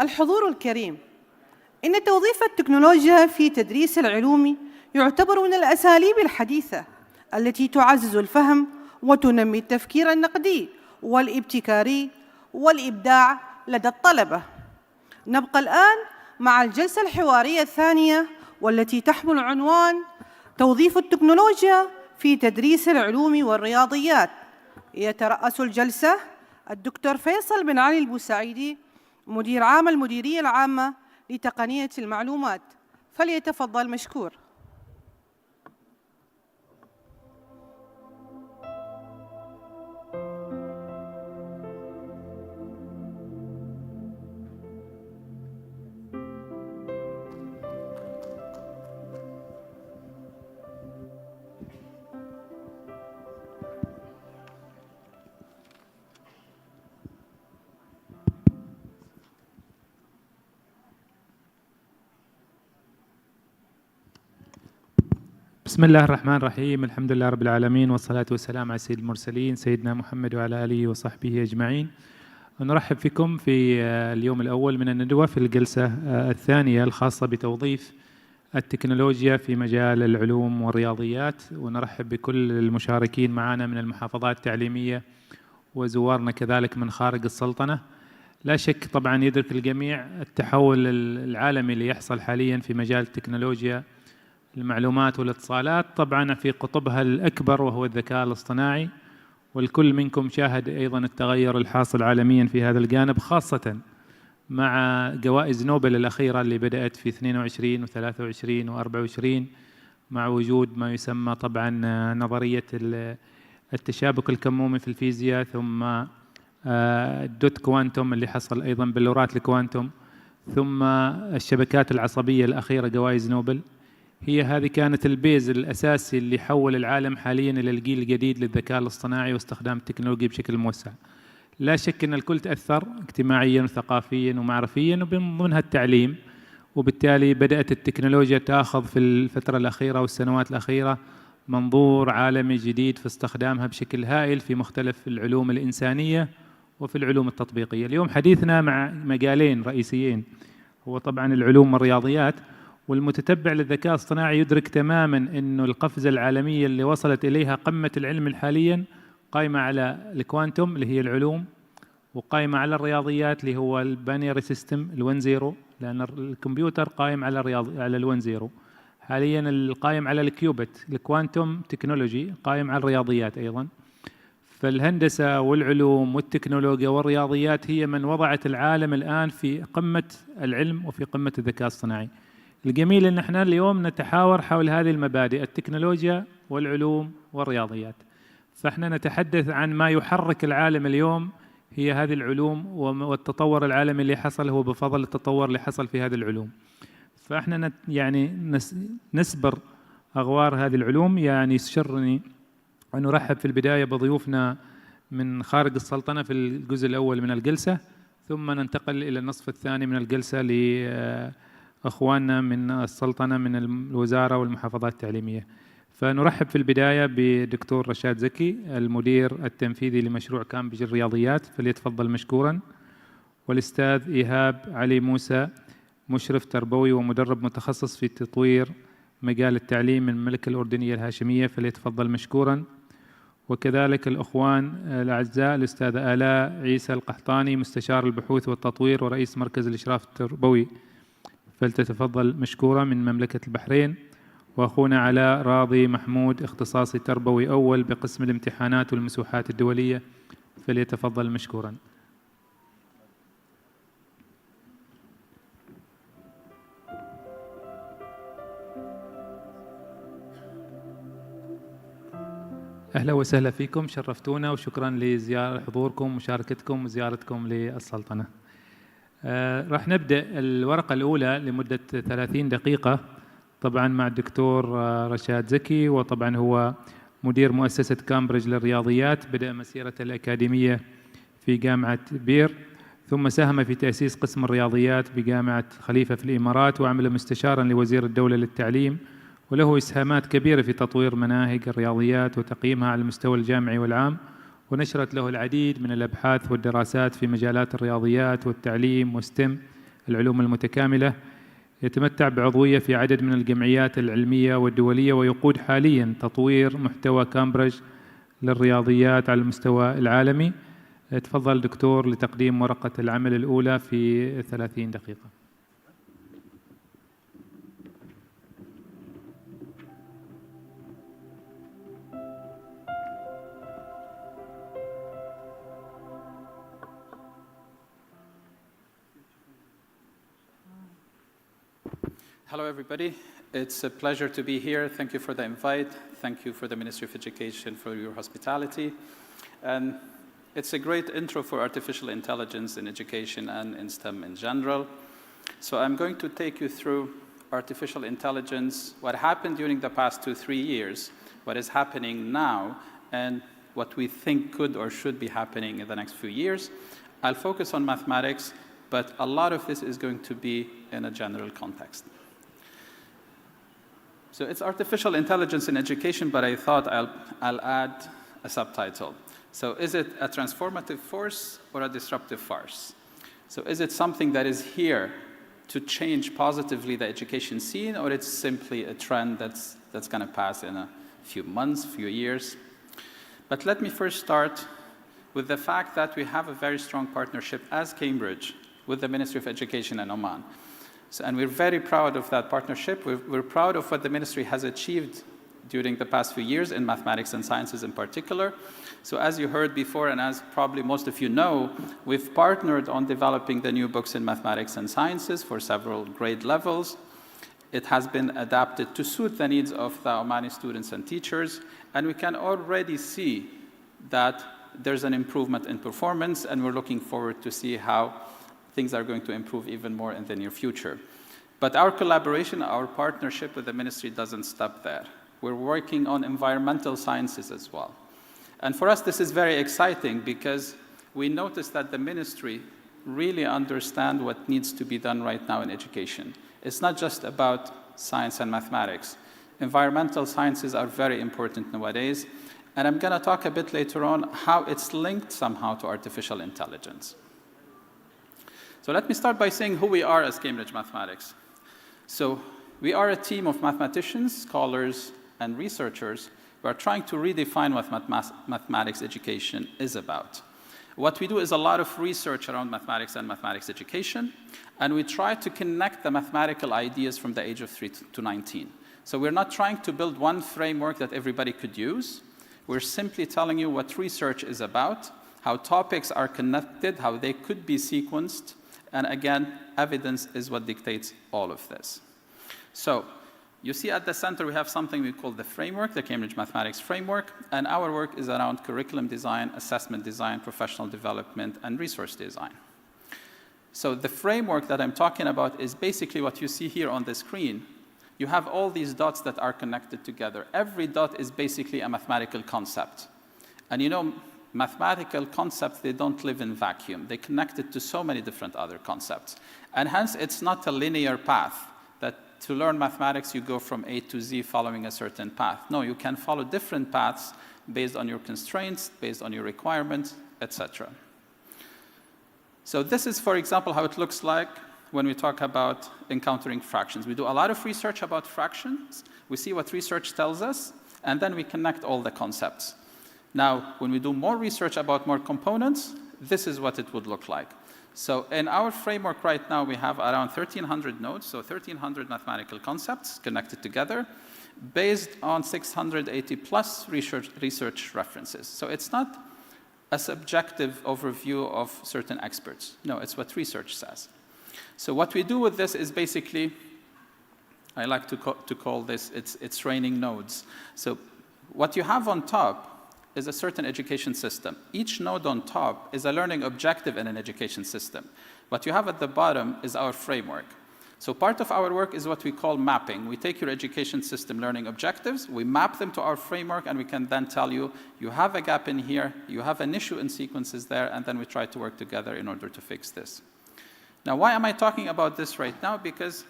الحضور الكريم، إن توظيف التكنولوجيا في تدريس العلوم يعتبر من الأساليب الحديثة التي تعزز الفهم وتنمي التفكير النقدي والابتكاري والإبداع لدى الطلبة. نبقى الآن مع الجلسة الحوارية الثانية والتي تحمل عنوان توظيف التكنولوجيا في تدريس العلوم والرياضيات. يترأس الجلسة الدكتور فيصل بن علي البوسعيدي، مدير عام المديرية العامة لتقنية المعلومات، فليتفضل مشكور. بسم الله الرحمن الرحيم. الحمد لله رب العالمين، والصلاة والسلام على سيد المرسلين سيدنا محمد وعلى آله وصحبه أجمعين. نرحب بكم في اليوم الأول من الندوة في الجلسة الثانية الخاصة بتوظيف التكنولوجيا في مجال العلوم والرياضيات، ونرحب بكل المشاركين معنا من المحافظات التعليمية وزوارنا كذلك من خارج السلطنة. لا شك طبعا يدرك الجميع التحول العالمي اللي يحصل حاليا في مجال التكنولوجيا المعلومات والاتصالات، طبعا في قطبها الأكبر وهو الذكاء الاصطناعي، والكل منكم شاهد أيضا التغير الحاصل عالميا في هذا الجانب، خاصة مع جوائز نوبل الأخيرة اللي بدأت في 22 و23 و24 مع وجود ما يسمى طبعا نظرية التشابك الكمومي في الفيزياء، ثم الدوت كوانتوم اللي حصل أيضا بلورات الكوانتوم، ثم الشبكات العصبية الأخيرة جوائز نوبل. هي هذه كانت البيز الأساسي اللي حول العالم حاليا إلى الجيل الجديد للذكاء الاصطناعي واستخدام التكنولوجيا بشكل موسع. لا شك أن الكل تأثر اجتماعيا وثقافيا ومعرفيا، ومن ضمنها التعليم، وبالتالي بدأت التكنولوجيا تأخذ في الفترة الأخيرة والسنوات الأخيرة منظور عالمي جديد في استخدامها بشكل هائل في مختلف العلوم الإنسانية وفي العلوم التطبيقية. اليوم حديثنا مع مجالين رئيسيين، هو طبعا العلوم والرياضيات، والمتتبع للذكاء الاصطناعي يدرك تماما أنه القفزة العالمية اللي وصلت إليها قمة العلم حاليا قائمة على الكوانتوم اللي هي العلوم، وقائمة على الرياضيات اللي هو الباينري سيستم ال1-0، لأن الكمبيوتر قائم على ال1-0. حاليا القائم على الكيوبت، الكوانتوم تكنولوجي قائم على الرياضيات أيضا. فالهندسة والعلوم والتكنولوجيا والرياضيات هي من وضعت العالم الآن في قمة العلم وفي قمة الذكاء الاصطناعي. الجميل أن احنا اليوم نتحاور حول هذه المبادئ، التكنولوجيا والعلوم والرياضيات. فاحنا نتحدث عن ما يحرك العالم اليوم، هي هذه العلوم، والتطور العالمي اللي حصل هو بفضل التطور اللي حصل في هذه العلوم. فاحنا نسبر أغوار هذه العلوم. يعني يسرني أن نرحب في البداية بضيوفنا من خارج السلطنة في الجزء الأول من الجلسة، ثم ننتقل إلى النصف الثاني من الجلسة أخواننا من السلطنة من الوزارة والمحافظات التعليمية. فنرحب في البداية بدكتور رشاد زكي، المدير التنفيذي لمشروع كامبريدج الرياضيات، فليتفضل مشكورا. والأستاذ إيهاب علي موسى، مشرف تربوي ومدرب متخصص في تطوير مجال التعليم من المملكة الأردنية الهاشمية، فليتفضل مشكورا. وكذلك الأخوان الأعزاء الأستاذة آلاء عيسى القحطاني، مستشار البحوث والتطوير ورئيس مركز الإشراف التربوي، فلتتفضل مشكورة من مملكة البحرين. وأخونا علاء راضي محمود، اختصاصي تربوي أول بقسم الامتحانات والمسوحات الدولية، فليتفضل مشكورا. أهلا وسهلا فيكم، شرفتونا، وشكرا لزيارة حضوركم ومشاركتكم وزيارتكم للسلطنة. راح نبدأ الورقة الأولى لمدة 30 دقيقة طبعا مع الدكتور رشاد زكي، وطبعا هو مدير مؤسسة كامبريدج للرياضيات، بدأ مسيرته الأكاديمية في جامعة بير، ثم ساهم في تأسيس قسم الرياضيات بجامعة خليفة في الإمارات، وعمل مستشاراً لوزير الدولة للتعليم، وله إسهامات كبيرة في تطوير مناهج الرياضيات وتقييمها على المستوى الجامعي والعام، ونشرت له العديد من الأبحاث والدراسات في مجالات الرياضيات والتعليم وستيم العلوم المتكاملة. يتمتع بعضوية في عدد من الجمعيات العلمية والدولية، ويقود حالياً تطوير محتوى كامبريدج للرياضيات على المستوى العالمي. تفضل دكتور لتقديم ورقة العمل الأولى في 30 دقيقة. Hello, everybody. It's a pleasure to be here. Thank you for the invite. Thank you for the Ministry of Education for your hospitality. And it's a great intro for artificial intelligence in education and in STEM in general. So I'm going to take you through artificial intelligence, what happened during the past 2-3 years, what is happening now, and what we think could or should be happening in the next few years. I'll focus on mathematics, but a lot of this is going to be in a general context. So it's artificial intelligence in education, but I thought I'll add a subtitle. So is it a transformative force or a disruptive farce? So is it something that is here to change positively the education scene, or it's simply a trend that's going to pass in a few months, few years? But let me first start with the fact that we have a very strong partnership as Cambridge with the Ministry of Education in Oman. So, and we're very proud of that partnership. We're proud of what the ministry has achieved during the past few years in mathematics and sciences in particular. So as you heard before, and as probably most of you know, we've partnered on developing the new books in mathematics and sciences for several grade levels. It has been adapted to suit the needs of the Omani students and teachers, and we can already see that there's an improvement in performance, and we're looking forward to see how things are going to improve even more in the near future. But our collaboration, our partnership with the ministry doesn't stop there. We're working on environmental sciences as well. And for us, this is very exciting because we notice that the ministry really understand what needs to be done right now in education. It's not just about science and mathematics. Environmental sciences are very important nowadays. And I'm going to talk a bit later on how it's linked somehow to artificial intelligence. So let me start by saying who we are as Cambridge Mathematics. So we are a team of mathematicians, scholars, and researchers who are trying to redefine what mathematics education is about. What we do is a lot of research around mathematics and mathematics education, and we try to connect the mathematical ideas from the age of 3 to 19. So we're not trying to build one framework that everybody could use. We're simply telling you what research is about, how topics are connected, how they could be sequenced, and again, evidence is what dictates all of this. So you see at the center we have something we call the framework, the Cambridge Mathematics Framework, and our work is around curriculum design, assessment design, professional development, and resource design. So the framework that I'm talking about is basically what you see here on the screen. You have all these dots that are connected together. Every dot is basically a mathematical concept. And you know, mathematical concepts, they don't live in vacuum. They connect it to so many different other concepts. And hence, it's not a linear path that to learn mathematics, you go from A to Z following a certain path. No, you can follow different paths based on your constraints, based on your requirements, etc. So this is, for example, how it looks like when we talk about encountering fractions. We do a lot of research about fractions. We see what research tells us, and then we connect all the concepts. Now, when we do more research about more components, this is what it would look like. So in our framework right now, we have around 1,300 nodes, so 1,300 mathematical concepts connected together based on 680 plus research references. So it's not a subjective overview of certain experts. No, it's what research says. So what we do with this is basically, I like to call this, it's raining nodes. So what you have on top is a certain education system. Each node on top is a learning objective in an education system. What you have at the bottom is our framework. So part of our work is what we call mapping. We take your education system learning objectives, we map them to our framework, and we can then tell you, you have a gap in here, you have an issue in sequences there, and then we try to work together in order to fix this. Now, why am I talking about this right now? Because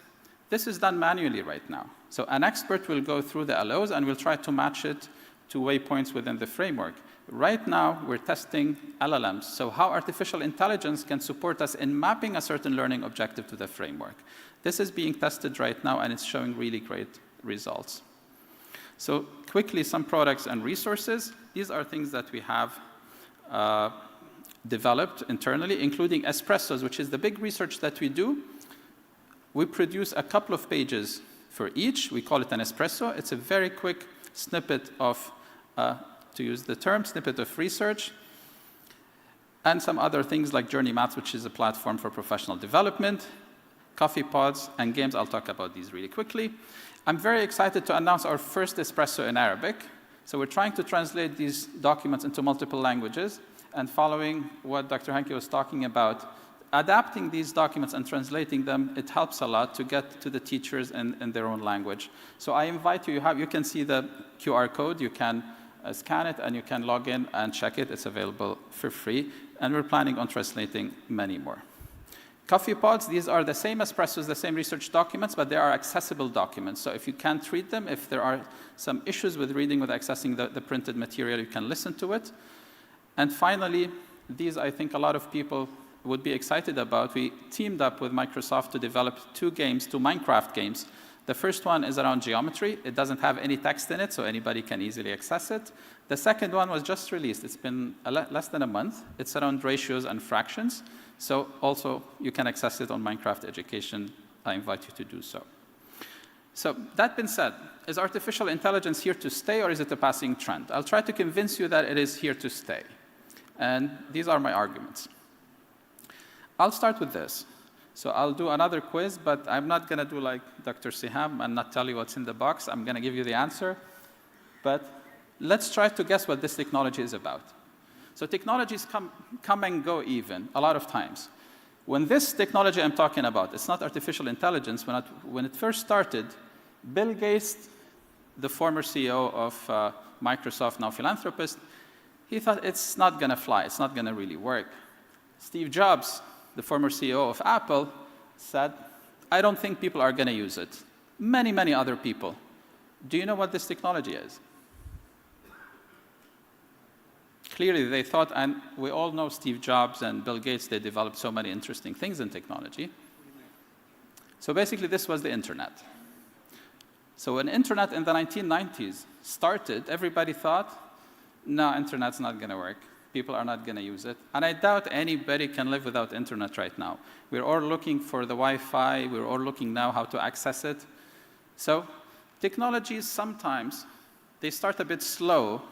this is done manually right now. So an expert will go through the LOs and will try to match it to waypoints within the framework. Right now, we're testing LLMs, so how artificial intelligence can support us in mapping a certain learning objective to the framework. This is being tested right now, and it's showing really great results. So quickly, some products and resources. These are things that we have developed internally, including espressos, which is the big research that we do. We produce a couple of pages for each. We call it an espresso. It's a very quick snippet of, to use the term, snippet of research, and some other things like Journey Maths, which is a platform for professional development, coffee pods, and games. I'll talk about these really quickly. I'm very excited to announce our first espresso in Arabic. So we're trying to translate these documents into multiple languages, and following what Dr. Hanke was talking about, adapting these documents and translating them, it helps a lot to get to the teachers in their own language. So I invite you, you can see the QR code, you can scan it, and you can log in and check it. It's available for free, and we're planning on translating many more. Coffee pods, these are the same espressos, the same research documents, but they are accessible documents. So if you can't read them, if there are some issues with reading, with accessing the printed material, you can listen to it. And finally, these I think a lot of people would be excited about. We teamed up with Microsoft to develop two Minecraft games. The first one is around geometry. It doesn't have any text in it, so anybody can easily access it. The second one was just released. It's been less than a month. It's around ratios and fractions. So also, you can access it on Minecraft Education. I invite you to do so. So that being said, is artificial intelligence here to stay, or is it a passing trend? I'll try to convince you that it is here to stay. And these are my arguments. I'll start with this. So I'll do another quiz, but I'm not going to do like Dr. Siham and not tell you what's in the box. I'm going to give you the answer. But let's try to guess what this technology is about. So technologies come and go even, a lot of times. When this technology I'm talking about, it's not artificial intelligence. When it first started, Bill Gates, the former CEO of Microsoft, now philanthropist, he thought it's not going to fly. It's not going to really work. Steve Jobs, the former CEO of Apple, said, I don't think people are going to use it. Many, many other people. Do you know what this technology is? Clearly, they thought, and we all know Steve Jobs and Bill Gates, they developed so many interesting things in technology. So basically, this was the internet. So when internet in the 1990s started, everybody thought, no, internet's not going to work. People are not going to use it. And I doubt anybody can live without internet right now. We're all looking for the Wi-Fi. We're all looking now how to access it. So technologies sometimes, they start a bit slow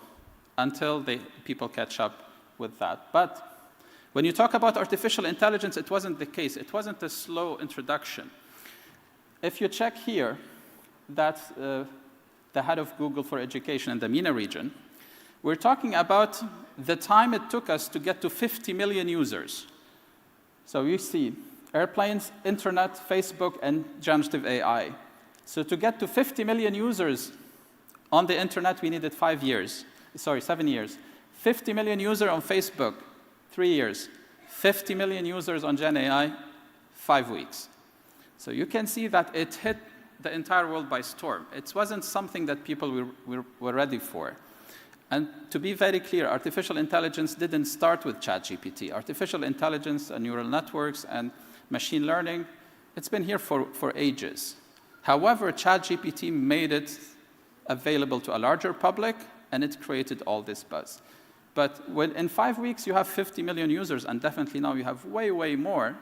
until people catch up with that. But when you talk about artificial intelligence, it wasn't the case. It wasn't a slow introduction. If you check here, that's the head of Google for Education in the MENA region. We're talking about the time it took us to get to 50 million users. So you see airplanes, internet, Facebook, and generative AI. So to get to 50 million users on the internet, we needed 7 years. 50 million users on Facebook, 3 years. 50 million users on Gen AI, 5 weeks. So you can see that it hit the entire world by storm. It wasn't something that people were ready for. And to be very clear, artificial intelligence didn't start with ChatGPT. Artificial intelligence and neural networks and machine learning, it's been here for ages. However, ChatGPT made it available to a larger public, and it created all this buzz. But in 5 weeks, you have 50 million users, and definitely now you have way, way more.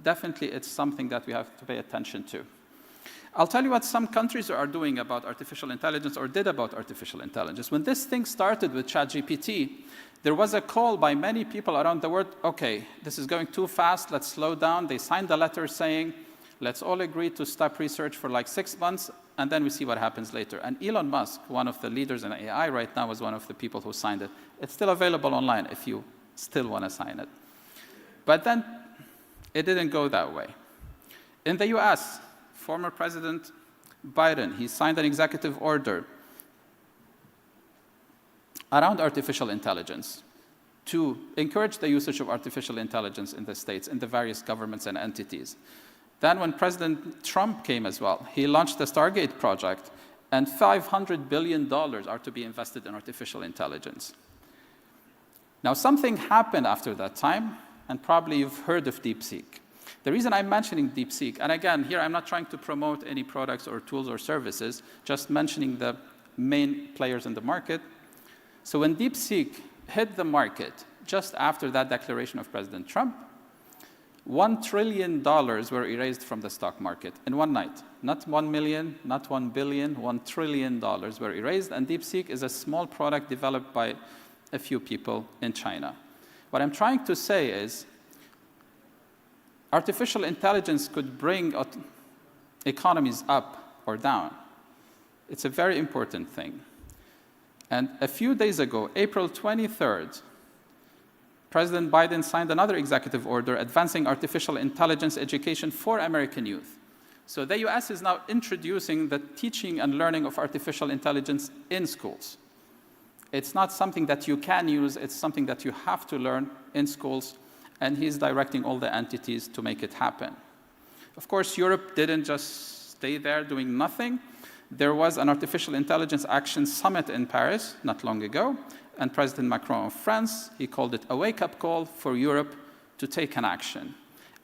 Definitely, it's something that we have to pay attention to. I'll tell you what some countries are doing about artificial intelligence or did about artificial intelligence. When this thing started with ChatGPT, there was a call by many people around the world, okay, this is going too fast, let's slow down. They signed a letter saying, let's all agree to stop research for like 6 months, and then we see what happens later. And Elon Musk, one of the leaders in AI right now, was one of the people who signed it. It's still available online if you still want to sign it. But then it didn't go that way. In the US, former President Biden, he signed an executive order around artificial intelligence to encourage the usage of artificial intelligence in the states, in the various governments and entities. Then when President Trump came as well, he launched the Stargate project, and $500 billion are to be invested in artificial intelligence. Now, something happened after that time, and probably you've heard of DeepSeek. The reason I'm mentioning DeepSeek, and again, here I'm not trying to promote any products or tools or services, just mentioning the main players in the market. So when DeepSeek hit the market just after that declaration of President Trump, $1 trillion were erased from the stock market in one night. Not 1 million, not 1 billion, $1 trillion were erased, and DeepSeek is a small product developed by a few people in China. What I'm trying to say is, artificial intelligence could bring economies up or down. It's a very important thing. And a few days ago, April 23rd, President Biden signed another executive order advancing artificial intelligence education for American youth. So the US is now introducing the teaching and learning of artificial intelligence in schools. It's not something that you can use, it's something that you have to learn in schools, and he's directing all the entities to make it happen. Of course, Europe didn't just stay there doing nothing. There was an Artificial Intelligence Action Summit in Paris not long ago, and President Macron of France, he called it a wake-up call for Europe to take an action.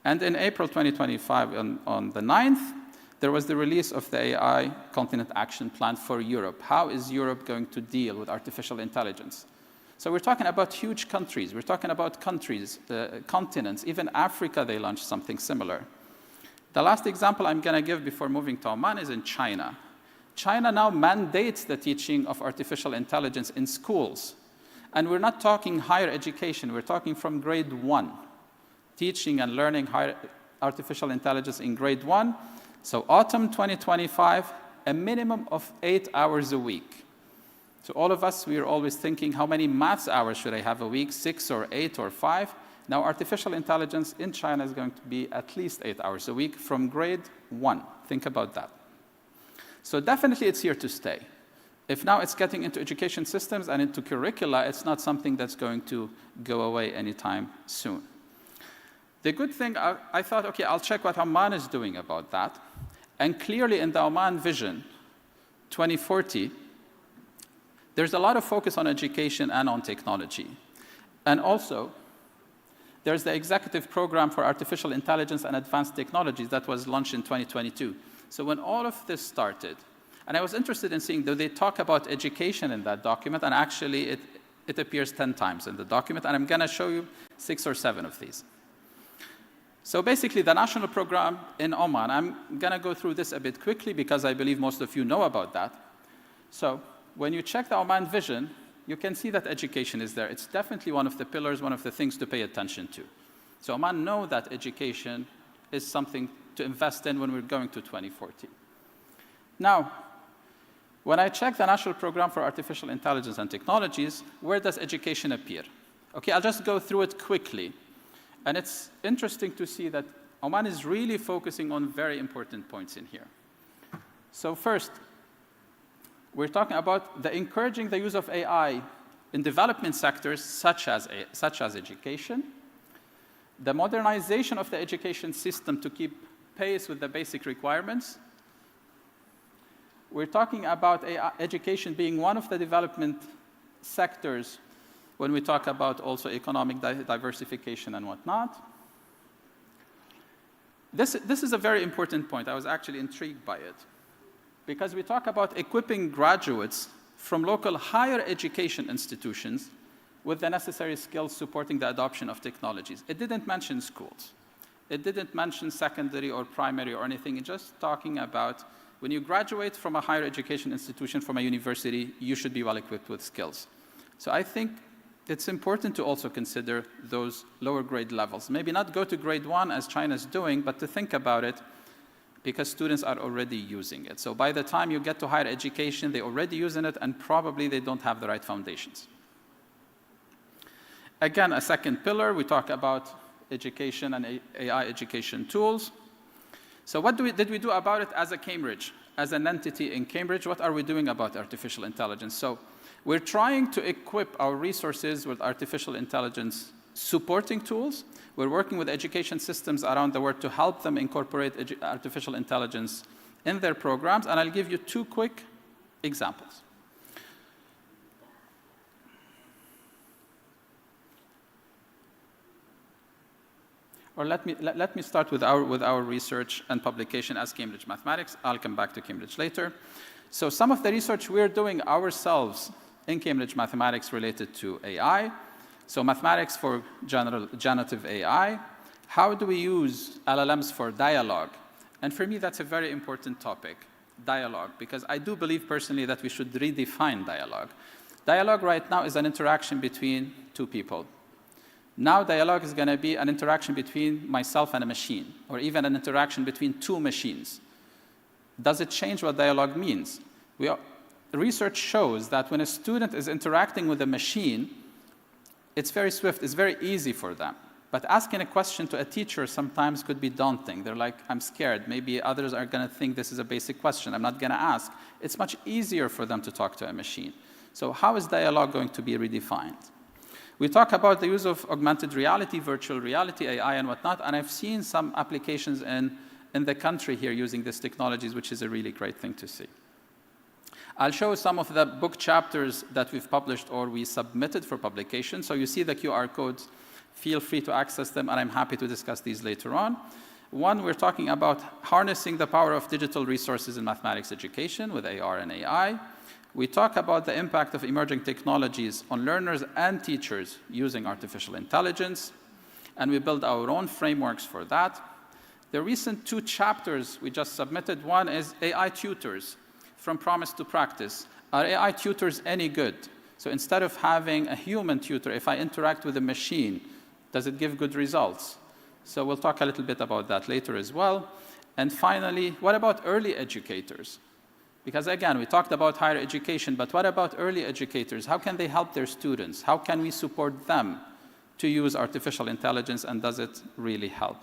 And in April 2025, on the 9th, there was the release of the AI Continent Action Plan for Europe. How is Europe going to deal with artificial intelligence? So we're talking about huge countries. We're talking about countries, continents. Even Africa, they launched something similar. The last example I'm going to give before moving to Oman is in China. China now mandates the teaching of artificial intelligence in schools. And we're not talking higher education. We're talking from grade 1. Teaching and learning artificial intelligence in grade 1. So autumn 2025, a minimum of 8 hours a week. So all of us, we are always thinking, how many maths hours should I have a week? 6 or 8 or 5? Now artificial intelligence in China is going to be at least 8 hours a week from grade 1. Think about that. So definitely it's here to stay. If now it's getting into education systems and into curricula, it's not something that's going to go away anytime soon. The good thing, I thought, okay, I'll check what Oman is doing about that. And clearly in the Oman Vision 2040, there's a lot of focus on education and on technology. And also, there's the Executive Program for Artificial Intelligence and Advanced Technologies that was launched in 2022. So when all of this started, and I was interested in seeing, do they talk about education in that document? And actually, it appears 10 times in the document, and I'm going to show you 6 or 7 of these. So basically, the national program in Oman, I'm going to go through this a bit quickly because I believe most of you know about that. So when you check the Oman Vision, you can see that education is there. It's definitely one of the pillars, one of the things to pay attention to. So Oman know that education is something to invest in when we're going to 2040. Now, when I check the National Program for Artificial Intelligence and Technologies, where does education appear? Okay, I'll just go through it quickly. And it's interesting to see that Oman is really focusing on very important points in here. So first, we're talking about encouraging the use of AI in development sectors such as education, the modernization of the education system to keep pace with the basic requirements. We're talking about education being one of the development sectors when we talk about also economic diversification and whatnot. This is a very important point. I was actually intrigued by it, because we talk about equipping graduates from local higher education institutions with the necessary skills supporting the adoption of technologies. It didn't mention schools. It didn't mention secondary or primary or anything. It's just talking about when you graduate from a higher education institution, from a university, you should be well equipped with skills. So I think it's important to also consider those lower grade levels. Maybe not go to grade 1 as China's doing, but to think about it because students are already using it. So by the time you get to higher education, they're already using it and probably they don't have the right foundations. Again, a second pillar, we talk about education and AI education tools. So what did we do about it as a Cambridge? As an entity in Cambridge, what are we doing about artificial intelligence? So we're trying to equip our resources with artificial intelligence supporting tools. We're working with education systems around the world to help them incorporate artificial intelligence in their programs, and I'll give you 2 quick examples. Or let me start with our research and publication as Cambridge Mathematics. I'll come back to Cambridge later. So some of the research we're doing ourselves in Cambridge Mathematics related to AI. So mathematics for generative AI. How do we use LLMs for dialogue? And for me, that's a very important topic, dialogue, because I do believe personally that we should redefine dialogue. Dialogue right now is an interaction between 2 people. Now dialogue is going to be an interaction between myself and a machine, or even an interaction between 2 machines. Does it change what dialogue means? Research shows that when a student is interacting with a machine, it's very swift, it's very easy for them. But asking a question to a teacher sometimes could be daunting. They're like, I'm scared. Maybe others are going to think this is a basic question. I'm not going to ask. It's much easier for them to talk to a machine. So how is dialogue going to be redefined? We talk about the use of augmented reality, virtual reality, AI, and whatnot, and I've seen some applications in the country here using these technologies, which is a really great thing to see. I'll show some of the book chapters that we've published or we submitted for publication. So you see the QR codes. Feel free to access them, and I'm happy to discuss these later on. One, we're talking about harnessing the power of digital resources in mathematics education with AR and AI. We talk about the impact of emerging technologies on learners and teachers using artificial intelligence, and we build our own frameworks for that. The recent 2 chapters we just submitted, one is AI tutors, from promise to practice. Are AI tutors any good? So instead of having a human tutor, if I interact with a machine, does it give good results? So we'll talk a little bit about that later as well. And finally, what about early educators? Because again, we talked about higher education, but what about early educators? How can they help their students? How can we support them to use artificial intelligence, and does it really help?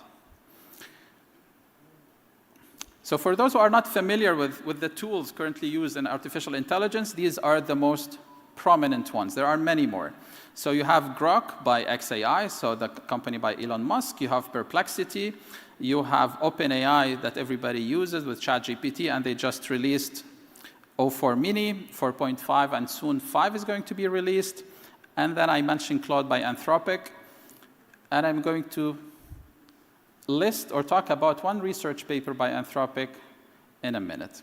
So for those who are not familiar with the tools currently used in artificial intelligence, these are the most prominent ones. There are many more. So you have Grok by xAI, so the company by Elon Musk. You have Perplexity. You have OpenAI that everybody uses with ChatGPT, and they just released 04 Mini, 4.5, and soon 5 is going to be released. And then I mentioned Claude by Anthropic. And I'm going to list or talk about one research paper by Anthropic in a minute.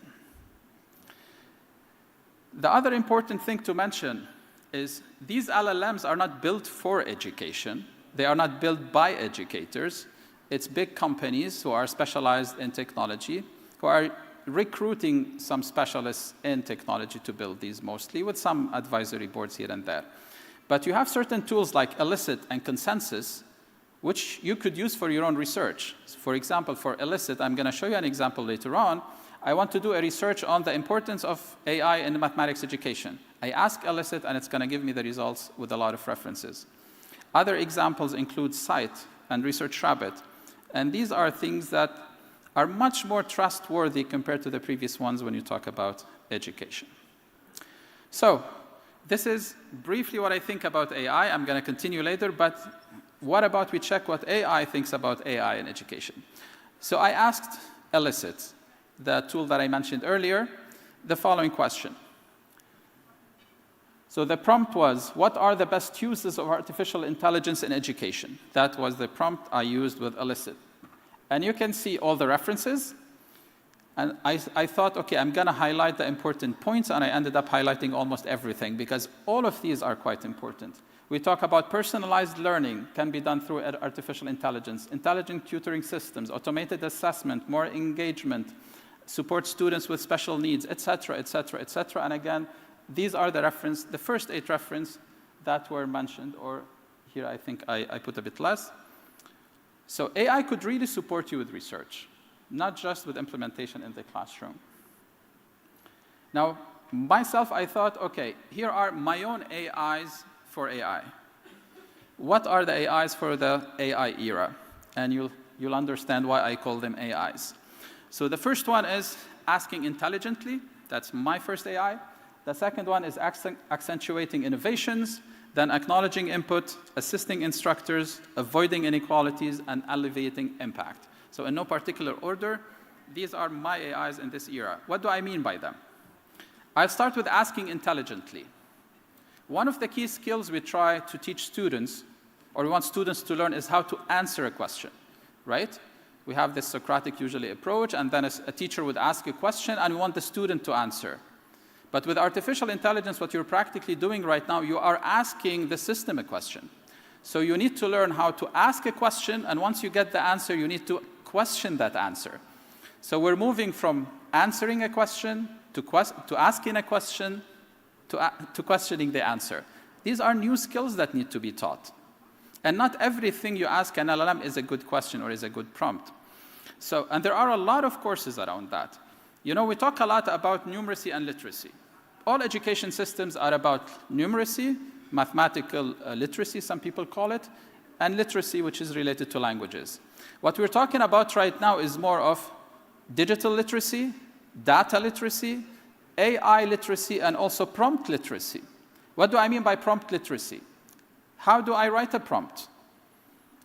The other important thing to mention is these LLMs are not built for education. They are not built by educators. It's big companies who are specialized in technology, who are recruiting some specialists in technology to build these mostly, with some advisory boards here and there. But you have certain tools like Elicit and Consensus, which you could use for your own research. For example, for Elicit, I'm going to show you an example later on. I want to do a research on the importance of AI in mathematics education. I ask Elicit, and it's going to give me the results with a lot of references. Other examples include Cite and Research Rabbit. And these are things that are much more trustworthy compared to the previous ones when you talk about education. So this is briefly what I think about AI. I'm going to continue later, but what about we check what AI thinks about AI in education? So I asked Elicit, the tool that I mentioned earlier, the following question. So the prompt was, what are the best uses of artificial intelligence in education? That was the prompt I used with Elicit. And you can see all the references. And I thought, okay, I'm going to highlight the important points, and I ended up highlighting almost everything, because all of these are quite important. We talk about personalized learning can be done through artificial intelligence, intelligent tutoring systems, automated assessment, more engagement, support students with special needs, et cetera, et cetera, et cetera. And again, these are the first 8 references that were mentioned, or here I think I put a bit less. So AI could really support you with research, not just with implementation in the classroom. Now, myself, I thought, okay, here are my own AIs for AI. What are the AIs for the AI era? And you'll understand why I call them AIs. So the first one is asking intelligently. That's my first AI. The second one is accentuating innovations, then acknowledging input, assisting instructors, avoiding inequalities, and alleviating impact. So in no particular order, these are my AIs in this era. What do I mean by them? I'll start with asking intelligently. One of the key skills we try to teach students, or we want students to learn, is how to answer a question, right? We have this Socratic usually approach, and then a teacher would ask a question, and we want the student to answer. But with artificial intelligence, what you're practically doing right now, you are asking the system a question. So you need to learn how to ask a question, and once you get the answer, you need to question that answer. So we're moving from answering a question to asking a question to questioning the answer. These are new skills that need to be taught. And not everything you ask an LLM is a good question or is a good prompt. So, and there are a lot of courses around that. You know, we talk a lot about numeracy and literacy. All education systems are about numeracy, mathematical literacy, some people call it, and literacy, which is related to languages. What we're talking about right now is more of digital literacy, data literacy, AI literacy, and also prompt literacy. What do I mean by prompt literacy? How do I write a prompt?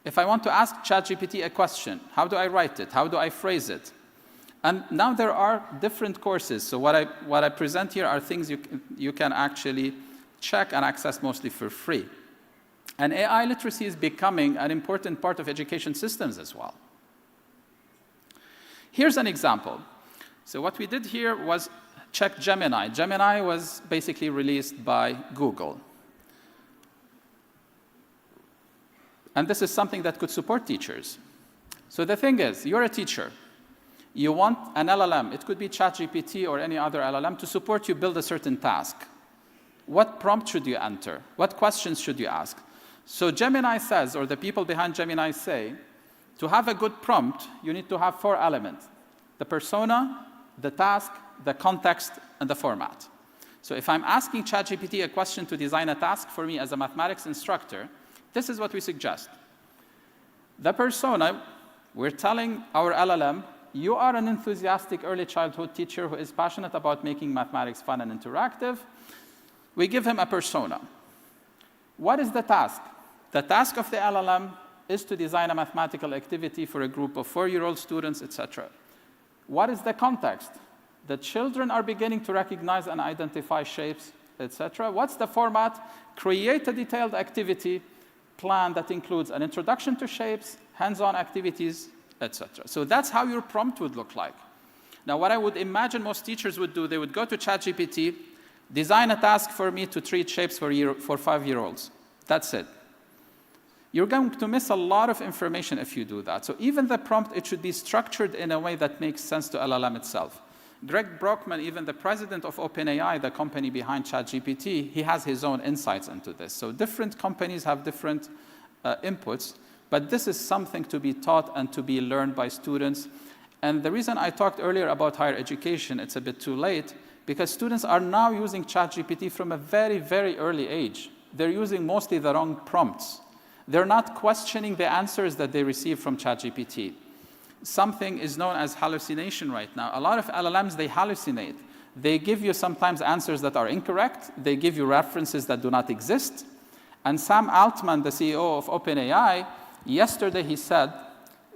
If I want to ask ChatGPT a question, how do I write it? How do I phrase it? And now there are different courses. So what I present here are things you can actually check and access mostly for free. And AI literacy is becoming an important part of education systems as well. Here's an example. So what we did here was check Gemini. Gemini was basically released by Google. And this is something that could support teachers. So the thing is, you're a teacher. You want an LLM, it could be ChatGPT or any other LLM, to support you build a certain task. What prompt should you enter? What questions should you ask? So Gemini says, or the people behind Gemini say, to have a good prompt, you need to have 4 elements: the persona, the task, the context, and the format. So if I'm asking ChatGPT a question to design a task for me as a mathematics instructor, this is what we suggest. The persona, we're telling our LLM, you are an enthusiastic early childhood teacher who is passionate about making mathematics fun and interactive. We give him a persona. What is the task? The task of the LLM is to design a mathematical activity for a group of 4-year-old students, etc. What is the context? The children are beginning to recognize and identify shapes, etc. What's the format? Create a detailed activity plan that includes an introduction to shapes, hands-on activities, etc. So that's how your prompt would look like. Now, what I would imagine most teachers would do, they would go to ChatGPT, design a task for me to treat shapes for 5-year-olds. That's it. You're going to miss a lot of information if you do that. So even the prompt, it should be structured in a way that makes sense to LLM itself. Greg Brockman, even the president of OpenAI, the company behind ChatGPT, he has his own insights into this. So different companies have different inputs, but this is something to be taught and to be learned by students. And the reason I talked earlier about higher education, it's a bit too late, because students are now using ChatGPT from a very, very early age. They're using mostly the wrong prompts. They're not questioning the answers that they receive from ChatGPT. Something is known as hallucination right now. A lot of LLMs, they hallucinate. They give you sometimes answers that are incorrect. They give you references that do not exist. And Sam Altman, the CEO of OpenAI, yesterday he said,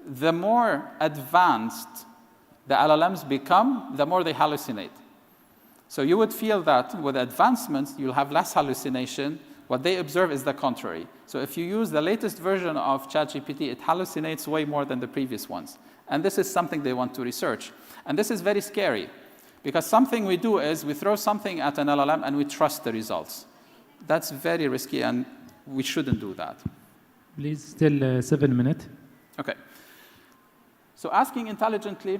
the more advanced the LLMs become, the more they hallucinate. So you would feel that with advancements, you'll have less hallucination. What they observe is the contrary. So if you use the latest version of ChatGPT, it hallucinates way more than the previous ones. And this is something they want to research. And this is very scary, because something we do is we throw something at an LLM and we trust the results. That's very risky, and we shouldn't do that. Please, still 7 minutes. Okay. So asking intelligently,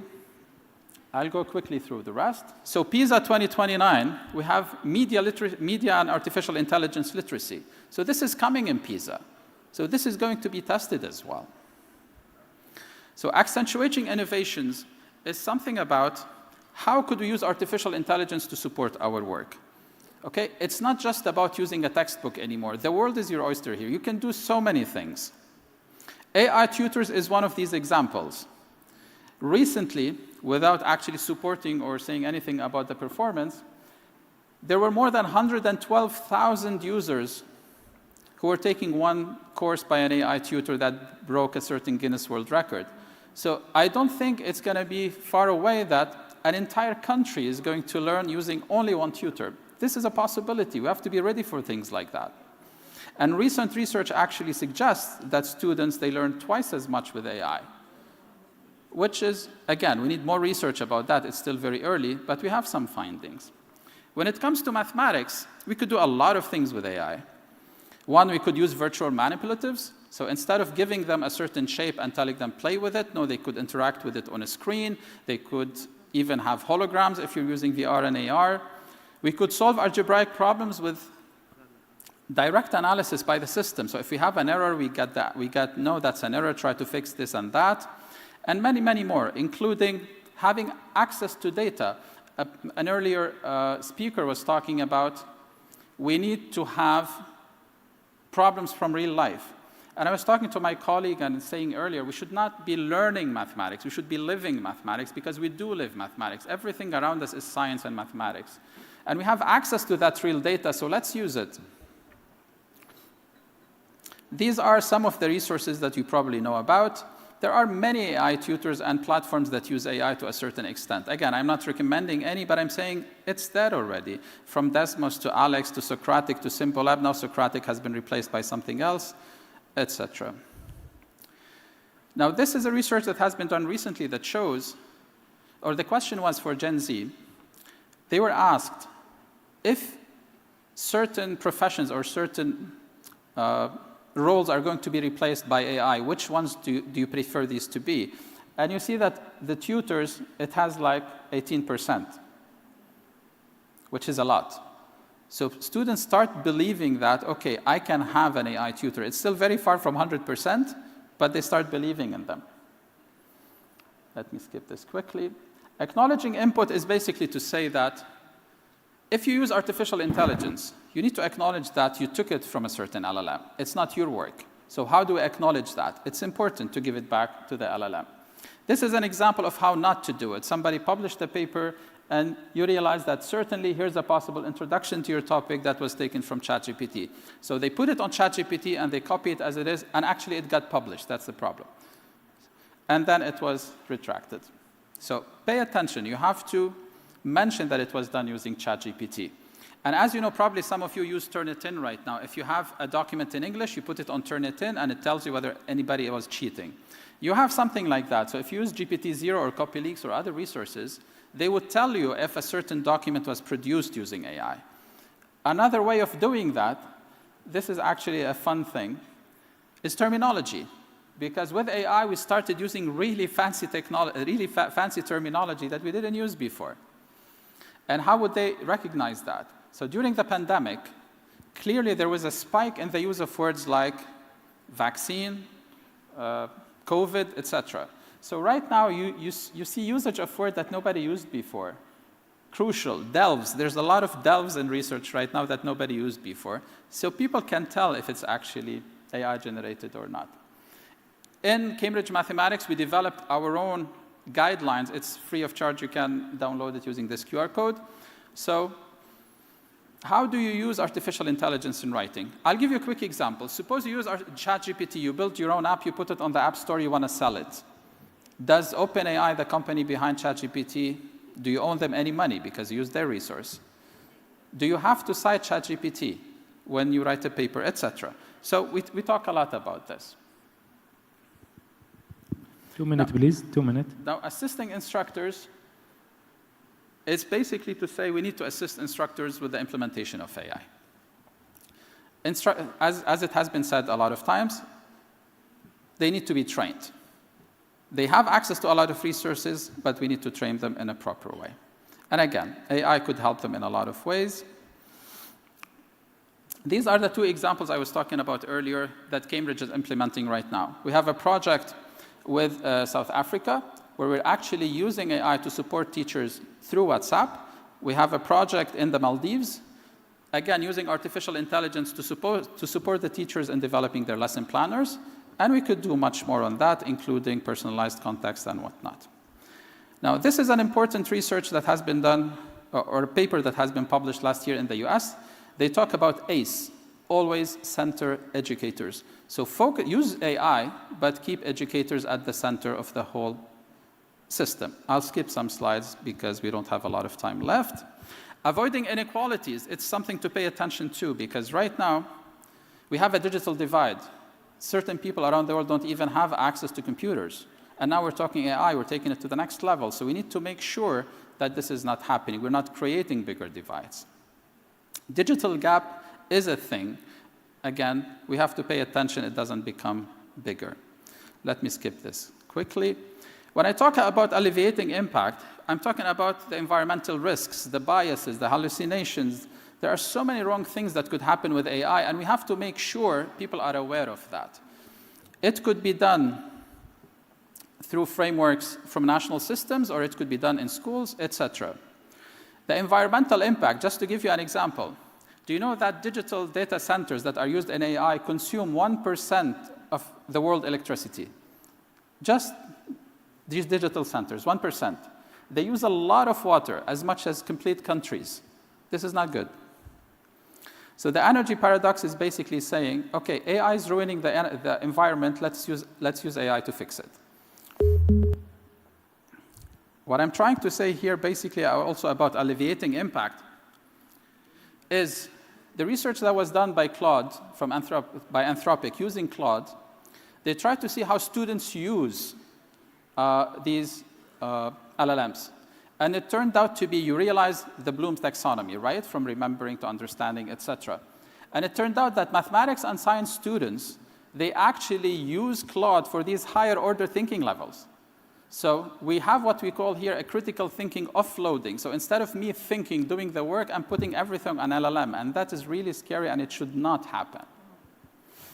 I'll go quickly through the rest. So PISA 2029, we have media and artificial intelligence literacy. So this is coming in PISA. So this is going to be tested as well. So accentuating innovations is something about how could we use artificial intelligence to support our work. Okay, it's not just about using a textbook anymore. The world is your oyster here. You can do so many things. AI tutors is one of these examples. Recently, without actually supporting or saying anything about the performance, there were more than 112,000 users who were taking one course by an AI tutor that broke a certain Guinness World Record. So I don't think it's going to be far away that an entire country is going to learn using only one tutor. This is a possibility. We have to be ready for things like that. And recent research actually suggests that students, they learn twice as much with AI, which is, again, we need more research about that. It's still very early, but we have some findings. When it comes to mathematics, we could do a lot of things with AI. One, we could use virtual manipulatives. So instead of giving them a certain shape and telling them play with it, no, they could interact with it on a screen. They could even have holograms if you're using VR and AR. We could solve algebraic problems with direct analysis by the system. So if we have an error, we get, no, that's an error, try to fix this and that. And many, many more, including having access to data. An earlier speaker was talking about we need to have problems from real life. And I was talking to my colleague and saying earlier, we should not be learning mathematics, we should be living mathematics, because we do live mathematics. Everything around us is science and mathematics. And we have access to that real data, so let's use it. These are some of the resources that you probably know about. There are many AI tutors and platforms that use AI to a certain extent. Again, I'm not recommending any, but I'm saying it's there already. From Desmos to Alex to Socratic to Symbolab. Now Socratic has been replaced by something else, etc. Now, this is a research that has been done recently that shows, or the question was for Gen Z. They were asked if certain professions or certain roles are going to be replaced by AI, which ones do you prefer these to be? And you see that the tutors, it has like 18%, which is a lot. So students start believing that, okay, I can have an AI tutor. It's still very far from 100%, but they start believing in them. Let me skip this quickly. Acknowledging input is basically to say that if you use artificial intelligence, you need to acknowledge that you took it from a certain LLM. It's not your work. So how do we acknowledge that? It's important to give it back to the LLM. This is an example of how not to do it. Somebody published a paper, and you realize that certainly here's a possible introduction to your topic that was taken from ChatGPT. So they put it on ChatGPT, and they copy it as it is, and actually it got published. That's the problem. And then it was retracted. So pay attention. You have to mention that it was done using ChatGPT. And as you know, probably some of you use Turnitin right now. If you have a document in English, you put it on Turnitin, and it tells you whether anybody was cheating. You have something like that. So if you use GPT-0 or CopyLeaks or other resources, they would tell you if a certain document was produced using AI. Another way of doing that, this is actually a fun thing, is terminology. Because with AI, we started using really fancy fancy terminology that we didn't use before. And how would they recognize that? So during the pandemic, clearly there was a spike in the use of words like vaccine, COVID, etc. So right now you see usage of words that nobody used before. Crucial, delves. There's a lot of delves in research right now that nobody used before. So people can tell if it's actually AI generated or not. In Cambridge Mathematics, we developed our own guidelines. It's free of charge. You can download it using this QR code. So how do you use artificial intelligence in writing? I'll give you a quick example. Suppose you use ChatGPT. You build your own app. You put it on the App Store. You want to sell it. Does OpenAI, the company behind ChatGPT, do you owe them any money because you use their resource? Do you have to cite ChatGPT when you write a paper, etc.? So we talk a lot about this. 2 minutes, please. 2 minutes. Now, assisting instructors is basically to say we need to assist instructors with the implementation of AI. As it has been said a lot of times, they need to be trained. They have access to a lot of resources, but we need to train them in a proper way. And again, AI could help them in a lot of ways. These are the two examples I was talking about earlier that Cambridge is implementing right now. We have a project with South Africa, where we're actually using AI to support teachers through WhatsApp. We have a project in the Maldives, again, using artificial intelligence to support the teachers in developing their lesson planners. And we could do much more on that, including personalized context and whatnot. Now, this is an important research that has been done, or a paper that has been published last year in the US. They talk about ACE, always center educators. So use AI, but keep educators at the center of the whole system. I'll skip some slides because we don't have a lot of time left. Avoiding inequalities, it's something to pay attention to, because right now we have a digital divide. Certain people around the world don't even have access to computers. And now we're talking AI, we're taking it to the next level. So we need to make sure that this is not happening. We're not creating bigger divides. Digital gap is a thing. Again, we have to pay attention it doesn't become bigger. Let me skip this quickly. When I talk about alleviating impact, I'm talking about the environmental risks, the biases, the hallucinations. There are so many wrong things that could happen with AI, and we have to make sure people are aware of that. It could be done through frameworks from national systems, or it could be done in schools, etc. The environmental impact, just to give you an example, do you know that digital data centers that are used in AI consume 1% of the world electricity? Just these digital centers, 1%. They use a lot of water, as much as complete countries. This is not good. So the energy paradox is basically saying, okay, AI is ruining the environment, let's use AI to fix it. What I'm trying to say here, basically, also about alleviating impact, is the research that was done by Claude, by Anthropic, using Claude, they tried to see how students use these LLMs. And it turned out to be, you realize the Bloom's taxonomy, right? From remembering to understanding, etc. And it turned out that mathematics and science students, they actually use Claude for these higher order thinking levels. So we have what we call here a critical thinking offloading. So instead of me thinking, doing the work, I'm putting everything on LLM. And that is really scary, and it should not happen.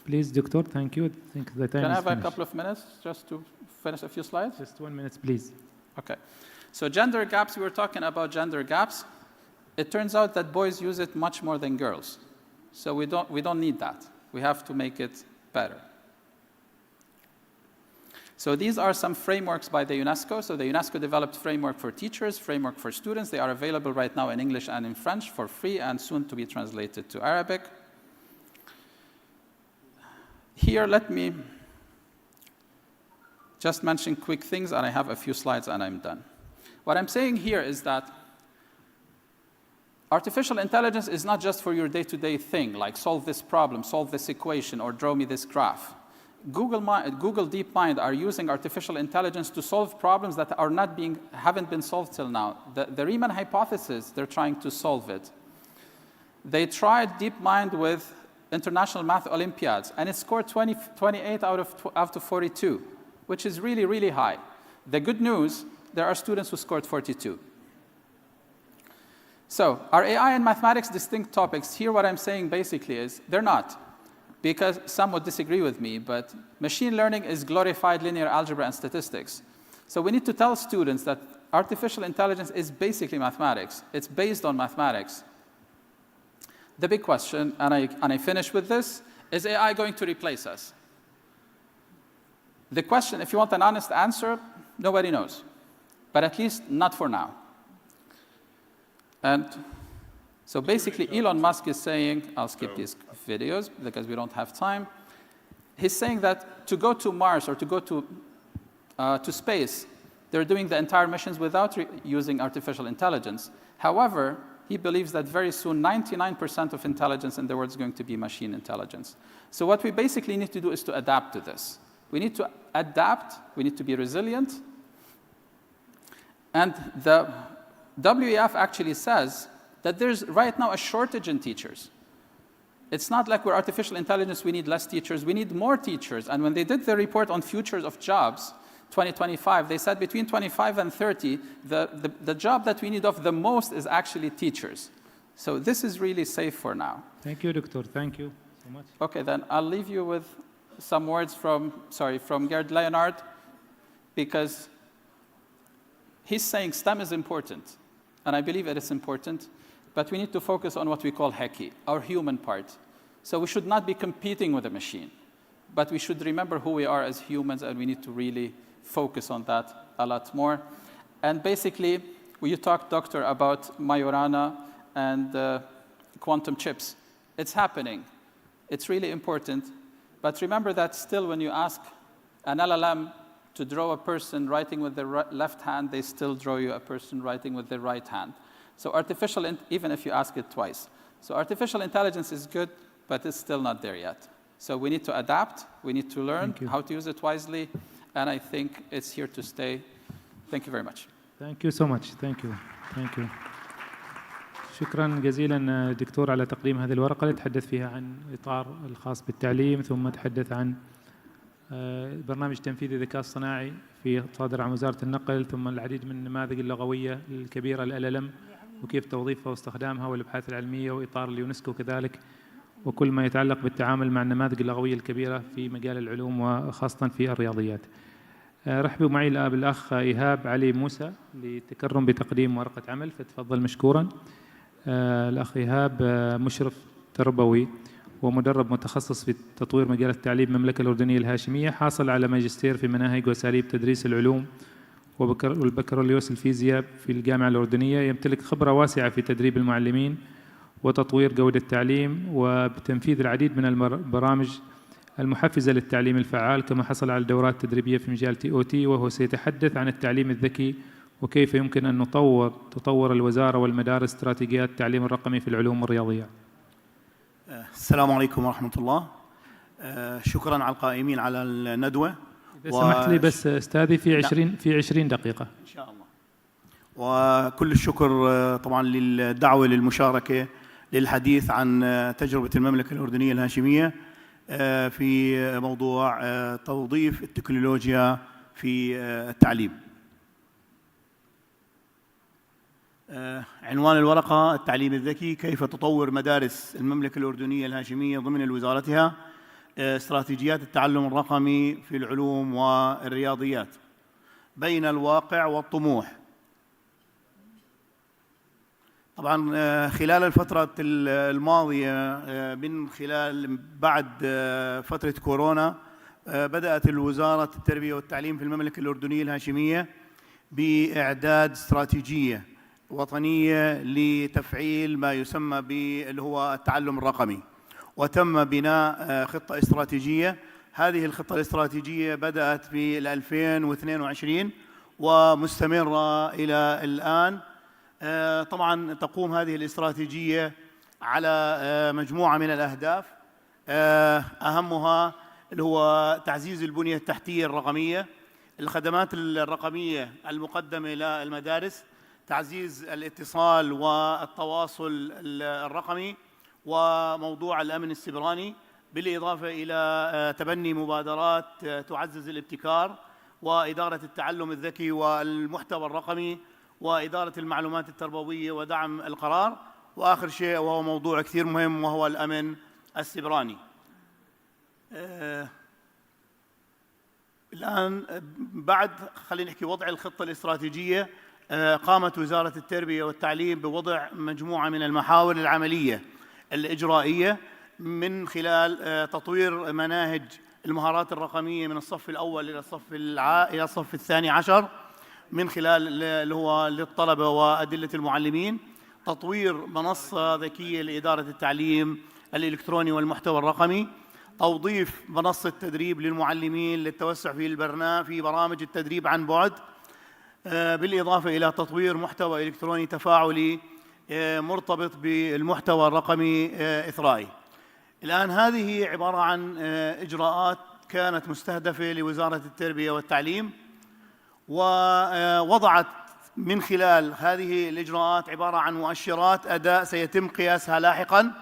Please, Doctor, thank you. I think the time Can I is have finished. a couple of minutes just to finish a few slides? Just 1 minute, please. Okay. So gender gaps, we were talking about gender gaps. It turns out that boys use it much more than girls. So we don't need that. We have to make it better. So these are some frameworks by the UNESCO. So the UNESCO developed framework for teachers, framework for students. They are available right now in English and in French for free, and soon to be translated to Arabic. Here, let me just mention quick things, and I have a few slides and I'm done. What I'm saying here is that artificial intelligence is not just for your day-to-day thing, like solve this problem, solve this equation, or draw me this graph. Google DeepMind are using artificial intelligence to solve problems that haven't been solved till now. The Riemann hypothesis, they're trying to solve it. They tried DeepMind with International Math Olympiads, and it scored 28 out of 42, which is really, really high. The good news, there are students who scored 42. So are AI and mathematics distinct topics? Here what I'm saying basically is they're not, because some would disagree with me, but machine learning is glorified linear algebra and statistics. So we need to tell students that artificial intelligence is basically mathematics. It's based on mathematics. The big question, and I finish with this, is AI going to replace us? The question, if you want an honest answer, nobody knows. But at least not for now. And so basically, Elon Musk is saying, I'll skip these videos because we don't have time. He's saying that to go to Mars or to go to space, they're doing the entire missions without using artificial intelligence. However, he believes that very soon 99% of intelligence in the world is going to be machine intelligence. So what we basically need to do is to adapt to this. We need to adapt, we need to be resilient. And the WEF actually says that there's right now a shortage in teachers. It's not like we're artificial intelligence, we need less teachers, we need more teachers. And when they did the report on futures of jobs, 2025, they said between 25 and 30, the job that we need of the most is actually teachers. So this is really safe for now. Thank you, Doctor. Thank you so much. Okay, then I'll leave you with some words from Gerd Leonard, because he's saying STEM is important, and I believe it is important, but we need to focus on what we call HECI, our human part. So we should not be competing with a machine, but we should remember who we are as humans, and we need to really focus on that a lot more. And basically, you talked, Doctor, about Majorana and quantum chips. It's happening. It's really important. But remember that still when you ask an LLM to draw a person writing with the left hand, they still draw you a person writing with the right hand. So even if you ask it twice. So artificial intelligence is good, but it's still not there yet. So we need to adapt, we need to learn how to use it wisely, and I think it's here to stay. Thank you very much. Thank you so much. Thank you. Thank you. شكرا جزيلا دكتور على تقديم هذه الورقة اللي تحدث فيها عن الإطار الخاص بالتعليم، ثم تحدث عن برنامج تنفيذي الذكاء الصناعي في صادر عن وزارة النقل، ثم العديد من النماذج اللغوية الكبيرة LLM وكيف توظيفها واستخدامها والابحاث العلمية واطار اليونسكو كذلك، وكل ما يتعلق بالتعامل مع النماذج اللغوية الكبيرة في مجال العلوم وخاصة في الرياضيات. رحبوا معي الآن بالأخ إيهاب علي موسى لتكرم بتقديم ورقة عمل، فتفضل مشكورا. الأخ إيهاب مشرف تربوي ومدرب متخصص في تطوير مجال التعليم بالمملكة الأردنية الهاشمية، حاصل على ماجستير في مناهج وأساليب تدريس العلوم والبكالوريوس الفيزياء في الجامعة الأردنية. يمتلك خبرة واسعة في تدريب المعلمين وتطوير جودة التعليم وبتنفيذ العديد من البرامج المحفزة للتعليم الفعال، كما حصل على دورات تدريبية في مجال TOT، وهو سيتحدث عن التعليم الذكي وكيف يمكن أن تطور الوزارة والمدارس استراتيجيات التعليم الرقمي في العلوم والرياضيات. السلام عليكم ورحمة الله. شكرا على القائمين على الندوة. إذا سمحت لي بس أستاذي في 20 دقيقة إن شاء الله. وكل الشكر طبعا للدعوة للمشاركة للحديث عن تجربة المملكة الأردنية الهاشمية في موضوع توظيف التكنولوجيا في التعليم. عنوان الورقة: التعليم الذكي، كيف تطور مدارس المملكة الأردنية الهاشمية ضمن وزارتها استراتيجيات التعلم الرقمي في العلوم والرياضيات بين الواقع والطموح. طبعا خلال الفترة الماضية من خلال بعد فترة كورونا بدأت الوزارة التربية والتعليم في المملكة الأردنية الهاشمية بإعداد استراتيجية وطنية لتفعيل ما يسمى اللي هو التعلم الرقمي، وتم بناء خطة استراتيجية. هذه الخطة الاستراتيجية بدأت في 2022 ومستمرة إلى الآن. طبعا تقوم هذه الاستراتيجية على مجموعة من الأهداف، أهمها اللي هو تعزيز البنية التحتية الرقمية، الخدمات الرقمية المقدمة للمدارس، تعزيز الاتصال والتواصل الرقمي، وموضوع الأمن السيبراني، بالإضافة إلى تبني مبادرات تعزز الابتكار وإدارة التعلم الذكي والمحتوى الرقمي وإدارة المعلومات التربوية ودعم القرار، وآخر شيء وهو موضوع كثير مهم وهو الأمن السيبراني. الآن بعد خلينا نحكي وضع الخطة الاستراتيجية، قامت وزارة التربية والتعليم بوضع مجموعة من المحاور العملية الإجرائية من خلال تطوير مناهج المهارات الرقمية من الصف الأول إلى الصف الثاني عشر من خلال اللي هو للطلبة وأدلة المعلمين، تطوير منصة ذكية لإدارة التعليم الإلكتروني والمحتوى الرقمي، توظيف منصة تدريب للمعلمين للتوسع في برامج التدريب عن بعد، بالإضافة إلى تطوير محتوى إلكتروني تفاعلي مرتبط بالمحتوى الرقمي إثرائي. الآن هذه عبارة عن إجراءات كانت مستهدفة لوزارة التربية والتعليم، ووضعت من خلال هذه الإجراءات عبارة عن مؤشرات أداء سيتم قياسها لاحقاً،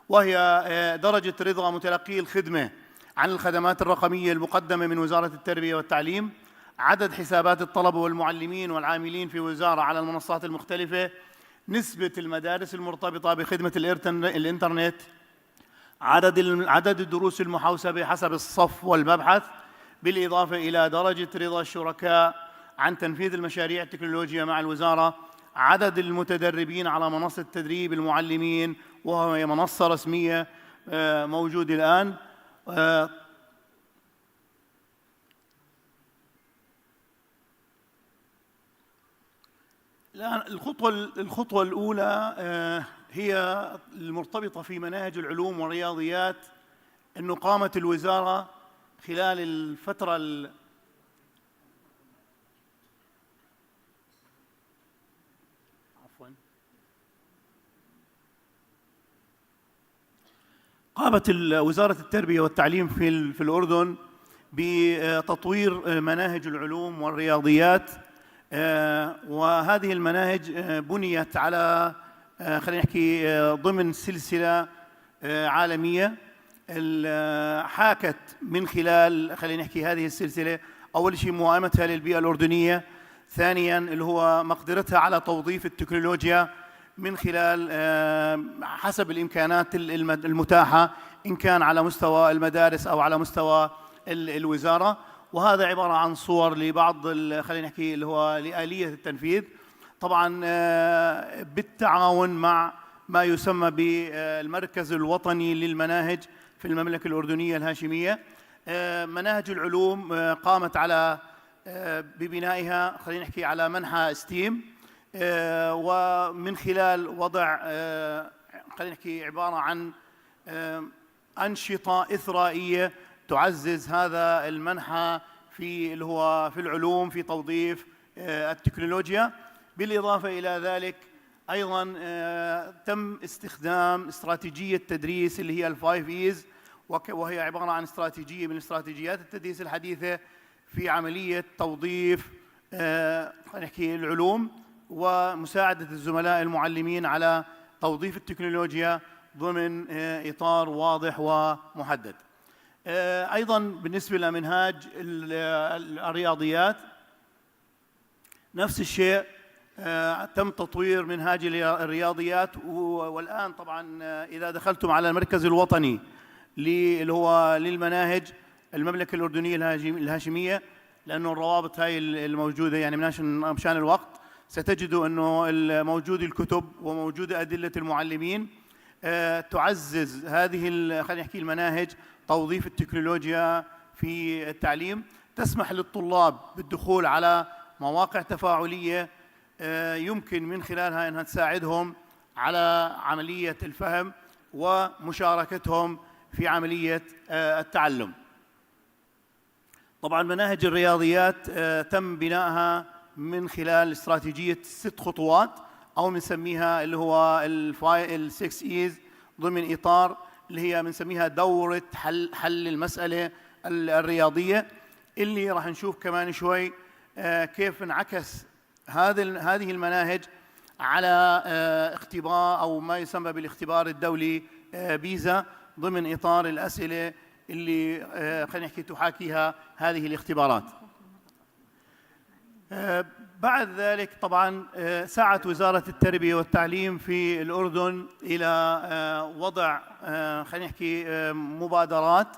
وهي درجة رضا متلقي الخدمة عن الخدمات الرقمية المقدمة من وزارة التربية والتعليم، عدد حسابات الطلبة والمعلمين والعاملين في وزارة على المنصات المختلفة، نسبة المدارس المرتبطة بخدمة الإنترنت، عدد الدروس المحوسبة حسب الصف والمبحث، بالإضافة إلى درجة رضا الشركاء عن تنفيذ المشاريع التكنولوجية مع الوزارة، عدد المتدربين على منصة تدريب المعلمين وهي منصة رسمية موجودة الآن. الآن الخطوة الأولى هي المرتبطة في مناهج العلوم والرياضيات، أنه قامت الوزارة خلال الفترة قامت وزارة التربية والتعليم في الأردن بتطوير مناهج العلوم والرياضيات، وهذه المناهج بنيت على خلينا نحكي ضمن سلسلة عالمية حاكت من خلال خلينا نحكي هذه السلسلة أول شيء موائمتها للبيئة الأردنية، ثانياً اللي هو مقدرتها على توظيف التكنولوجيا من خلال حسب الإمكانات المتاحة إن كان على مستوى المدارس أو على مستوى الوزارة، وهذا عبارة عن صور لبعض خلينا نحكي اللي هو لآلية التنفيذ، طبعاً بالتعاون مع ما يسمى بالمركز الوطني للمناهج في المملكة الأردنية الهاشمية. مناهج العلوم قامت على ببنائها خلينا نحكي على منحى ستيم، ومن خلال وضع خلينا نحكي عبارة عن أنشطة إثرائية تعزز هذا المنحى في اللي هو في العلوم في توظيف التكنولوجيا. بالإضافة إلى ذلك أيضا تم استخدام استراتيجية تدريس اللي هي الفايف إيز، وهي عبارة عن استراتيجية من استراتيجيات التدريس الحديثة في عملية توظيف خلينا نحكي العلوم ومساعدة الزملاء المعلمين على توظيف التكنولوجيا ضمن إطار واضح ومحدد. أيضا بالنسبة لمنهاج الرياضيات نفس الشيء، تم تطوير منهاج الرياضيات، والآن طبعا إذا دخلتم على المركز الوطني اللي هو للمناهج المملكة الأردنية الهاشمية، لأنه الروابط هاي الموجودة يعني مشان الوقت ستجدوا أنه موجود الكتب وموجود أدلة المعلمين تعزز هذه خلينا نحكي المناهج توظيف التكنولوجيا في التعليم، تسمح للطلاب بالدخول على مواقع تفاعلية يمكن من خلالها أنها تساعدهم على عملية الفهم ومشاركتهم في عملية التعلم. طبعا مناهج الرياضيات تم بنائها من خلال استراتيجية 6 خطوات أو بنسميها اللي هو ال6 إيز ضمن إطار اللي هي بنسميها دورة حل المسألة الرياضية، اللي راح نشوف كمان شوي كيف انعكس هذه المناهج على اختبار أو ما يسمى بالاختبار الدولي بيزا ضمن إطار الأسئلة اللي خلينا نحكي تحاكيها هذه الاختبارات. بعد ذلك طبعا سعت وزارة التربية والتعليم في الأردن إلى وضع خلينا نحكي مبادرات،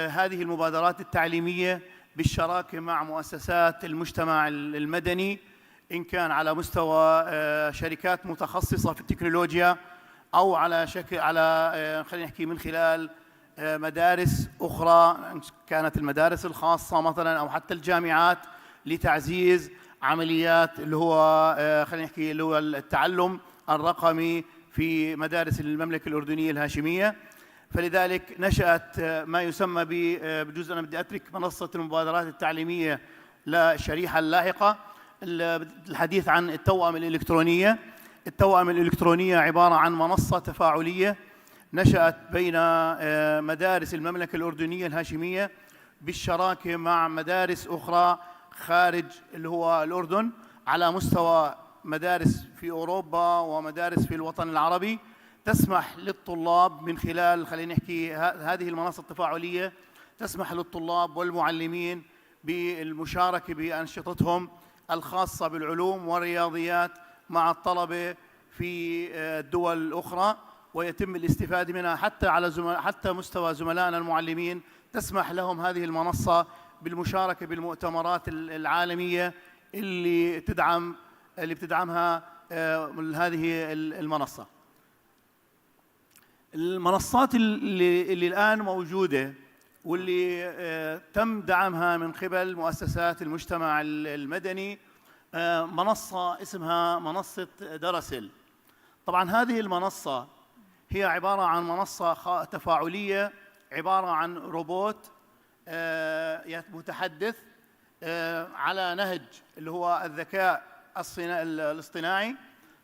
هذه المبادرات التعليمية بالشراكة مع مؤسسات المجتمع المدني، إن كان على مستوى شركات متخصصة في التكنولوجيا أو على خلينا نحكي من خلال مدارس أخرى كانت المدارس الخاصة مثلا أو حتى الجامعات لتعزيز عمليات اللي هو خلينا نحكي اللي هو التعلم الرقمي في مدارس المملكة الأردنية الهاشمية. فلذلك نشأت ما يسمى بجزء أنا بدي أترك منصة المبادرات التعليمية للشريحة اللاحقة الحديث عن التوأم الإلكترونية. التوأم الإلكترونية عبارة عن منصة تفاعلية نشأت بين مدارس المملكة الأردنية الهاشمية بالشراكة مع مدارس أخرى خارج اللي هو الأردن على مستوى مدارس في أوروبا ومدارس في الوطن العربي، تسمح للطلاب من خلال خلينا نحكي هذه المنصة التفاعلية تسمح للطلاب والمعلمين بالمشاركة بأنشطتهم الخاصة بالعلوم والرياضيات مع الطلبة في الدول الأخرى، ويتم الاستفادة منها حتى مستوى زملائنا المعلمين. تسمح لهم هذه المنصة بالمشاركة بالمؤتمرات العالمية اللي بتدعمها هذه المنصة. المنصات اللي الآن موجودة واللي تم دعمها من قبل مؤسسات المجتمع المدني منصة اسمها منصة درسل. طبعا هذه المنصة هي عبارة عن منصة تفاعلية، عبارة عن روبوت متحدث على نهج اللي هو الذكاء الاصطناعي.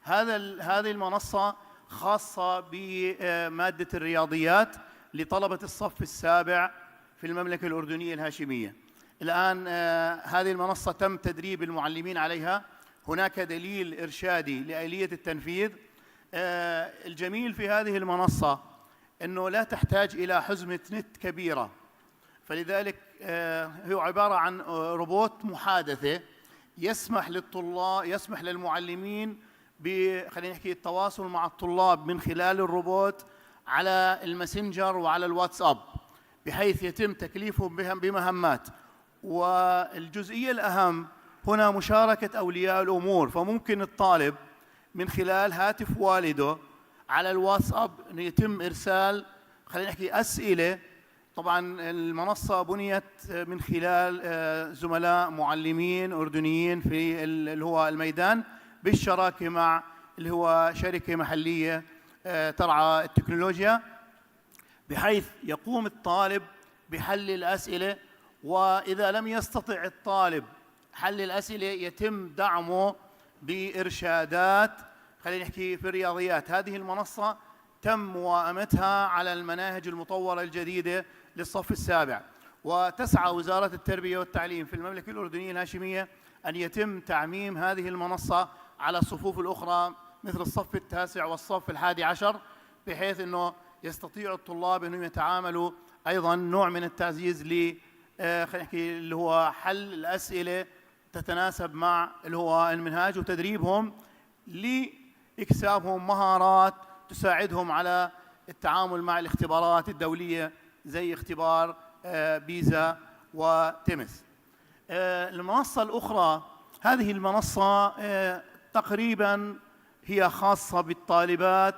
هذه المنصة خاصة بمادة الرياضيات لطلبة الصف السابع في المملكة الأردنية الهاشمية. الآن هذه المنصة تم تدريب المعلمين عليها، هناك دليل إرشادي لآلية التنفيذ. الجميل في هذه المنصة أنه لا تحتاج إلى حزمة نت كبيرة، فلذلك هو عبارة عن روبوت محادثة يسمح للطلاب، يسمح للمعلمين خلينا نحكي التواصل مع الطلاب من خلال الروبوت على الماسنجر وعلى الواتساب، بحيث يتم تكليفهم بمهمات. والجزئية الأهم هنا مشاركة أولياء الأمور، فممكن الطالب من خلال هاتف والده على الواتساب أنه يتم إرسال خلينا نحكي أسئلة. طبعا المنصة بنيت من خلال زملاء معلمين أردنيين في اللي هو الميدان بالشراكة مع اللي هو شركة محلية ترعى التكنولوجيا، بحيث يقوم الطالب بحل الأسئلة. وإذا لم يستطع الطالب حل الأسئلة يتم دعمه بإرشادات خلينا نحكي في الرياضيات. هذه المنصة تم موائمتها على المناهج المطورة الجديدة للصف السابع، وتسعى وزارة التربية والتعليم في المملكة الأردنية الهاشمية أن يتم تعميم هذه المنصة على الصفوف الأخرى مثل الصف التاسع والصف الحادي عشر، بحيث أنه يستطيع الطلاب أنهم يتعاملوا أيضا نوع من التعزيز خلينا نحكي اللي هو حل الأسئلة تتناسب مع اللي هو المنهاج، وتدريبهم لإكسابهم مهارات تساعدهم على التعامل مع الاختبارات الدولية زي اختبار بيزا وتيمس. المنصة الأخرى، هذه المنصة تقريبا هي خاصة بالطالبات،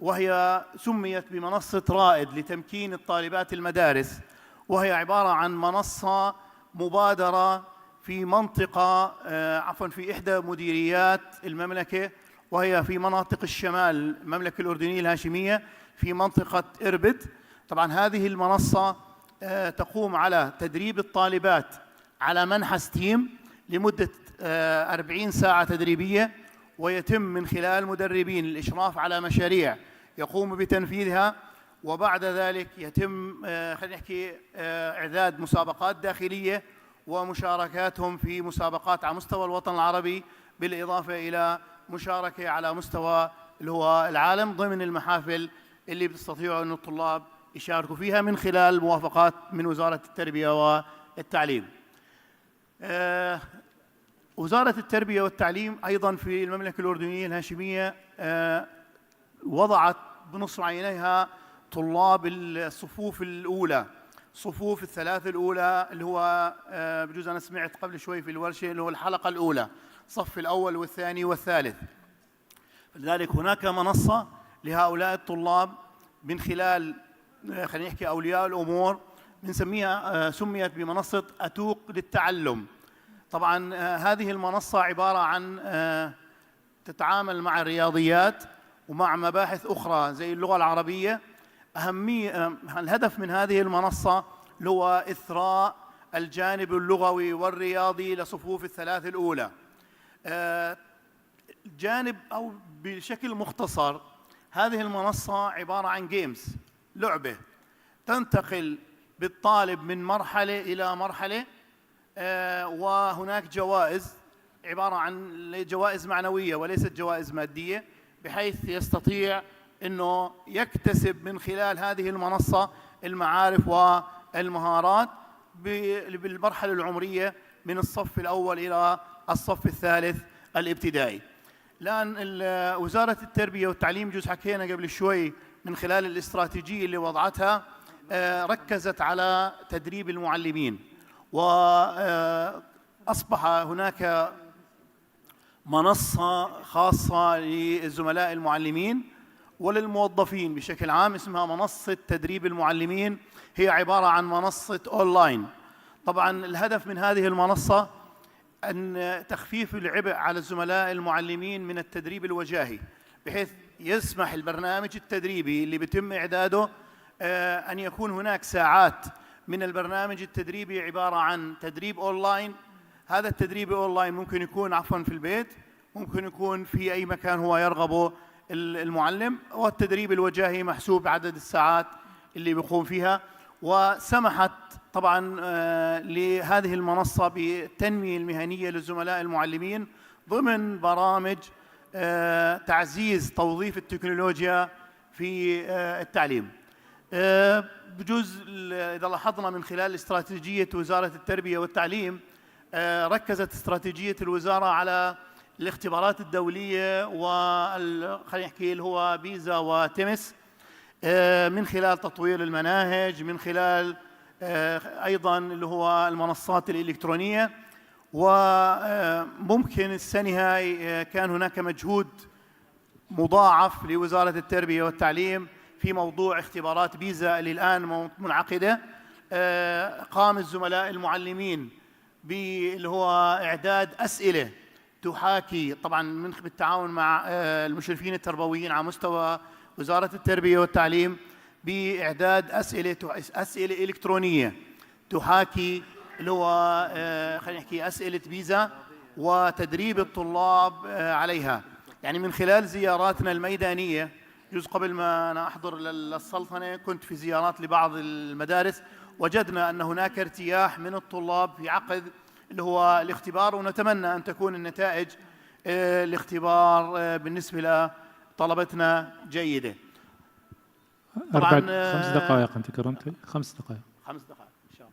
وهي سميت بمنصة رائد لتمكين الطالبات المدارس، وهي عبارة عن منصة مبادرة في منطقة في إحدى مديريات المملكة، وهي في مناطق الشمال المملكة الأردنية الهاشمية في منطقة إربد. طبعا هذه المنصة تقوم على تدريب الطالبات على منحى ستيم لمدة 40 ساعة تدريبية، ويتم من خلال مدربين الإشراف على مشاريع يقوم بتنفيذها، وبعد ذلك يتم خلينا نحكي إعداد مسابقات داخلية ومشاركاتهم في مسابقات على مستوى الوطن العربي، بالإضافة إلى مشاركة على مستوى اللي هو العالم ضمن المحافل اللي بيستطيعوا أن الطلاب يشاركوا فيها من خلال موافقات من وزارة التربية والتعليم. وزارة التربية والتعليم أيضا في المملكة الأردنية الهاشمية وضعت بنصب عينيها طلاب الصفوف الأولى، صفوف الثلاث الأولى اللي هو بجوز أنا سمعت قبل شوي في الورشة اللي هو الحلقة الأولى، الصف الأول والثاني والثالث. لذلك هناك منصة لهؤلاء الطلاب من خلال خلينا نحكي أولياء الأمور بنسميها سميت بمنصة أتوق للتعلم. طبعا هذه المنصة عبارة عن تتعامل مع الرياضيات ومع مباحث أخرى زي اللغة العربية. الهدف من هذه المنصة هو إثراء الجانب اللغوي والرياضي لصفوف الثلاث الأولى. جانب أو بشكل مختصر هذه المنصة عبارة عن جيمز، لعبة تنتقل بالطالب من مرحلة إلى مرحلة، وهناك جوائز عبارة عن جوائز معنوية وليست جوائز مادية، بحيث يستطيع أنه يكتسب من خلال هذه المنصة المعارف والمهارات بالمرحلة العمرية من الصف الأول إلى الصف الثالث الابتدائي. الآن وزارة التربية والتعليم جزء حكينا قبل شوي من خلال الاستراتيجية اللي وضعتها ركزت على تدريب المعلمين، وأصبح هناك منصة خاصة للزملاء المعلمين وللموظفين بشكل عام اسمها منصة تدريب المعلمين. هي عبارة عن منصة أونلاين. طبعا الهدف من هذه المنصة أن تخفيف العبء على الزملاء المعلمين من التدريب الوجاهي، بحيث يسمح البرنامج التدريبي اللي بيتم إعداده أن يكون هناك ساعات من البرنامج التدريبي عبارة عن تدريب أونلاين. هذا التدريب أونلاين ممكن يكون عفواً في البيت، ممكن يكون في أي مكان هو يرغبه المعلم، والتدريب الوجاهي محسوب عدد الساعات اللي بيقوم فيها. وسمحت طبعاً لهذه المنصة بالتنمية المهنية للزملاء المعلمين ضمن برامج تعزيز توظيف التكنولوجيا في التعليم. بجوز إذا لاحظنا من خلال استراتيجية وزارة التربية والتعليم، ركزت استراتيجية الوزارة على الاختبارات الدولية خلينا نحكي اللي هو بيزا وتيمس، من خلال تطوير المناهج، من خلال أيضا اللي هو المنصات الإلكترونية. وممكن السنة هاي كان هناك مجهود مضاعف لوزارة التربية والتعليم في موضوع اختبارات بيزا اللي الآن منعقدة. قام الزملاء المعلمين باللي هو إعداد أسئلة تحاكي طبعا بالتعاون مع المشرفين التربويين على مستوى وزارة التربية والتعليم، بإعداد أسئلة إلكترونية تحاكي اللي هو خلينا نحكي أسئلة بيزا، وتدريب الطلاب عليها. يعني من خلال زياراتنا الميدانية، جزء قبل ما أنا أحضر للسلطنة كنت في زيارات لبعض المدارس، وجدنا أن هناك ارتياح من الطلاب في عقد اللي هو الاختبار، ونتمنى أن تكون النتائج الاختبار بالنسبة لطلبتنا جيدة. طبعا 5 دقائق أنت كرمتي، 5 دقائق. 5 دقائق إن شاء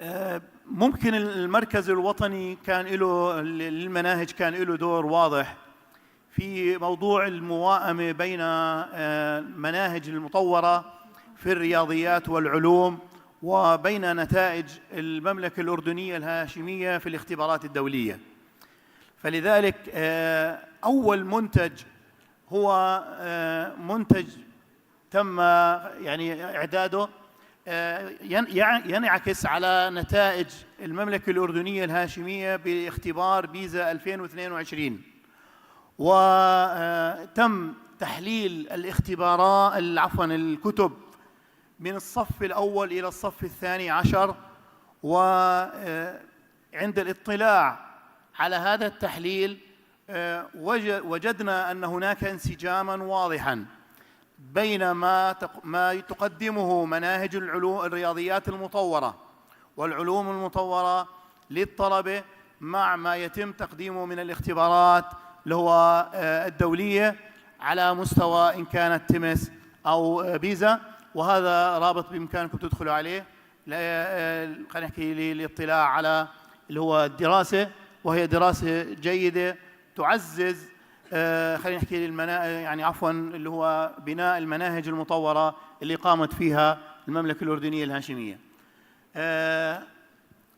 الله. ممكن المركز الوطني كان له للمناهج كان له دور واضح في موضوع الموائمة بين مناهج المطورة في الرياضيات والعلوم وبين نتائج المملكة الأردنية الهاشمية في الاختبارات الدولية. فلذلك أول منتج هو منتج تم يعني إعداده ينعكس على نتائج المملكة الأردنية الهاشمية باختبار بيزا 2022، وتم تحليل الاختبارات الكتب من الصف الأول إلى الصف الثاني عشر. وعند الاطلاع على هذا التحليل وجدنا أن هناك انسجاماً واضحاً بين ما تقدمه مناهج الرياضيات المطورة والعلوم المطورة للطلبة مع ما يتم تقديمه من الاختبارات اللي هو الدولية على مستوى إن كانت تيمس أو بيزا. وهذا رابط بإمكانكم تدخلوا عليه خلينا نحكي للاطلاع على اللي هو الدراسة، وهي دراسة جيدة تعزز خلينا نحكي يعني عفوا اللي هو بناء المناهج المطورة اللي قامت فيها المملكة الأردنية الهاشمية.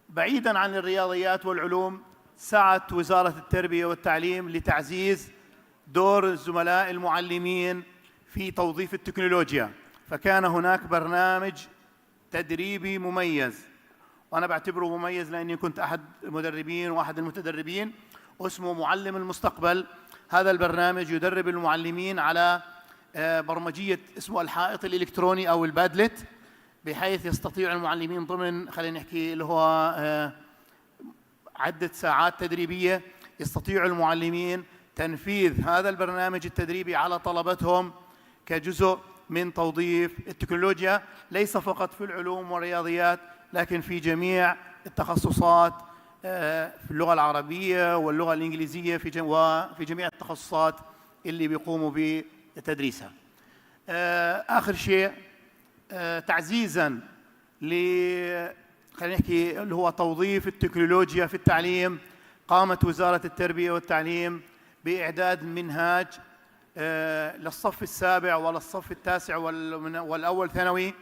بعيدا عن الرياضيات والعلوم، سعت وزارة التربية والتعليم لتعزيز دور الزملاء المعلمين في توظيف التكنولوجيا، فكان هناك برنامج تدريبي مميز، وأنا بعتبره مميز لأني كنت أحد المدربين وأحد المتدربين، اسمه معلم المستقبل. هذا البرنامج يدرب المعلمين على برمجية اسمه الحائط الإلكتروني أو البادلت، بحيث يستطيع المعلمين ضمن خلينا نحكي اللي هو عدة ساعات تدريبية يستطيع المعلمين تنفيذ هذا البرنامج التدريبي على طلبتهم كجزء من توظيف التكنولوجيا، ليس فقط في العلوم والرياضيات لكن في جميع التخصصات، في اللغة العربية واللغة الإنجليزية وفي جميع التخصصات اللي بيقوموا بتدريسها. آخر شيء تعزيزاً خلينا نحكي اللي هو توظيف التكنولوجيا في التعليم، قامت وزارة التربية والتعليم بإعداد منهاج للصف السابع وللصف التاسع والأول ثانوي،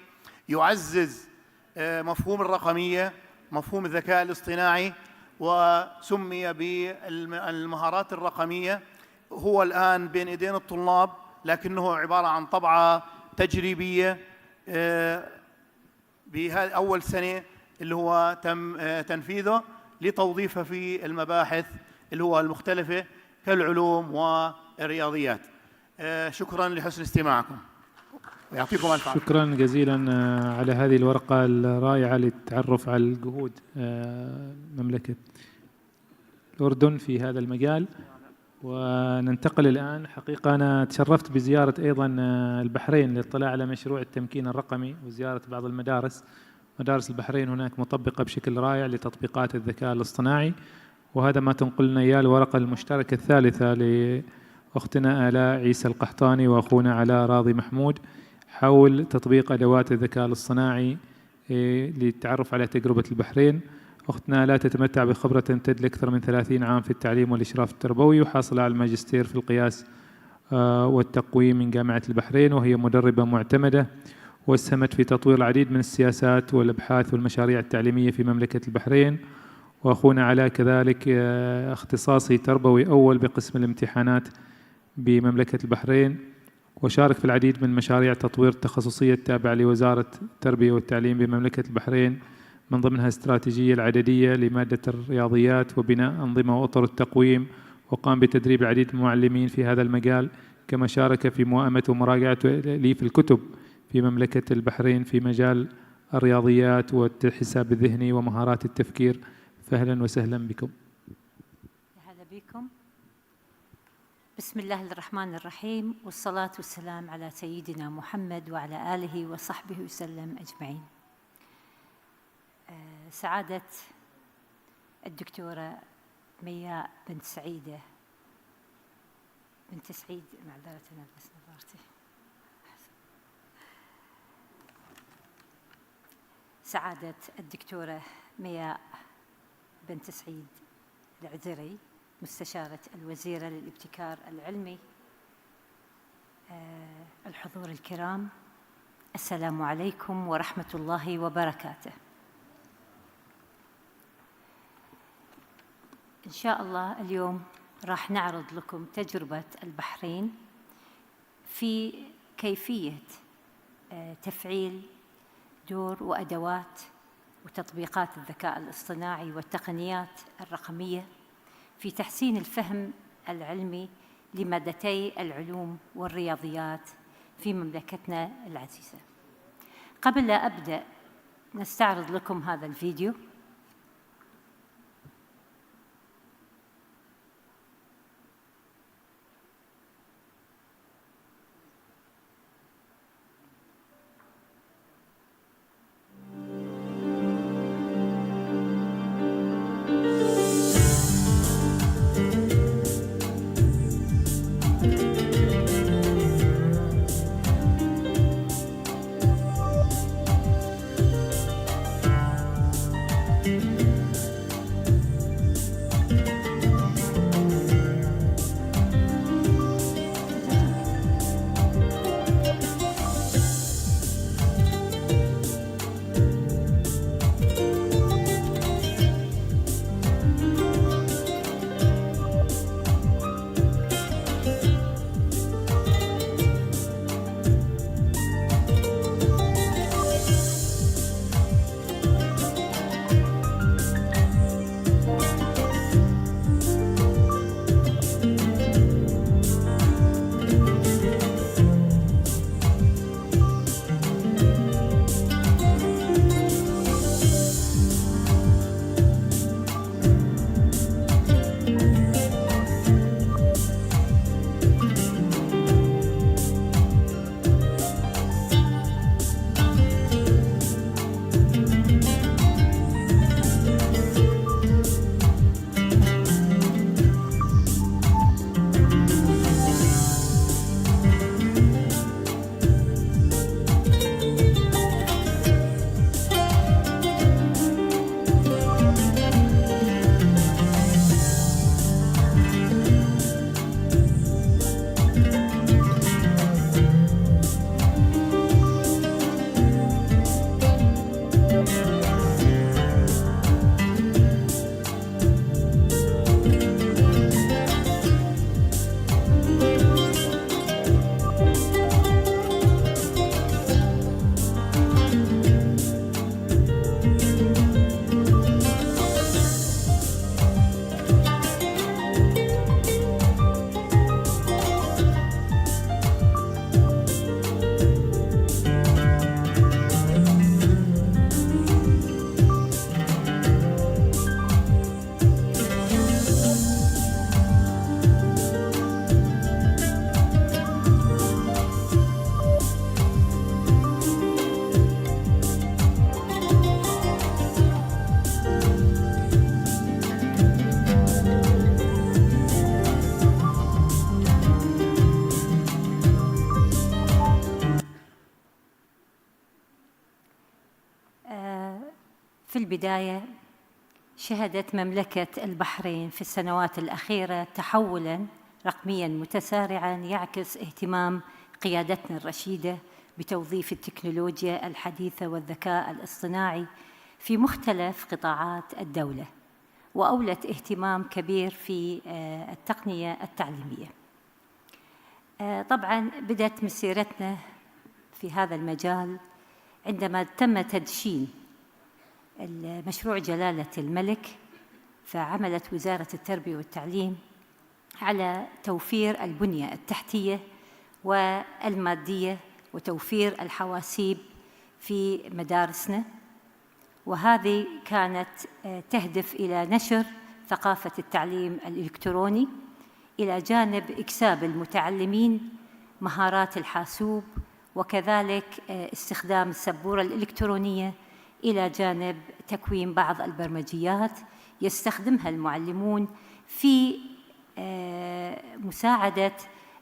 يعزز مفهوم الرقمية، مفهوم الذكاء الاصطناعي، وسمي بالمهارات الرقمية. هو الآن بين إيدين الطلاب، لكنه عبارة عن طبعة تجريبية. بهذه أول سنة اللي هو تم تنفيذه لتوظيفه في المباحث اللي هو المختلفة كالعلوم والرياضيات. شكرا لحسن استماعكم ويعطيكم الف عافية. شكرا جزيلا على هذه الورقة الرائعة للتعرف على الجهود مملكة الأردن في هذا المجال. وننتقل الآن، حقيقة أنا تشرفت بزيارة أيضا البحرين للاطلاع على مشروع التمكين الرقمي وزيارة بعض المدارس. مدارس البحرين هناك مطبقة بشكل رائع لتطبيقات الذكاء الاصطناعي، وهذا ما تنقلنا إياه الورقة المشتركة الثالثة لأختنا آلاء عيسى القحطاني وأخونا علاء راضي محمود حول تطبيق أدوات الذكاء الاصطناعي للتعرف على تجربة البحرين. أختنا آلاء تتمتع بخبرة تمتد لأكثر من 30 عام في التعليم والإشراف التربوي، وحاصلة على الماجستير في القياس والتقويم من جامعة البحرين، وهي مدربة معتمدة واسهمت في تطوير العديد من السياسات والأبحاث والمشاريع التعليمية في مملكة البحرين. وأخونا علاء كذلك اختصاصي تربوي أول بقسم الامتحانات بمملكة البحرين، وشارك في العديد من مشاريع تطوير التخصصية التابعة لوزارة التربية والتعليم بمملكة البحرين، من ضمنها استراتيجية العددية لمادة الرياضيات وبناء أنظمة وأطر التقويم، وقام بتدريب العديد من المعلمين في هذا المجال، كما شارك في موائمة ومراجعة لي في الكتب في مملكة البحرين في مجال الرياضيات والحساب الذهني ومهارات التفكير. فأهلا وسهلا بكم. هلا بكم. بسم الله الرحمن الرحيم، والصلاة والسلام على سيدنا محمد وعلى آله وصحبه وسلم أجمعين. سعادة الدكتورة مياء بنت سعيد، معذرة أنا بس نظارتي. سعادة الدكتورة مياء بنت سعيد العذري، مستشارة الوزيرة للابتكار العلمي، الحضور الكرام، السلام عليكم ورحمة الله وبركاته. إن شاء الله اليوم راح نعرض لكم تجربة البحرين في كيفية تفعيل دور وأدوات وتطبيقات الذكاء الاصطناعي والتقنيات الرقمية في تحسين الفهم العلمي لمادتي العلوم والرياضيات في مملكتنا العزيزة. قبل لا أبدأ نستعرض لكم هذا الفيديو. البداية شهدت مملكة البحرين في السنوات الأخيرة تحولاً رقمياً متسارعاً يعكس اهتمام قيادتنا الرشيدة بتوظيف التكنولوجيا الحديثة والذكاء الاصطناعي في مختلف قطاعات الدولة، وأولت اهتمام كبير في التقنية التعليمية. طبعاً بدأت مسيرتنا في هذا المجال عندما تم تدشين المشروع جلالة الملك، فعملت وزارة التربية والتعليم على توفير البنية التحتية والمادية وتوفير الحواسيب في مدارسنا، وهذه كانت تهدف إلى نشر ثقافة التعليم الإلكتروني إلى جانب إكساب المتعلمين مهارات الحاسوب، وكذلك استخدام السبورة الإلكترونية إلى جانب تكوين بعض البرمجيات يستخدمها المعلمون في مساعدة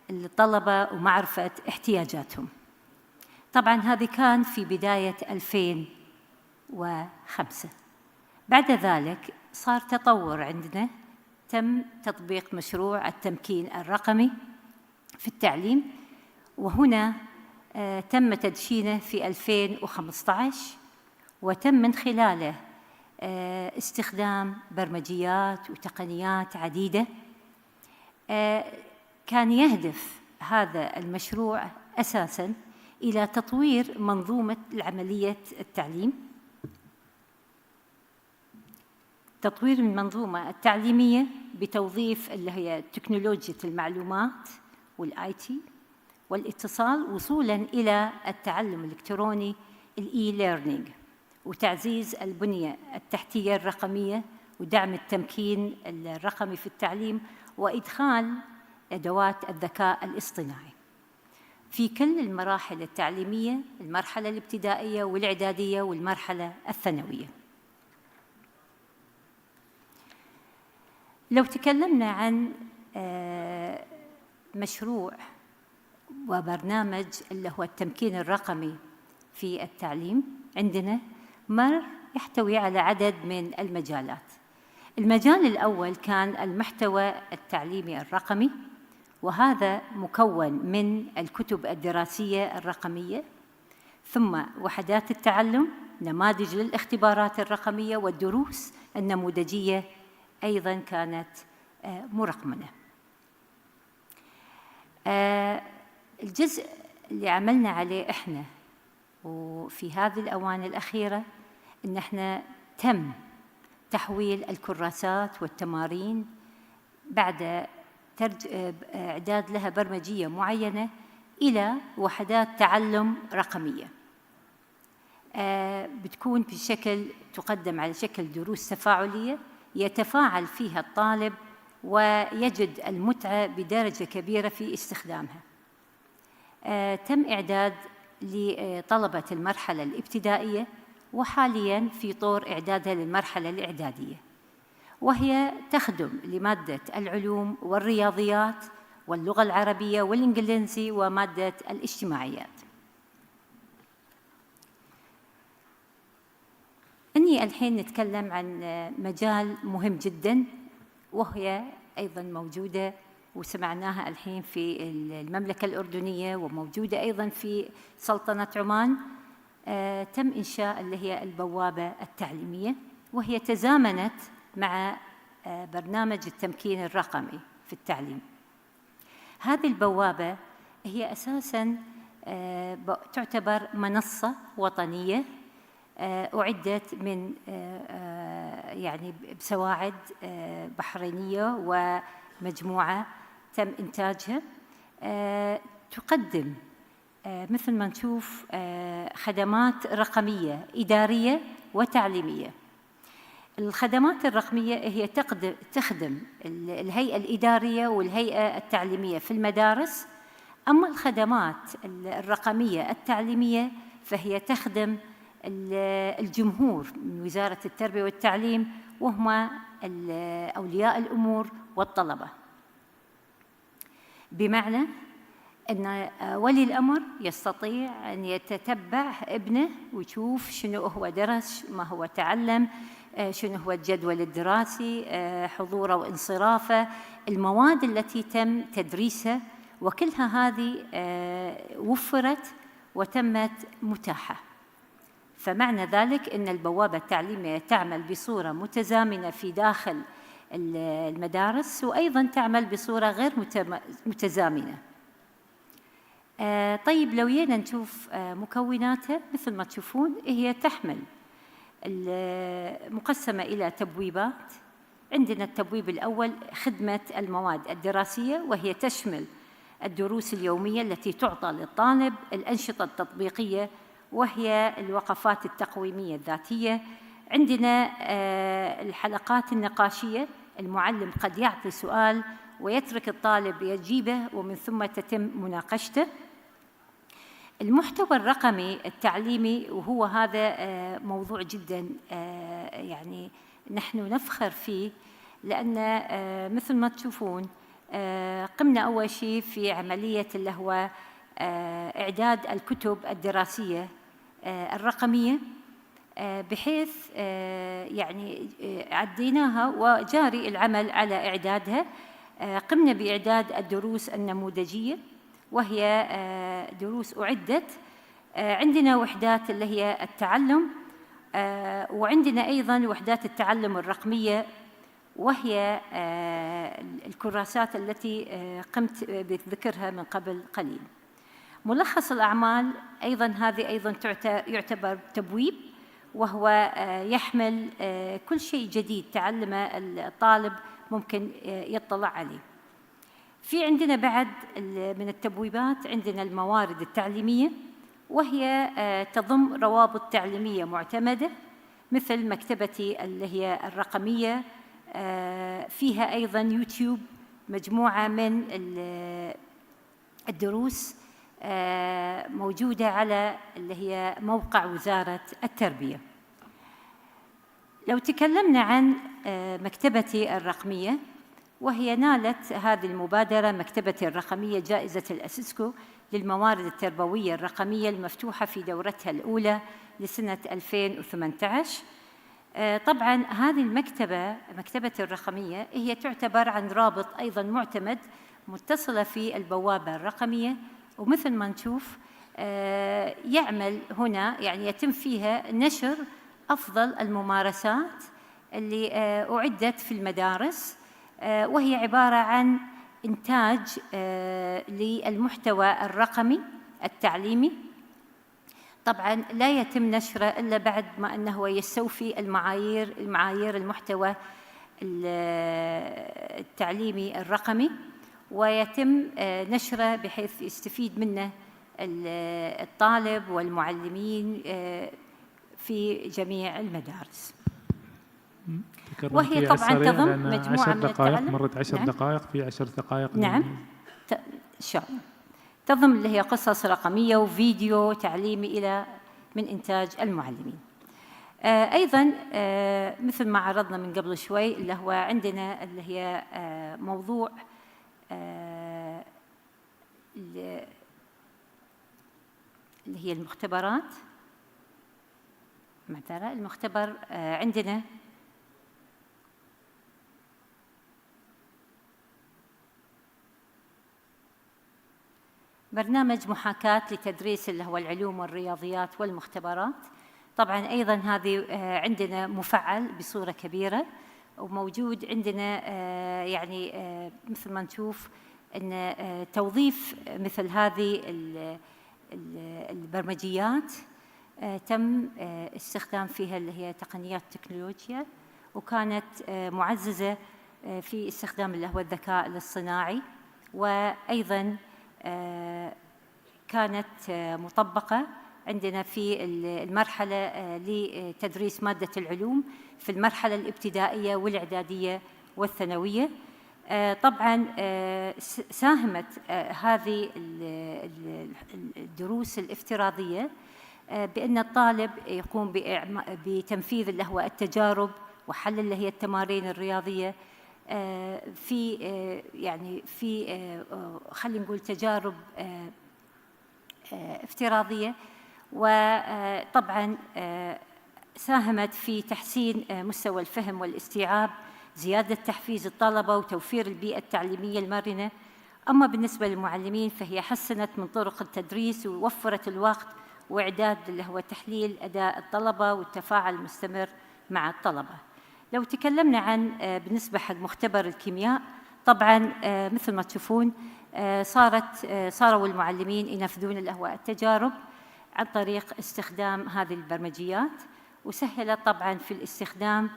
الطلبة ومعرفة احتياجاتهم. طبعاً هذه كان في بداية 2005. بعد ذلك صار تطور عندنا، تم تطبيق مشروع التمكين الرقمي في التعليم، وهنا تم تدشينه في 2015، وتم من خلاله استخدام برمجيات وتقنيات عديدة. كان يهدف هذا المشروع أساساً إلى تطوير منظومة عملية التعليم، تطوير المنظومة التعليمية بتوظيف اللي هي تكنولوجيا المعلومات والآي تي والاتصال، وصولاً إلى التعلم الإلكتروني الإي ليرنينج، وتعزيز البنية التحتية الرقمية ودعم التمكين الرقمي في التعليم، وإدخال أدوات الذكاء الاصطناعي في كل المراحل التعليمية، المرحلة الابتدائية والإعدادية والمرحلة الثانوية. لو تكلمنا عن مشروع وبرنامج اللي هو التمكين الرقمي في التعليم، عندنا يحتوي على عدد من المجالات. المجال الأول كان المحتوى التعليمي الرقمي، وهذا مكون من الكتب الدراسية الرقمية، ثم وحدات التعلم، نماذج للاختبارات الرقمية، والدروس النموذجية أيضاً كانت مرقمنة. الجزء اللي عملنا عليه إحنا وفي هذه الأوان الأخيرة إن إحنا تم تحويل الكراسات والتمارين بعد إعداد لها برمجية معينة إلى وحدات تعلم رقمية، بتكون تقدم على شكل دروس تفاعلية يتفاعل فيها الطالب ويجد المتعة بدرجة كبيرة في استخدامها. تم إعداد لطلبة المرحلة الابتدائية، وحالياً في طور إعدادها للمرحلة الإعدادية، وهي تخدم لمادة العلوم والرياضيات واللغة العربية والإنجليزي ومادة الاجتماعيات. إني الحين نتكلم عن مجال مهم جداً، وهي أيضاً موجودة وسمعناها الحين في المملكة الأردنية، وموجودة أيضاً في سلطنة عمان. تم إنشاء اللي هي البوابة التعليمية، وهي تزامنت مع برنامج التمكين الرقمي في التعليم. هذه البوابة هي أساساً تعتبر منصة وطنية أعدت من يعني بسواعد بحرينية ومجموعة تم إنتاجها، تقدم مثل ما نشوف خدمات رقمية إدارية وتعليمية. الخدمات الرقمية هي تخدم الهيئة الإدارية والهيئة التعليمية في المدارس، أما الخدمات الرقمية التعليمية فهي تخدم الجمهور من وزارة التربية والتعليم، وهم أولياء الأمور والطلبة. بمعنى أن ولي الأمر يستطيع أن يتتبع ابنه ويشوف شنو هو درس، ما هو تعلم، شنو هو الجدول الدراسي، حضوره وانصرافه، المواد التي تم تدريسها، وكلها هذه وفرت وتمت متاحة. فمعنى ذلك أن البوابة التعليمية تعمل بصورة متزامنة في داخل المدارس، وأيضاً تعمل بصورة غير متزامنة. طيب لو جينا نشوف مكوناتها، مثل ما تشوفون هي تحمل مقسمة إلى تبويبات. عندنا التبويب الأول خدمة المواد الدراسية، وهي تشمل الدروس اليومية التي تعطى للطالب، الأنشطة التطبيقية وهي الوقفات التقويمية الذاتية. عندنا الحلقات النقاشية، المعلم قد يعطي سؤال ويترك الطالب يجيبه ومن ثم تتم مناقشته. المحتوى الرقمي التعليمي، وهو هذا موضوع جدا يعني نحن نفخر فيه، لأن مثل ما تشوفون قمنا أول شيء في عملية اللي هو إعداد الكتب الدراسية الرقمية، بحيث يعني عديناها وجاري العمل على إعدادها. قمنا بإعداد الدروس النموذجية، وهي دروس أعدت. عندنا وحدات اللي هي التعلم، وعندنا أيضاً وحدات التعلم الرقمية، وهي الكراسات التي قمت بذكرها من قبل قليل. ملخص الأعمال أيضاً هذه أيضاً يعتبر تبويب، وهو يحمل كل شيء جديد تعلمه الطالب ممكن يطلع عليه. في عندنا بعد من التبويبات عندنا الموارد التعليمية، وهي تضم روابط تعليمية معتمدة مثل مكتبتي اللي هي الرقمية. فيها أيضاً يوتيوب، مجموعة من الدروس موجودة على اللي هي موقع وزارة التربية. لو تكلمنا عن مكتبتي الرقمية، وهي نالت هذه المبادرة مكتبتي الرقمية جائزة الأسيسكو للموارد التربوية الرقمية المفتوحة في دورتها الأولى لسنة 2018. طبعاً هذه مكتبتي الرقمية هي تعتبر عن رابط أيضاً معتمد متصلة في البوابة الرقمية، ومثل ما نشوف يعمل هنا يعني يتم فيها نشر أفضل الممارسات اللي أعدت في المدارس، وهي عبارة عن إنتاج للمحتوى الرقمي التعليمي. طبعاً لا يتم نشره إلا بعد ما أنه يستوفي المعايير المحتوى التعليمي الرقمي، ويتم نشره بحيث يستفيد منه الطالب والمعلمين في جميع المدارس. وهي طبعاً تضم مجموعة من التعلم. مرت 10 دقائق، في 10 دقائق. نعم، إن شاء الله. تضم اللي هي قصص رقمية وفيديو تعليمي من إنتاج المعلمين. أيضاً مثل ما عرضنا من قبل شوي، اللي هو عندنا اللي هي موضوع اللي هي المختبرات. معذرة، المختبر عندنا برنامج محاكاة لتدريس اللي هو العلوم والرياضيات والمختبرات. طبعاً أيضاً هذه عندنا مفعل بصورة كبيرة، وموجود عندنا يعني مثل ما نشوف أن توظيف مثل هذه البرمجيات تم استخدام فيها اللي هي تقنيات التكنولوجيا، وكانت معززة في استخدام اللي هو الذكاء الاصطناعي، وأيضاً كانت مطبقة عندنا في المرحلة لتدريس مادة العلوم في المرحلة الابتدائية والإعدادية والثانوية. طبعاً ساهمت هذه الدروس الافتراضية بأن الطالب يقوم بتنفيذ اللي هو التجارب وحل اللي هي التمارين الرياضية في يعني في خلينا نقول تجارب افتراضية، وطبعا ساهمت في تحسين مستوى الفهم والاستيعاب، زيادة تحفيز الطلبة وتوفير البيئة التعليمية المرنة. أما بالنسبة للمعلمين فهي حسنت من طرق التدريس ووفرت الوقت وإعداد اللي هو تحليل أداء الطلبة والتفاعل المستمر مع الطلبة. لو تكلمنا عن بالنسبة حق مختبر الكيمياء، طبعا مثل ما تشوفون صاروا المعلمين ينفذون اللي هو التجارب عن طريق استخدام هذه البرمجيات، وسهلت طبعا في الاستخدام،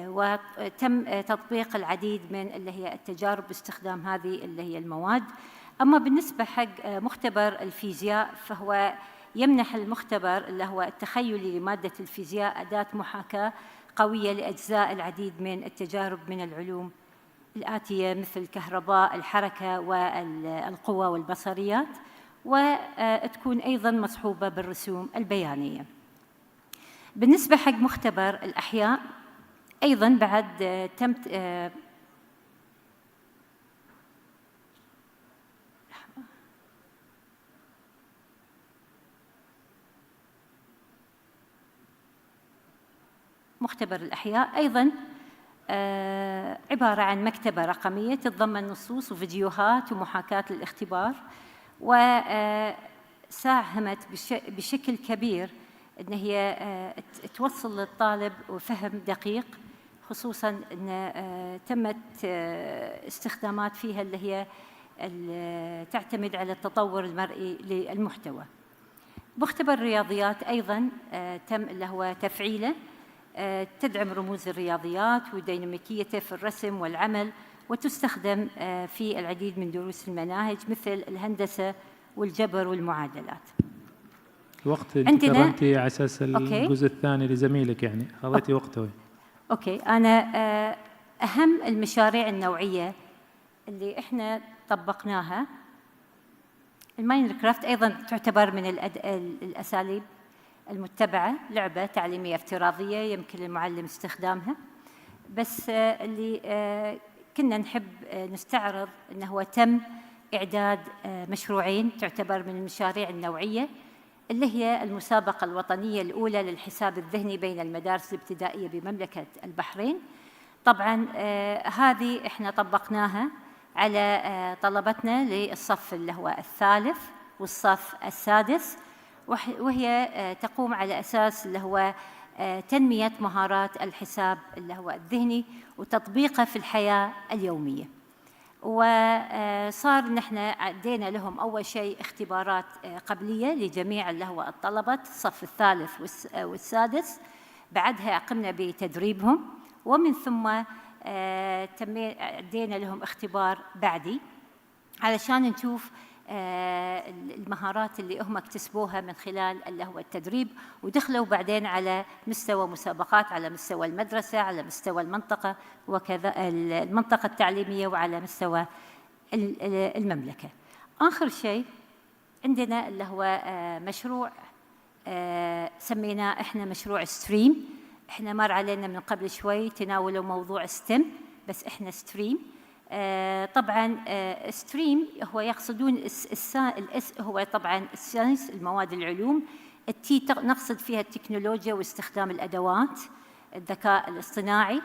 وتم تطبيق العديد من اللي هي التجارب باستخدام هذه اللي هي المواد. أما بالنسبة حق مختبر الفيزياء فهو يمنح المختبر اللي هو التخيلي لمادة الفيزياء أداة محاكاة قوية لأجزاء العديد من التجارب من العلوم الآتية مثل الكهرباء، الحركة والقوى والبصريات، وتكون أيضاً مصحوبة بالرسوم البيانية. بالنسبة حق مختبر الأحياء أيضاً بعد تم مختبر الأحياء أيضاً عبارة عن مكتبة رقمية تتضمن نصوص وفيديوهات ومحاكاة للاختبار، وساهمت بشكل كبير أن هي توصل للطالب وفهم دقيق، خصوصاً أن تمت استخدامات فيها اللي هي تعتمد على التطور المرئي للمحتوى. مختبر الرياضيات أيضاً تم اللي هو تفعيله، تدعم رموز الرياضيات وديناميكيته في الرسم والعمل، وتستخدم في العديد من دروس المناهج مثل الهندسة والجبر والمعادلات. وقت انت كرمتي على اساس الجزء الثاني لزميلك، يعني خذيتي وقته. اوكي، انا اهم المشاريع النوعيه اللي احنا طبقناها، الماينكرافت ايضا تعتبر من الاساليب المتبعه، لعبه تعليميه افتراضيه يمكن للمعلم استخدامها، بس اللي كنا نحب نستعرض انه هو تم اعداد مشروعين تعتبر من المشاريع النوعيه، اللي هي المسابقة الوطنية الأولى للحساب الذهني بين المدارس الابتدائية بمملكة البحرين. طبعاً هذه إحنا طبقناها على طلبتنا للصف اللي هو الثالث والصف السادس، وهي تقوم على أساس اللي هو تنمية مهارات الحساب اللي هو الذهني وتطبيقه في الحياة اليومية. وصار نحن عدينا لهم أول شيء اختبارات قبلية لجميع اللي هو الطلبة الصف الثالث والسادس، بعدها قمنا بتدريبهم، ومن ثم عدينا لهم اختبار بعدي علشان نشوف المهارات اللي هم اكتسبوها من خلال اللي هو التدريب، ودخلوا بعدين على مستوى مسابقات على مستوى المدرسة، على مستوى المنطقة، وكذا المنطقة التعليمية، وعلى مستوى المملكة. آخر شيء عندنا اللي هو مشروع سميناه إحنا مشروع ستريم. إحنا مر علينا من قبل شوي تناولوا موضوع ستيم، بس إحنا ستريم. طبعاً ستريم هو يقصدون الاس هو طبعاً الساينس، المواد العلوم، التي نقصد فيها التكنولوجيا واستخدام الأدوات، الذكاء الاصطناعي.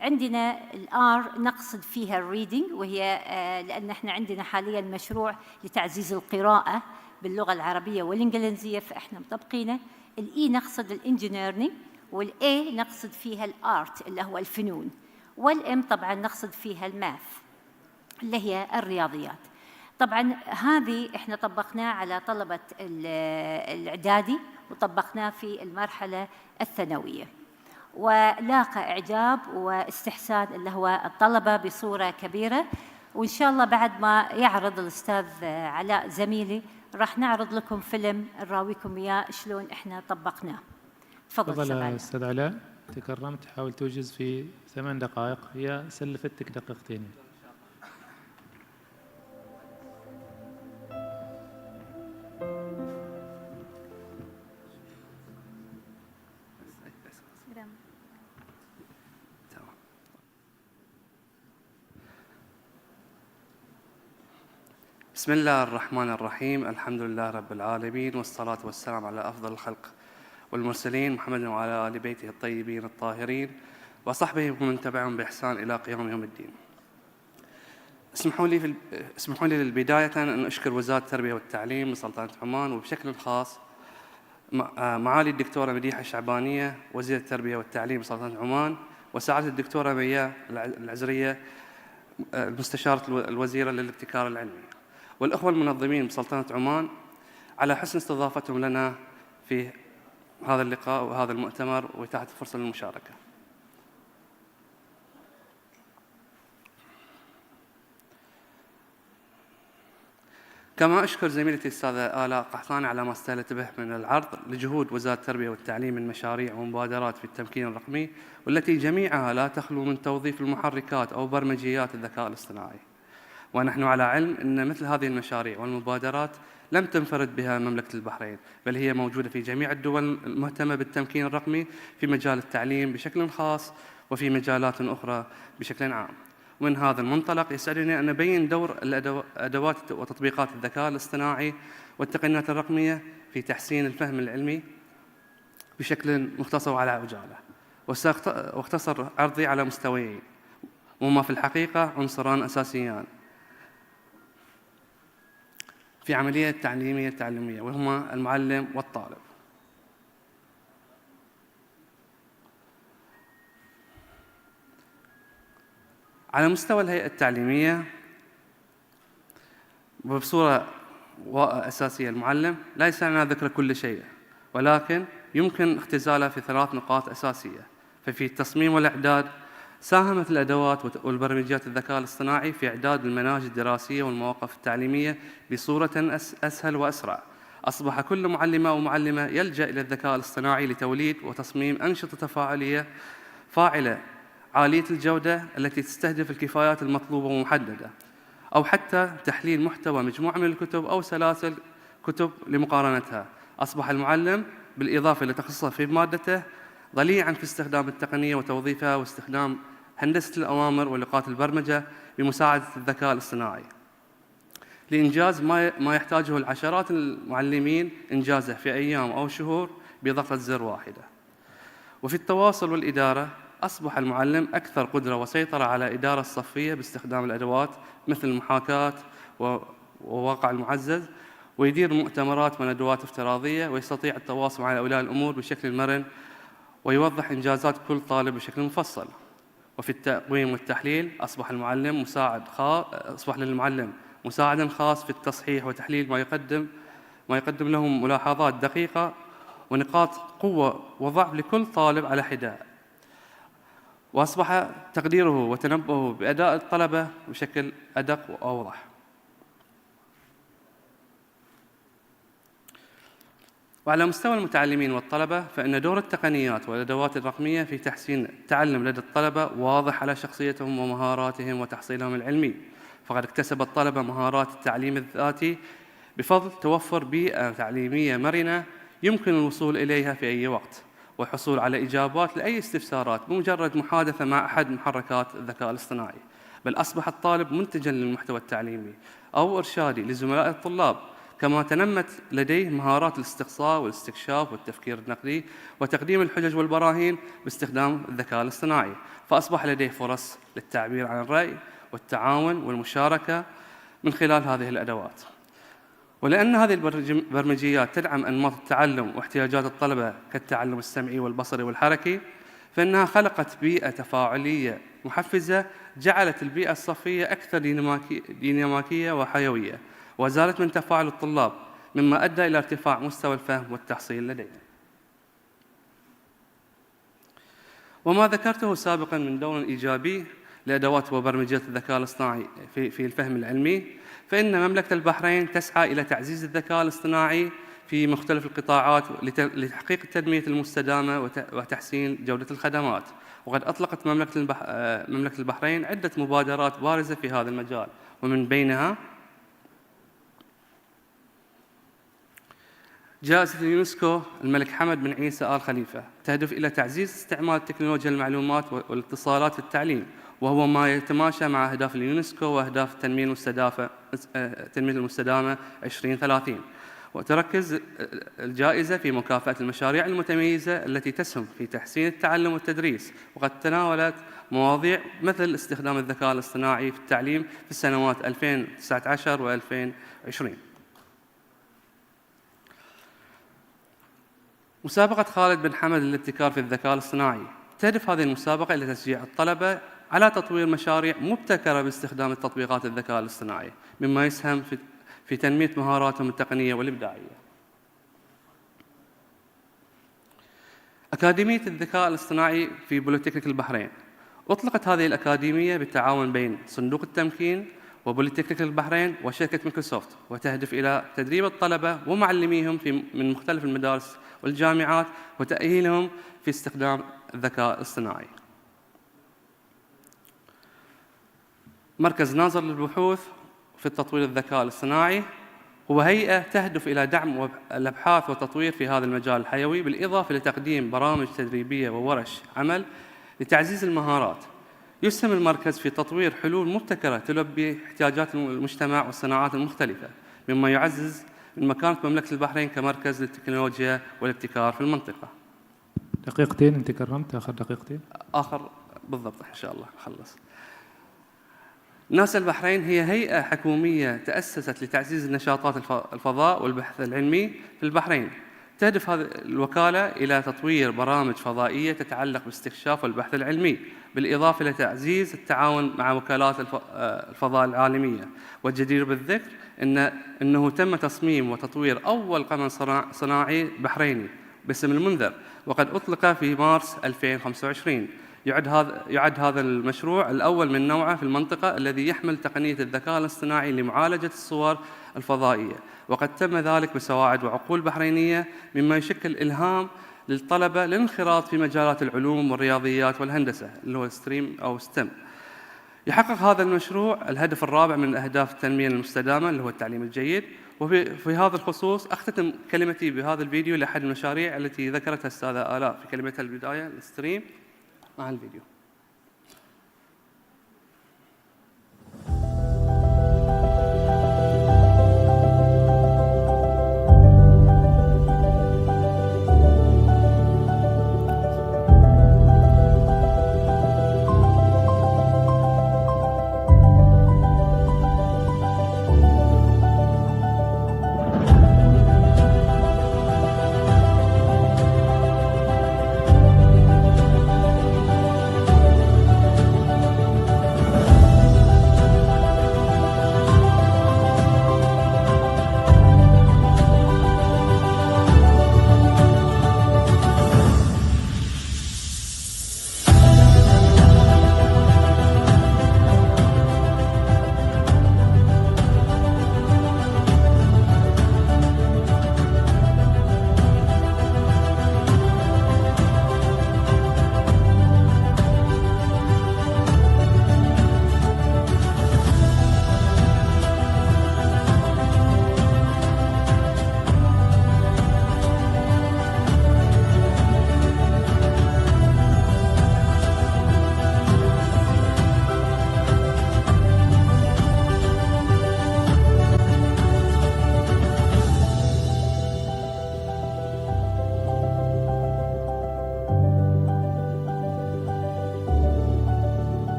عندنا الآر نقصد فيها الريدينج، وهي لأن احنا عندنا حالياً مشروع لتعزيز القراءة باللغة العربية والإنجليزية فإحنا مطبقينه. الإي نقصد الإنجينيرنج، والإي نقصد فيها الآرت اللي هو الفنون، والإم طبعاً نقصد فيها الماث اللي هي الرياضيات. طبعاً هذه إحنا طبقناه على طلبة الإعدادي وطبقناه في المرحلة الثانوية، ولاقى إعجاب واستحسان اللي هو الطلبة بصورة كبيرة. وإن شاء الله بعد ما يعرض الأستاذ علاء زميلي راح نعرض لكم فيلم نراويكم إياه شلون إحنا طبقناه. تفضل أستاذ علاء، تكرمت، حاول توجز في 8 دقائق، هي سلفتك دقيقتين. بسم الله الرحمن الرحيم، الحمد لله رب العالمين، والصلاة والسلام على أفضل الخلق والمرسلين محمد وعلى آل بيته الطيبين الطاهرين وصحبه ومن تبعهم بإحسان إلى قيام يوم الدين. اسمحوا لي للبداية أن أشكر وزارة التربية والتعليم بسلطنة عمان، وبشكل خاص معالي الدكتورة مديحة الشعبانية وزيرة التربية والتعليم بسلطنة عمان، وسعادة الدكتورة مياه العزرية المستشارة الوزيرة للابتكار العلمي، والأخوة المنظمين بسلطنة عمان على حسن استضافتهم لنا في هذا اللقاء وهذا المؤتمر وإتاحة الفرصة للمشاركة. كما أشكر زميلتي الأستاذة آلاء قحطاني على ما استهلت به من العرض لجهود وزارة التربية والتعليم من مشاريع ومبادرات في التمكين الرقمي، والتي جميعها لا تخلو من توظيف المحركات أو برمجيات الذكاء الاصطناعي. ونحن على علم أن مثل هذه المشاريع والمبادرات لم تنفرد بها مملكة البحرين، بل هي موجودة في جميع الدول المهتمة بالتمكين الرقمي في مجال التعليم بشكل خاص وفي مجالات أخرى بشكل عام. ومن هذا المنطلق يسعدني أن أبين دور الأدوات وتطبيقات الذكاء الاصطناعي والتقنيات الرقمية في تحسين الفهم العلمي بشكل مختصر وعلى عجالة، واختصر عرضي على مستويين، وهما في الحقيقة عنصران أساسيان في عملية التعليمية التعلمية، وهما المعلم والطالب. على مستوى الهيئة التعليمية وبصورة أساسية، المعلم لا يسعنا ذكر كل شيء، ولكن يمكن اختزاله في 3 نقاط أساسية. ففي التصميم والإعداد ساهمت الأدوات والبرمجيات الذكاء الاصطناعي في إعداد المناهج الدراسية والمواقف التعليمية بصورة أسهل وأسرع. أصبح كل معلمة ومعلمة يلجأ إلى الذكاء الاصطناعي لتوليد وتصميم أنشطة تفاعلية فاعلة عالية الجودة التي تستهدف الكفايات المطلوبة ومحددة، أو حتى تحليل محتوى مجموعة من الكتب أو سلاسل كتب لمقارنتها. أصبح المعلم بالإضافة لتخصصه في مادته ضليعاً في استخدام التقنية وتوظيفها واستخدام هندسة الأوامر ولغات البرمجة بمساعدة الذكاء الاصطناعي لإنجاز ما يحتاجه العشرات المعلمين إنجازه في أيام أو شهور بضغطة زر واحدة. وفي التواصل والإدارة أصبح المعلم أكثر قدرة وسيطرة على الإدارة الصفية باستخدام الأدوات مثل المحاكاة وواقع المعزز، ويدير مؤتمرات وندوات افتراضية، ويستطيع التواصل مع أولياء الأمور بشكل مرن ويوضح إنجازات كل طالب بشكل مفصل. وفي التقويم والتحليل أصبح للمعلم مساعداً خاص في التصحيح وتحليل ما يقدم لهم ملاحظات دقيقة ونقاط قوة وضعف لكل طالب على حدة، وأصبح تقديره وتنبؤه بأداء الطلبة بشكل أدق وأوضح. وعلى مستوى المتعلمين والطلبة، فإن دور التقنيات والأدوات الرقمية في تحسين التعلم لدى الطلبة واضح على شخصيتهم ومهاراتهم وتحصيلهم العلمي. فقد اكتسب الطلبة مهارات التعليم الذاتي بفضل توفر بيئة تعليمية مرنة يمكن الوصول إليها في أي وقت، والحصول على إجابات لأي استفسارات بمجرد محادثة مع أحد محركات الذكاء الاصطناعي. بل أصبح الطالب منتجاً للمحتوى التعليمي أو إرشادي لزملاء الطلاب، كما تنمت لديه مهارات الاستقصاء والاستكشاف والتفكير النقدي وتقديم الحجج والبراهين باستخدام الذكاء الاصطناعي. فأصبح لديه فرص للتعبير عن الرأي والتعاون والمشاركة من خلال هذه الأدوات. ولأن هذه البرمجيات تدعم أنماط التعلم واحتياجات الطلبة كالتعلم السمعي والبصري والحركي، فإنها خلقت بيئة تفاعلية محفزة جعلت البيئة الصفية أكثر ديناميكية وحيوية، وزالت من تفاعل الطلاب، مما أدى إلى ارتفاع مستوى الفهم والتحصيل لديهم. وما ذكرته سابقاً من دور إيجابي لأدوات وبرمجيات الذكاء الاصطناعي في الفهم العلمي، فإن مملكة البحرين تسعى إلى تعزيز الذكاء الاصطناعي في مختلف القطاعات لتحقيق التنمية المستدامة وتحسين جودة الخدمات. وقد أطلقت مملكة البحرين عدة مبادرات بارزة في هذا المجال، ومن بينها جائزة اليونسكو الملك حمد بن عيسى آل خليفة، تهدف إلى تعزيز استعمال تكنولوجيا المعلومات والاتصالات في التعليم، وهو ما يتماشى مع أهداف اليونسكو وأهداف التنمية المستدامة 2030. وتركز الجائزة في مكافأة المشاريع المتميزة التي تسهم في تحسين التعلم والتدريس، وقد تناولت مواضيع مثل استخدام الذكاء الاصطناعي في التعليم في السنوات 2019 و 2020. مسابقة خالد بن حمد للابتكار في الذكاء الاصطناعي. تهدف هذه المسابقة إلى تشجيع الطلبة على تطوير مشاريع مبتكرة باستخدام التطبيقات الذكاء الاصطناعي، مما يسهم في تنمية مهاراتهم التقنية والإبداعية. أكاديمية الذكاء الاصطناعي في بوليتكنيك البحرين. أطلقت هذه الأكاديمية بالتعاون بين صندوق التمكين وبوليتكنيك البحرين وشركة مايكروسوفت، وتهدف إلى تدريب الطلبة ومعلميهم من مختلف المدارس والجامعات وتأهيلهم في استخدام الذكاء الاصطناعي. مركز ناظر للبحوث في تطوير الذكاء الاصطناعي هو هيئة تهدف إلى دعم الأبحاث والتطوير في هذا المجال الحيوي، بالإضافة لتقديم برامج تدريبية وورش عمل لتعزيز المهارات. يسهم المركز في تطوير حلول مبتكرة تلبي احتياجات المجتمع والصناعات المختلفة، مما يعزز من مكانة مملكة البحرين كمركز للتكنولوجيا والابتكار في المنطقة. دقيقتين، أنت كرمت آخر دقيقتين. آخر بالضبط إن شاء الله خلص. ناسا البحرين هي هيئة حكومية تأسست لتعزيز النشاطات الفضاء والبحث العلمي في البحرين. تهدف هذه الوكالة إلى تطوير برامج فضائية تتعلق بالاستكشاف والبحث العلمي، بالإضافة إلى تعزيز التعاون مع وكالات الفضاء العالمية. والجدير بالذكر أنه تم تصميم وتطوير أول قمر صناعي بحريني باسم المنذر، وقد أطلق في مارس 2025. يعد هذا المشروع الأول من نوعه في المنطقة الذي يحمل تقنية الذكاء الاصطناعي لمعالجة الصور الفضائية، وقد تم ذلك بسواعد وعقول بحرينية، مما يشكل إلهام للطلبة للانخراط في مجالات العلوم والرياضيات والهندسة اللي هو ستريم أو ستيم. يحقق هذا المشروع الهدف الرابع من أهداف التنمية المستدامة اللي هو التعليم الجيد. وفي هذا الخصوص أختتم كلمتي بهذا الفيديو لأحد المشاريع التي ذكرتها الأستاذة آلاء في كلمتها البداية، الستريم مع الفيديو.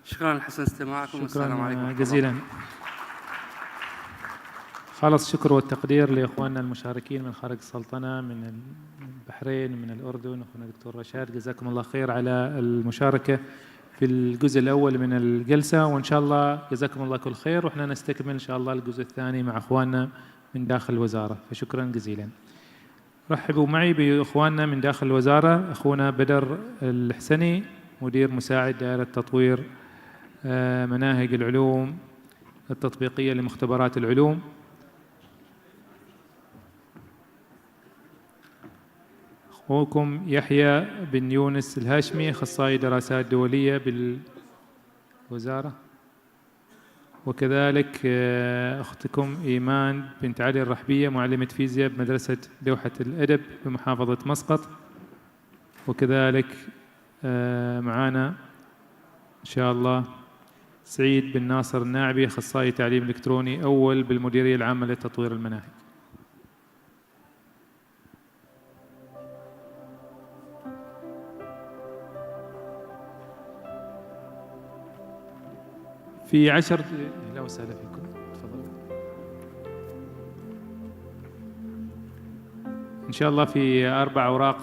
شكرا لحسن استماعكم والسلام عليكم جزيلا. خالص شكر والتقدير لاخواننا المشاركين من خارج السلطنه، من البحرين، من الاردن، اخونا الدكتور رشاد، جزاكم الله خير على المشاركه في الجزء الاول من الجلسه، وان شاء الله جزاكم الله كل خير، واحنا نستكمل ان شاء الله الجزء الثاني مع اخواننا من داخل الوزاره، فشكرا جزيلا. رحبوا معي باخواننا من داخل الوزاره، اخونا بدر الحسني مدير مساعد دائره تطوير مناهج العلوم التطبيقيه لمختبرات العلوم. أخوكم يحيى بن يونس الهاشمي أخصائي دراسات دولية الوزارة. وكذلك أختكم إيمان بنت علي الرحبية معلمة فيزياء بمدرسة دوحة الأدب بمحافظة مسقط. وكذلك معانا إن شاء الله سعيد بن ناصر الناعبي أخصائي تعليم إلكتروني أول بالمديرية العامة لتطوير المناهج. في 10 أهلا وسهلا فيكم، تفضلوا. إن شاء الله في 4 أوراق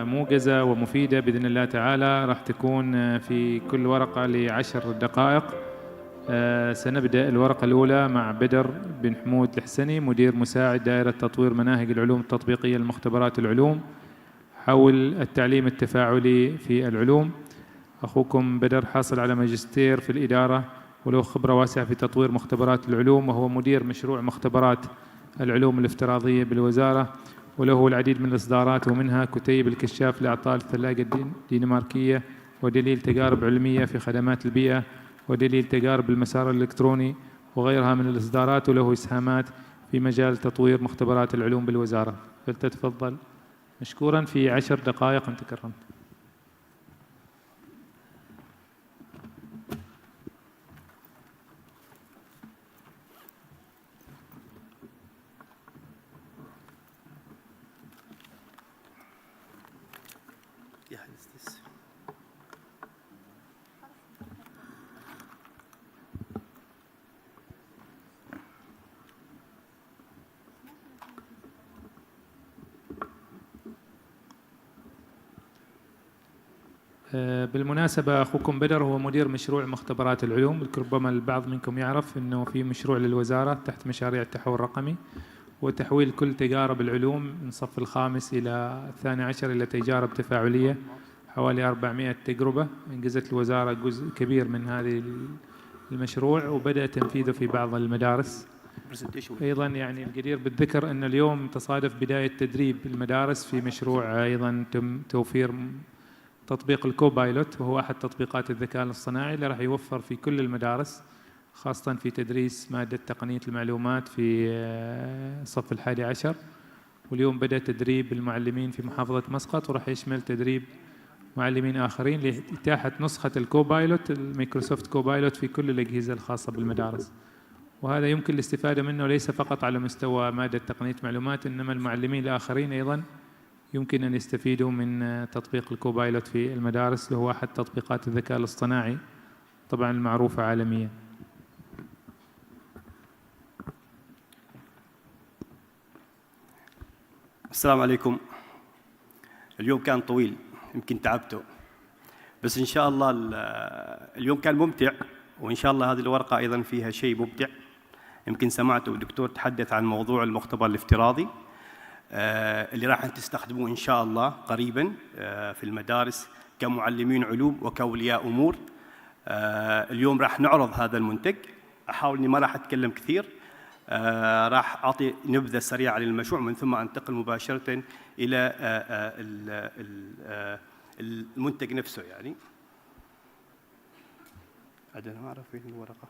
موجزة ومفيدة بإذن الله تعالى، راح تكون في كل ورقة ل10 دقائق. سنبدأ الورقة الأولى مع بدر بن حمود الحسني مدير مساعد دائرة تطوير مناهج العلوم التطبيقية لمختبرات العلوم حول التعليم التفاعلي في العلوم. أخوكم بدر حاصل على ماجستير في الإدارة وله خبرة واسعة في تطوير مختبرات العلوم، وهو مدير مشروع مختبرات العلوم الافتراضية بالوزارة، وله العديد من الإصدارات ومنها كتيب الكشاف لأعطال الثلاجة الدنماركية، ودليل تجارب علمية في خدمات البيئة، ودليل تجارب المسار الإلكتروني، وغيرها من الإصدارات، وله إسهامات في مجال تطوير مختبرات العلوم بالوزارة. فلتتفضل مشكورا في 10 دقائق أنت كرمت. بالمناسبة أخوكم بدر هو مدير مشروع مختبرات العلوم. ربما البعض منكم يعرف أنه في مشروع للوزارة تحت مشاريع التحول الرقمي وتحويل كل تجارب العلوم من الصف الخامس إلى 12 إلى تجارب تفاعلية، حوالي 400 تجربة. انجزت الوزارة جزء كبير من هذه المشروع وبدأ تنفيذه في بعض المدارس. أيضا يعني الجدير بالذكر أن اليوم تصادف بداية تدريب المدارس في مشروع أيضا تم توفير تطبيق الكوبايلوت، وهو أحد تطبيقات الذكاء الاصطناعي اللي راح يوفر في كل المدارس، خاصة في تدريس مادة تقنية المعلومات في الصف 11. واليوم بدأ تدريب المعلمين في محافظة مسقط، وراح يشمل تدريب معلمين آخرين لإتاحة نسخة الكوبايلوت الميكروسوفت كوبايلوت في كل الأجهزة الخاصة بالمدارس. وهذا يمكن الاستفادة منه ليس فقط على مستوى مادة تقنية معلومات، إنما المعلمين الآخرين أيضا يمكن أن يستفيدوا من تطبيق الكوبايلوت في المدارس، اللي هو أحد تطبيقات الذكاء الاصطناعي طبعا المعروفة عالميا. السلام عليكم. اليوم كان طويل يمكن تعبتوا، بس إن شاء الله اليوم كان ممتع، وإن شاء الله هذه الورقة أيضا فيها شيء ممتع. يمكن سمعتوا الدكتور تحدث عن موضوع المختبر الافتراضي اللي راح تستخدموه إن شاء الله قريبا في المدارس كمعلمين علوم وكأولياء أمور. اليوم راح نعرض هذا المنتج. أحاول إني ما راح أتكلم كثير، راح أعطي نبذة سريعة للمشروع من ثم أنتقل مباشرة إلى المنتج نفسه. يعني أنا ما أعرف فين الورقة.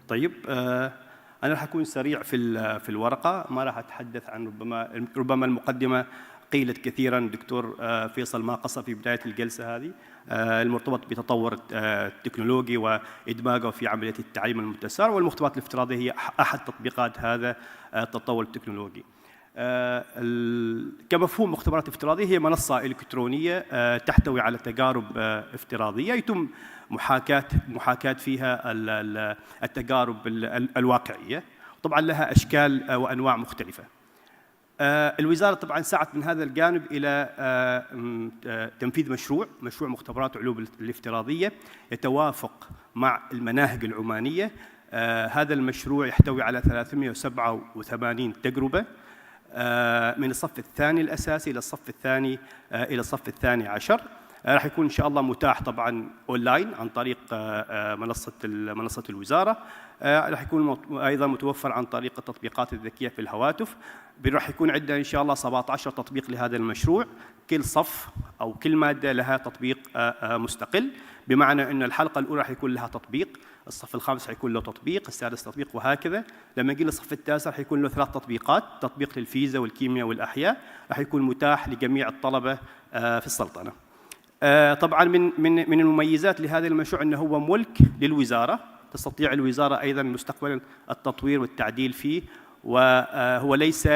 طيب أنا راح أكون سريع في الورقة، ما راح أتحدث عن ربما المقدمة قيلت كثيرا. الدكتور فيصل ما قص في بداية الجلسة هذه المرتبط بتطور التكنولوجي وإدماجه في عملية التعليم المتسارع، والمختبرات الافتراضية هي أحد تطبيقات هذا التطور التكنولوجي. كمفهوم مختبرات افتراضية هي منصة إلكترونية تحتوي على تجارب افتراضية يتم محاكاة فيها التجارب الواقعية، طبعا لها أشكال وأنواع مختلفة. الوزارة طبعا سعت من هذا الجانب إلى تنفيذ مشروع مختبرات علوم الافتراضية يتوافق مع المناهج العمانية هذا المشروع يحتوي على 387 تجربة من الصف الثاني الأساسي إلى الصف الثاني عشر. راح يكون إن شاء الله متاح طبعاً أونلاين عن طريق منصة الوزارة. راح يكون أيضاً متوفر عن طريق التطبيقات الذكية في الهواتف. راح يكون عندنا إن شاء الله 17 تطبيق لهذا المشروع، كل صف أو كل مادة لها تطبيق مستقل، بمعنى أن الحلقة الأولى راح يكون لها تطبيق، الصف الخامس حيكون له تطبيق، السادس تطبيق، وهكذا. لما نجي للصف التاسع حيكون له 3 تطبيقات، تطبيق للفيزياء والكيمياء والأحياء، راح يكون متاح لجميع الطلبة في السلطنة. طبعا من المميزات لهذا المشروع أنه هو ملك للوزارة، تستطيع الوزارة أيضا مستقبلا التطوير والتعديل فيه، وهو ليس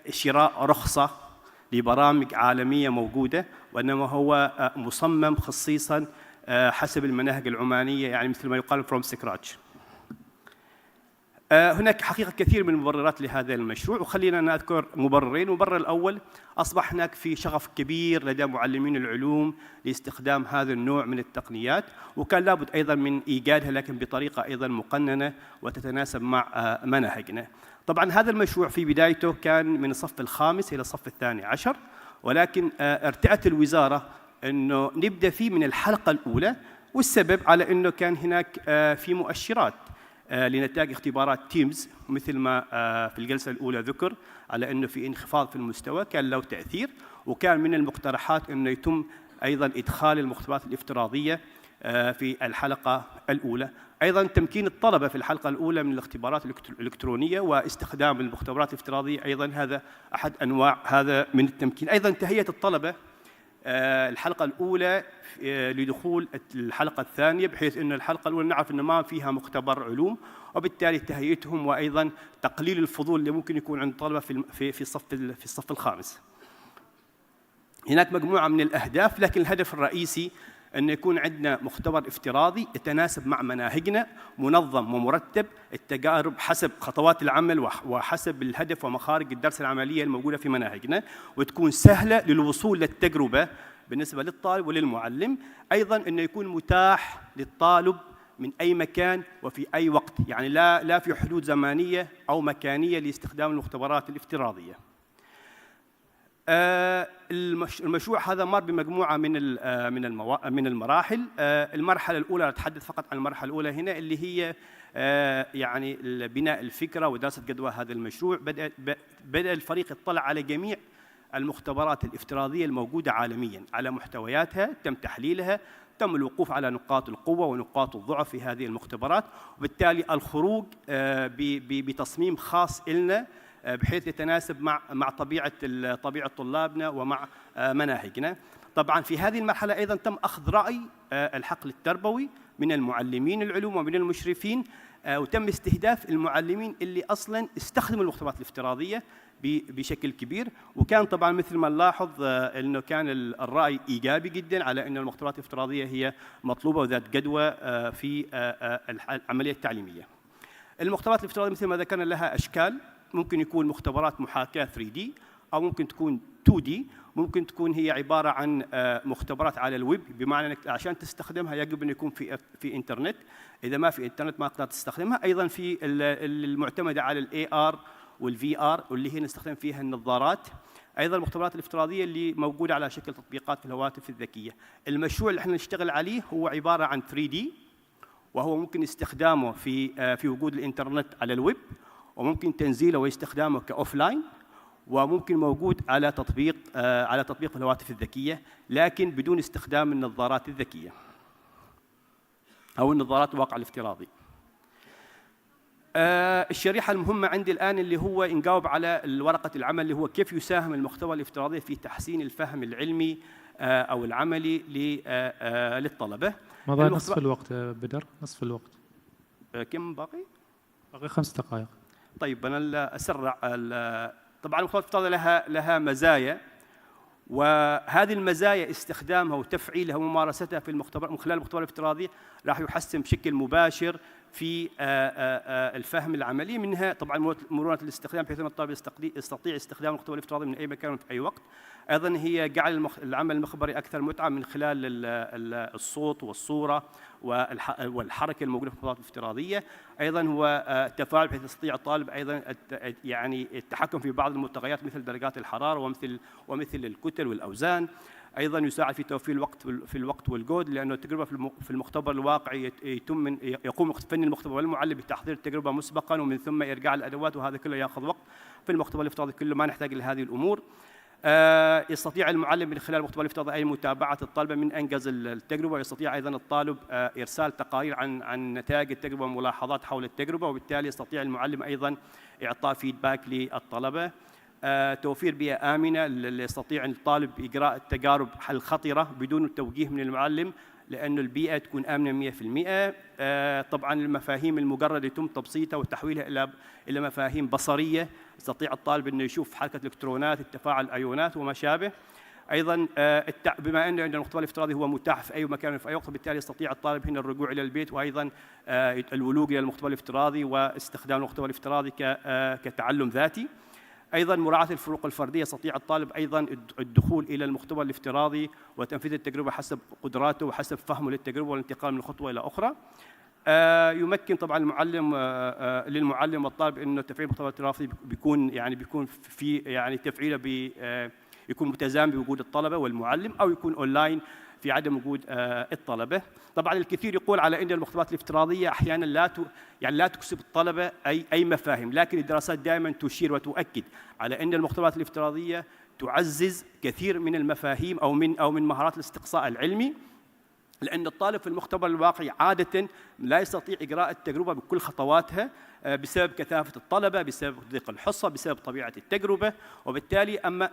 شراء رخصة لبرامج عالمية موجودة، وإنما هو مصمم خصيصا حسب المناهج العمانية، يعني مثل ما يقال from scratch. هناك حقيقة كثير من المبررات لهذا المشروع، وخلينا نذكر مبررين. المبرر الأول، أصبح هناك في شغف كبير لدى معلمين العلوم لاستخدام هذا النوع من التقنيات، وكان لابد أيضا من إيجادها لكن بطريقة أيضا مقننة وتتناسب مع مناهجنا. طبعا هذا المشروع في بدايته كان من الصف الخامس إلى الصف الثاني عشر، ولكن ارتأت الوزارة أنه نبدأ فيه من الحلقة الأولى، والسبب على أنه كان هناك في مؤشرات لنتائج اختبارات تيمز، مثل ما في الجلسة الأولى ذكر على أنه في انخفاض في المستوى كان له تأثير، وكان من المقترحات أنه يتم أيضا إدخال المختبرات الافتراضية في الحلقة الأولى. أيضا تمكين الطلبة في الحلقة الأولى من الاختبارات الإلكترونية واستخدام المختبرات الافتراضية، أيضا هذا أحد أنواع هذا من التمكين. أيضا تهيئة الطلبة الحلقة الأولى لدخول الحلقة الثانية، بحيث أن الحلقة الأولى نعرف أن ما فيها مختبر علوم، وبالتالي تهيئتهم وأيضا تقليل الفضول اللي ممكن يكون عند الطلبة في الصف الخامس. هناك مجموعة من الأهداف، لكن الهدف الرئيسي أن يكون عندنا مختبر افتراضي يتناسب مع مناهجنا، منظم ومرتب، التجارب حسب خطوات العمل وحسب الهدف ومخارج الدرس العملية الموجودة في مناهجنا، وتكون سهلة للوصول للتجربة بالنسبة للطالب وللمعلم. أيضاً أنه يكون متاح للطالب من أي مكان وفي أي وقت، يعني لا في حدود زمانية أو مكانية لاستخدام المختبرات الافتراضية. المشروع هذا مر بمجموعة من المراحل. المرحلة الأولى نتحدث فقط عن المرحلة الأولى هنا، اللي هي يعني بناء الفكرة ودراسة جدوى هذا المشروع. بدأ الفريق يطلع على جميع المختبرات الافتراضية الموجودة عالمياً، على محتوياتها، تم تحليلها، تم الوقوف على نقاط القوة ونقاط الضعف في هذه المختبرات، وبالتالي الخروج بتصميم خاص لنا بحيث يتناسب مع طبيعة طلابنا ومع مناهجنا. طبعاً في هذه المرحلة أيضاً تم أخذ رأي الحقل التربوي من المعلمين العلوم ومن المشرفين، وتم استهداف المعلمين اللي أصلاً استخدموا المختبرات الافتراضية بشكل كبير. وكان طبعاً مثل ما نلاحظ أنه كان الرأي إيجابي جداً على أن المختبرات الافتراضية هي مطلوبة وذات جدوى في العملية التعليمية. المختبرات الافتراضية مثل ما ذكرنا لها أشكال، ممكن يكون مختبرات محاكاة 3D، أو ممكن تكون 2D، ممكن تكون هي عبارة عن مختبرات على الويب، بمعنى أنك عشان تستخدمها يجب أن يكون في إنترنت، إذا ما في إنترنت ما تقدر تستخدمها. أيضاً في المعتمدة على الAR والVR، واللي هي نستخدم فيها النظارات. أيضاً المختبرات الافتراضية اللي موجودة على شكل تطبيقات في الهواتف الذكية. المشروع اللي احنا نشتغل عليه هو عبارة عن 3D، وهو ممكن استخدامه في وجود الإنترنت على الويب، وممكن تنزيله واستخدامه كأوفلاين، وممكن موجود على تطبيق الهواتف الذكية، لكن بدون استخدام النظارات الذكية أو النظارات الواقع الافتراضي. الشريحة المهمة عندي الآن اللي هو نجاوب على ورقة العمل، اللي هو كيف يساهم المختبر الافتراضي في تحسين الفهم العلمي أو العملي للطلبة. مضى نصف الوقت بدر، نصف الوقت. كم باقي؟ باقي 5 دقائق. طيب أنا أسرع. طبعاً المختبرات الافتراضية لها مزايا، وهذه المزايا استخدامها وتفعيلها وممارستها في المختبر من خلال المختبر الافتراضي راح يحسن بشكل مباشر في الفهم العملي، منها طبعا مرونة الاستخدام بحيث أن الطالب يستطيع استخدام المختبر الافتراضي من أي مكان وفي أي وقت. أيضا هي جعل العمل المخبري أكثر متعة من خلال الصوت والصورة والحركة الموجودة في المختبرات الافتراضية. أيضا هو تفاعل بحيث يستطيع الطالب أيضا يعني التحكم في بعض المعطيات مثل درجات الحرارة ومثل الكتل والأوزان. أيضا يساعد في توفير الوقت والجهد، لأنه التجربة في المختبر الواقعي يقوم فني المختبر والمعلم بتحضير التجربة مسبقا ومن ثم إرجاع الأدوات، وهذا كله يأخذ وقت. في المختبر الافتراضي كله ما نحتاج لهذه الأمور. يستطيع المعلم من خلال المختبر الافتراضي أي متابعة الطلبة من أنجز التجربة، ويستطيع أيضا الطالب إرسال تقارير عن نتائج التجربة وملاحظات حول التجربة، وبالتالي يستطيع المعلم أيضا إعطاء فيدباك للطلبة. توفير بيئة آمنة اللي يستطيع الطالب إجراء التجارب الخطرة بدون توجيه من المعلم، لأن البيئة تكون آمنة 100%. طبعا المفاهيم المجرد يتم تبسيطها وتحويلها إلى مفاهيم بصرية، يستطيع الطالب أنه يشوف حركة الإلكترونات، التفاعل الأيونات وما شابه. أيضا بما أن المختبر الافتراضي هو متاح في أي مكان في أي وقت، بالتالي يستطيع الطالب هنا الرجوع إلى البيت، وأيضا الولوج إلى المختبر الافتراضي واستخدام المختبر الافتراضي كتعلم ذاتي. أيضا مراعاة الفروق الفردية، يستطيع الطالب أيضا الدخول إلى المختبر الافتراضي وتنفيذ التجربة حسب قدراته وحسب فهمه للتجربة والانتقال من خطوة إلى أخرى. يمكن طبعا للمعلم والطالب انه تفعيل المختبر الافتراضي بيكون في تفعيله يكون متزامن بوجود الطلبه والمعلم، او يكون اونلاين في عدم وجود الطلبه. طبعا الكثير يقول على ان المختبرات الافتراضيه احيانا لا تكسب الطلبه اي مفاهيم، لكن الدراسات دائما تشير وتؤكد على ان المختبرات الافتراضيه تعزز كثير من المفاهيم او من مهارات الاستقصاء العلمي، لأن الطالب في المختبر الواقعي عادة لا يستطيع إجراء التجربة بكل خطواتها بسبب كثافة الطلبة، بسبب ضيق الحصة، بسبب طبيعة التجربة. وبالتالي أما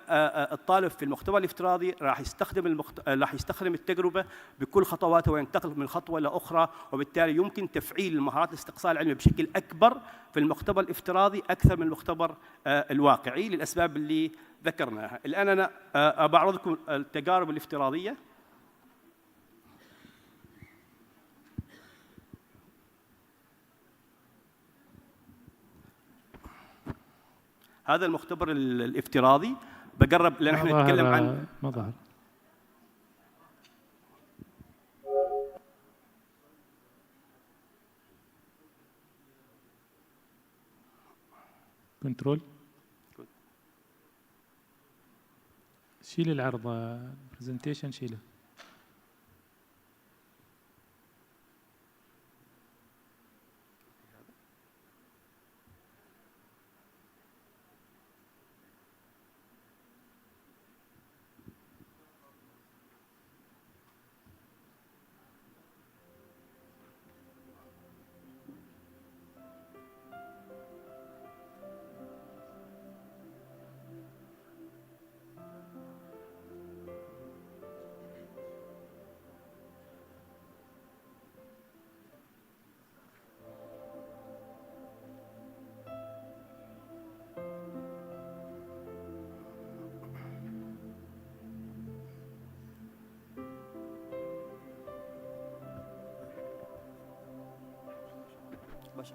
الطالب في المختبر الافتراضي راح يستخدم التجربة بكل خطواتها وينتقل من خطوة إلى أخرى، وبالتالي يمكن تفعيل مهارات الاستقصاء العلمي بشكل أكبر في المختبر الافتراضي أكثر من المختبر الواقعي للأسباب اللي ذكرناها. الآن أنا بعرض لكم التجارب الافتراضية. هذا المختبر الافتراضي بقرب لان احنا نتكلم عن ما ظهر كنترول. شيل العرض برزنتيشن شيله. مباشر.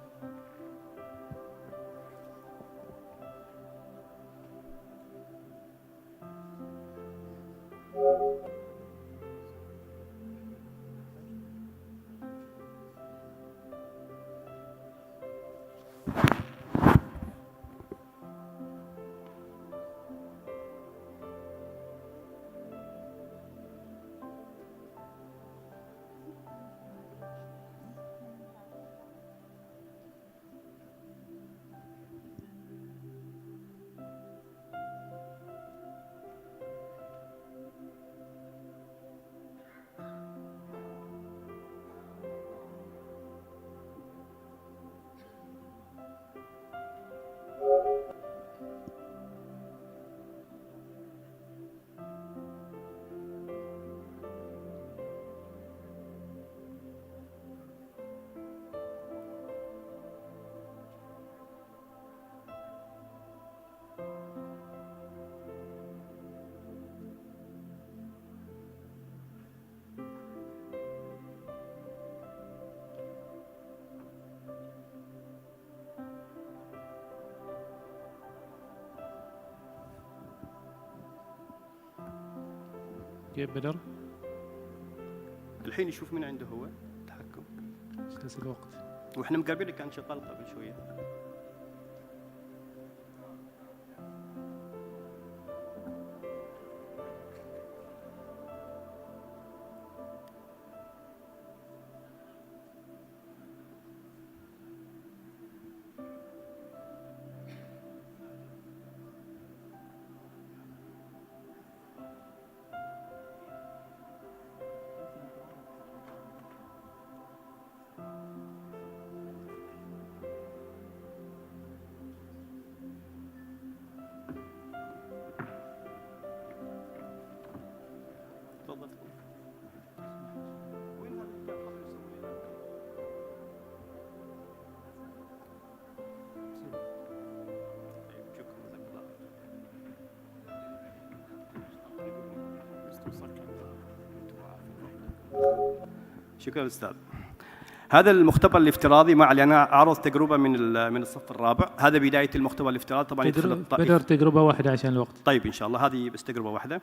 كيف بدر؟ الحين يشوف من عنده هو التحكم. بس الوقت. واحنا مقابلين كان شغال قبل شويه. تفضل. وين هذا اللي كان قبل يسوي لنا؟ طيب شكرا جزاك الله. شكرا استاذ. هذا المختبر الافتراضي مع اللي انا اعرض تجربه من الصف الرابع. هذا بدايه المختبر الافتراضي طبعا. بدر تجربه واحده عشان الوقت. طيب ان شاء الله هذه بس تجربه واحده.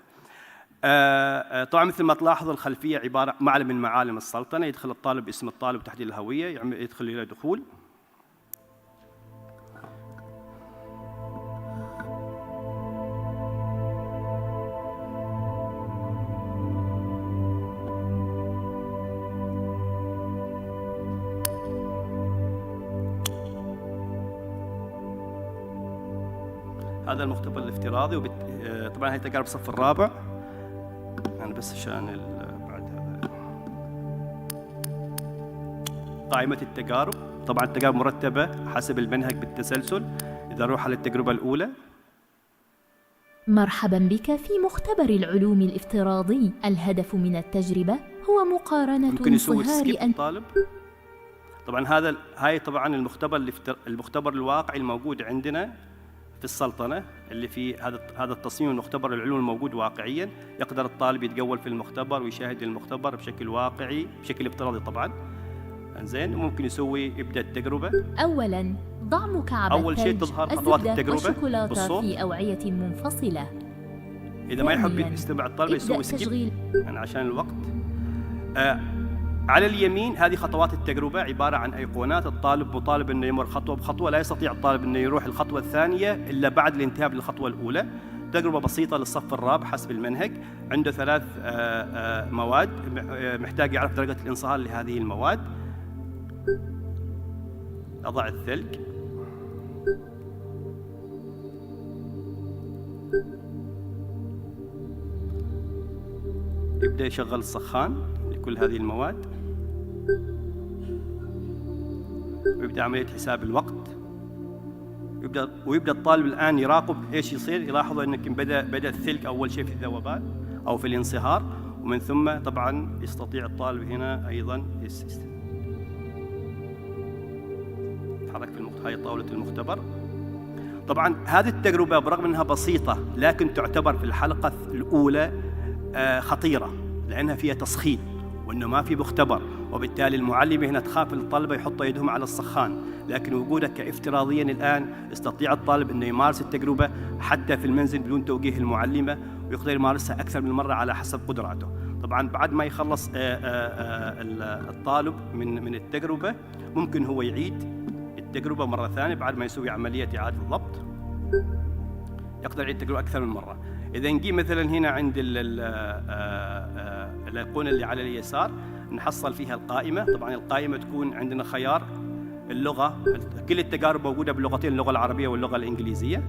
طبعا مثل ما تلاحظ الخلفيه عباره معلم من معالم السلطنه. يدخل الطالب باسم الطالب وتحديد الهويه، يدخل الى دخول. هذا المختبر الافتراضي طبعا هي تجارب الصف الرابع. أنا بس عشان بعد هذا قائمة التجارب. طبعا التجارب مرتبة حسب المنهج بالتسلسل. إذا نروح على التجربة الأولى. مرحبا بك في مختبر العلوم الافتراضي. الهدف من التجربة هو مقارنة ممكن يسوي صهار سكيب الطالب. طبعا هاي طبعا المختبر الواقعي الموجود عندنا في السلطنة، اللي في هذا التصميم المختبر العلوم الموجود واقعيا. يقدر الطالب يتجول في المختبر ويشاهد المختبر بشكل واقعي بشكل افتراضي طبعا. زين. وممكن يبدا التجربه. اولا ضع مكعب اول شيء تظهر خطوات التجربه والشوكولاتة في اوعية منفصلة. اذا ما يحب يستمع الطالب يسوي سكيب يعني عشان الوقت. على اليمين هذه خطوات التجربة عبارة عن أيقونات. الطالب مطالب أنه يمر خطوة بخطوة. لا يستطيع الطالب أنه يروح الخطوة الثانية إلا بعد الانتهاء للخطوة الأولى. تجربة بسيطة للصف الرابع حسب المنهج. عنده 3 مواد، محتاج يعرف درجة الانصهار لهذه المواد. أضع الثلج. يبدأ يشغل السخان لكل هذه المواد. ويبدأ عملية حساب الوقت. ويبدأ الطالب الآن يراقب إيش يصير. يلاحظ أنه بدأ الثلج أول شيء في الذوبان أو في الانصهار، ومن ثم طبعا يستطيع الطالب هنا أيضا يتحرك في هاي طاولة المختبر. طبعا هذه التجربة برغم أنها بسيطة لكن تعتبر في الحلقة الأولى خطيرة، لأنها فيها تسخين وأنه ما في مختبر، وبالتالي المعلمة هنا تخاف الطلبة يحطوا يدهم على السخان. لكن وجودك كافتراضيا الآن يستطيع الطالب أنه يمارس التجربة حتى في المنزل بدون توجيه المعلمة، ويقدر يمارسها أكثر من مرة على حسب قدراته. طبعا بعد ما يخلص الطالب من التجربة ممكن هو يعيد التجربة مرة ثانية بعد ما يسوي عملية إعادة الضبط. يقدر يعيد التجربة أكثر من مرة. إذا نجي مثلا هنا عند الأيقونة اللي على اليسار نحصل فيها القائمة. طبعا القائمة تكون عندنا خيار اللغة. كل التجارب موجودة باللغتين، اللغة العربية واللغة الإنجليزية.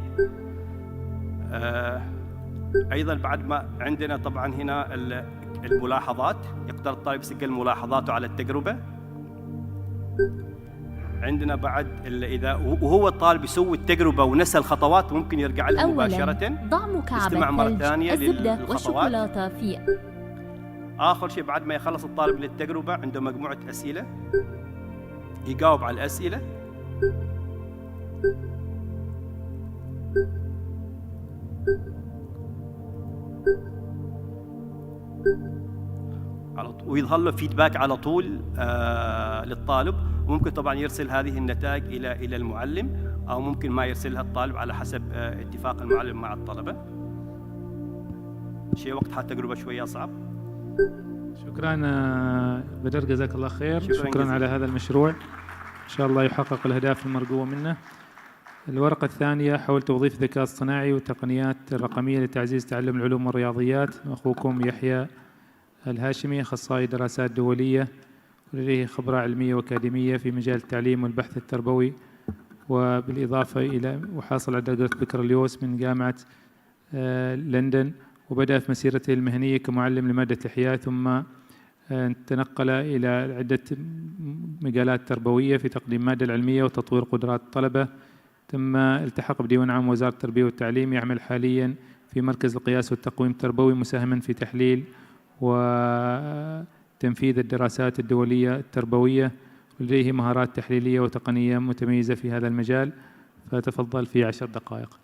أيضا بعد ما عندنا طبعا هنا الملاحظات. يقدر الطالب يسجل ملاحظاته على التجربة. عندنا بعد إذا وهو الطالب يسوي التجربة ونسى الخطوات ممكن يرجع لها مباشرة. ضع مكعب يستمع مرة ثانية الزبدة للخطوات. والشوكولاتة في. آخر شيء بعد ما يخلص الطالب للتجربة عنده مجموعة أسئلة يجاوب على الأسئلة. ويظهر له فيدباك على طول للطالب. وممكن طبعا يرسل هذه النتائج إلى المعلم، أو ممكن ما يرسلها الطالب على حسب اتفاق المعلم مع الطلبة. شيء وقتها التجربة شوية أصعب. شكرا بدر، جزاك الله خير. شكرا جزيلا. على هذا المشروع، إن شاء الله يحقق الأهداف المرجوة منه. الورقة الثانية حول توظيف الذكاء الصناعي والتقنيات الرقمية لتعزيز تعلم العلوم والرياضيات. أخوكم يحيى الهاشمي، أخصائي دراسات دولية، ولديه خبرة علمية وأكاديمية في مجال التعليم والبحث التربوي، وبالإضافة إلى وحاصل على درجة بكالوريوس من جامعة لندن، وبدأ في مسيرته المهنية كمعلم لمادة الأحياء، ثم تنقل إلى عدة مجالات تربوية في تقديم المادة العلمية وتطوير قدرات الطلبة، ثم التحق بديوان عام وزارة التربية والتعليم. يعمل حاليا في مركز القياس والتقويم التربوي، مساهما في تحليل وتنفيذ الدراسات الدولية التربوية، ولديه مهارات تحليلية وتقنية متميزة في هذا المجال. فتفضل في 10 دقائق.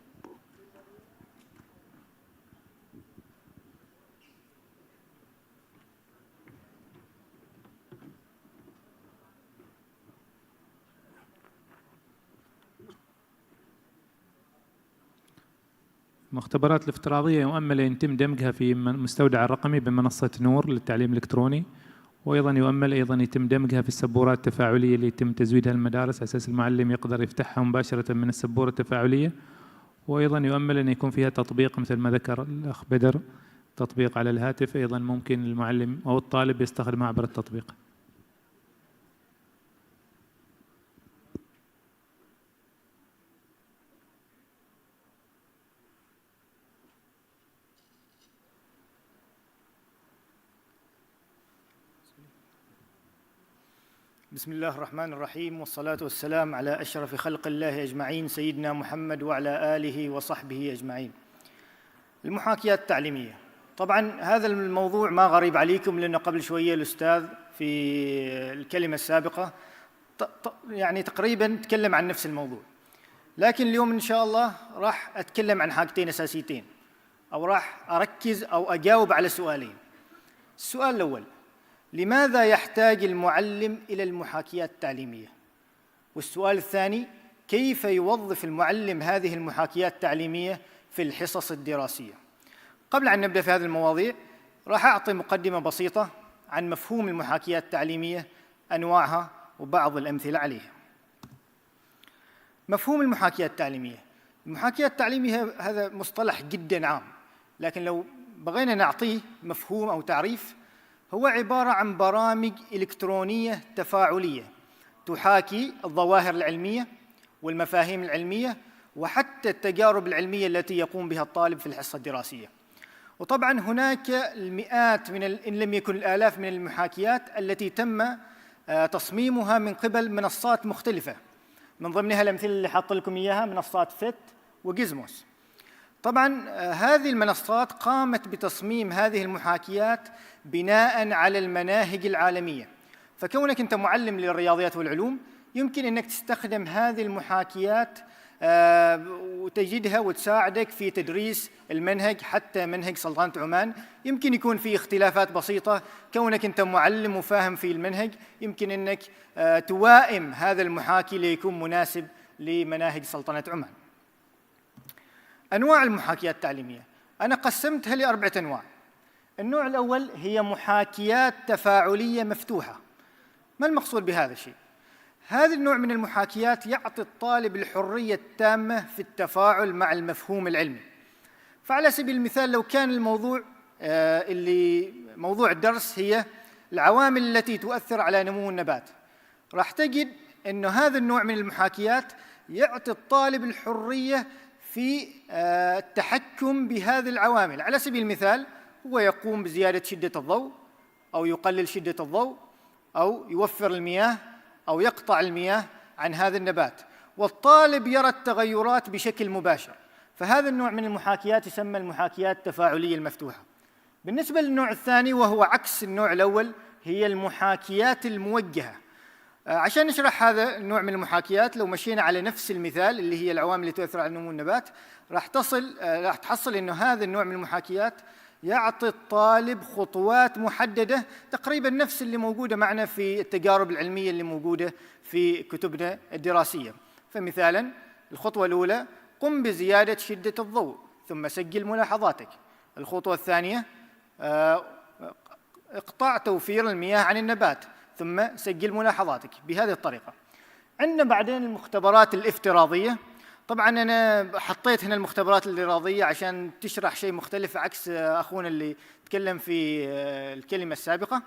المختبرات الافتراضية يؤمل أن يتم دمجها في مستودع الرقمي بمنصة نور للتعليم الإلكتروني، وأيضا يؤمل يتم دمجها في السبورات التفاعلية اللي يتم تزويدها المدارس على أساس المعلم يقدر يفتحها مباشرة من السبورة التفاعلية، وأيضا يؤمل أن يكون فيها تطبيق مثل ما ذكر الأخ بدر، تطبيق على الهاتف، أيضا ممكن المعلم أو الطالب يستخدمها عبر التطبيق. بسم الله الرحمن الرحيم، والصلاة والسلام على أشرف خلق الله أجمعين، سيدنا محمد وعلى آله وصحبه أجمعين. المحاكيات التعليمية، طبعا هذا الموضوع ما غريب عليكم، لأنه قبل شوية الأستاذ في الكلمة السابقة يعني تقريبا تكلم عن نفس الموضوع، لكن اليوم إن شاء الله راح أتكلم عن حاجتين أساسيتين، أو راح أركز أو أجاوب على سؤالين. السؤال الأول: لماذا يحتاج المعلم إلى المحاكيات التعليمية؟ والسؤال الثاني: كيف يوظف المعلم هذه المحاكيات التعليمية في الحصص الدراسية؟ قبل أن نبدأ في هذه المواضيع راح أعطي مقدمة بسيطة عن مفهوم المحاكيات التعليمية، أنواعها وبعض الأمثلة عليها. مفهوم المحاكيات التعليمية: المحاكيات التعليمية هذا مصطلح جدا عام، لكن لو بغينا نعطيه مفهوم أو تعريف، هو عبارة عن برامج إلكترونية تفاعلية تحاكي الظواهر العلمية والمفاهيم العلمية وحتى التجارب العلمية التي يقوم بها الطالب في الحصة الدراسية. وطبعاً هناك المئات إن لم يكن الآلاف من المحاكيات التي تم تصميمها من قبل منصات مختلفة، من ضمنها الأمثلة اللي حاط لكم إياها منصات فت وجيزموس. طبعاً هذه المنصات قامت بتصميم هذه المحاكيات بناءً على المناهج العالمية، فكونك أنت معلم للرياضيات والعلوم يمكن أنك تستخدم هذه المحاكيات وتجدها وتساعدك في تدريس المنهج، حتى منهج سلطنة عمان يمكن يكون فيه اختلافات بسيطة، كونك أنت معلم وفاهم في المنهج يمكن أنك توائم هذا المحاكي ليكون مناسب لمناهج سلطنة عمان. أنواع المحاكيات التعليمية أنا قسمتها ل4 أنواع. النوع الأول هي محاكيات تفاعلية مفتوحة. ما المقصود بهذا الشيء؟ هذا النوع من المحاكيات يعطي الطالب الحرية التامة في التفاعل مع المفهوم العلمي. فعلى سبيل المثال لو كان الموضوع موضوع الدرس هي العوامل التي تؤثر على نمو النبات، راح تجد أنه هذا النوع من المحاكيات يعطي الطالب الحرية في التحكم بهذه العوامل. على سبيل المثال هو يقوم بزيادة شدة الضوء أو يقلل شدة الضوء أو يوفر المياه أو يقطع المياه عن هذا النبات، والطالب يرى التغيرات بشكل مباشر. فهذا النوع من المحاكيات يسمى المحاكيات التفاعلية المفتوحة. بالنسبة للنوع الثاني وهو عكس النوع الأول هي المحاكيات الموجهة. عشان نشرح هذا النوع من المحاكيات لو مشينا على نفس المثال اللي هي العوامل اللي تؤثر على نمو النبات راح تحصل إنه هذا النوع من المحاكيات يعطي الطالب خطوات محددة تقريبا نفس اللي موجودة معنا في التجارب العلمية اللي موجودة في كتبنا الدراسية. فمثالا الخطوة الأولى: قم بزيادة شدة الضوء ثم سجل ملاحظاتك. الخطوة الثانية اقطع توفير المياه عن النبات، ثم سجل ملاحظاتك بهذه الطريقة. عندنا بعدين المختبرات الافتراضية. طبعا أنا حطيت هنا المختبرات الافتراضية عشان تشرح شيء مختلف عكس أخونا اللي تكلم في الكلمة السابقة.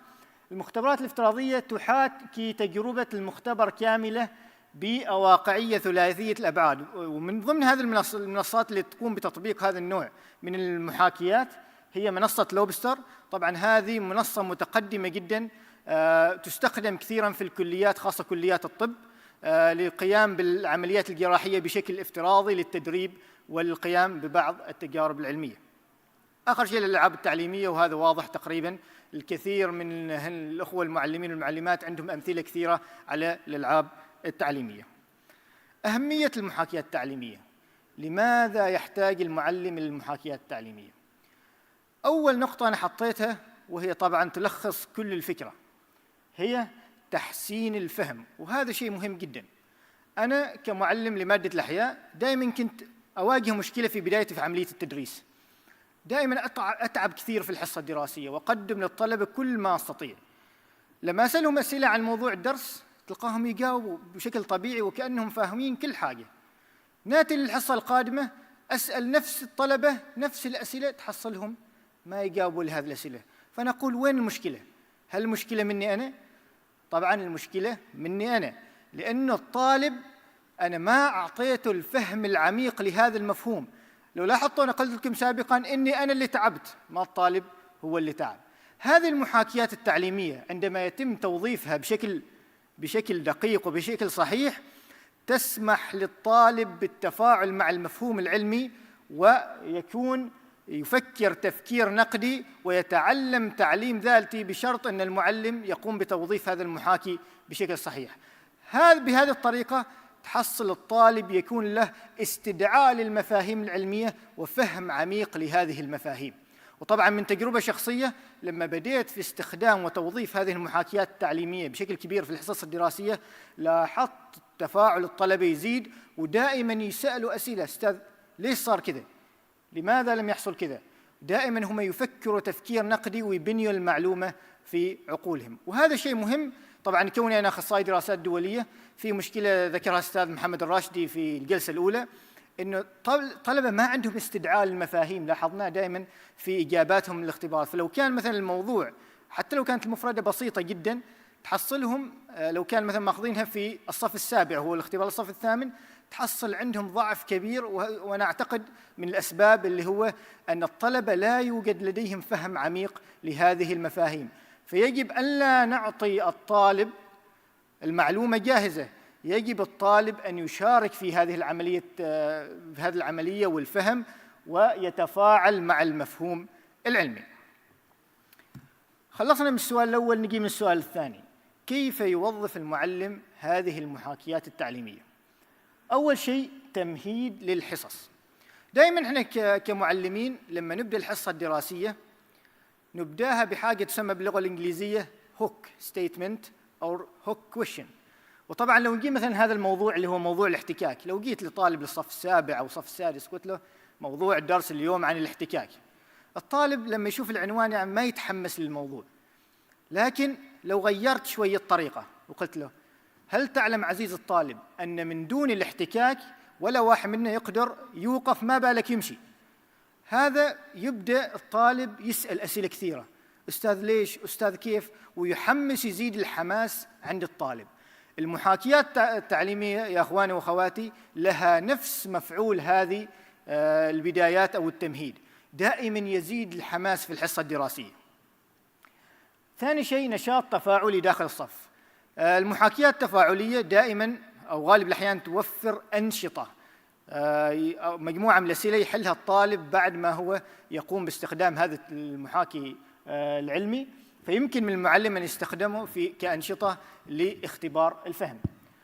المختبرات الافتراضية تحاكي تجربة المختبر كاملة بيئة واقعية ثلاثية الأبعاد، ومن ضمن هذه المنصات اللي تقوم بتطبيق هذا النوع من المحاكيات هي منصة لوبستر. طبعا هذه منصة متقدمة جدا، تستخدم كثيرا في الكليات خاصة كليات الطب للقيام بالعمليات الجراحية بشكل افتراضي للتدريب والقيام ببعض التجارب العلمية. آخر شيء الألعاب التعليمية، وهذا واضح تقريبا، الكثير من الأخوة المعلمين والمعلمات عندهم أمثلة كثيرة على الألعاب التعليمية. أهمية المحاكيات التعليمية. لماذا يحتاج المعلم للمحاكيات التعليمية؟ أول نقطة أنا حطيتها وهي طبعا تلخص كل الفكرة، هي تحسين الفهم، وهذا شيء مهم جدا. أنا كمعلم لمادة الأحياء دائما كنت أواجه مشكلة في بدايتي في عملية التدريس. دائما أتعب كثير في الحصة الدراسية وأقدم للطلبة كل ما أستطيع. لما أسألهم أسئلة عن موضوع الدرس تلقاهم يجاوبوا بشكل طبيعي وكأنهم فاهمين كل حاجة. ناتي للحصة القادمة أسأل نفس الطلبة نفس الأسئلة، تحصلهم ما يجاوبوا لهذه الأسئلة. فنقول وين المشكلة؟ هل المشكلة مني أنا؟ طبعا المشكلة مني أنا، لأن الطالب أنا ما أعطيته الفهم العميق لهذا المفهوم. لو لاحظتوا أنا قلت لكم سابقا إني أنا اللي تعبت، ما الطالب هو اللي تعب. هذه المحاكيات التعليمية عندما يتم توظيفها بشكل دقيق وبشكل صحيح تسمح للطالب بالتفاعل مع المفهوم العلمي، ويكون يفكر تفكير نقدي ويتعلم تعليم ذاتي، بشرط أن المعلم يقوم بتوظيف هذا المحاكي بشكل صحيح. بهذه الطريقة تحصل الطالب يكون له استدعاء للمفاهيم العلمية وفهم عميق لهذه المفاهيم. وطبعا من تجربة شخصية لما بديت في استخدام وتوظيف هذه المحاكيات التعليمية بشكل كبير في الحصص الدراسية لاحظت تفاعل الطلبة يزيد، ودائما يسألوا أسئلة: أستاذ ليش صار كذا؟ لماذا لم يحصل كذا؟ دائما هم يفكروا تفكير نقدي ويبنيوا المعلومة في عقولهم، وهذا شيء مهم. طبعا كوني أنا أخصائي دراسات دولية، في مشكلة ذكرها الأستاذ محمد الراشدي في الجلسة الأولى، إنه طلبة ما عندهم استدعاء للمفاهيم، لاحظناه دائما في إجاباتهم للاختبارات. فلو كان مثلا الموضوع حتى لو كانت المفردة بسيطة جدا تحصلهم، لو كان مثلا ماخذينها في الصف السابع هو الاختبار الصف الثامن، تحصل عندهم ضعف كبير. وأنا أعتقد من الأسباب اللي هو أن الطلبة لا يوجد لديهم فهم عميق لهذه المفاهيم. فيجب أن لا نعطي الطالب المعلومة جاهزة، يجب الطالب أن يشارك في هذه العملية والفهم ويتفاعل مع المفهوم العلمي. خلصنا من السؤال الأول، نجي من السؤال الثاني: كيف يوظف المعلم هذه المحاكيات التعليمية؟ أول شيء تمهيد للحصص. دائما احنا كمعلمين لما نبدأ الحصة الدراسية نبداها بحاجة تسمى باللغة الإنجليزية hook statement أو hook question. وطبعا لو نجي مثلا هذا الموضوع اللي هو موضوع الاحتكاك، لو جيت لطالب للصف السابع أو الصف السادس قلت له موضوع الدرس اليوم عن الاحتكاك، الطالب لما يشوف العنوان يعني ما يتحمس للموضوع. لكن لو غيرت شوية الطريقة وقلت له: هل تعلم عزيز الطالب أن من دون الاحتكاك ولا واحد منا يقدر يوقف، ما بالك يمشي؟ هذا يبدأ الطالب يسأل أسئلة كثيرة: أستاذ ليش؟ أستاذ كيف؟ ويحمس، يزيد الحماس عند الطالب. المحاكيات التعليمية يا أخواني وأخواتي لها نفس مفعول هذه البدايات أو التمهيد، دائما يزيد الحماس في الحصة الدراسية. ثاني شيء نشاط تفاعلي داخل الصف. المحاكيات التفاعلية دائما أو غالب الأحيان توفر أنشطة، مجموعة من الأسئلة يحلها الطالب بعد ما هو يقوم باستخدام هذا المحاكي العلمي، فيمكن من المعلم أن يستخدمه كأنشطة لاختبار الفهم.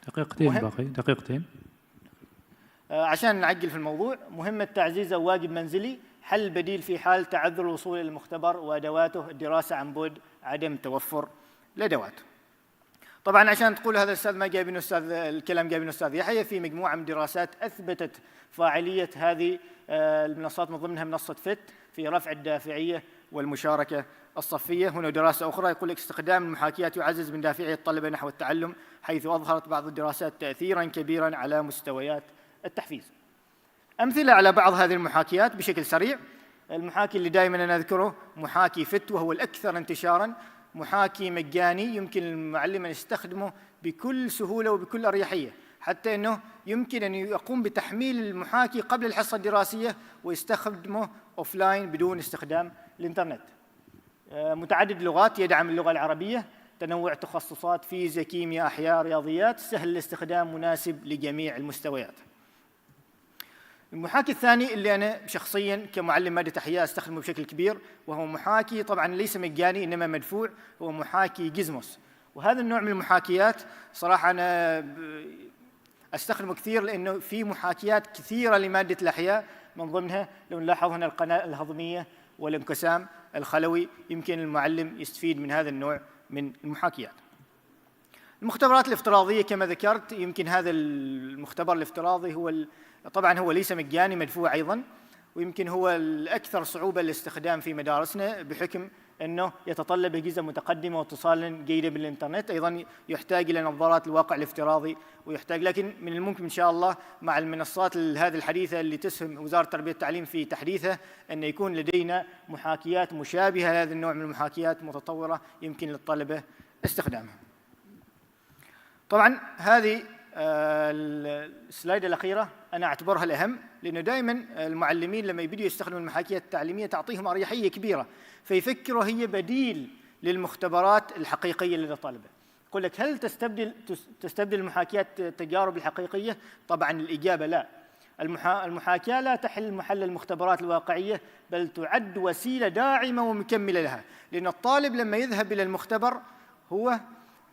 دقيقتين باقي، دقيقتين. عشان نعجل في الموضوع، مهمة تعزيز أو واجب منزلي، حل بديل في حال تعذر الوصول إلى المختبر وأدواته، الدراسة عن بعد، عدم توفر الأدوات. طبعا عشان تقول هذا الأستاذ ما جايبينه الكلام جايبينه الأستاذ يحيى، في مجموعة من دراسات أثبتت فاعلية هذه المنصات، من ضمنها منصة فت في رفع الدافعية والمشاركة الصفية. هنا دراسة أخرى يقول لك استخدام المحاكيات يعزز من دافعية الطلبة نحو التعلم، حيث أظهرت بعض الدراسات تأثيراً كبيراً على مستويات التحفيز. أمثلة على بعض هذه المحاكيات بشكل سريع: المحاكي اللي دائماً أنا أذكره محاكي فت، وهو الأكثر انتشاراً، محاكي مجاني يمكن المعلم أن يستخدمه بكل سهولة وبكل أريحية، حتى أنه يمكن أن يقوم بتحميل المحاكي قبل الحصة الدراسية ويستخدمه أوفلاين بدون استخدام الإنترنت. متعدد اللغات، يدعم اللغة العربية، تنوع تخصصات فيزياء كيمياء أحياء رياضيات، سهل الاستخدام، مناسب لجميع المستويات. المحاكي الثاني اللي أنا شخصياً كمعلم مادة أحياء أستخدمه بشكل كبير، وهو محاكي طبعاً ليس مجاني إنما مدفوع، هو محاكي جيزموس. وهذا النوع من المحاكيات صراحة أنا أستخدمه كثير، لأنه في محاكيات كثيرة لمادة الأحياء، من ضمنها لو نلاحظ هنا القناة الهضمية والانقسام الخلوي، يمكن المعلم يستفيد من هذا النوع من المحاكيات. المختبرات الافتراضية كما ذكرت، يمكن هذا المختبر الافتراضي هو طبعاً هو ليس مجاني، مدفوع أيضاً، ويمكن هو الأكثر صعوبة للاستخدام في مدارسنا بحكم أنه يتطلب أجهزة متقدمة واتصالاً جيدا بالإنترنت، أيضاً يحتاج إلى نظارات الواقع الافتراضي ويحتاج، لكن من الممكن إن شاء الله مع المنصات هذه الحديثة اللي تسهم وزارة التربية والتعليم في تحديثها أن يكون لدينا محاكيات مشابهة لهذا النوع من المحاكيات متطورة يمكن للطلبة استخدامها. طبعاً هذه السلايد الأخيرة أنا أعتبرها الأهم، لأنه دائماً المعلمين لما يبدوا يستخدموا المحاكيات التعليمية تعطيهم أريحية كبيرة، فيفكروا هي بديل للمختبرات الحقيقية لدى الطلبة. يقول لك هل تستبدل المحاكيات التجارب الحقيقية؟ طبعاً الإجابة لا. المحاكاة لا تحل محل المختبرات الواقعية، بل تعد وسيلة داعمة ومكملة لها، لأن الطالب لما يذهب إلى المختبر هو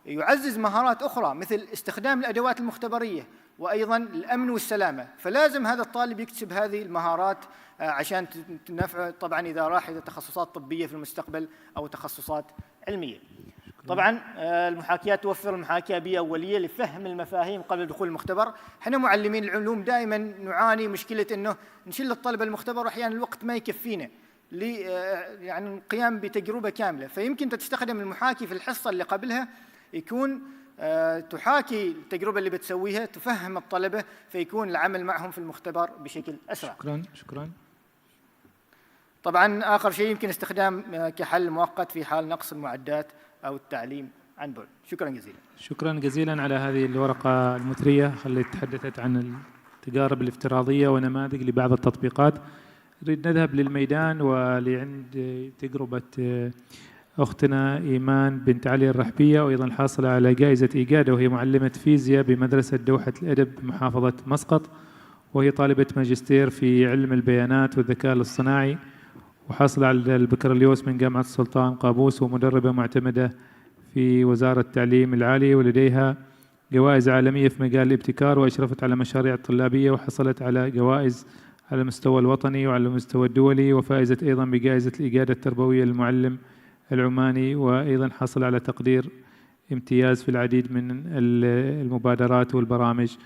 يعزز مهارات أخرى مثل استخدام الأدوات المختبرية وأيضاً الأمن والسلامة، فلازم هذا الطالب يكتسب هذه المهارات عشان تنفعه طبعاً إذا راح إلى تخصصات طبية في المستقبل أو تخصصات علمية. طبعاً المحاكيات توفر المحاكاة بيئة أولية لفهم المفاهيم قبل دخول المختبر. احنا معلمين العلوم دائماً نعاني مشكلة إنه نشيل الطلبة المختبر وأحياناً الوقت ما يكفينا يعني القيام بتجربة كاملة، فيمكن تستخدم المحاكي في الحصة اللي قبلها، يكون تحاكي التجربة اللي بتسويها، تفهم الطلبة، فيكون العمل معهم في المختبر بشكل أسرع. شكراً. طبعاً آخر شيء يمكن استخدام كحل مؤقت في حال نقص المعدات أو التعليم عن بعد. شكراً جزيلاً. شكراً جزيلاً على هذه الورقة المثرية التي تحدثت عن التجارب الافتراضية ونماذج لبعض التطبيقات. نريد نذهب للميدان ولعند تجربة أختنا إيمان بنت علي الرحبية، وأيضاً حاصلة على جائزة إيجاد، وهي معلمة فيزياء بمدرسة دوحة الأدب محافظة مسقط، وهي طالبة ماجستير في علم البيانات والذكاء الاصطناعي، وحاصلة على البكالوريوس من جامعة السلطان قابوس، ومدربة معتمدة في وزارة التعليم العالي، ولديها جوائز عالمية في مجال الابتكار، وأشرفت على مشاريع طلابية وحصلت على جوائز على المستوى الوطني وعلى المستوى الدولي، وفائزة أيضاً بجائزة الإجادة التربوية للمعلم العماني، وأيضاً حصل على تقدير امتياز في العديد من المبادرات والبرامج.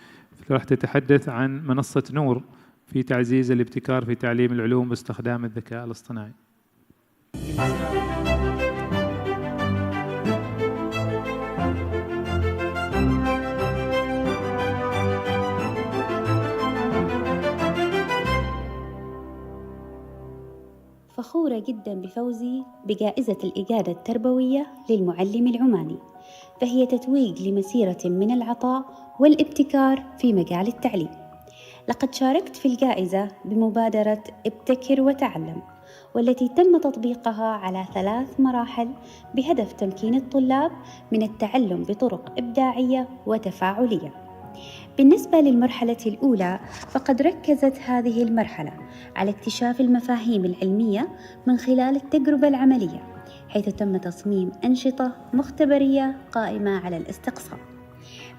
راح تتحدث عن منصة نور في تعزيز الابتكار في تعليم العلوم باستخدام الذكاء الاصطناعي. فخورة جدا بفوزي بجائزة الإجادة التربوية للمعلم العماني، فهي تتويج لمسيرة من العطاء والابتكار في مجال التعليم. لقد شاركت في الجائزة بمبادرة ابتكر وتعلم، والتي تم تطبيقها على 3 مراحل بهدف تمكين الطلاب من التعلم بطرق إبداعية وتفاعلية. بالنسبة للمرحلة الأولى، فقد ركزت هذه المرحلة على اكتشاف المفاهيم العلمية من خلال التجربة العملية، حيث تم تصميم أنشطة مختبرية قائمة على الاستقصاء.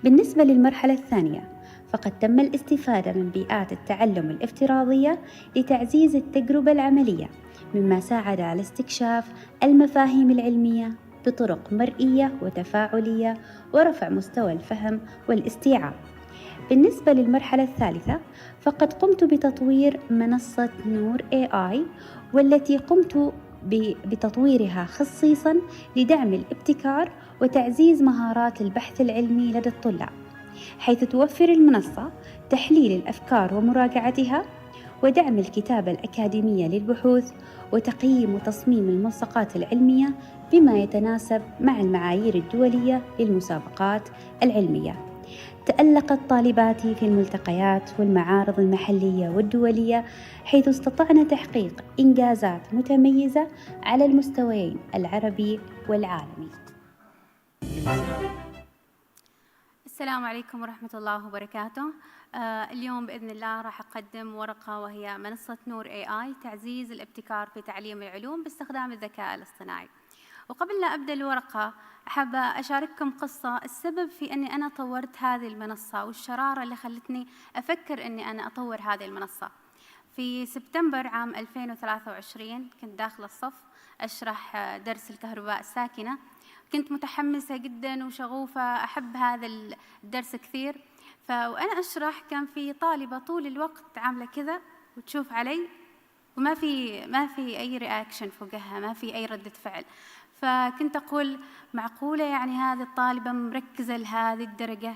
بالنسبة للمرحلة الثانية، فقد تم الاستفادة من بيئات التعلم الافتراضية لتعزيز التجربة العملية، مما ساعد على استكشاف المفاهيم العلمية بطرق مرئية وتفاعلية ورفع مستوى الفهم والاستيعاب. بالنسبة للمرحلة الثالثة فقد قمت بتطوير منصة نور AI، والتي قمت بتطويرها خصيصاً لدعم الابتكار وتعزيز مهارات البحث العلمي لدى الطلاب، حيث توفر المنصة تحليل الأفكار ومراجعتها، ودعم الكتابة الأكاديمية للبحوث، وتقييم وتصميم الملصقات العلمية بما يتناسب مع المعايير الدولية للمسابقات العلمية. تألقت طالباتي في الملتقيات والمعارض المحلية والدولية، حيث استطعنا تحقيق إنجازات متميزة على المستويين العربي والعالمي. السلام عليكم ورحمة الله وبركاته. اليوم بإذن الله راح أقدم ورقة وهي منصة نور AI تعزيز الابتكار في تعليم العلوم باستخدام الذكاء الاصطناعي. وقبل لا أبدأ الورقة أحب أشارككم قصة السبب في أني أنا طورت هذه المنصة والشرارة اللي خلتني أفكر أني أنا أطور هذه المنصة. في سبتمبر عام 2023 كنت داخل الصف أشرح درس الكهرباء الساكنة. كنت متحمسة جدا وشغوفة، أحب هذا الدرس كثير. وأنا أشرح كان في طالبة طول الوقت عاملة كذا وتشوف علي وما في أي رياكشن فوقها، ما في أي ردة فعل. فكنت أقول معقولة يعني هذه الطالبة مركزة لهذه الدرجة؟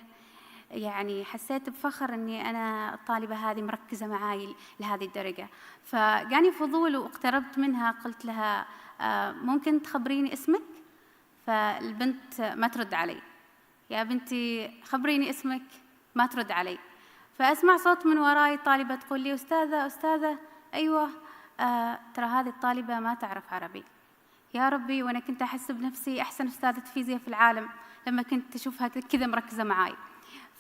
يعني حسيت بفخر أني أنا الطالبة هذه مركزة معاي لهذه الدرجة. فجاني فضول واقتربت منها، قلت لها ممكن تخبريني اسمك؟ فالبنت ما ترد علي. يا بنتي خبريني اسمك، ما ترد علي. فأسمع صوت من وراي طالبة تقول لي أستاذة أيوة ترى هذه الطالبة ما تعرف عربي. يا ربي، وأنا كنت أحس بنفسي أحسن أستاذة فيزياء في العالم لما كنت أشوفها كذا مركزة معاي.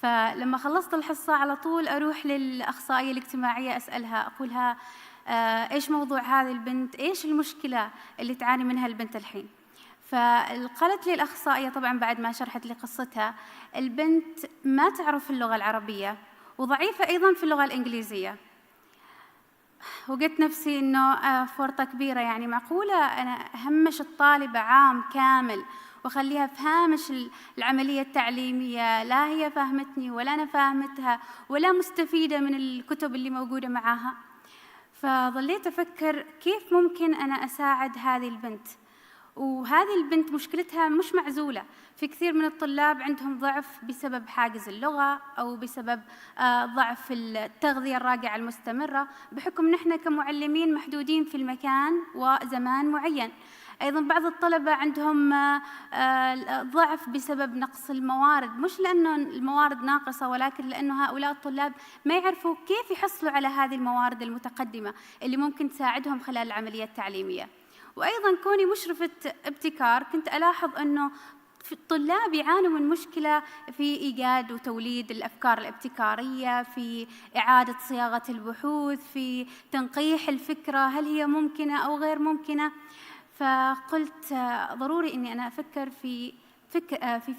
فلما خلصت الحصة على طول أروح للأخصائية الاجتماعية أسألها، أقولها إيش موضوع هذه البنت؟ إيش المشكلة اللي تعاني منها البنت الحين؟ فقالت لي الأخصائية طبعاً بعد ما شرحت لي قصتها، البنت ما تعرف اللغة العربية وضعيفة أيضاً في اللغة الإنجليزية. وقلت نفسي إنه فرصة كبيرة، يعني معقولة أنا أهمش الطالبة عام كامل وخليها في هامش العملية التعليمية، لا هي فهمتني ولا أنا فهمتها ولا مستفيدة من الكتب اللي موجودة معاها. فظليت أفكر كيف ممكن أنا أساعد هذه البنت. وهذه البنت مشكلتها مش معزولة، في كثير من الطلاب عندهم ضعف بسبب حاجز اللغة أو بسبب ضعف التغذية الراجعة المستمرة، بحكم نحن كمعلمين محدودين في المكان وزمان معين. أيضاً بعض الطلبة عندهم ضعف بسبب نقص الموارد، مش لأنه الموارد ناقصة ولكن لأنه هؤلاء الطلاب ما يعرفوا كيف يحصلوا على هذه الموارد المتقدمة اللي ممكن تساعدهم خلال العملية التعليمية. وأيضاً كوني مشرفة ابتكار كنت ألاحظ أنه الطلاب يعانوا من مشكلة في إيجاد وتوليد الأفكار الابتكارية، في إعادة صياغة البحوث، في تنقيح الفكرة هل هي ممكنة أو غير ممكنة. فقلت ضروري أني أنا أفكر في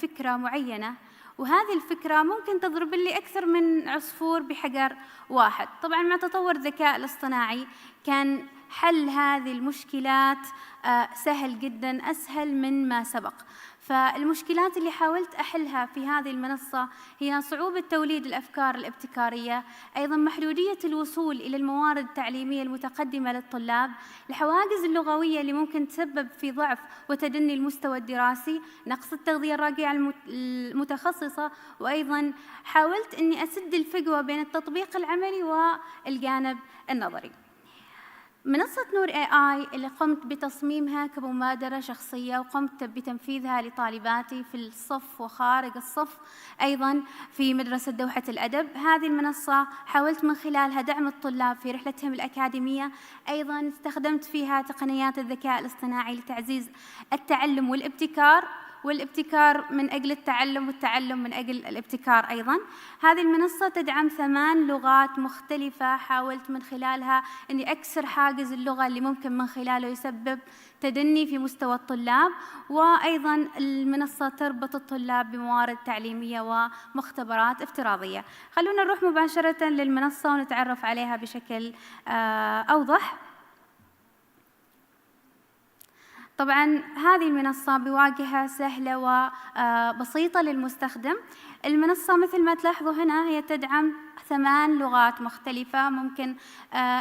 فكرة معينة، وهذه الفكرة ممكن تضرب لي أكثر من عصفور بحجر واحد. طبعاً مع تطور الذكاء الاصطناعي كان حل هذه المشكلات سهل جداً، أسهل من ما سبق. فالمشكلات اللي حاولت أحلها في هذه المنصة هي صعوبة توليد الأفكار الابتكارية، أيضاً محدودية الوصول إلى الموارد التعليمية المتقدمة للطلاب، الحواجز اللغوية اللي ممكن تسبب في ضعف وتدني المستوى الدراسي، نقص التغذية الراجعة المتخصصة، وأيضاً حاولت أني أسد الفجوة بين التطبيق العملي والجانب النظري. منصة نور AI اللي قمت بتصميمها كمبادرة شخصية وقمت بتنفيذها لطالباتي في الصف وخارج الصف، أيضاً في مدرسة دوحة الأدب. هذه المنصة حاولت من خلالها دعم الطلاب في رحلتهم الأكاديمية، أيضاً استخدمت فيها تقنيات الذكاء الاصطناعي لتعزيز التعلم والابتكار من أجل التعلم، والتعلم من أجل الابتكار. أيضاً هذه المنصة تدعم 8 لغات مختلفة، حاولت من خلالها أني أكسر حاجز اللغة اللي ممكن من خلاله يسبب تدني في مستوى الطلاب. وأيضاً المنصة تربط الطلاب بموارد تعليمية ومختبرات افتراضية. خلونا نروح مباشرة للمنصة ونتعرف عليها بشكل أوضح. طبعاً هذه المنصة بواجهة سهلة وبسيطة للمستخدم. المنصة مثل ما تلاحظوا هنا هي تدعم 8 لغات مختلفة. ممكن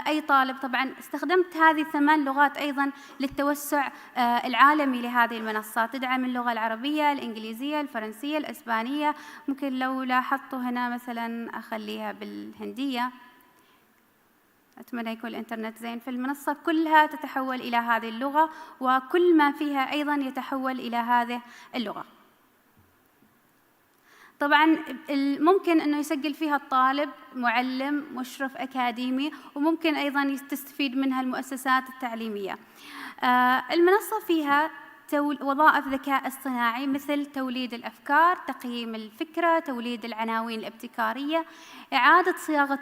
أي طالب، طبعاً استخدمت هذه 8 لغات أيضاً للتوسع العالمي لهذه المنصة. تدعم اللغة العربية، الإنجليزية، الفرنسية، الإسبانية. ممكن لو لاحظتوا هنا مثلاً أخليها بالهندية، أتمنى يكون الإنترنت زين. في المنصة كلها تتحول إلى هذه اللغة، وكل ما فيها أيضاً يتحول إلى هذه اللغة. طبعاً ممكن أنه يسجل فيها الطالب معلم مشرف أكاديمي، وممكن أيضاً تستفيد منها المؤسسات التعليمية. المنصة فيها وظائف ذكاء اصطناعي مثل توليد الأفكار، تقييم الفكرة، توليد العناوين الابتكارية، إعادة صياغة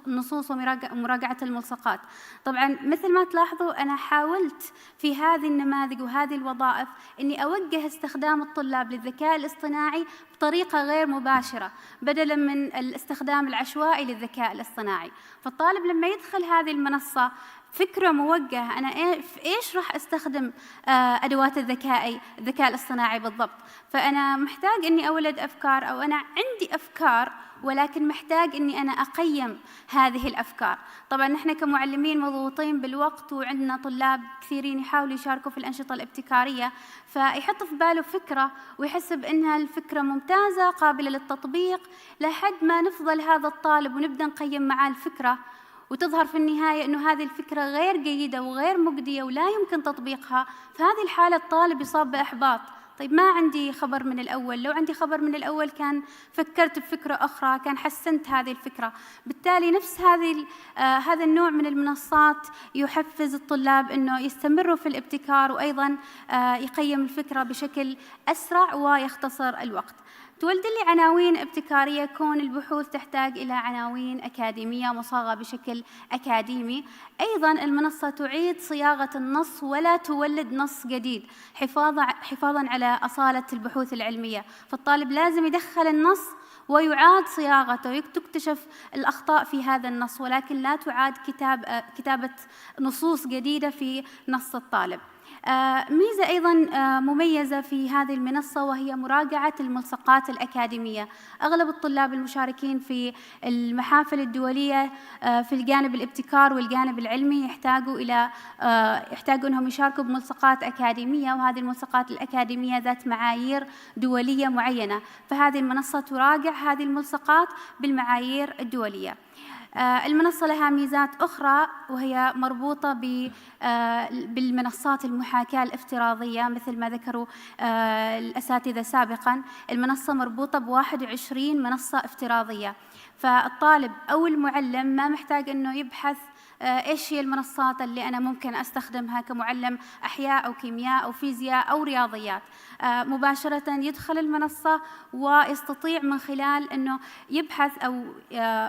النصوص ومراجعة الملصقات. طبعاً مثل ما تلاحظوا أنا حاولت في هذه النماذج وهذه الوظائف أني أوجه استخدام الطلاب للذكاء الاصطناعي بطريقة غير مباشرة، بدلاً من الاستخدام العشوائي للذكاء الاصطناعي. فالطالب لما يدخل هذه المنصة فكرة موجهة، أنا إيش راح أستخدم أدوات الذكاء الاصطناعي بالضبط. فأنا محتاج إني أولد أفكار، أو أنا عندي أفكار ولكن محتاج إني أنا أقيم هذه الأفكار. طبعاً نحن كمعلمين مضغوطين بالوقت، وعندنا طلاب كثيرين يحاولوا يشاركوا في الأنشطة الابتكارية، فيحط في باله فكرة ويحسب إنها الفكرة ممتازة قابلة للتطبيق، لحد ما نفضل هذا الطالب ونبدأ نقيم معاه الفكرة، وتظهر في النهاية أنه هذه الفكرة غير جيدة وغير مجدية ولا يمكن تطبيقها. في هذه الحالة الطالب يصاب بإحباط. طيب ما عندي خبر من الأول، لو عندي خبر من الأول كان فكرت بفكرة أخرى، كان حسنت هذه الفكرة. بالتالي نفس هذا النوع من المنصات يحفز الطلاب أنه يستمروا في الابتكار، وأيضاً يقيم الفكرة بشكل أسرع ويختصر الوقت. تولد لي عناوين ابتكارية، كون البحوث تحتاج إلى عناوين أكاديمية مصاغة بشكل أكاديمي. أيضاً المنصة تعيد صياغة النص ولا تولد نص جديد، حفاظاً على أصالة البحوث العلمية. فالطالب لازم يدخل النص ويعاد صياغته، تكتشف الأخطاء في هذا النص، ولكن لا تعاد كتابة نصوص جديدة في نص الطالب. ميزة أيضاً مميزة في هذه المنصة وهي مراجعة الملصقات الأكاديمية. أغلب الطلاب المشاركين في المحافل الدولية في الجانب الابتكار والجانب العلمي يحتاجوا أنهم يشاركوا بملصقات أكاديمية، وهذه الملصقات الأكاديمية ذات معايير دولية معينة، فهذه المنصة تراجع هذه الملصقات بالمعايير الدولية. المنصة لها ميزات أخرى وهي مربوطة بالمنصات المحاكاة الافتراضية مثل ما ذكروا الأساتذة سابقاً. المنصة مربوطة ب21 منصة افتراضية، فالطالب أو المعلم ما محتاج أنه يبحث إيش هي المنصات اللي أنا ممكن أستخدمها كمعلم أحياء أو كيمياء أو فيزياء أو رياضيات. مباشرة يدخل المنصة ويستطيع من خلال أنه يبحث، أو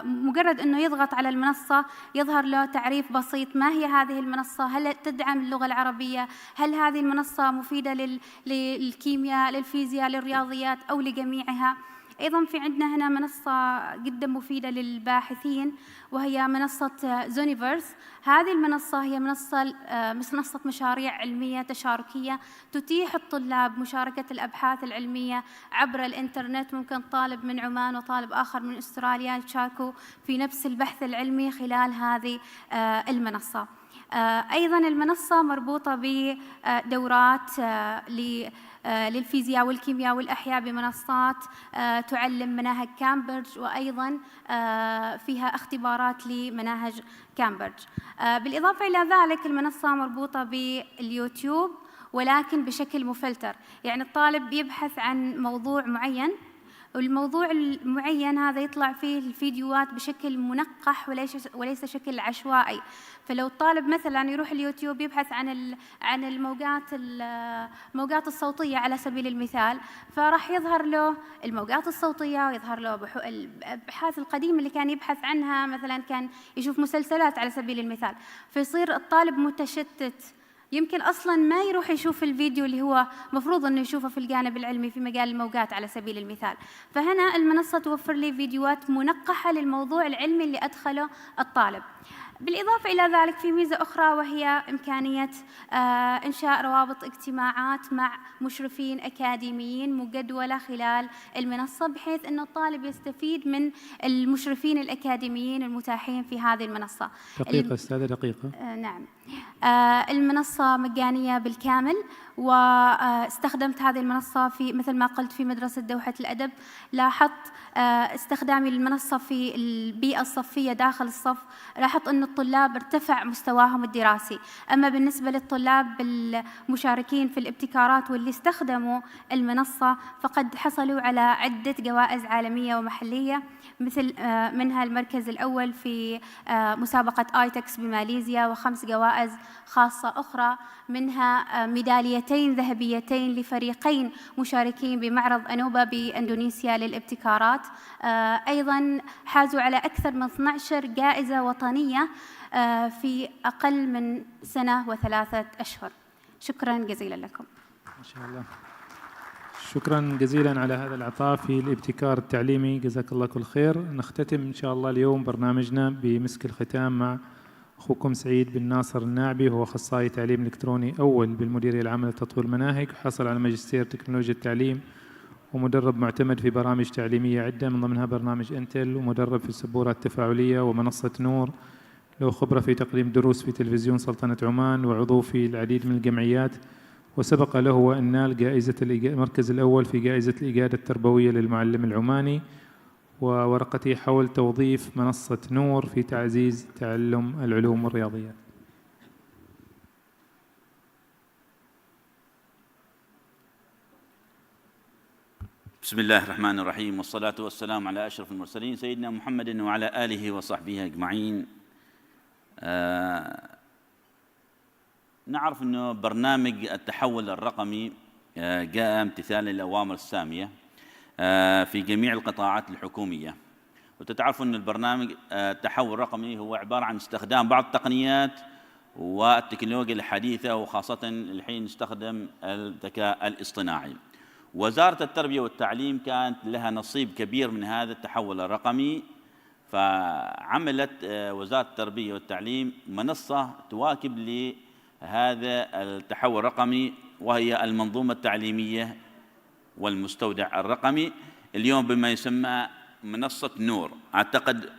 مجرد أنه يضغط على المنصة يظهر له تعريف بسيط: ما هي هذه المنصة؟ هل تدعم اللغة العربية؟ هل هذه المنصة مفيدة للكيمياء، للفيزياء، للرياضيات، أو لجميعها؟ أيضاً في عندنا هنا منصة جداً مفيدة للباحثين وهي منصة زونيفرس. هذه المنصة هي منصة مشاريع علمية تشاركية تتيح الطلاب مشاركة الأبحاث العلمية عبر الإنترنت. ممكن طالب من عمان وطالب آخر من أستراليا يشاركوا في نفس البحث العلمي خلال هذه المنصة. أيضاً المنصة مربوطة بدورات للفيزياء والكيمياء والأحياء بمنصات تعلم مناهج كامبريدج، وأيضاً فيها اختبارات لمناهج كامبريدج. بالإضافة إلى ذلك المنصة مربوطة باليوتيوب ولكن بشكل مفلتر، يعني الطالب يبحث عن موضوع معين، والموضوع المعين هذا يطلع فيه الفيديوهات بشكل منقح وليس شكل عشوائي. فلو الطالب مثلا يروح اليوتيوب يبحث عن الموجات الصوتية على سبيل المثال، فراح يظهر له الموجات الصوتية ويظهر له الأبحاث القديمة اللي كان يبحث عنها، مثلا كان يشوف مسلسلات على سبيل المثال، فيصير الطالب متشتت، يمكن أصلاً ما يروح يشوف الفيديو اللي هو مفروض أنه يشوفه في الجانب العلمي في مجال الموجات على سبيل المثال. فهنا المنصة توفر لي فيديوهات منقحة للموضوع العلمي اللي أدخله الطالب. بالإضافة إلى ذلك في ميزة أخرى، وهي إمكانية إنشاء روابط اجتماعات مع مشرفين أكاديميين مجدولة خلال المنصة، بحيث أن الطالب يستفيد من المشرفين الأكاديميين المتاحين في هذه المنصة. دقيقة أستاذة، دقيقة. نعم. المنصة مجانية بالكامل، واستخدمت هذه المنصة في مثل ما قلت في مدرسة دوحة الأدب. لاحظت استخدامي للمنصة في البيئة الصفية داخل الصف، لاحظت أن الطلاب ارتفع مستواهم الدراسي. أما بالنسبة للطلاب المشاركين في الابتكارات واللي استخدموا المنصة، فقد حصلوا على عدة جوائز عالمية ومحلية، مثل منها المركز الأول في مسابقة آيتكس بماليزيا، و5 جوائز خاصة أخرى، منها ميداليتين ذهبيتين لفريقين مشاركين بمعرض أنوبا بإندونيسيا للابتكارات. أيضاً حازوا على أكثر من 12 جائزة وطنية في أقل من سنة و3 أشهر. شكراً جزيلاً لكم. ما شاء الله، شكراً جزيلاً على هذا العطاء في الابتكار التعليمي، جزاك الله كل خير. نختتم إن شاء الله اليوم برنامجنا بمسك الختام مع أخوكم سعيد بن ناصر الناعبي، هو أخصائي تعليم إلكتروني أول بالمديرية العامة لتطوير المناهج، وحصل على ماجستير تكنولوجيا التعليم، ومدرب معتمد في برامج تعليمية عدة من ضمنها برنامج انتل، ومدرب في السبورة التفاعلية ومنصة نور. له خبرة في تقديم دروس في تلفزيون سلطنة عمان، وعضو في العديد من الجمعيات، وسبق له وأن نال جائزة المركز الأول في جائزة الإجادة التربوية للمعلم العماني، وورقته حول توظيف منصة نور في تعزيز تعلم العلوم والرياضيات. بسم الله الرحمن الرحيم، والصلاة والسلام على أشرف المرسلين سيدنا محمد وعلى آله وصحبه أجمعين. نعرف أنه برنامج التحول الرقمي جاء امتثالا للأوامر السامية في جميع القطاعات الحكومية، وتتعرفوا أن البرنامج التحول الرقمي هو عبارة عن استخدام بعض التقنيات والتكنولوجيا الحديثة، وخاصة الحين نستخدم الذكاء الاصطناعي. وزارة التربية والتعليم كانت لها نصيب كبير من هذا التحول الرقمي، فعملت وزارة التربية والتعليم منصة تواكب لهذا التحول الرقمي، وهي المنظومة التعليمية والمستودع الرقمي، اليوم بما يسمى منصة نور. أعتقد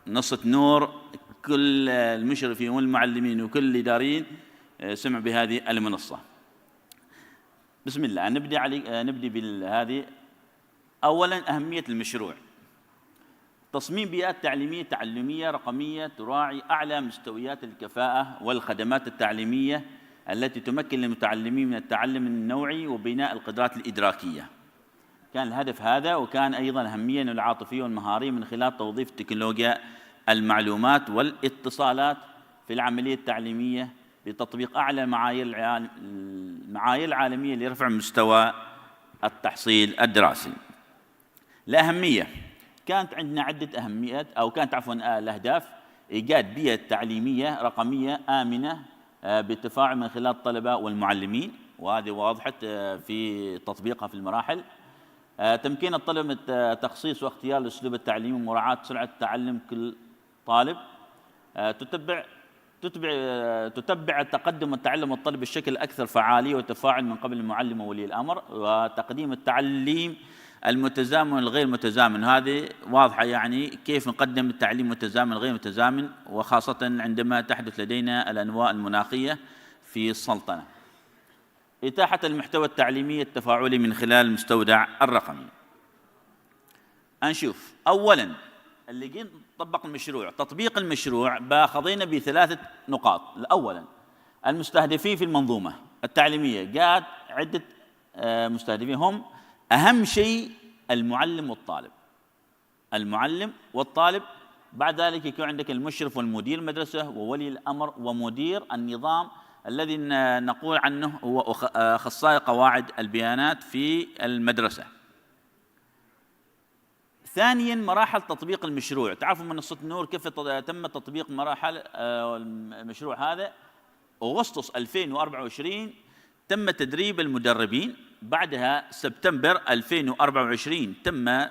منصة نور كل المشرفين والمعلمين وكل الإداريين سمعوا بهذه المنصة. بسم الله، نبدأ بهذه. أولاً أهمية المشروع: تصميم بيئات تعليمية تعلمية رقمية تراعي أعلى مستويات الكفاءة والخدمات التعليمية التي تمكن المتعلمين من التعلم النوعي وبناء القدرات الإدراكية. كان الهدف هذا، وكان أيضاً أهمية العاطفية والمهارية من خلال توظيف تكنولوجيا المعلومات والاتصالات في العملية التعليمية بتطبيق أعلى المعايير العالمية لرفع مستوى التحصيل الدراسي. الأهمية: كانت عندنا عدة أهميات، أو كانت عفواً الأهداف: إيجاد بيئة تعليمية رقمية آمنة بالتفاعل من خلال الطلبة والمعلمين، وهذه وضحت في تطبيقها في المراحل. تمكين الطلبة من تخصيص واختيار الأسلوب التعليمي ومراعاة سرعة تعلم كل طالب. تتبع التقدم والتعلم الطلبي بشكل أكثر فعالية وتفاعل من قبل المعلم وولي الأمر، وتقديم التعليم المتزامن والغير متزامن. هذه واضحة، يعني كيف نقدم التعليم المتزامن والغير متزامن، وخاصة عندما تحدث لدينا الأنواع المناخية في السلطنة. إتاحة المحتوى التعليمي التفاعلي من خلال المستودع الرقمي. نشوف أولاً اللي جينا نطبق المشروع. تطبيق المشروع باخذينا ب3 نقاط. أولاً المستهدفين في المنظومة التعليمية، جاءت عدة مستهدفين، هم أهم شيء المعلم والطالب. المعلم والطالب، بعد ذلك يكون عندك المشرف والمدير المدرسة وولي الأمر ومدير النظام الذي نقول عنه هو أخصائي قواعد البيانات في المدرسة. ثانياً مراحل تطبيق المشروع. تعرفوا منصة نور كيف تم تطبيق مراحل المشروع هذا؟ أغسطس 2024 تم تدريب المدربين، بعدها سبتمبر 2024 تم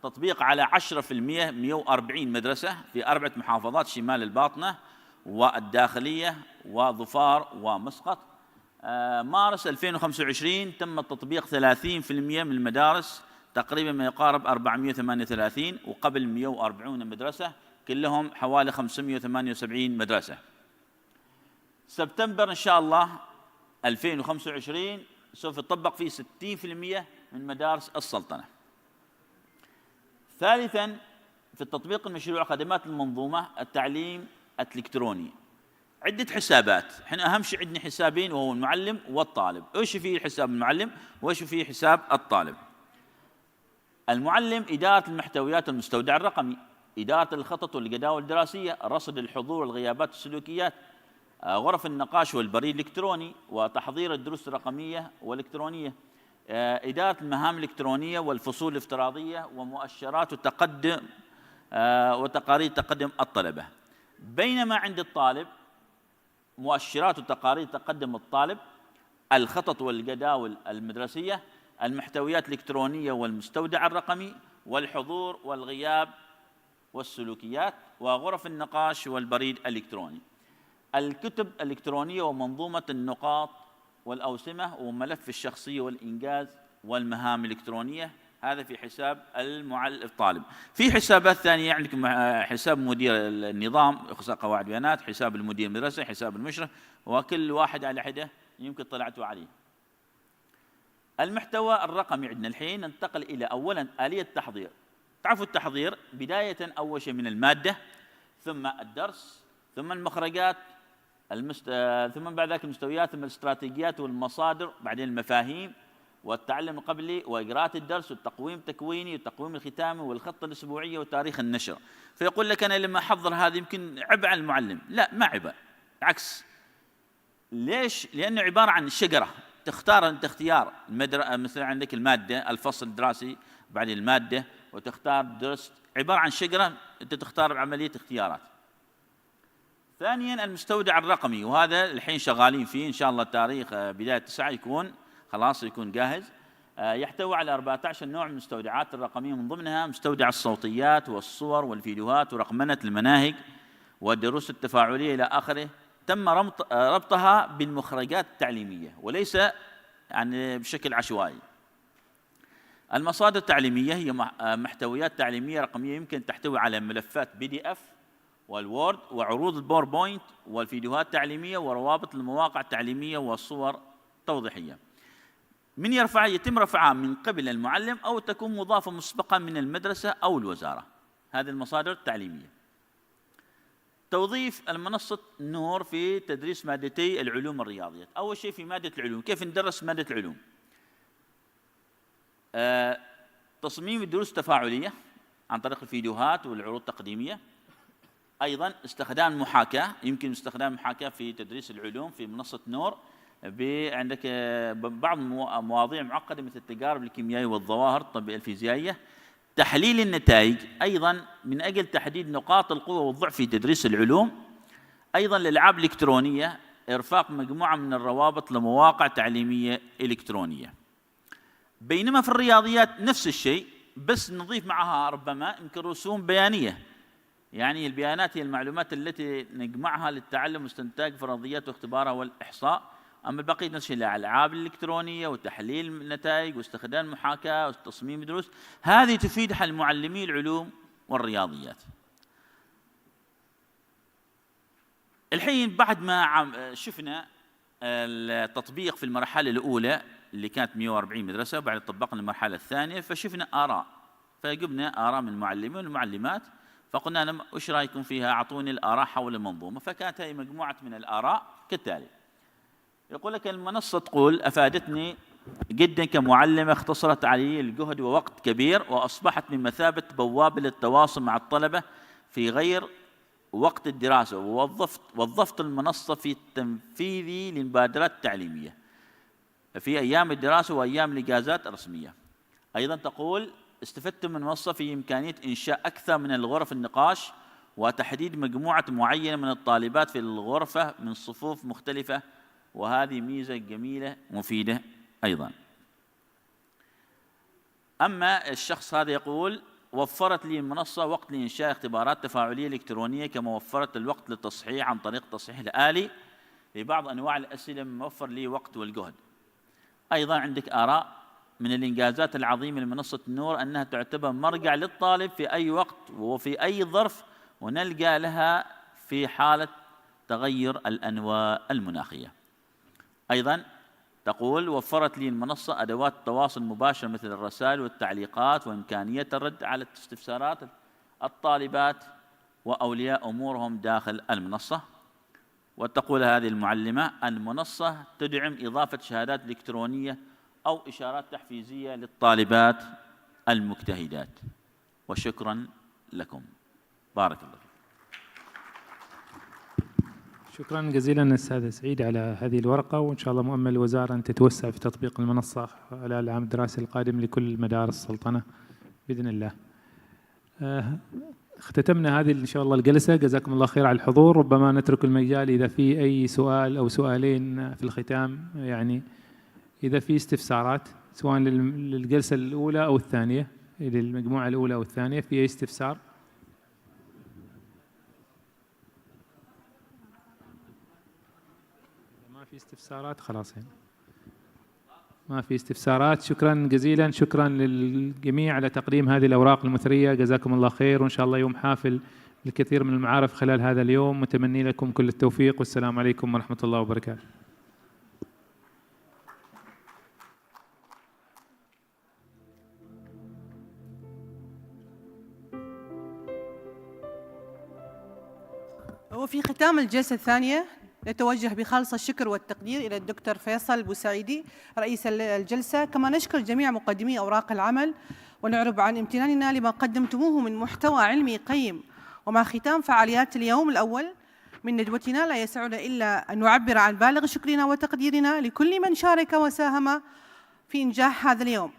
تطبيق على 10%، 140 مدرسة في 4 محافظات شمال الباطنة والداخلية وظفار ومسقط. مارس 2025 تم تطبيق 30% من المدارس، تقريبا ما يقارب 438، وقبل 140 مدرسة، كلهم حوالي 578 مدرسة. سبتمبر إن شاء الله 2025 سوف يطبق فيه 60% من مدارس السلطنة. ثالثاً، في التطبيق المشروع خدمات المنظومة التعليم الإلكتروني، عدة حسابات. احنا أهم شيء عندنا حسابين، وهو المعلم والطالب. ايش فيه حساب المعلم وايش فيه حساب الطالب؟ المعلم إدارة المحتويات والمستودع الرقمي، إدارة الخطط والجداول الدراسية، رصد الحضور والغيابات والسلوكيات، غرف النقاش والبريد الإلكتروني، وتحضير الدروس الرقمية والإلكترونية، إدارة المهام الإلكترونية والفصول الافتراضية، ومؤشرات وتقدم وتقارير تقدم الطلبة. بينما عند الطالب مؤشرات وتقارير تقدم الطالب، الخطط والجداول المدرسية، المحتويات الإلكترونية والمستودع الرقمي، والحضور والغياب والسلوكيات، وغرف النقاش والبريد الإلكتروني، الكتب الإلكترونية ومنظومة النقاط والأوسمة، وملف الشخصية والإنجاز والمهام الإلكترونية. هذا في حساب الطالب. في حسابات ثانية، عندكم حساب مدير النظام، إخصاء قواعد بيانات، حساب المدير المدرسة، حساب المشرف، وكل واحد على حدة يمكن طلعتوا عليه. المحتوى الرقمي عندنا الحين ننتقل إلى أولاً آلية التحضير. تعرفوا التحضير بداية أول شيء من المادة، ثم الدرس، ثم المخرجات، ثم بعد ذلك المستويات، ثم الاستراتيجيات والمصادر، بعدين المفاهيم والتعلم القبلي وإجراءات الدرس والتقويم التكويني والتقويم الختامي والخطة الأسبوعية وتاريخ النشر. فيقول لك أنا لما أحضر هذا يمكن عبء على المعلم. لا، ما عبء، عكس. ليش؟ لأنه عبارة عن شجرة تختار أنت اختيار مثلا عندك المادة، الفصل الدراسي، بعدين المادة، وتختار درس. عبارة عن شجرة أنت تختار عملية اختيارات. ثانياً المستودع الرقمي، وهذا الحين شغالين فيه إن شاء الله تاريخ بداية 9 يكون خلاص يكون جاهز. يحتوي على 14 نوع من المستودعات الرقمية، من ضمنها مستودع الصوتيات والصور والفيديوهات ورقمنة المناهج والدروس التفاعلية إلى آخره. تم ربطها بالمخرجات التعليمية وليس يعني بشكل عشوائي. المصادر التعليمية هي محتويات تعليمية رقمية يمكن تحتوي على ملفات PDF والوورد وعروض الباوربوينت والفيديوهات التعليمية وروابط المواقع التعليمية والصور توضيحية. من يرفعها؟ يتم رفعها من قبل المعلم أو تكون مضافة مسبقا من المدرسة أو الوزارة. هذه المصادر التعليمية. توظيف المنصة نور في تدريس مادتي العلوم والرياضيات. أول شيء في مادة العلوم، كيف ندرس مادة العلوم؟ تصميم الدروس التفاعلية عن طريق الفيديوهات والعروض التقديمية. أيضا استخدام محاكاة، يمكن استخدام محاكاة في تدريس العلوم في منصة نور. عندك بعض مواضيع معقدة مثل التجارب الكيميائية والظواهر الفيزيائية. تحليل النتائج أيضا من أجل تحديد نقاط القوة والضعف في تدريس العلوم. أيضا الألعاب الإلكترونية، إرفاق مجموعة من الروابط لمواقع تعليمية إلكترونية. بينما في الرياضيات نفس الشيء، بس نضيف معها ربما يمكن رسوم بيانية. يعني البيانات هي المعلومات التي نجمعها للتعلم واستنتاج فرضيات واختبارها والإحصاء. أما البقية نفس الشيء، الألعاب الإلكترونية وتحليل النتائج واستخدام محاكاة وتصميم دروس، هذه تفيد المعلمي العلوم والرياضيات. الحين بعد ما شفنا التطبيق في المرحلة الأولى اللي كانت 140 مدرسة، وبعد طبقنا المرحلة الثانية فشفنا آراء، فجبنا آراء من المعلمين والمعلمات، فقلنا لهم وش رايكم فيها؟ أعطوني الآراء حول المنظومة. فكانت هي مجموعة من الآراء كالتالي. يقول لك المنصة تقول أفادتني جدا كمعلمة، اختصرت علي الجهد ووقت كبير، وأصبحت بمثابة بوابة للتواصل مع الطلبة في غير وقت الدراسة، ووظفت المنصة في التنفيذ للمبادرات التعليمية في أيام الدراسة وأيام الإجازات الرسمية. أيضا تقول استفدت من المنصة في إمكانية إنشاء أكثر من الغرف النقاش وتحديد مجموعة معينة من الطالبات في الغرفة من صفوف مختلفة، وهذه ميزة جميلة مفيدة أيضا. أما الشخص هذا يقول وفرت لي المنصة وقت لإنشاء اختبارات تفاعلية إلكترونية، كما وفرت الوقت للتصحيح عن طريق التصحيح الآلي لبعض أنواع الأسئلة، مما وفر لي وقت والجهد. أيضا عندك آراء من الإنجازات العظيمة لمنصة النور أنها تعتبر مرجع للطالب في أي وقت وفي أي ظرف، ونلجأ لها في حالة تغير الأنواع المناخية. أيضا تقول وفرت لي المنصة أدوات التواصل المباشر مثل الرسائل والتعليقات وإمكانية الرد على استفسارات الطالبات وأولياء أمورهم داخل المنصة. وتقول هذه المعلمة المنصة تدعم إضافة شهادات إلكترونية أو إشارات تحفيزية للطالبات المجتهدات. وشكرا لكم، بارك الله فيكم. شكرا جزيلا أستاذ سعيد على هذه الورقة، وإن شاء الله مؤمل الوزارة أن تتوسع في تطبيق المنصة على العام الدراسي القادم لكل مدارس السلطنة بإذن الله. اختتمنا هذه إن شاء الله الجلسة، جزاكم الله خير على الحضور. ربما نترك المجال إذا في أي سؤال أو سؤالين في الختام، يعني إذا في استفسارات سواء للجلسة الأولى أو الثانية، للمجموعة الأولى أو الثانية، في أي استفسار؟ ما في استفسارات خلاص يعني. ما في استفسارات. شكرا جزيلا، شكرا للجميع على تقديم هذه الأوراق المثرية، جزاكم الله خير، وإن شاء الله يوم حافل للكثير من المعارف خلال هذا اليوم. متمني لكم كل التوفيق، والسلام عليكم ورحمة الله وبركاته. وفي ختام الجلسة الثانية نتوجه بخالص الشكر والتقدير إلى الدكتور فيصل بوسعيدي رئيس الجلسة، كما نشكر جميع مقدمي أوراق العمل ونعرب عن امتناننا لما قدمتموه من محتوى علمي قيم. ومع ختام فعاليات اليوم الأول من ندوتنا لا يسعنا إلا أن نعبر عن بالغ شكرنا وتقديرنا لكل من شارك وساهم في إنجاح هذا اليوم.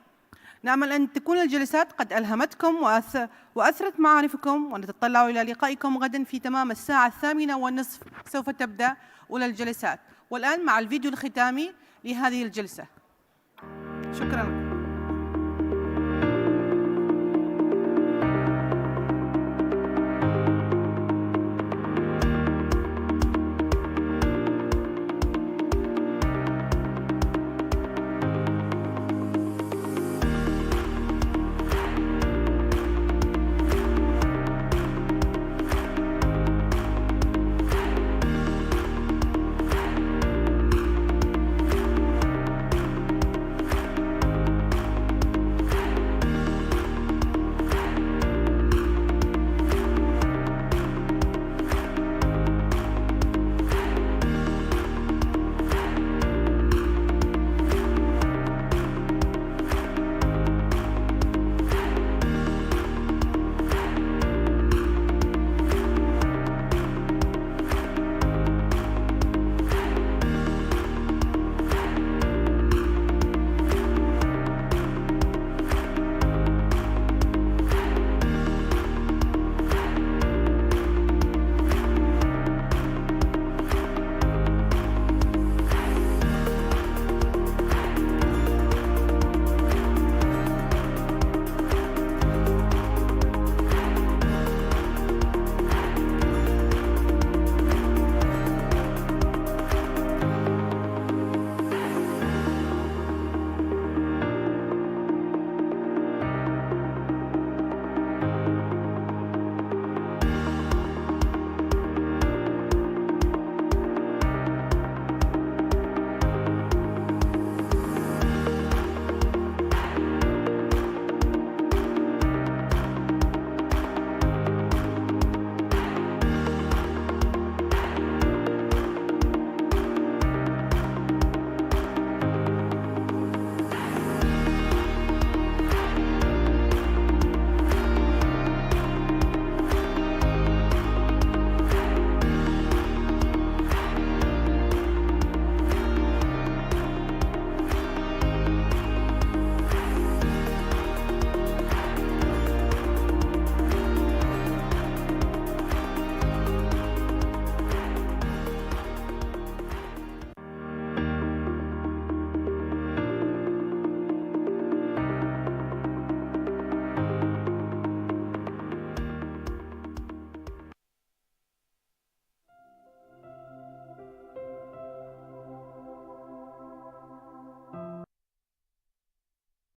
نأمل أن تكون الجلسات قد ألهمتكم وأثرت معارفكم، ونتطلع إلى لقائكم غدا في تمام الساعة 8:30 سوف تبدأ أولى الجلسات. والآن مع الفيديو الختامي لهذه الجلسة. شكرا.